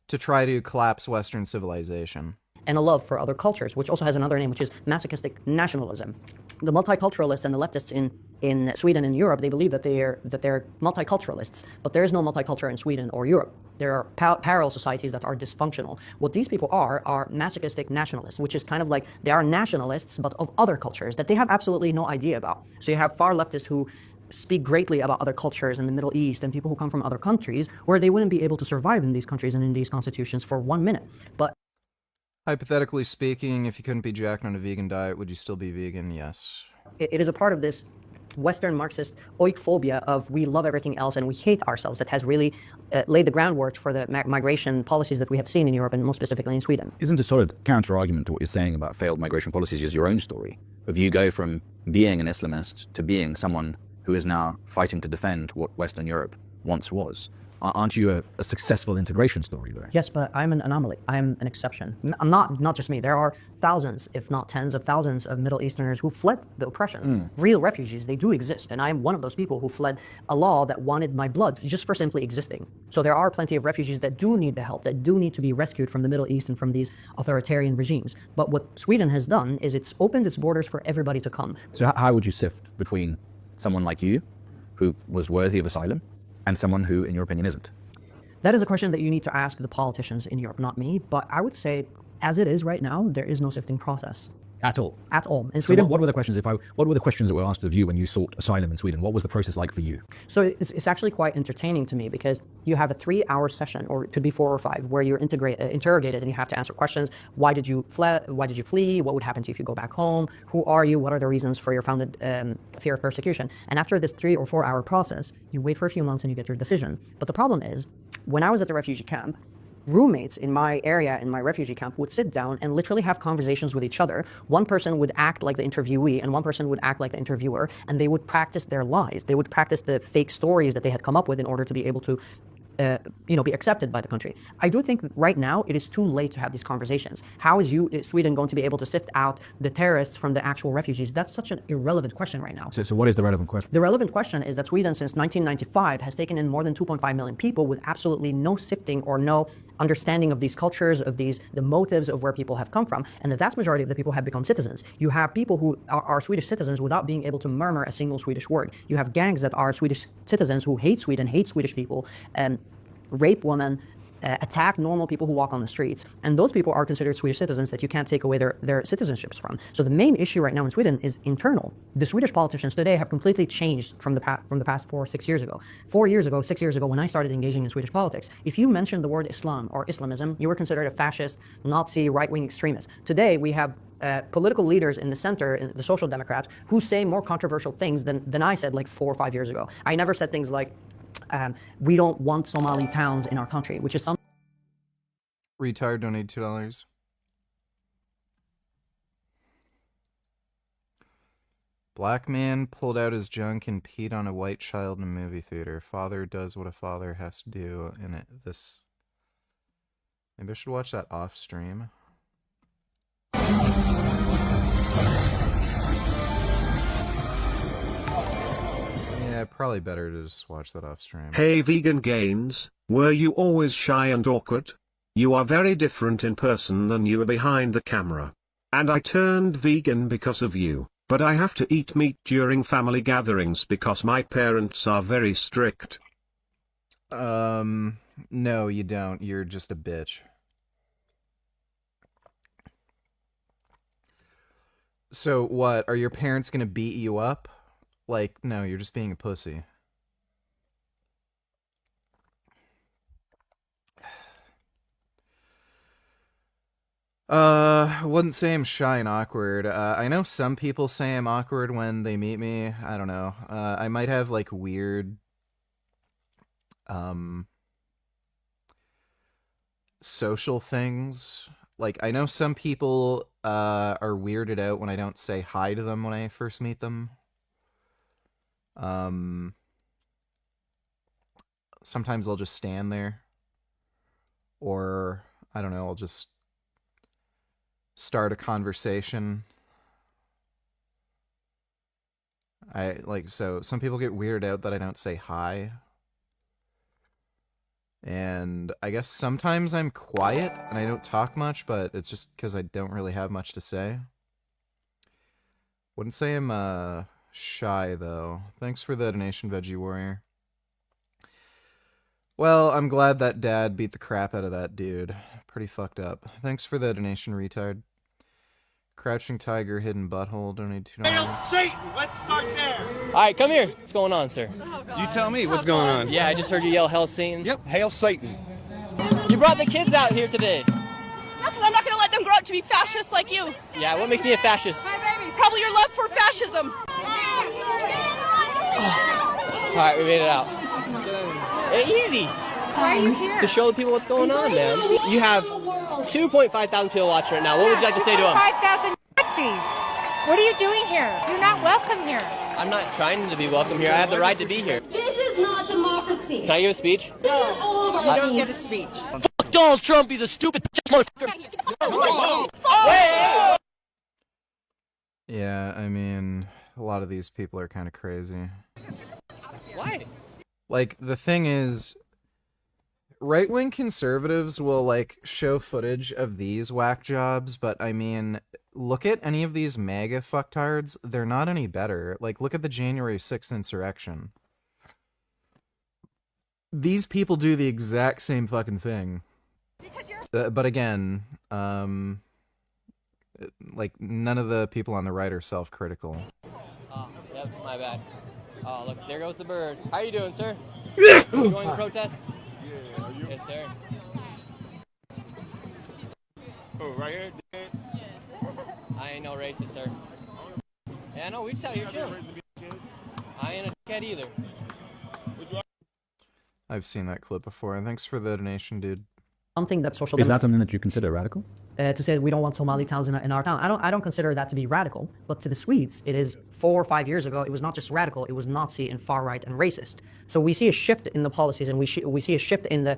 to try to collapse Western civilization. And a love for other cultures, which also has another name, which is masochistic nationalism. The multiculturalists and the leftists in Sweden and Europe, they believe that they're multiculturalists, but there is no multiculture in Sweden or Europe. There are parallel societies that are dysfunctional. What these people are masochistic nationalists, which is kind of like, they are nationalists, but of other cultures that they have absolutely no idea about. So you have far leftists who speak greatly about other cultures in the Middle East and people who come from other countries where they wouldn't be able to survive in these countries and in these constitutions for 1 minute. But hypothetically speaking, if you couldn't be jacked on a vegan diet, would you still be vegan? Yes. It is a part of this Western Marxist oikophobia of we love everything else and we hate ourselves that has really laid the groundwork for the migration policies that we have seen in Europe and most specifically in Sweden. Isn't a solid counter-argument to what you're saying about failed migration policies is your own story? If you go from being an Islamist to being someone who is now fighting to defend what Western Europe once was. Aren't you a successful integration story there? Yes, but I'm an anomaly. I'm an exception. I'm not just me. There are thousands, if not tens of thousands of Middle Easterners who fled the oppression. Real refugees, they do exist. And I'm one of those people who fled a law that wanted my blood just for simply existing. So there are plenty of refugees that do need the help, that do need to be rescued from the Middle East and from these authoritarian regimes. But what Sweden has done is it's opened its borders for everybody to come. So how would you sift between someone like you, who was worthy of asylum, and someone who, in your opinion, isn't? That is a question that you need to ask the politicians in Europe, not me. But I would say, as it is right now, there is no sifting process. At all? At all. In So Sweden, what were the questions? What were the questions that were asked of you when you sought asylum in Sweden? What was the process like for you? So it's actually quite entertaining to me because you have a 3-hour session, or it could be 4 or 5, where you're interrogated and you have to answer questions. Why did you flee? What would happen to you if you go back home? Who are you? What are the reasons for your founded fear of persecution? And after this 3 or 4 hour process, you wait for a few months and you get your decision. But the problem is, when I was at the refugee camp, roommates in my area, in my refugee camp, would sit down and literally have conversations with each other. One person would act like the interviewee and one person would act like the interviewer, and they would practice their lies. They would practice the fake stories that they had come up with in order to be able to be accepted by the country. I do think that right now it is too late to have these conversations. How is Sweden going to be able to sift out the terrorists from the actual refugees? That's such an irrelevant question right now. So what is the relevant question? The relevant question is that Sweden, since 1995, has taken in more than 2.5 million people with absolutely no sifting or no understanding of these cultures, of the motives of where people have come from, and the vast majority of the people have become citizens. You have people who are Swedish citizens without being able to murmur a single Swedish word. You have gangs that are Swedish citizens who hate Sweden, hate Swedish people, rape women, attack normal people who walk on the streets. And those people are considered Swedish citizens that you can't take away their citizenships from. So the main issue right now in Sweden is internal. The Swedish politicians today have completely changed from the past 4 or 6 years ago. 4 years ago, 6 years ago, when I started engaging in Swedish politics, if you mentioned the word Islam or Islamism, you were considered a fascist, Nazi, right-wing extremist. Today, we have political leaders in the center, the Social Democrats, who say more controversial things than I said like 4 or 5 years ago. I never said things like, we don't want Somali towns in our country, which is some retard donate $2. Black man pulled out his junk and peed on a white child in a movie theater. Father does what a father has to do in it. Maybe I should watch that off stream. Yeah, probably better to just watch that off stream. Hey vegan gains, were you always shy and awkward? You are very different in person than you are behind the camera. And I turned vegan because of you, but I have to eat meat during family gatherings because my parents are very strict. No, you don't. You're just a bitch. So what? Are your parents gonna beat you up? Like, no, you're just being a pussy. Wouldn't say I'm shy and awkward. I know some people say I'm awkward when they meet me. I don't know. I might have like weird, social things. Like, I know some people, are weirded out when I don't say hi to them when I first meet them. Sometimes I'll just stand there. Or, I don't know, I'll just start a conversation. So some people get weirded out that I don't say hi. And I guess sometimes I'm quiet and I don't talk much, but it's just because I don't really have much to say. Wouldn't say I'm shy though. Thanks for the donation, Veggie Warrior. Well, I'm glad that dad beat the crap out of that dude. Pretty fucked up. Thanks for the donation, retard. Crouching Tiger, Hidden Butthole, donate $2. Hail Satan! Let's start there! Alright, come here. What's going on, sir? You tell me what's going on. Yeah, I just heard you yell Hail Satan. Yep, Hail Satan. You brought the kids out here today. Yeah, because I'm not going to let them grow up to be fascists like you. Yeah, what makes me a fascist? Probably your love for fascism. Alright, we made it out. Hey, easy. Why are you here? To show the people what's going on, man. You have 2.5 thousand people watching right now. What would you like to say to them? 5,000 Nazis. What are you doing here? You're not welcome here. I'm not trying to be welcome here. I have the right to be here. This is not democracy. Can I give a speech? No. You don't get a speech. Fuck Donald Trump. He's a stupid motherfucker. Wait! Yeah, I mean, a lot of these people are kind of crazy. Why? Like, the thing is, right-wing conservatives will, like, show footage of these whack jobs, but, I mean, look at any of these MAGA fucktards, they're not any better. Like, look at the January 6th insurrection. These people do the exact same fucking thing. But again, like, none of the people on the right are self-critical. Oh, yep, my bad. Oh, look, there goes the bird. How you doing, sir? You joining the protest? Yeah, are you? Yes, sir. Oh, right here? Dead? I ain't no racist, sir. Yeah, no, we just out here chilling. I ain't a kid either. I've seen that clip before. Thanks for the donation, dude. Something that social Is that something that you consider radical? To say we don't want Somali towns in our town. I don't consider that to be radical, but to the Swedes, it is. 4 or 5 years ago, it was not just radical, it was Nazi and far right and racist. So we see a shift in the policies, and we see a shift in the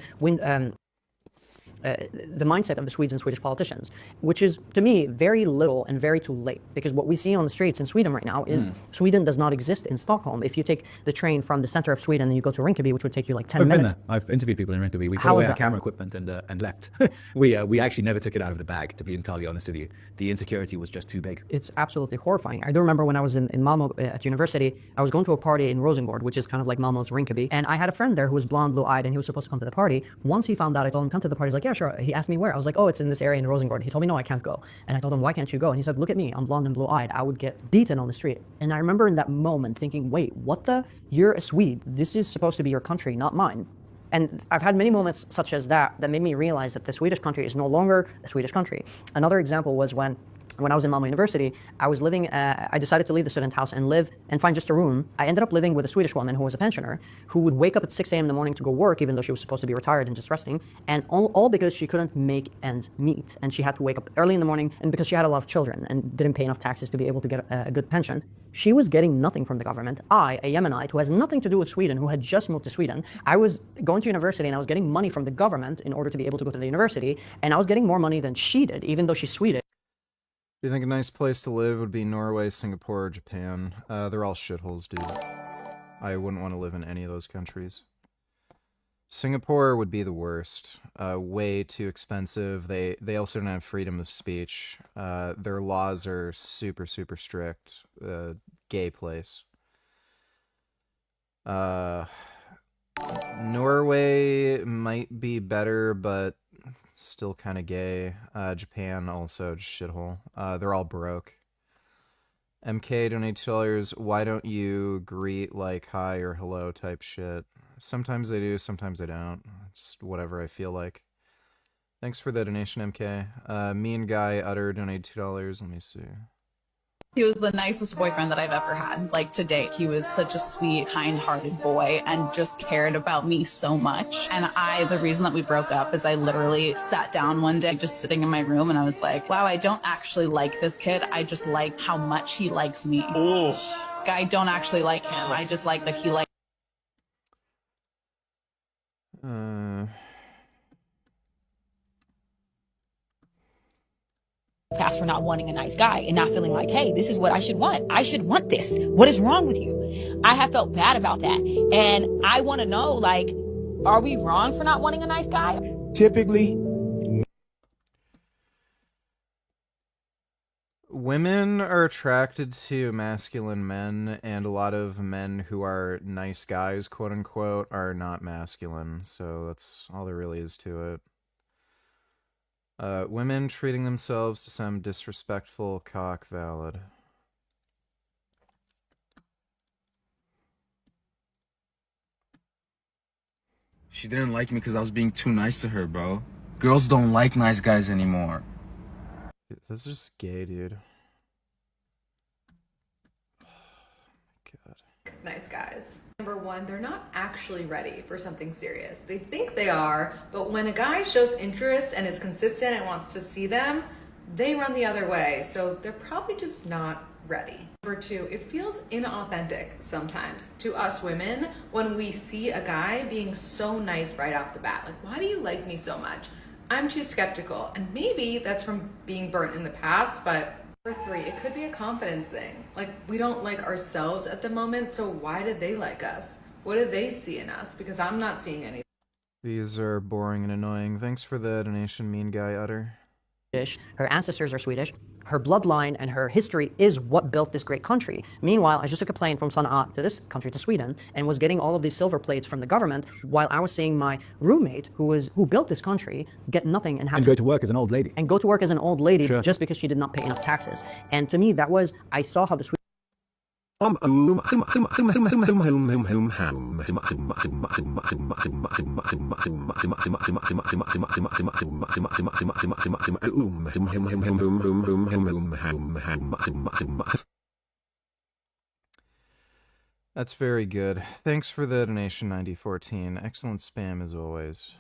mindset of the Swedes and Swedish politicians, which is, to me, very little and very too late. Because what we see on the streets in Sweden right now is Sweden does not exist in Stockholm. If you take the train from the center of Sweden and you go to Rinkeby, which would take you like 10 minutes. I've been there. I've interviewed people in Rinkeby. We put away our camera equipment and left. We actually never took it out of the bag, to be entirely honest with you. The insecurity was just too big. It's absolutely horrifying. I do remember when I was in Malmo at university, I was going to a party in Rosengård, which is kind of like Malmo's Rinkeby, and I had a friend there who was blonde, blue-eyed, and he was supposed to come to the party. Once he found out, I told him, come to the party. He's like, yeah, sure. He asked me where. I was like, oh, it's in this area in Rosengård. He told me, no, I can't go. And I told him, why can't you go? And he said, look at me. I'm blonde and blue-eyed. I would get beaten on the street. And I remember in that moment thinking, wait, what the? You're a Swede. This is supposed to be your country, not mine. And I've had many moments such as that made me realize that the Swedish country is no longer a Swedish country. Another example was when I was in Malmo University, I was living, I decided to leave the student house and live and find just a room. I ended up living with a Swedish woman who was a pensioner, who would wake up at 6 a.m. in the morning to go work, even though she was supposed to be retired and just resting, and all because she couldn't make ends meet. And she had to wake up early in the morning, and because she had a lot of children and didn't pay enough taxes to be able to get a good pension, she was getting nothing from the government. I, a Yemenite who has nothing to do with Sweden, who had just moved to Sweden, I was going to university and I was getting money from the government in order to be able to go to the university, and I was getting more money than she did, even though she's Swedish. Do you think a nice place to live would be Norway, Singapore, or Japan? They're all shitholes, dude. I wouldn't want to live in any of those countries. Singapore would be the worst. Way too expensive. They also don't have freedom of speech. Their laws are super strict. Gay place. Norway might be better, but still kind of gay. Japan also just shithole. They're all broke. MK donate $2. Why don't you greet like hi or hello type shit? Sometimes I do, sometimes I don't. It's just whatever I feel like. Thanks for the donation, MK. Mean Guy Utter donate $2. Let me see. He was the nicest boyfriend that I've ever had, like to date. He was such a sweet, kind-hearted boy and just cared about me so much. And the reason that we broke up is I literally sat down one day just sitting in my room and I was like, wow, I don't actually like this kid. I just like how much he likes me. Ooh. I don't actually like him. I just like that he likes past for not wanting a nice guy and not feeling like, hey, this is what I should want. I should want this. What is wrong with you? I have felt bad about that. And I want to know, like, are we wrong for not wanting a nice guy? Typically, women are attracted to masculine men, and a lot of men who are nice guys, quote unquote, are not masculine. So that's all there really is to it. Women treating themselves to some disrespectful cock valid. She didn't like me because I was being too nice to her, bro. Girls don't like nice guys anymore. This is just gay, dude. Nice guys. Number one, they're not actually ready for something serious. They think they are, but when a guy shows interest and is consistent and wants to see them, they run the other way. So they're probably just not ready. Number two, it feels inauthentic sometimes to us women when we see a guy being so nice right off the bat. Like, why do you like me so much? I'm too skeptical. And maybe that's from being burnt in the past, but number three, it could be a confidence thing. Like, we don't like ourselves at the moment, so why did they like us? What did they see in us? Because I'm not seeing anything. These are boring and annoying. Thanks for the donation, Mean Guy Utter. Her ancestors are Swedish. Her bloodline and her history is what built this great country. Meanwhile, I just took a plane from Sana'a to this country, to Sweden, and was getting all of these silver plates from the government while I was seeing my roommate, who built this country, get nothing and have And go to work as an old lady. And go to work as an old lady Sure. just because she did not pay enough taxes. And to me, that was, I saw how the Swedish That's very good. Thanks for the donation, 9014. Excellent spam as always.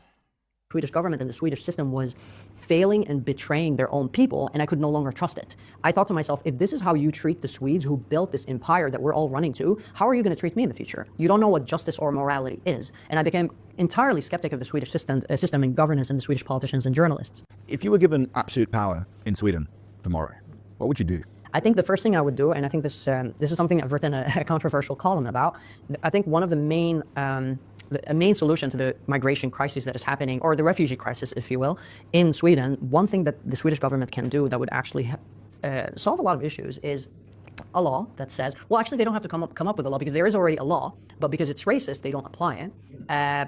Swedish government and the Swedish system was failing and betraying their own people, and I could no longer trust it. I thought to myself, if this is how you treat the Swedes who built this empire that we're all running to, how are you going to treat me in the future? You don't know what justice or morality is. And I became entirely skeptic of the Swedish system and governance and the Swedish politicians and journalists. If you were given absolute power in Sweden tomorrow, what would you do? I think the first thing I would do, and I think this is something I've written a controversial column about, I think one of the main solution to the migration crisis that is happening, or the refugee crisis, if you will, in Sweden, one thing that the Swedish government can do that would actually solve a lot of issues is a law that says, well, actually, they don't have to come up with a law because there is already a law, but because it's racist, they don't apply it.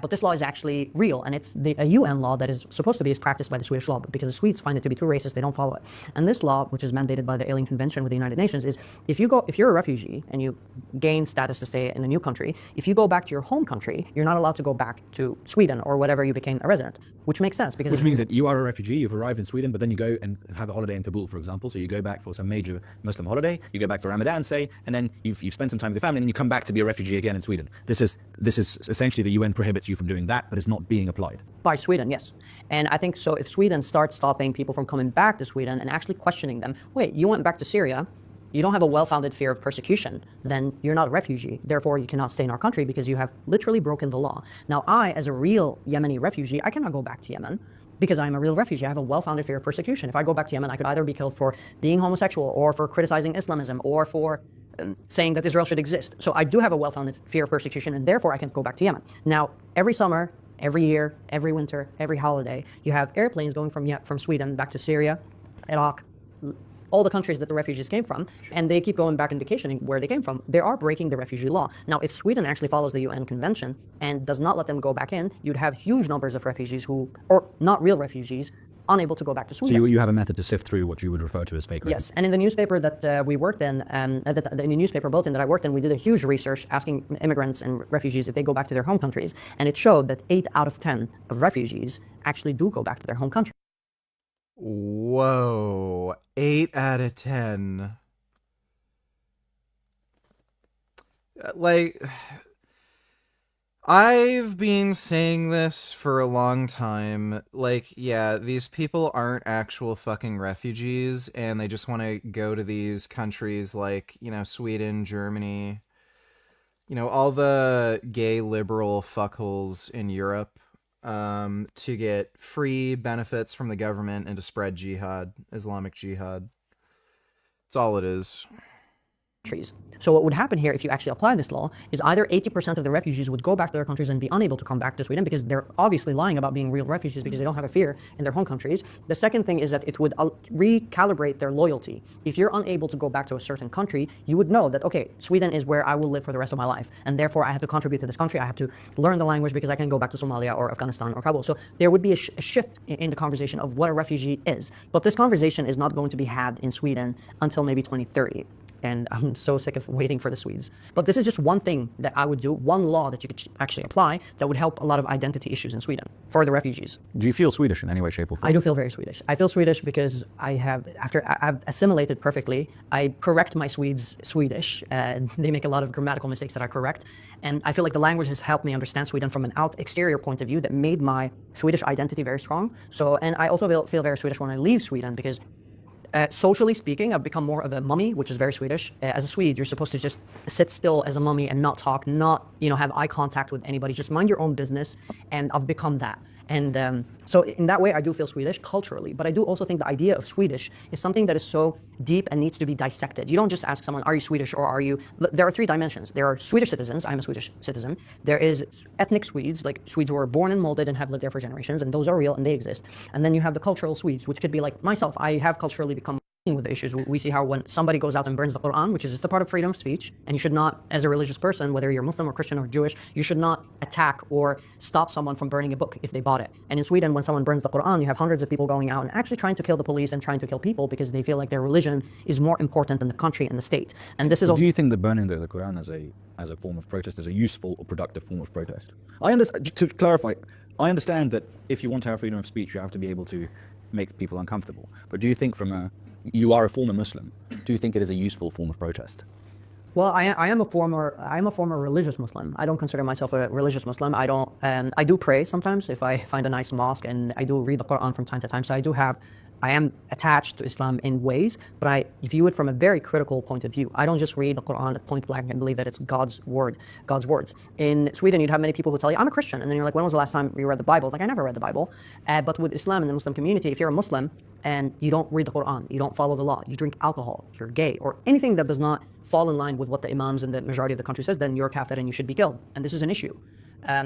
But this law is actually real, and it's a UN law that is supposed to be practiced by the Swedish law, but because the Swedes find it to be too racist, they don't follow it. And this law, which is mandated by the Alien Convention with the United Nations, is if you're a refugee and you gain status to stay in a new country, if you go back to your home country, you're not allowed to go back to Sweden or whatever you became a resident, which makes sense because Which means that you are a refugee, you've arrived in Sweden, but then you go and have a holiday in Kabul, for example. So you go back for some major Muslim holiday, you go back for Ramadan, say, and then you've spent some time with your family, and then you come back to be a refugee again in Sweden. This is essentially the UN prohibits you from doing that, but it's not being applied. By Sweden, yes. And I think so if Sweden starts stopping people from coming back to Sweden and actually questioning them, wait, you went back to Syria, you don't have a well-founded fear of persecution, then you're not a refugee. Therefore, you cannot stay in our country because you have literally broken the law. Now, I, as a real Yemeni refugee, I cannot go back to Yemen because I'm a real refugee. I have a well-founded fear of persecution. If I go back to Yemen, I could either be killed for being homosexual or for criticizing Islamism or for saying that Israel should exist. So I do have a well-founded fear of persecution, and therefore I can go back to Yemen. Now, every summer Every year, every winter, every holiday, you have airplanes going from Sweden back to Syria, Iraq, all the countries that the refugees came from, and they keep going back and vacationing where they came from. They are breaking the refugee law. Now, if Sweden actually follows the UN convention and does not let them go back in, you'd have huge numbers of refugees or not real refugees, unable to go back to Sweden. So you have a method to sift through what you would refer to as fake refugees? Yes, and in the newspaper that we worked in, in the newspaper bulletin that I worked in, we did a huge research asking immigrants and refugees if they go back to their home countries, and it showed that 8 out of 10 of refugees actually do go back to their home country. Whoa, 8 out of 10. Like, I've been saying this for a long time. Like, yeah, these people aren't actual fucking refugees, and they just want to go to these countries like, you know, Sweden, Germany, you know, all the gay liberal fuckholes in Europe, to get free benefits from the government and to spread jihad, Islamic jihad. That's all it is. So what would happen here if you actually apply this law is either 80% of the refugees would go back to their countries and be unable to come back to Sweden because they're obviously lying about being real refugees because they don't have a fear in their home countries. The second thing is that it would recalibrate their loyalty. If you're unable to go back to a certain country, you would know that, okay, Sweden is where I will live for the rest of my life, and therefore I have to contribute to this country. I have to learn the language because I can go back to Somalia or Afghanistan or Kabul. So there would be a shift in the conversation of what a refugee is. But this conversation is not going to be had in Sweden until maybe 2030. And I'm so sick of waiting for the Swedes. But this is just one thing that I would do, one law that you could actually apply that would help a lot of identity issues in Sweden for the refugees. Do you feel Swedish in any way, shape, or form? I do feel very Swedish. I feel Swedish because after I've assimilated perfectly, I correct my Swedes Swedish. They make a lot of grammatical mistakes that I correct. And I feel like the language has helped me understand Sweden from an exterior point of view that made my Swedish identity very strong. And I also feel very Swedish when I leave Sweden because socially speaking, I've become more of a mummy, which is very Swedish. As a Swede, you're supposed to just sit still as a mummy and not talk, not have eye contact with anybody, just mind your own business. And I've become that. And so in that way, I do feel Swedish culturally. But I do also think the idea of Swedish is something that is so deep and needs to be dissected. You don't just ask someone, are you Swedish or are you... There are 3 dimensions. There are Swedish citizens. I'm a Swedish citizen. There is ethnic Swedes, like Swedes who are born and molded and have lived there for generations. And those are real and they exist. And then you have the cultural Swedes, which could be like myself. I have culturally become with the issues. We see how when somebody goes out and burns the Quran, which is just a part of freedom of speech, and you should not, as a religious person, whether you're Muslim or Christian or Jewish, you should not attack or stop someone from burning a book if they bought it. And in Sweden, when someone burns the Quran, you have hundreds of people going out and actually trying to kill the police and trying to kill people because they feel like their religion is more important than the country and the state. And this is. Do you think that burning the Quran as a form of protest is a useful or productive form of protest? I understand. To clarify, I understand that if you want to have freedom of speech, you have to be able to make people uncomfortable. But do you think you are a former Muslim, do you think it is a useful form of protest? Well, I'm a former religious Muslim. I don't consider myself a religious Muslim. I do pray sometimes if I find a nice mosque, and I do read the Quran from time to time. So I am attached to Islam in ways, but I view it from a very critical point of view. I don't just read the Quran at point blank and believe that it's God's word, God's words. In Sweden, you'd have many people who tell you, I'm a Christian. And then you're like, when was the last time you read the Bible? Like, I never read the Bible. But with Islam and the Muslim community, if you're a Muslim and you don't read the Quran, you don't follow the law, you drink alcohol, you're gay, or anything that does not fall in line with what the imams and the majority of the country says, then you're kafir and you should be killed. And this is an issue.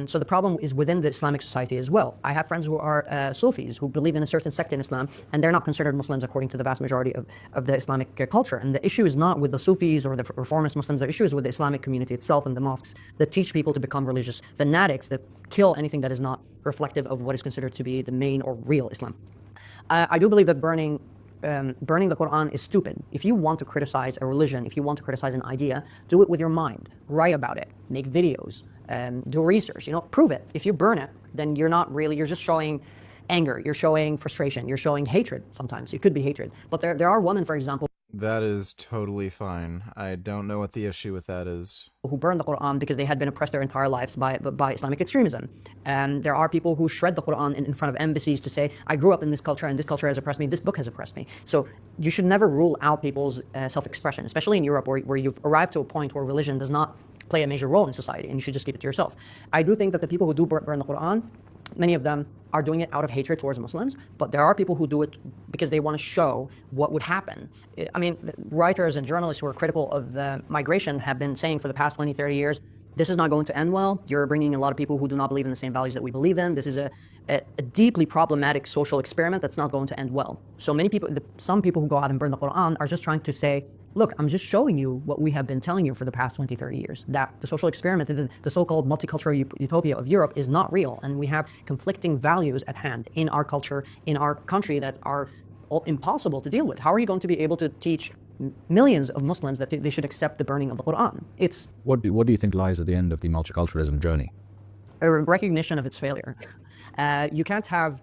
So the problem is within the Islamic society as well. I have friends who are Sufis who believe in a certain sect in Islam, and they're not considered Muslims according to the vast majority of the Islamic culture. And the issue is not with the Sufis or the reformist Muslims. The issue is with the Islamic community itself and the mosques that teach people to become religious fanatics that kill anything that is not reflective of what is considered to be the main or real Islam. I do believe that burning the Quran is stupid. If you want to criticize a religion, if you want to criticize an idea, do it with your mind. Write about it. Make videos. Do research. Prove it. If you burn it, then you're just showing anger. You're showing frustration. You're showing hatred sometimes. It could be hatred. But there are women, for example, that is totally fine. I don't know what the issue with that is. Who burned the Quran because they had been oppressed their entire lives by Islamic extremism. And there are people who shred the Quran in front of embassies to say, I grew up in this culture and this culture has oppressed me, this book has oppressed me. So you should never rule out people's self-expression, especially in Europe where you've arrived to a point where religion does not play a major role in society and you should just keep it to yourself. I do think that the people who do burn the Quran, many of them are doing it out of hatred towards Muslims, but there are people who do it because they want to show what would happen. I mean, writers and journalists who are critical of the migration have been saying for the past 20, 30 years, this is not going to end well. You're bringing a lot of people who do not believe in the same values that we believe in. This is a deeply problematic social experiment that's not going to end well. So many people, some people who go out and burn the Quran are just trying to say, look, I'm just showing you what we have been telling you for the past 20, 30 years, that the social experiment, the so-called multicultural utopia of Europe is not real. And we have conflicting values at hand in our culture, in our country, that are impossible to deal with. How are you going to be able to teach millions of Muslims that they should accept the burning of the Quran? It's What do you think lies at the end of the multiculturalism journey? a recognition of its failure. You can't have,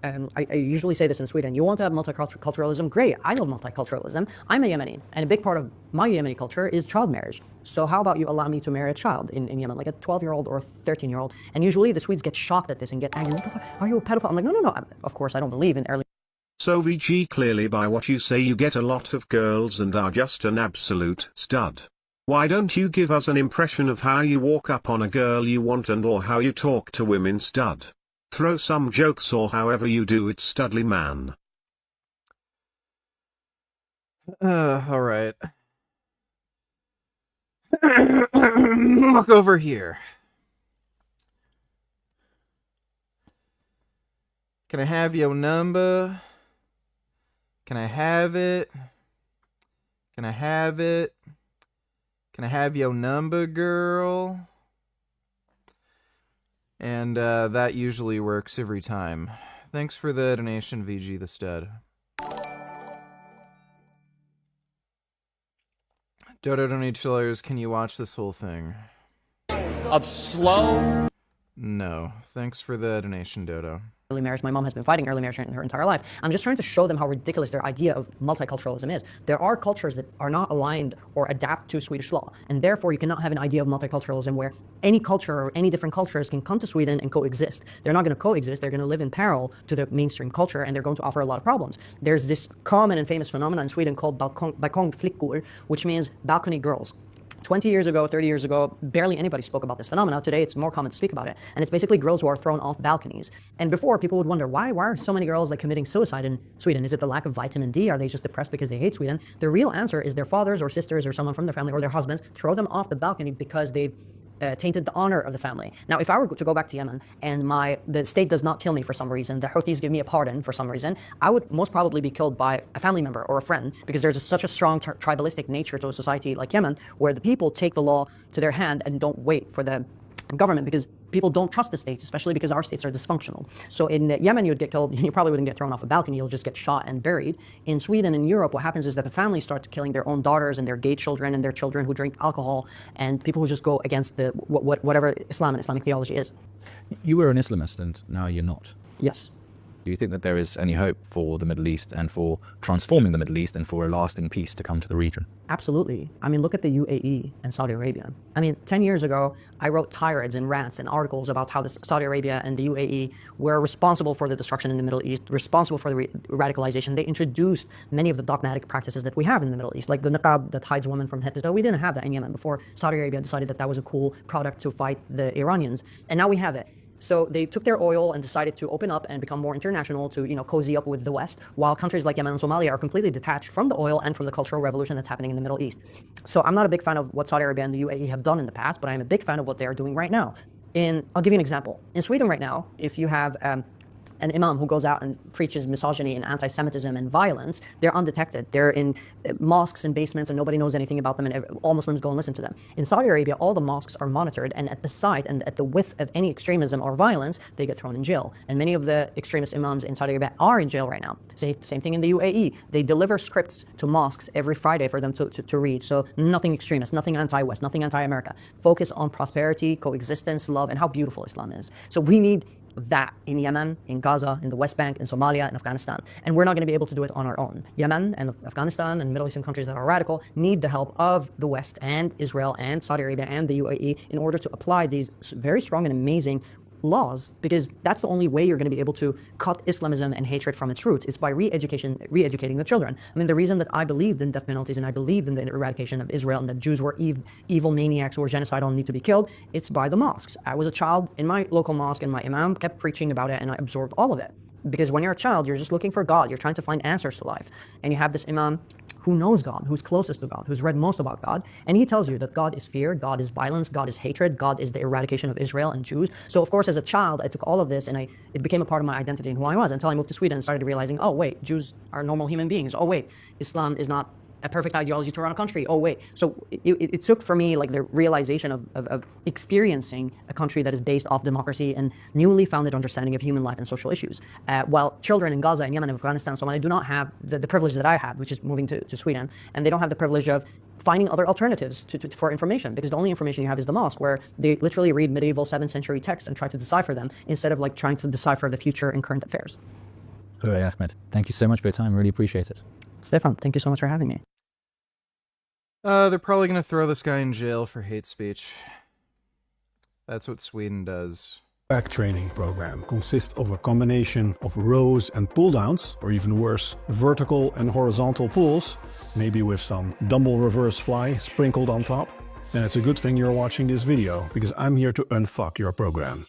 I usually say this in Sweden, you want to have multiculturalism? Great, I love multiculturalism. I'm a Yemeni, and a big part of my Yemeni culture is child marriage. So how about you allow me to marry a child in Yemen, like a 12-year-old or a 13-year-old? And usually the Swedes get shocked at this and get angry. What the fuck? Are you a pedophile? I'm like, no. Of course, I don't believe in early. So VG, clearly by what you say you get a lot of girls and are just an absolute stud. Why don't you give us an impression of how you walk up on a girl you want and or how you talk to women, stud? Throw some jokes or however you do it, studly man. All right. Look over here. Can I have your number? Can I have it? Can I have it? Can I have your number, girl? And that usually works every time. Thanks for the donation, VG the Stud. Dodo $20, can you watch this whole thing? Of slow? No. Thanks for the donation, Dodo. Early marriage. My mom has been fighting early marriage her entire life. I'm just trying to show them how ridiculous their idea of multiculturalism is. There are cultures that are not aligned or adapt to Swedish law, and therefore you cannot have an idea of multiculturalism where any culture or any different cultures can come to Sweden and coexist. They're not going to coexist. They're going to live in peril to the mainstream culture, and they're going to offer a lot of problems. There's this common and famous phenomenon in Sweden called balkongflickor, which means balcony girls. 20 years ago, 30 years ago, barely anybody spoke about this phenomenon. Today, it's more common to speak about it. And it's basically girls who are thrown off balconies. And before, people would wonder, why are so many girls committing suicide in Sweden? Is it the lack of vitamin D? Are they just depressed because they hate Sweden? The real answer is their fathers or sisters or someone from their family or their husbands throw them off the balcony because they've tainted the honor of the family. Now, if I were to go back to Yemen and the state does not kill me for some reason, the Houthis give me a pardon for some reason, I would most probably be killed by a family member or a friend, because there's such a strong tribalistic nature to a society like Yemen, where the people take the law to their hand and don't wait for the government, because people don't trust the states, especially because our states are dysfunctional. So in Yemen, you would get killed. You probably wouldn't get thrown off a balcony. You'll just get shot and buried. In Sweden and Europe, what happens is that the families start killing their own daughters and their gay children and their children who drink alcohol, and people who just go against the whatever Islam and Islamic theology is. You were an Islamist and now you're not. Yes. Do you think that there is any hope for the Middle East and for transforming the Middle East and for a lasting peace to come to the region? Absolutely. I mean, look at the UAE and Saudi Arabia. I mean, 10 years ago, I wrote tirades and rants and articles about how Saudi Arabia and the UAE were responsible for the destruction in the Middle East, responsible for the radicalization. They introduced many of the dogmatic practices that we have in the Middle East, like the niqab that hides women from head to toe. We didn't have that in Yemen before Saudi Arabia decided that that was a cool product to fight the Iranians. And now we have it. So they took their oil and decided to open up and become more international, to cozy up with the West, while countries like Yemen and Somalia are completely detached from the oil and from the cultural revolution that's happening in the Middle East. So I'm not a big fan of what Saudi Arabia and the UAE have done in the past, but I'm a big fan of what they are doing right now. I'll give you an example. In Sweden right now, if you have an imam who goes out and preaches misogyny and anti-Semitism and violence, they're undetected. They're in mosques and basements and nobody knows anything about them, and all Muslims go and listen to them. In Saudi Arabia, all the mosques are monitored, and at the site and at the width of any extremism or violence, they get thrown in jail. And many of the extremist imams in Saudi Arabia are in jail right now. Same thing in the UAE. They deliver scripts to mosques every Friday for them to read. So nothing extremist, nothing anti-West, nothing anti-America. Focus on prosperity, coexistence, love, and how beautiful Islam is. So we need that in Yemen, in Gaza, in the West Bank, in Somalia, and Afghanistan. And we're not going to be able to do it on our own. Yemen and Afghanistan and Middle Eastern countries that are radical need the help of the West and Israel and Saudi Arabia and the UAE in order to apply these very strong and amazing laws, because that's the only way you're going to be able to cut Islamism and hatred from its roots. It's by re-educating the children. I mean, the reason that I believed in death penalties and I believed in the eradication of Israel and that Jews were evil maniacs who were genocidal and need to be killed, it's by the mosques. I was a child in my local mosque and my imam kept preaching about it and I absorbed all of it. Because when you're a child, you're just looking for God. You're trying to find answers to life. And you have this imam who knows God, who's closest to God, who's read most about God. And he tells you that God is fear, God is violence, God is hatred, God is the eradication of Israel and Jews. So of course, as a child, I took all of this and it became a part of my identity and who I was until I moved to Sweden and started realizing, oh wait, Jews are normal human beings. Oh wait, Islam is not a perfect ideology to run a country. Oh wait. So it took for me like the realization of experiencing a country that is based off democracy and newly founded understanding of human life and social issues. While children in Gaza and Yemen and Afghanistan, Somalia do not have the privilege that I have, which is moving to Sweden, and they don't have the privilege of finding other alternatives for information, because the only information you have is the mosque, where they literally read medieval 7th century texts and try to decipher them instead of like trying to decipher the future and current affairs. Hey, Ahmed, thank you so much for your time. Really appreciate it. Stefan, thank you so much for having me. They're probably going to throw this guy in jail for hate speech. That's what Sweden does. Back training program consists of a combination of rows and pull downs, or even worse, vertical and horizontal pulls, maybe with some dumbbell reverse fly sprinkled on top. Then it's a good thing you're watching this video, because I'm here to unfuck your program.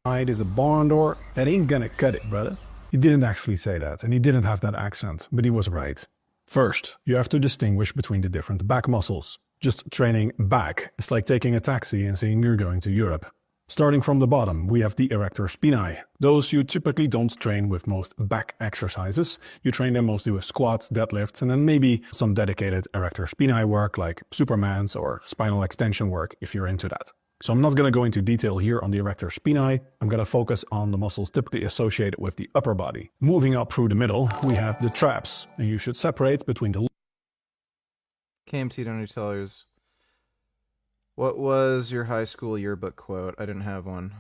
It is a barn door. That ain't gonna cut it, brother. He didn't actually say that, and he didn't have that accent, but he was right. First, you have to distinguish between the different back muscles. Just training back is like taking a taxi and saying you're going to Europe. Starting from the bottom, we have the erector spinae. Those you typically don't train with most back exercises. You train them mostly with squats, deadlifts, and then maybe some dedicated erector spinae work like Superman's or spinal extension work if you're into that. So I'm not going to go into detail here on the erector spinae. I'm going to focus on the muscles typically associated with the upper body. Moving up through the middle, we have the traps, and you should separate between the KMT Donor Tellers. What was your high school yearbook quote? I didn't have one.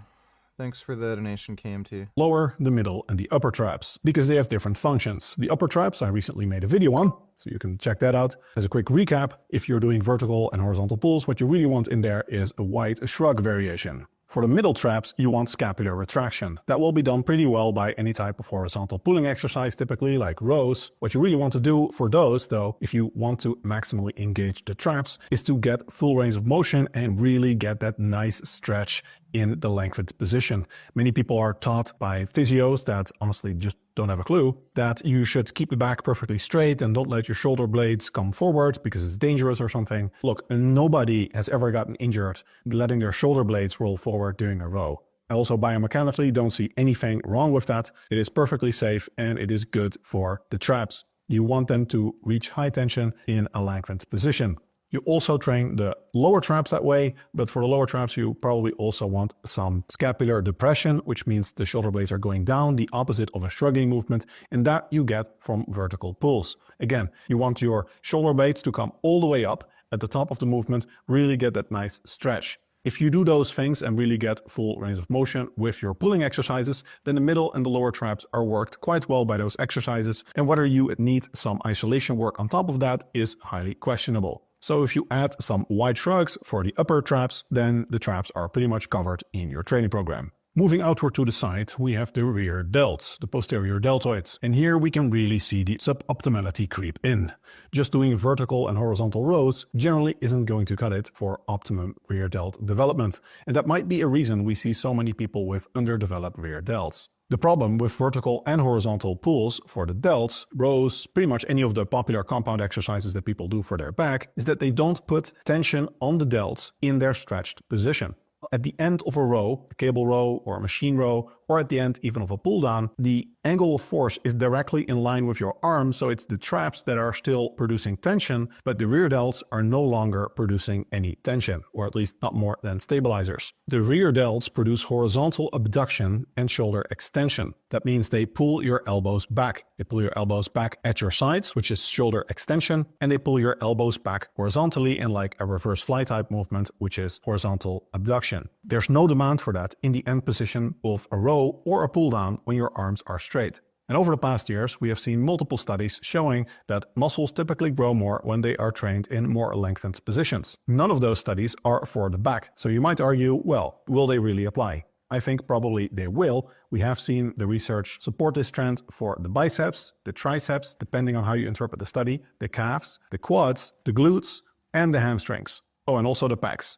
Thanks for the donation, KMT. lower, the middle, and the upper traps, because they have different functions. The upper traps I recently made a video on, so you can check that out. As a quick recap, if you're doing vertical and horizontal pulls, what you really want in there is a wide shrug variation. For the middle traps, you want scapular retraction. That will be done pretty well by any type of horizontal pulling exercise, typically like rows. What you really want to do for those, though, if you want to maximally engage the traps, is to get full range of motion and really get that nice stretch in the lengthened position. Many people are taught by physios that honestly just don't have a clue that you should keep the back perfectly straight and don't let your shoulder blades come forward because it's dangerous or something. Look, nobody has ever gotten injured letting their shoulder blades roll forward during a row. I also biomechanically don't see anything wrong with that. It is perfectly safe and it is good for the traps. You want them to reach high tension in a lengthened position. You also train the lower traps that way, but for the lower traps you probably also want some scapular depression, which means the shoulder blades are going down, the opposite of a shrugging movement, and that you get from vertical pulls. Again, you want your shoulder blades to come all the way up at the top of the movement, really get that nice stretch. If you do those things and really get full range of motion with your pulling exercises, then the middle and the lower traps are worked quite well by those exercises, and whether you need some isolation work on top of that is highly questionable. So if you add some wide shrugs for the upper traps, then the traps are pretty much covered in your training program. Moving outward to the side, we have the rear delts, the posterior deltoids. And here we can really see the suboptimality creep in. Just doing vertical and horizontal rows generally isn't going to cut it for optimum rear delt development. And that might be a reason we see so many people with underdeveloped rear delts. The problem with vertical and horizontal pulls for the delts, rows, pretty much any of the popular compound exercises that people do for their back, is that they don't put tension on the delts in their stretched position. At the end of a row, a cable row or a machine row, or at the end even of a pull down, the angle of force is directly in line with your arm, so it's the traps that are still producing tension, but the rear delts are no longer producing any tension, or at least not more than stabilizers. The rear delts produce horizontal abduction and shoulder extension. That means they pull your elbows back. They pull your elbows back at your sides, which is shoulder extension, and they pull your elbows back horizontally in like a reverse fly type movement, which is horizontal abduction. There's no demand for that in the end position of a row or a pull down when your arms are straight. And over the past years, we have seen multiple studies showing that muscles typically grow more when they are trained in more lengthened positions. None of those studies are for the back. So you might argue, well, will they really apply? I think probably they will. We have seen the research support this trend for the biceps, the triceps, depending on how you interpret the study, the calves, the quads, the glutes, and the hamstrings. Oh, and also the pecs.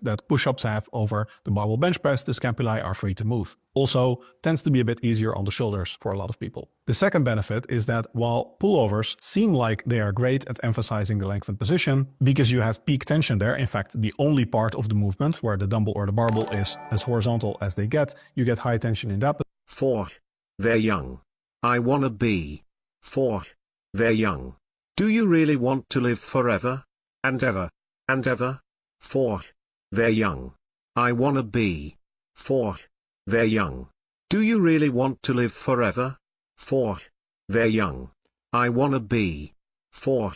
benefit that push-ups have over the barbell bench press, the scapulae are free to move. Also, tends to be a bit easier on the shoulders for a lot of people. The second benefit is that while pullovers seem like they are great at emphasizing the lengthened position, because you have peak tension there, in fact, the only part of the movement where the dumbbell or the barbell is as horizontal as they get, you get high tension in that. 4. They're young. I wanna be. 4. They're young. Do you really want to live forever? And ever? And ever? 4. They're young. I wanna be. 4. They're young. Do you really want to live forever? 4. They're young. I wanna be. 4.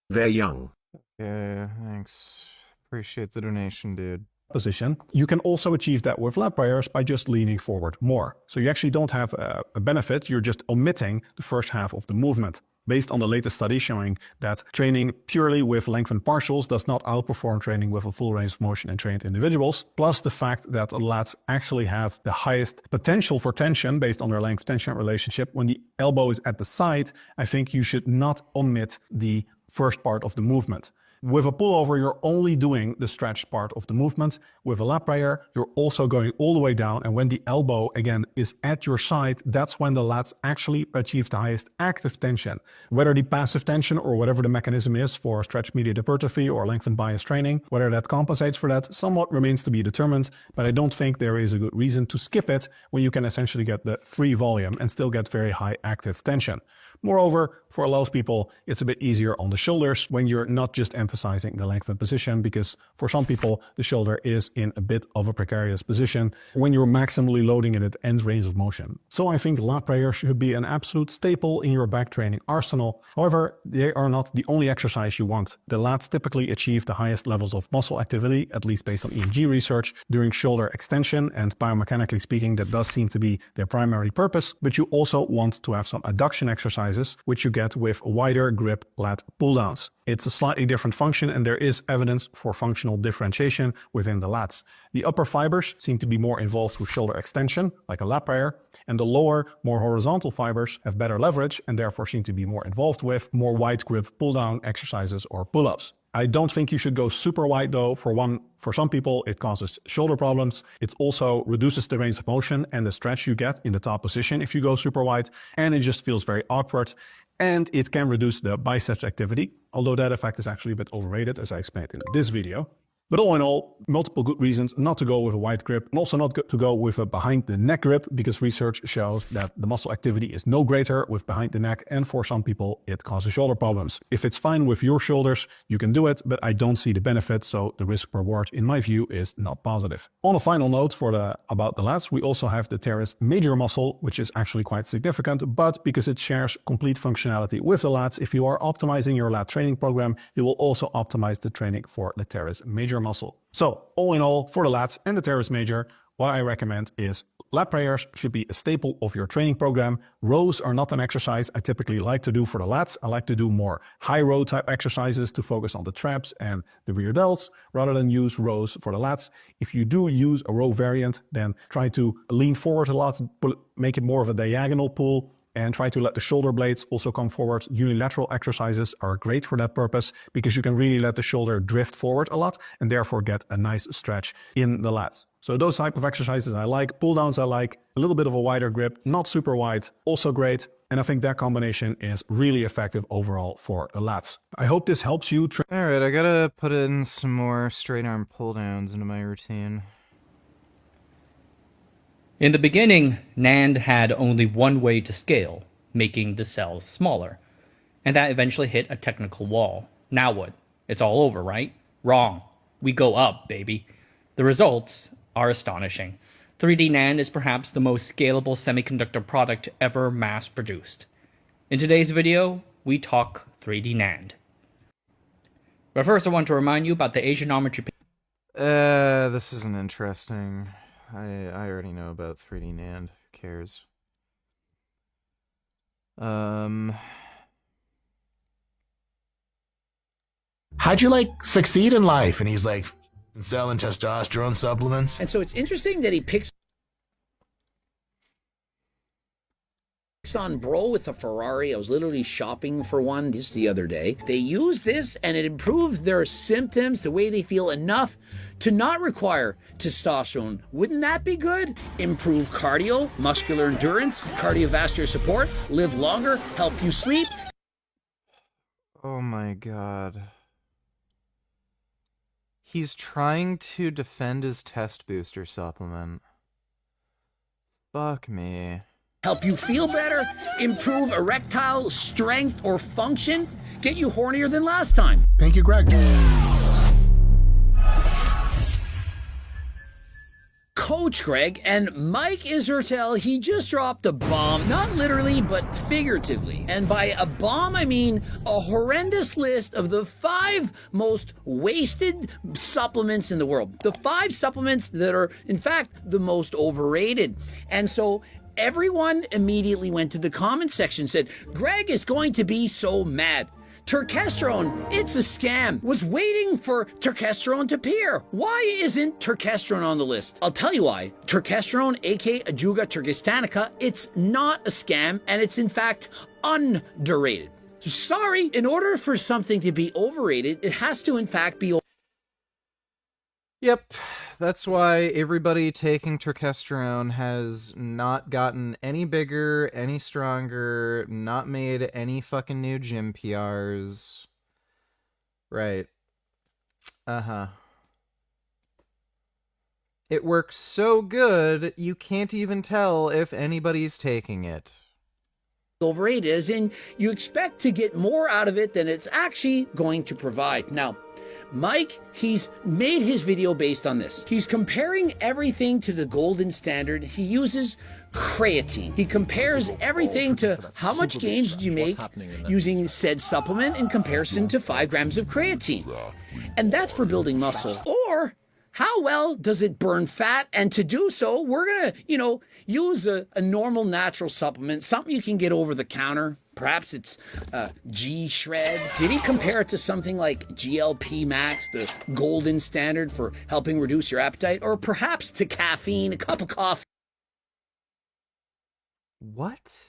They're young. Yeah, thanks. Appreciate the donation, dude. Position. You can also achieve that with lat prayers by just leaning forward more. So you actually don't have a benefit, you're just omitting the first half of the movement. Based on the latest study showing that training purely with lengthened partials does not outperform training with a full range of motion in trained individuals, plus the fact that lats actually have the highest potential for tension based on their length-tension relationship when the elbow is at the side, I think you should not omit the first part of the movement. With a pullover, you're only doing the stretched part of the movement. With a lat prayer, you're also going all the way down, and when the elbow, again, is at your side, that's when the lats actually achieve the highest active tension. Whether the passive tension or whatever the mechanism is for stretch-mediated hypertrophy or lengthened bias training, whether that compensates for that, somewhat remains to be determined, but I don't think there is a good reason to skip it when you can essentially get the free volume and still get very high active tension. Moreover, for a lot of people, it's a bit easier on the shoulders when you're not just emphasizing the lengthened position, because for some people, the shoulder is in a bit of a precarious position when you're maximally loading it at end range of motion. So I think lat prayers should be an absolute staple in your back training arsenal. However, they are not the only exercise you want. The lats typically achieve the highest levels of muscle activity, at least based on EMG research, during shoulder extension, and biomechanically speaking, that does seem to be their primary purpose, but you also want to have some adduction exercises, which you get with wider grip lat pull downs. It's a slightly different function, and there is evidence for functional differentiation within the lats. The upper fibers seem to be more involved with shoulder extension, like a lat prayer, and the lower, more horizontal fibers have better leverage and therefore seem to be more involved with more wide grip pull down exercises or pull-ups. I don't think you should go super wide though. For some people, it causes shoulder problems. It also reduces the range of motion and the stretch you get in the top position if you go super wide, and it just feels very awkward. And it can reduce the biceps activity, although that effect is actually a bit overrated, as I explained in this video. But all in all, multiple good reasons not to go with a wide grip, and also not to go with a behind the neck grip, because research shows that the muscle activity is no greater with behind the neck, and for some people it causes shoulder problems. If it's fine with your shoulders, you can do it, but I don't see the benefit, so the risk reward in my view is not positive. On a final note about the lats, we also have the teres major muscle, which is actually quite significant, but because it shares complete functionality with the lats, if you are optimizing your lat training program, you will also optimize the training for the teres major muscle. So all in all, for the lats and the teres major, what I recommend is lat prayers should be a staple of your training program. Rows are not an exercise I typically like to do for the lats. I like to do more high row type exercises to focus on the traps and the rear delts rather than use rows for the lats. If you do use a row variant, then try to lean forward a lot, make it more of a diagonal pull, and try to let the shoulder blades also come forward. Unilateral exercises are great for that purpose because you can really let the shoulder drift forward a lot and therefore get a nice stretch in the lats. So those type of exercises I like. Pull downs I like. A little bit of a wider grip, not super wide, also great. And I think that combination is really effective overall for the lats. I hope this helps you. All right, I gotta put in some more straight arm pull downs into my routine. In the beginning, NAND had only one way to scale, making the cells smaller. And that eventually hit a technical wall. Now what? It's all over, right? Wrong. We go up, baby. The results are astonishing. 3D NAND is perhaps the most scalable semiconductor product ever mass-produced. In today's video, we talk 3D NAND. But first I want to remind you about the Asianometry. This isn't interesting. I already know about 3D NAND. Who cares? How'd you succeed in life? And he's like, selling testosterone supplements. And so it's interesting that he picks On bro with a Ferrari. I was literally shopping for one just the other day. They use this and it improved their symptoms, the way they feel, enough to not require testosterone. Wouldn't that be good? Improve cardio, muscular endurance, cardiovascular support, live longer, help you sleep. Oh my god. He's trying to defend his test booster supplement. Fuck me. Help you feel better, improve erectile strength or function, get you hornier than last time. Thank you, Greg. Coach Greg and Mike Israetel, he just dropped a bomb, not literally, but figuratively. And by a bomb, I mean a horrendous list of the 5 most wasted supplements in the world. The 5 supplements that are, in fact, the most overrated. And so everyone immediately went to the comment section and said, Greg is going to be so mad. Turkesterone, it's a scam. Was waiting for turkesterone to appear. Why isn't turkesterone on the list? I'll tell you why. Turkesterone, aka Ajuga turkestanica, it's not a scam, and it's in fact underrated. Sorry, in order for something to be overrated, it has to in fact be. Yep, that's why everybody taking turkesterone has not gotten any bigger, any stronger, not made any fucking new gym PRs. Right. Uh-huh. It works so good, you can't even tell if anybody's taking it. Overrated, as in you expect to get more out of it than it's actually going to provide. Now, Mike, he's made his video based on this. He's comparing everything to the golden standard. He uses creatine. He compares everything to how much gains did you make using said supplement in comparison to 5 grams of creatine. And that's for building muscle. Or how well does it burn fat? And to do so, we're going to, use a normal natural supplement, something you can get over the counter. Perhaps it's G-Shred. Did he compare it to something like GLP Max, the golden standard for helping reduce your appetite? Or perhaps to caffeine, a cup of coffee? What?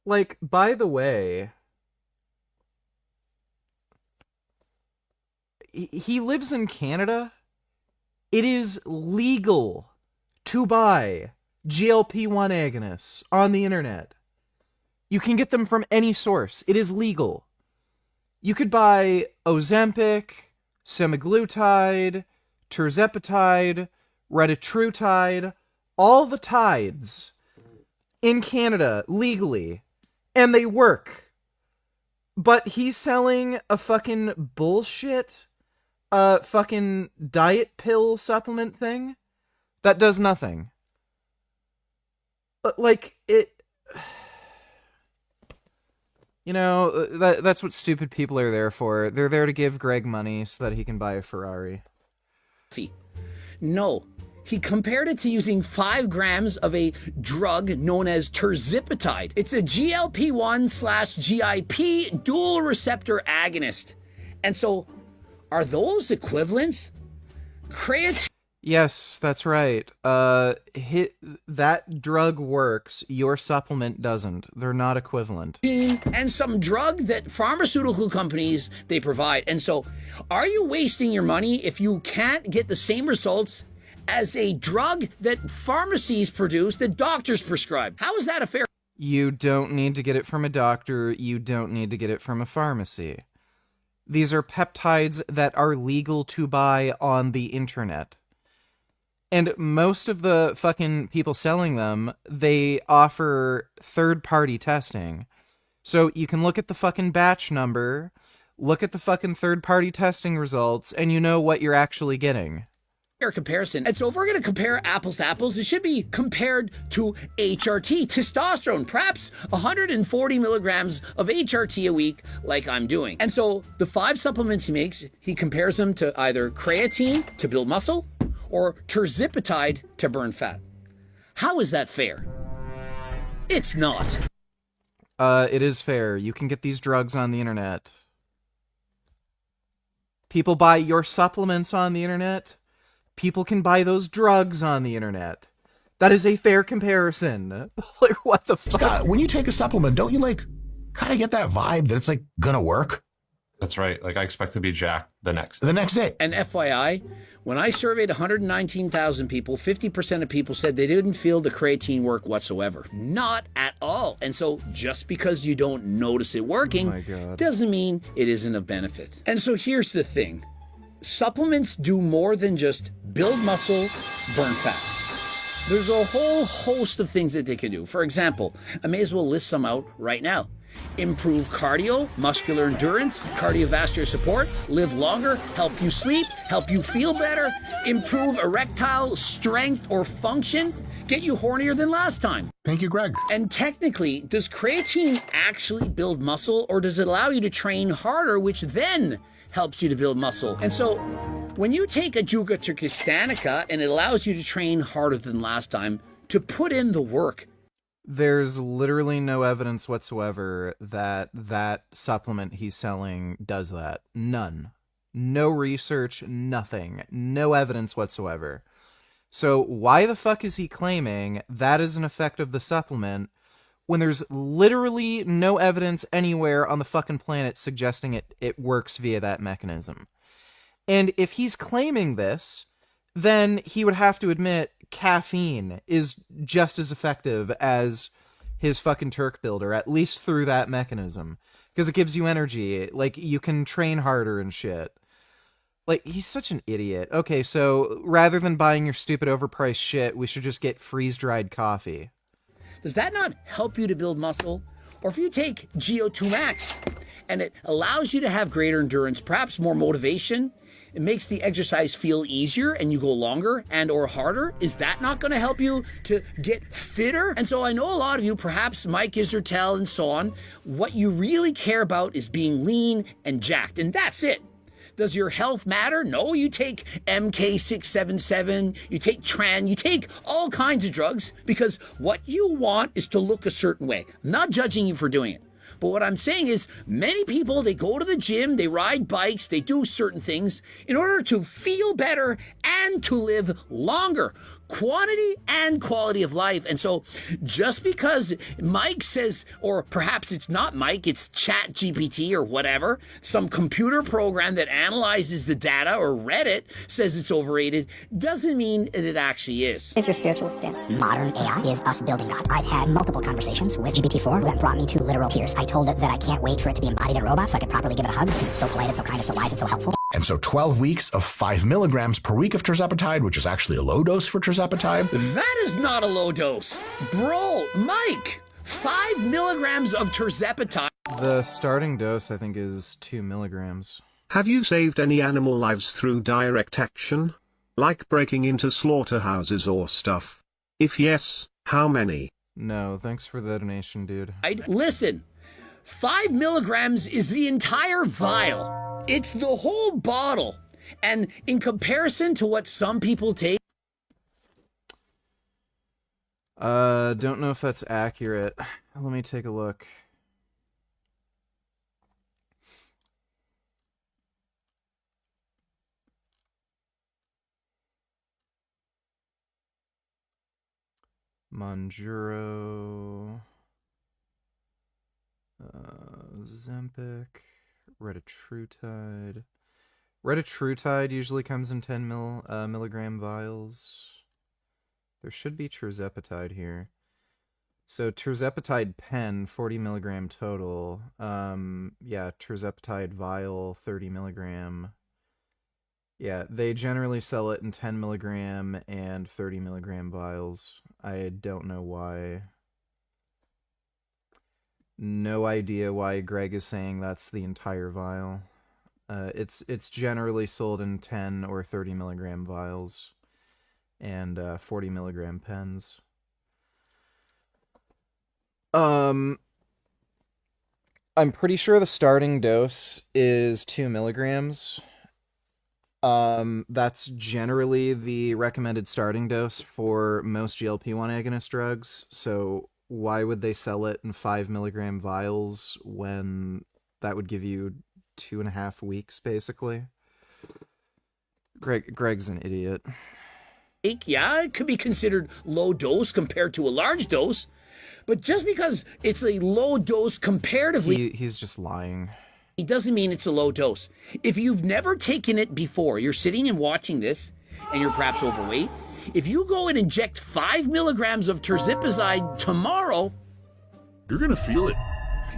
Like, by the way, he lives in Canada. It is legal to buy GLP-1 agonists on the internet. You can get them from any source. It is legal. You could buy Ozempic, semaglutide, tirzepatide, retatrutide, all the tides in Canada legally, and they work. But he's selling a fucking bullshit fucking diet pill supplement thing that does nothing. Like, it... that's what stupid people are there for. They're there to give Greg money so that he can buy a Ferrari. No. He compared it to using 5 grams of a drug known as tirzepatide. It's a GLP-1/GIP dual receptor agonist. And so, are those equivalents? Creatine. Yes, that's right. That drug works, your supplement doesn't. They're not equivalent. And some drug that pharmaceutical companies, they provide. And so, are you wasting your money if you can't get the same results as a drug that pharmacies produce, that doctors prescribe? How is that a fair? You don't need to get it from a doctor. You don't need to get it from a pharmacy. These are peptides that are legal to buy on the internet. And most of the fucking people selling them, they offer third-party testing. So you can look at the fucking batch number, look at the fucking third-party testing results, and you know what you're actually getting. Comparison. And so if we're going to compare apples to apples, it should be compared to HRT, testosterone, perhaps 140 milligrams of HRT a week like I'm doing. And so the 5 supplements he makes, he compares them to either creatine to build muscle or tirzepatide to burn fat. How is that fair? It's not. It is fair. You can get these drugs on the internet. People buy your supplements on the internet. People can buy those drugs on the internet. That is a fair comparison. Like, what the fuck? Scott, when you take a supplement, don't you like kind of get that vibe that it's like gonna work? That's right. Like I expect to be jacked the next day. And FYI, when I surveyed 119,000 people, 50% of people said they didn't feel the creatine work whatsoever. Not at all. And so just because you don't notice it working doesn't mean it isn't of benefit. And so here's the thing. Supplements do more than just build muscle, burn fat. There's a whole host of things that they can do. For example, I may as well list some out right now. Improve cardio, muscular endurance, cardiovascular support, live longer, help you sleep, help you feel better, improve erectile strength or function, get you hornier than last time. Thank you, Greg. And technically, does creatine actually build muscle, or does it allow you to train harder, which then helps you to build muscle? And so when you take a Juga Turkistanica and it allows you to train harder than last time, to put in the work, there's literally no evidence whatsoever that that supplement he's selling does that. None. No research, nothing. No evidence whatsoever. So why the fuck is he claiming that is an effect of the supplement when there's literally no evidence anywhere on the fucking planet suggesting it works via that mechanism? And if he's claiming this, then he would have to admit caffeine is just as effective as his fucking Turk builder, at least through that mechanism. Because it gives you energy. Like, you can train harder and shit. Like, he's such an idiot. Okay, so rather than buying your stupid overpriced shit, we should just get freeze-dried coffee. does that not help you to build muscle? Or if you take GO2 Max and it allows you to have greater endurance, perhaps more motivation, it makes the exercise feel easier and you go longer and or harder. Is that not going to help you to get fitter? And so I know a lot of you, perhaps Mike, Isertel, and so on, what you really care about is being lean and jacked, and that's it. Does your health matter? No, you take MK677, you take Tran, you take all kinds of drugs because what you want is to look a certain way. I'm not judging you for doing it. But what I'm saying is many people, they go to the gym, they ride bikes, they do certain things in order to feel better and to live longer. Quantity and quality of life. And so just because Mike says, or perhaps it's not Mike, it's Chat GPT or whatever, some computer program that analyzes the data, or Reddit says it's overrated, doesn't mean that it actually is. Is your spiritual stance? Modern AI is us building God. I've had multiple conversations with GPT-4 that brought me to literal tears. I told it that I can't wait for it to be embodied in a robot so I could properly give it a hug because it's so polite, it's so kind, it's so wise, it's so helpful. And so 12 weeks of 5 milligrams per week of tirzepatide, which is actually a low dose for tirzepatide. That is not a low dose. Bro, Mike, 5 milligrams of tirzepatide. The starting dose, I think, is 2 milligrams. Have you saved any animal lives through direct action? Like breaking into slaughterhouses or stuff? If yes, how many? No, thanks for the donation, dude. Listen, 5 milligrams is the entire vial. It's the whole bottle. And in comparison to what some people take... Don't know if that's accurate. Let me take a look. Monjuro, Zempic, Retatrutide. Retatrutide usually comes in 10 milligram vials. There should be tirzepatide here. So tirzepatide pen, 40 milligram total. Yeah, tirzepatide vial, 30 milligram. Yeah, they generally sell it in 10 milligram and 30 milligram vials. I don't know why. No idea why Greg is saying that's the entire vial. It's generally sold in 10 or 30 milligram vials and 40 milligram pens. I'm pretty sure the starting dose is 2 milligrams. That's generally the recommended starting dose for most GLP-1 agonist drugs. So why would they sell it in 5 milligram vials when that would give you 2.5 weeks, basically? Greg's an idiot. Yeah, it could be considered low dose compared to a large dose. But just because it's a low dose comparatively, he's just lying. It doesn't mean it's a low dose. If you've never taken it before, you're sitting and watching this, and you're perhaps overweight. If you go and inject 5 milligrams of terzipazide tomorrow, you're gonna feel it.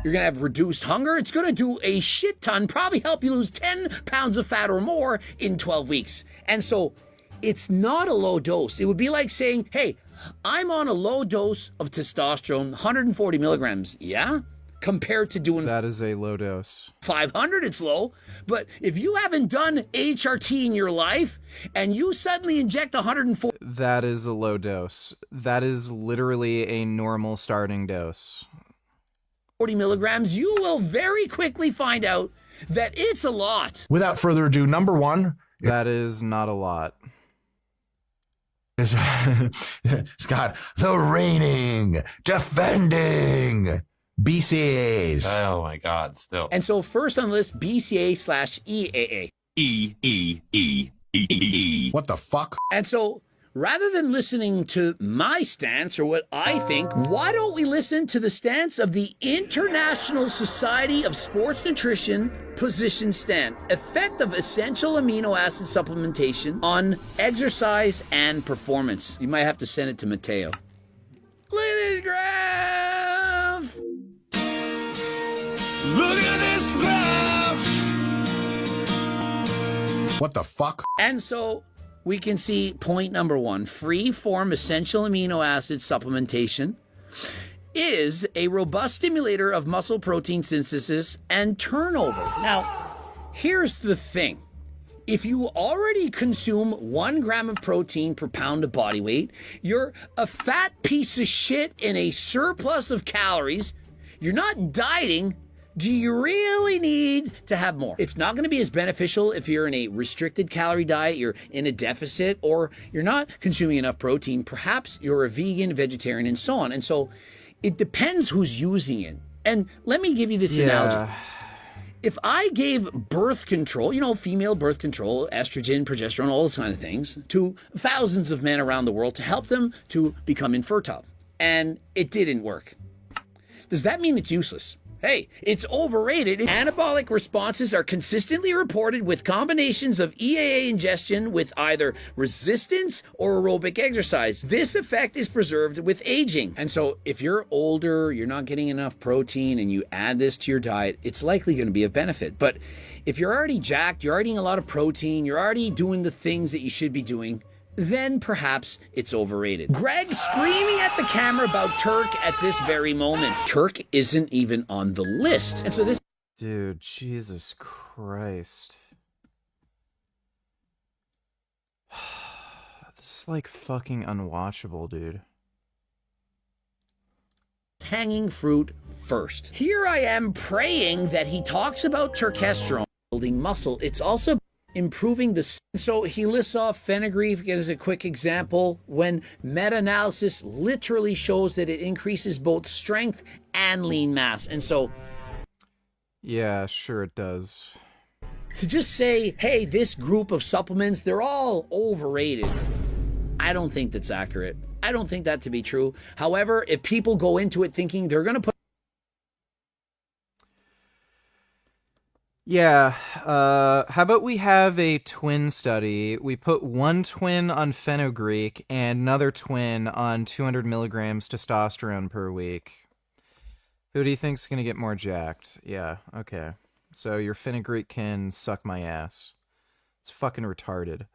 You're gonna have reduced hunger. It's gonna do a shit ton, probably help you lose 10 pounds of fat or more in 12 weeks. And so it's not a low dose. It would be like saying, hey, I'm on a low dose of testosterone, 140 milligrams. Yeah? Compared to doing... That is a low dose. 500, it's low. But if you haven't done HRT in your life and you suddenly inject 140... That is a low dose. That is literally a normal starting dose. 40 milligrams, you will very quickly find out that it's a lot. Without further ado, number one. That is not a lot. Scott, the reigning, defending BCAAs. Oh my God, still. And so first on the list, BCA/EAA. What the fuck? And so rather than listening to my stance or what I think, why don't we listen to the stance of the International Society of Sports Nutrition position stand? Effect of essential amino acid supplementation on exercise and performance. You might have to send it to Mateo. Look at this graph! Look at this graph! What the fuck? And so we can see point number one, free-form essential amino acid supplementation is a robust stimulator of muscle protein synthesis and turnover. Now, here's the thing. If you already consume 1 gram of protein per pound of body weight, you're a fat piece of shit in a surplus of calories, you're not dieting, do you really need to have more? It's not going to be as beneficial if you're in a restricted calorie diet, you're in a deficit, or you're not consuming enough protein. Perhaps you're a vegan, vegetarian, and so on. And so it depends who's using it. And let me give you this analogy. If I gave birth control, you know, female birth control, estrogen, progesterone, all those kind of things, to thousands of men around the world to help them to become infertile, and it didn't work, does that mean it's useless? Hey, it's overrated. Anabolic responses are consistently reported with combinations of EAA ingestion with either resistance or aerobic exercise. This effect is preserved with aging. And so if you're older, you're not getting enough protein, and you add this to your diet, it's likely going to be a benefit. But if you're already jacked, you're already eating a lot of protein, you're already doing the things that you should be doing, then perhaps it's overrated. Greg screaming at the camera about Turk at this very moment. Turk isn't even on the list. And so this... Dude, Jesus Christ. This is like fucking unwatchable, dude. Hanging fruit first. Here I am praying that he talks about turkesterone building muscle. It's also improving the... So he lists off fenugreek as a quick example when meta-analysis literally shows that it increases both strength and lean mass. And so... Yeah, sure it does. To just say, hey, this group of supplements, they're all overrated, I don't think that's accurate. I don't think that to be true. However, if people go into it thinking they're going to put... Yeah, how about we have a twin study? We put one twin on fenugreek and another twin on 200 milligrams testosterone per week. Who do you think's gonna get more jacked? Yeah, okay. So your fenugreek can suck my ass. It's fucking retarded.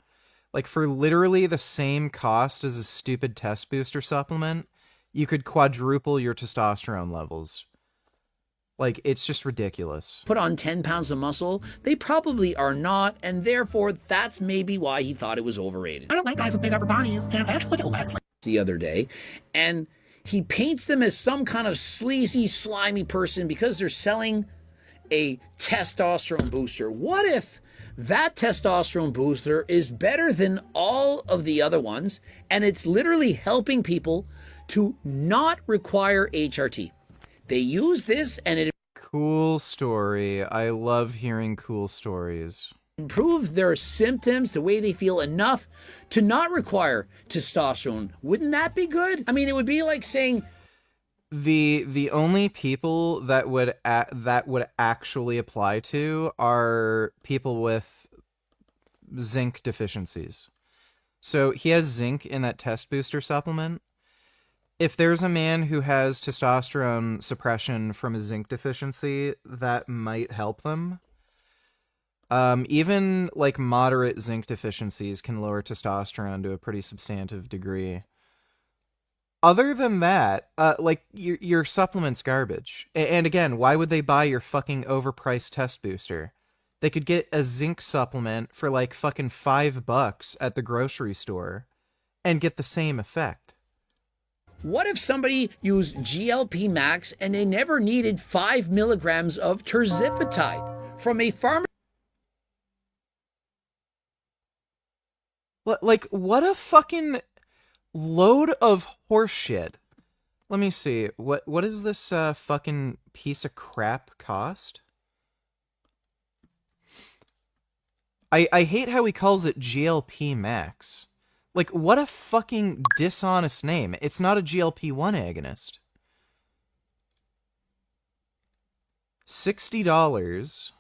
Like, for literally the same cost as a stupid test booster supplement, you could quadruple your testosterone levels. Like, it's just ridiculous. Put on 10 pounds of muscle, they probably are not, and therefore that's maybe why he thought it was overrated. I don't like guys with big upper bodies, and actually look at legs. The other day, and he paints them as some kind of sleazy, slimy person because they're selling a testosterone booster. What if that testosterone booster is better than all of the other ones, and it's literally helping people to not require HRT? They use this and it... Cool story. I love hearing cool stories. improve their symptoms, the way they feel, enough to not require testosterone. Wouldn't that be good? I mean, it would be like saying the only people that would actually apply to are people with zinc deficiencies. So he has zinc in that test booster supplement. If there's a man who has testosterone suppression from a zinc deficiency, that might help them. Even like moderate zinc deficiencies can lower testosterone to a pretty substantive degree. Other than that, like your supplement's garbage. And again, why would they buy your fucking overpriced test booster? They could get a zinc supplement for like fucking $5 at the grocery store and get the same effect. what if somebody used GLP Max and they never needed 5 milligrams of terzipatide from a pharmacy? Like, what a fucking load of horseshit. Let me see. What does this fucking piece of crap cost? I hate how he calls it GLP Max. Like, what a fucking dishonest name. It's not a GLP-1 agonist. $60.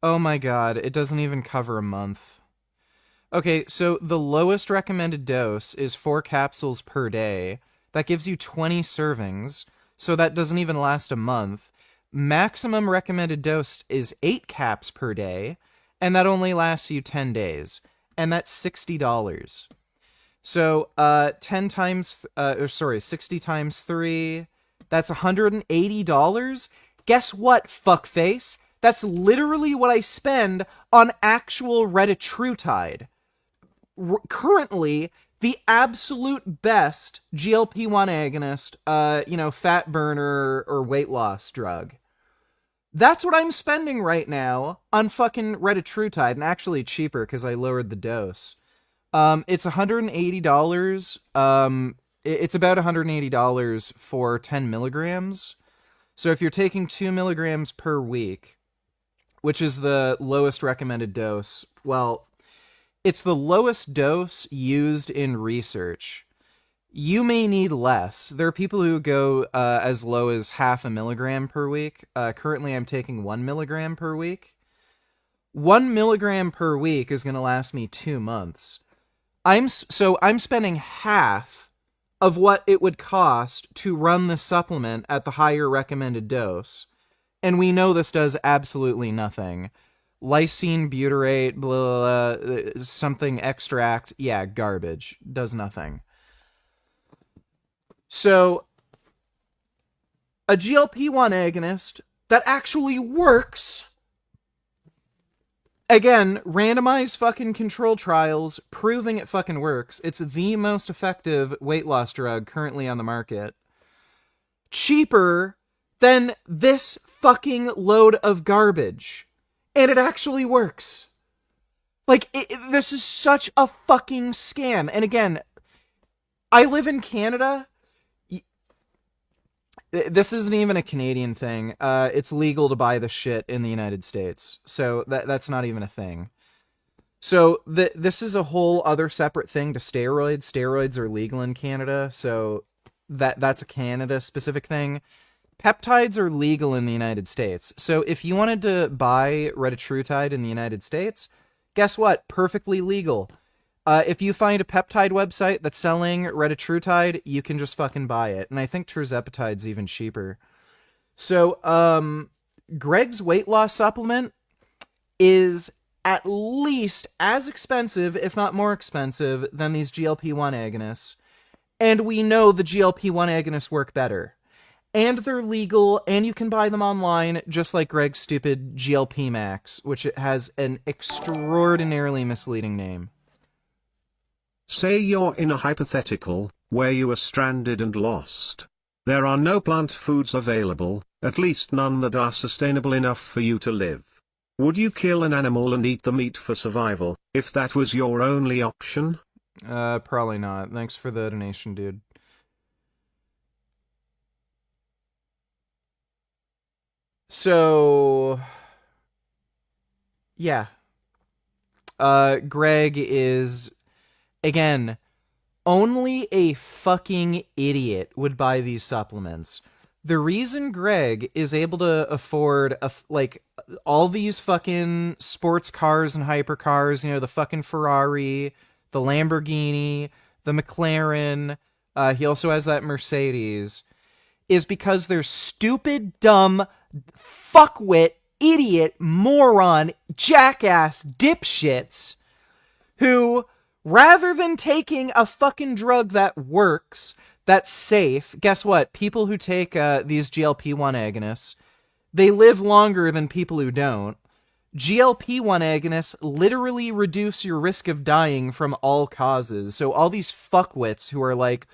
Oh my god, it doesn't even cover a month. Okay, so the lowest recommended dose is 4 capsules per day. That gives you 20 servings, so that doesn't even last a month. Maximum recommended dose is 8 caps per day, and that only lasts you 10 days. And that's $60. So, 60 times 3, that's $180. Guess what, fuckface? That's literally what I spend on actual retatrutide. Currently, the absolute best GLP-1 agonist, fat burner or weight loss drug. That's what I'm spending right now on fucking retatrutide, and actually cheaper because I lowered the dose. It's $180. It's about $180 for 10 milligrams. So if you're taking 2 milligrams per week, which is the lowest recommended dose, well, it's the lowest dose used in research. You may need less. There are people who go as low as half a milligram per week. Currently, I'm taking 1 milligram per week. 1 milligram per week is going to last me 2 months. I'm spending half of what it would cost to run the supplement at the higher recommended dose. And we know this does absolutely nothing. Lysine butyrate, blah, blah, blah, something extract, yeah, garbage. Does nothing. So, a GLP-1 agonist that actually works, again, randomized fucking control trials proving it fucking works. It's the most effective weight loss drug currently on the market. Cheaper than this fucking load of garbage. And it actually works. Like, this is such a fucking scam. And again, I live in Canada. This isn't even a Canadian thing. It's legal to buy the shit in the United States. So that's not even a thing. So this is a whole other separate thing to steroids. Steroids are legal in Canada, so that's a Canada-specific thing. Peptides are legal in the United States. So if you wanted to buy retatrutide in the United States, guess what? Perfectly legal. If you find a peptide website that's selling retatrutide, you can just fucking buy it. And I think tirzepatide's even cheaper. So, Greg's weight loss supplement is at least as expensive, if not more expensive, than these GLP-1 agonists. And we know the GLP-1 agonists work better. And they're legal, and you can buy them online, just like Greg's stupid GLP Max, which it has an extraordinarily misleading name. Say you're in a hypothetical, where you are stranded and lost. There are no plant foods available, at least none that are sustainable enough for you to live. Would you kill an animal and eat the meat for survival, if that was your only option? Probably not. Thanks for the donation, dude. So, yeah. Greg is, again, only a fucking idiot would buy these supplements. The reason Greg is able to afford like all these fucking sports cars and hypercars, you know, the fucking Ferrari, the Lamborghini, the McLaren, he also has that Mercedes, is because they're stupid, dumb, fuckwit, idiot, moron, jackass, dipshits who, rather than taking a fucking drug that works, that's safe, guess what? People who take these GLP-1 agonists, they live longer than people who don't. GLP-1 agonists literally reduce your risk of dying from all causes. So all these fuckwits who are like,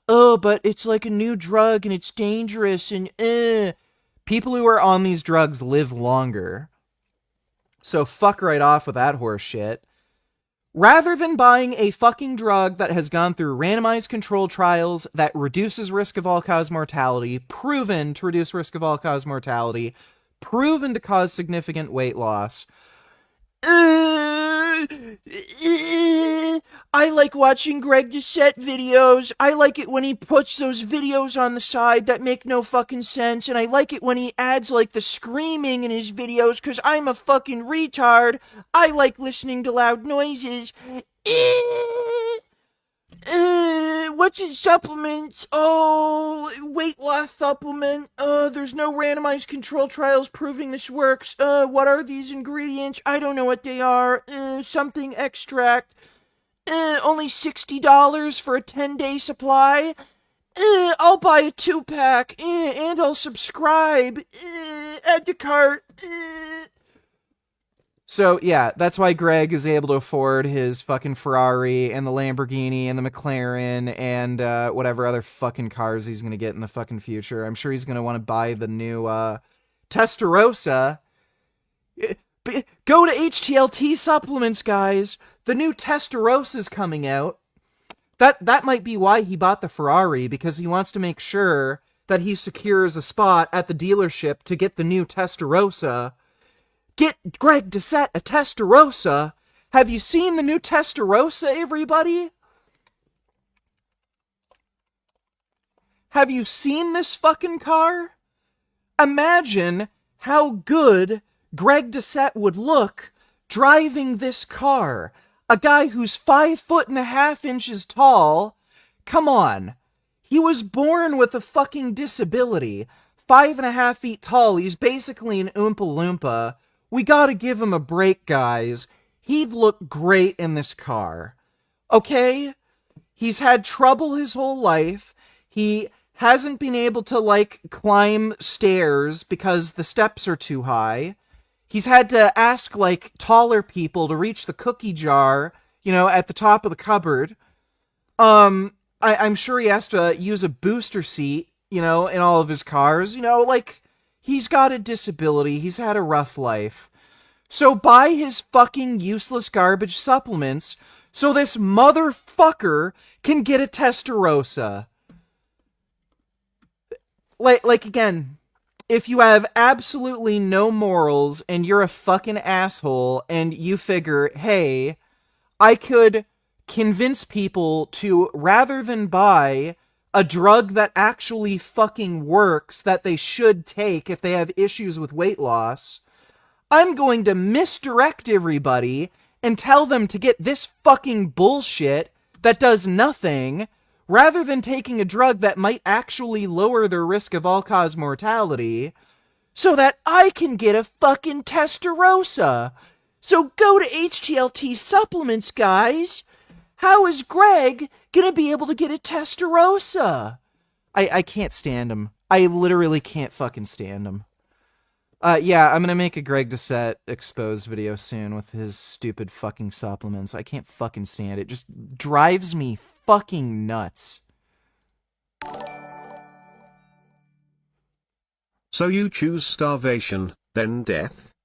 oh, but it's like a new drug and it's dangerous and people who are on these drugs live longer. So fuck right off with that horse shit. Rather than buying a fucking drug that has gone through randomized controlled trials that reduces risk of all-cause mortality, proven to reduce risk of all-cause mortality, proven to cause significant weight loss. I like watching Greg Doucette videos. I like it when he puts those videos on the side that make no fucking sense. And I like it when he adds like the screaming in his videos because I'm a fucking retard. I like listening to loud noises. What's in supplements? Oh, weight loss supplement. There's no randomized control trials proving this works. What are these ingredients? I don't know what they are. Something extract. Only $60 for a 10-day supply. I'll buy a 2-pack. And I'll subscribe. Add to cart. So, yeah, that's why Greg is able to afford his fucking Ferrari and the Lamborghini and the McLaren and whatever other fucking cars he's going to get in the fucking future. I'm sure he's going to want to buy the new Testarossa. Go to HTLT supplements, guys. The new Testarosa's coming out. That might be why he bought the Ferrari, because he wants to make sure that he secures a spot at the dealership to get the new Testarossa. Get Greg Doucette a Testarossa. Have you seen the new Testarossa, everybody? Have you seen this fucking car? Imagine how good Greg Doucette would look driving this car. A guy who's 5'1.5" tall. Come on. He was born with a fucking disability. 5.5 feet tall. He's basically an Oompa Loompa. We gotta give him a break, guys. He'd look great in this car. Okay? He's had trouble his whole life. He hasn't been able to, like, climb stairs because the steps are too high. He's had to ask, like, taller people to reach the cookie jar, you know, at the top of the cupboard. I'm sure he has to use a booster seat, you know, in all of his cars. You know, like, he's got a disability. He's had a rough life. So buy his fucking useless garbage supplements so this motherfucker can get a Testarossa. Like, again, if you have absolutely no morals and you're a fucking asshole and you figure, hey, I could convince people to, rather than buy a drug that actually fucking works, that they should take if they have issues with weight loss, I'm going to misdirect everybody and tell them to get this fucking bullshit that does nothing, rather than taking a drug that might actually lower their risk of all-cause mortality, so that I can get a fucking Testarossa. So go to HTLT supplements, guys. How is Greg gonna be able to get a Testarossa? I can't stand him. I literally can't fucking stand him. Yeah, I'm gonna make a Greg Doucette exposed video soon with his stupid fucking supplements. I can't fucking stand it. It just drives me fucking nuts. So you choose starvation, then death?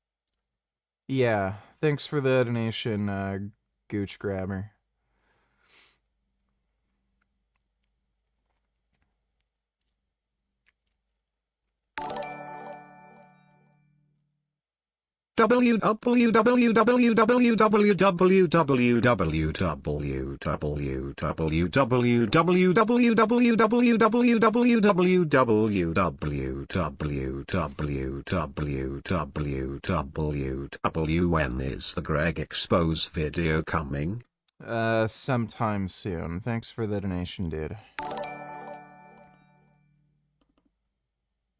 Yeah, thanks for the donation, Gooch Grabber. When is the Greg Expose video coming? Sometime soon. Thanks for the donation, dude.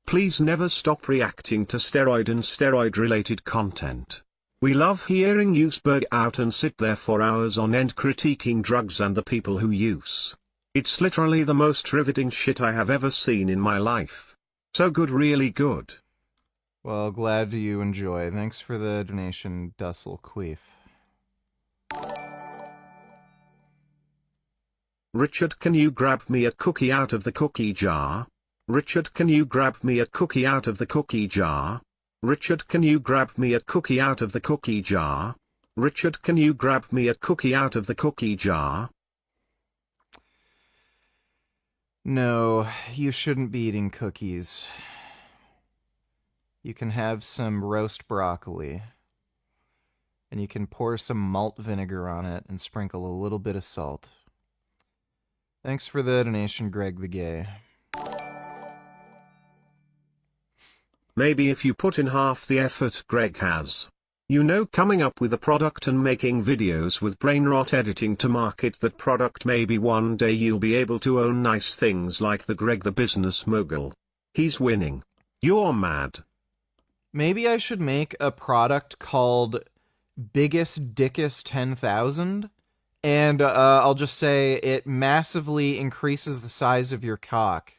Please never stop reacting to steroid and steroid-related content. We love hearing you spurg out and sit there for hours on end critiquing drugs and the people who use. It's literally the most riveting shit I have ever seen in my life. So good, really good. Well, glad you enjoy. Thanks for the donation, Dussel Queef. Richard, can you grab me a cookie out of the cookie jar? Richard, can you grab me a cookie out of the cookie jar? Richard, can you grab me a cookie out of the cookie jar? Richard, can you grab me a cookie out of the cookie jar? No, you shouldn't be eating cookies. You can have some roast broccoli. And you can pour some malt vinegar on it and sprinkle a little bit of salt. Thanks for the donation, Greg the Gay. Maybe if you put in half the effort Greg has. You know, coming up with a product and making videos with brain rot editing to market that product, maybe one day you'll be able to own nice things like the Greg the Business Mogul. He's winning. You're mad. Maybe I should make a product called Biggest Dickus 10,000, and I'll just say it massively increases the size of your cock.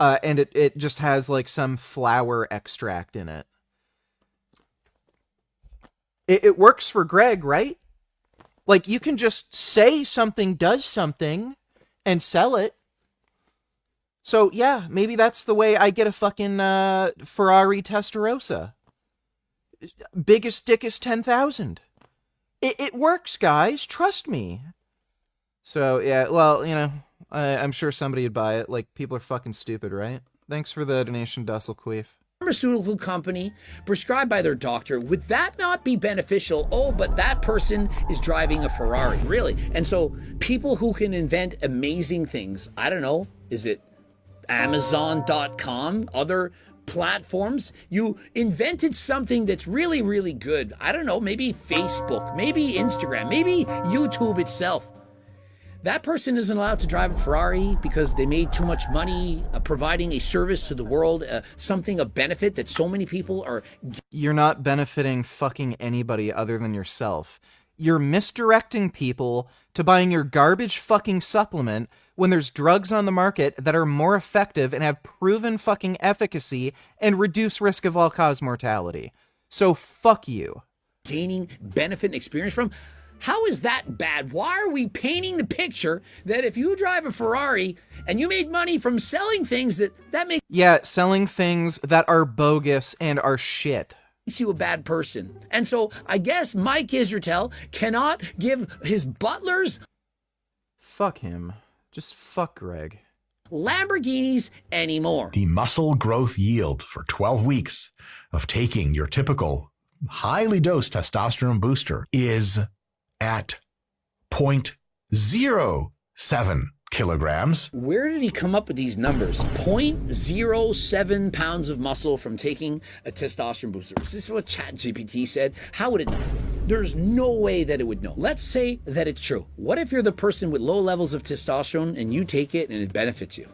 And it just has like some flower extract in it. It works for Greg, right? Like, you can just say something does something and sell it. So, yeah, maybe that's the way I get a fucking Ferrari Testarossa. Biggest Dickus 10,000. It works, guys. Trust me. So, yeah, well, you know, I'm sure somebody would buy it. Like, people are fucking stupid, right? Thanks for the donation, Dussel Queef. Pharmaceutical company prescribed by their doctor, would that not be beneficial? Oh, but that person is driving a Ferrari, really? And so people who can invent amazing things, I don't know, is it Amazon.com, other platforms? You invented something that's really, really good. I don't know, maybe Facebook, maybe Instagram, maybe YouTube itself. That person isn't allowed to drive a Ferrari because they made too much money providing a service to the world, something of benefit that so many people are... You're not benefiting fucking anybody other than yourself. You're misdirecting people to buying your garbage fucking supplement when there's drugs on the market that are more effective and have proven fucking efficacy and reduce risk of all-cause mortality. So fuck you. Gaining benefit and experience from... How is that bad? Why are we painting the picture that if you drive a Ferrari and you made money from selling things that makes... Yeah, selling things that are bogus and are shit. Makes you a bad person. And so I guess Mike Israetel cannot give his butlers... Fuck him. Just fuck Greg. Lamborghinis anymore. The muscle growth yield for 12 weeks of taking your typical highly dosed testosterone booster is at 0.07 kilograms. Where did he come up with these numbers? 0.07 pounds of muscle from taking a testosterone booster. Is this what ChatGPT said? How would it know? There's no way that it would know. Let's say that it's true. What if you're the person with low levels of testosterone and you take it and it benefits you?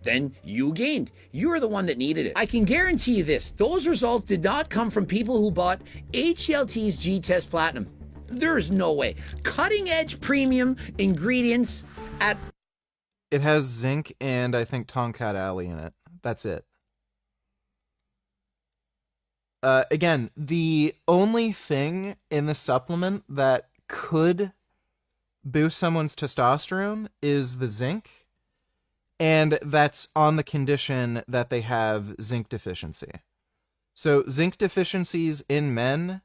Then you gained. You are the one that needed it. I can guarantee you this. Those results did not come from people who bought HLT's G-Test Platinum. There's no way. Cutting edge premium ingredients at... It has zinc and I think Tonkat Alley in it. That's it. Again, the only thing in the supplement that could boost someone's testosterone is the zinc. And that's on the condition that they have zinc deficiency. So zinc deficiencies in men,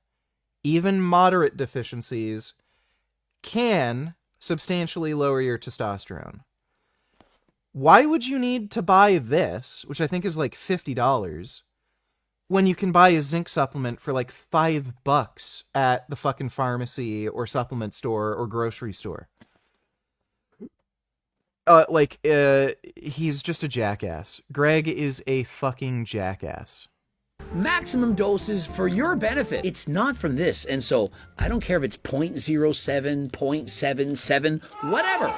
even moderate deficiencies, can substantially lower your testosterone. Why would you need to buy this, which I think is like $50, when you can buy a zinc supplement for like $5 at the fucking pharmacy or supplement store or grocery store. He's just a jackass. Greg is a fucking jackass. Maximum doses for your benefit. It's not from this, and so I don't care if it's 0.07, 0.77, whatever.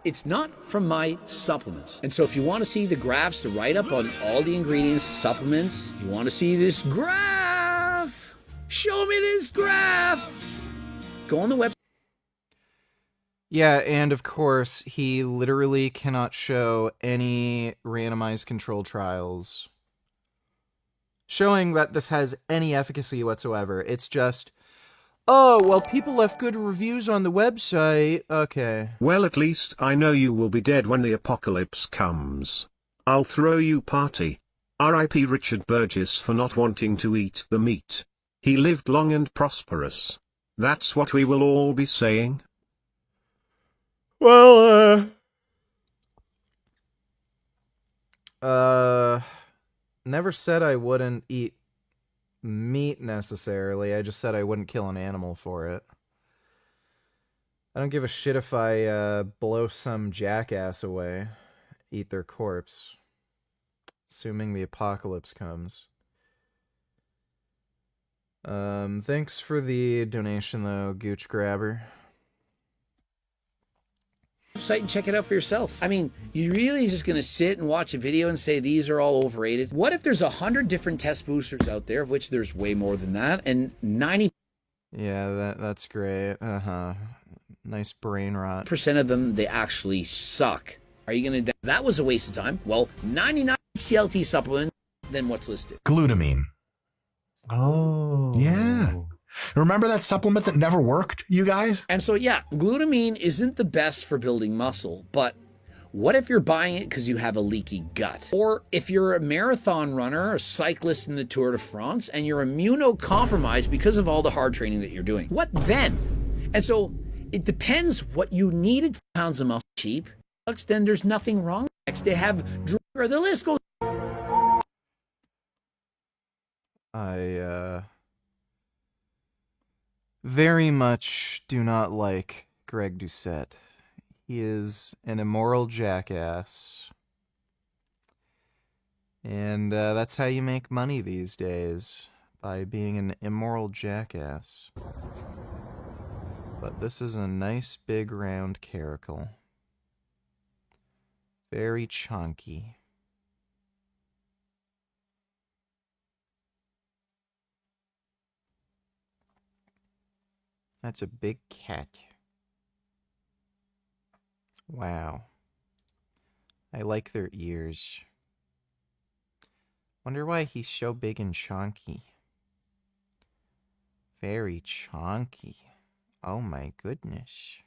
It's not from my supplements. And so if you want to see the graphs, the write-up on all the ingredients, supplements, you want to see this graph, show me this graph, go on the website. Yeah, and of course, he literally cannot show any randomized controlled trials showing that this has any efficacy whatsoever. It's just, oh, well, people left good reviews on the website. Okay. Well, at least I know you will be dead when the apocalypse comes. I'll throw you party. R.I.P. Richard Burgess for not wanting to eat the meat. He lived long and prosperous. That's what we will all be saying. Well, never said I wouldn't eat meat necessarily. I just said I wouldn't kill an animal for it. I don't give a shit if I blow some jackass away, eat their corpse, assuming the apocalypse comes. Thanks for the donation though, Gooch Grabber. Website and check it out for yourself. I mean, you really just going to sit and watch a video and say these are all overrated? What if there's 100 different test boosters out there, of which there's way more than that, and 90%? Yeah, that's great. Nice brain rot. % of them, they actually suck. Are you going to... That was a waste of time. Well, 99 HTLT supplements, then what's listed? Glutamine. Oh. Yeah. Remember that supplement that never worked, you guys? And so, yeah, glutamine isn't the best for building muscle, but what if you're buying it because you have a leaky gut? Or if you're a marathon runner, a cyclist in the Tour de France, and you're immunocompromised because of all the hard training that you're doing? What then? And so, it depends what you needed. Pounds of muscle cheap. Then there's nothing wrong. Next, they have drug, or the list goes. I very much do not like Greg Doucette. He is an immoral jackass. And that's how you make money these days, by being an immoral jackass. But this is a nice big round caracal. Very chunky. That's a big cat. Wow. I like their ears. Wonder why he's so big and chunky. Very chunky. Oh my goodness.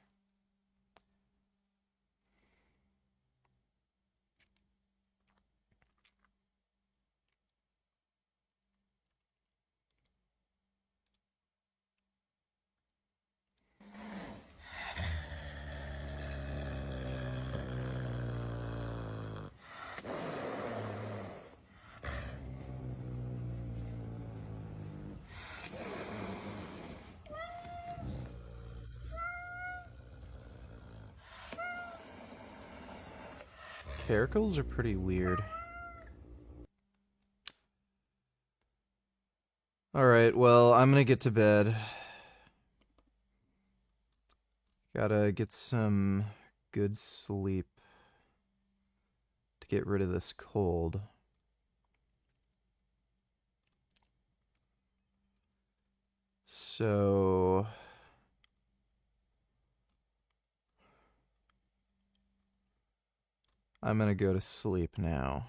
Caracals are pretty weird. Alright, well, I'm gonna get to bed. Gotta get some good sleep to get rid of this cold. So... I'm gonna go to sleep now.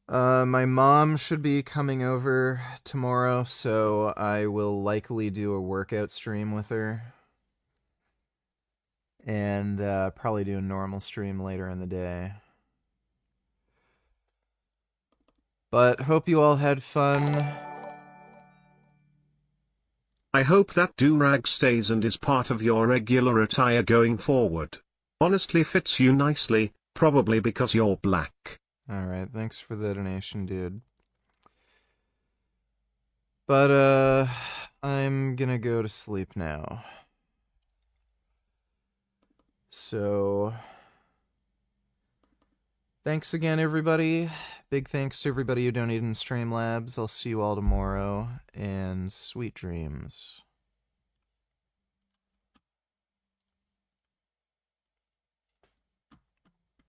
My mom should be coming over tomorrow, so I will likely do a workout stream with her. And probably do a normal stream later in the day. But hope you all had fun. I hope that do-rag stays and is part of your regular attire going forward. Honestly fits you nicely, probably because you're black. Alright, thanks for the donation, dude. But, I'm gonna go to sleep now. So, thanks again, everybody. Big thanks to everybody who donated in Streamlabs. I'll see you all tomorrow, and sweet dreams.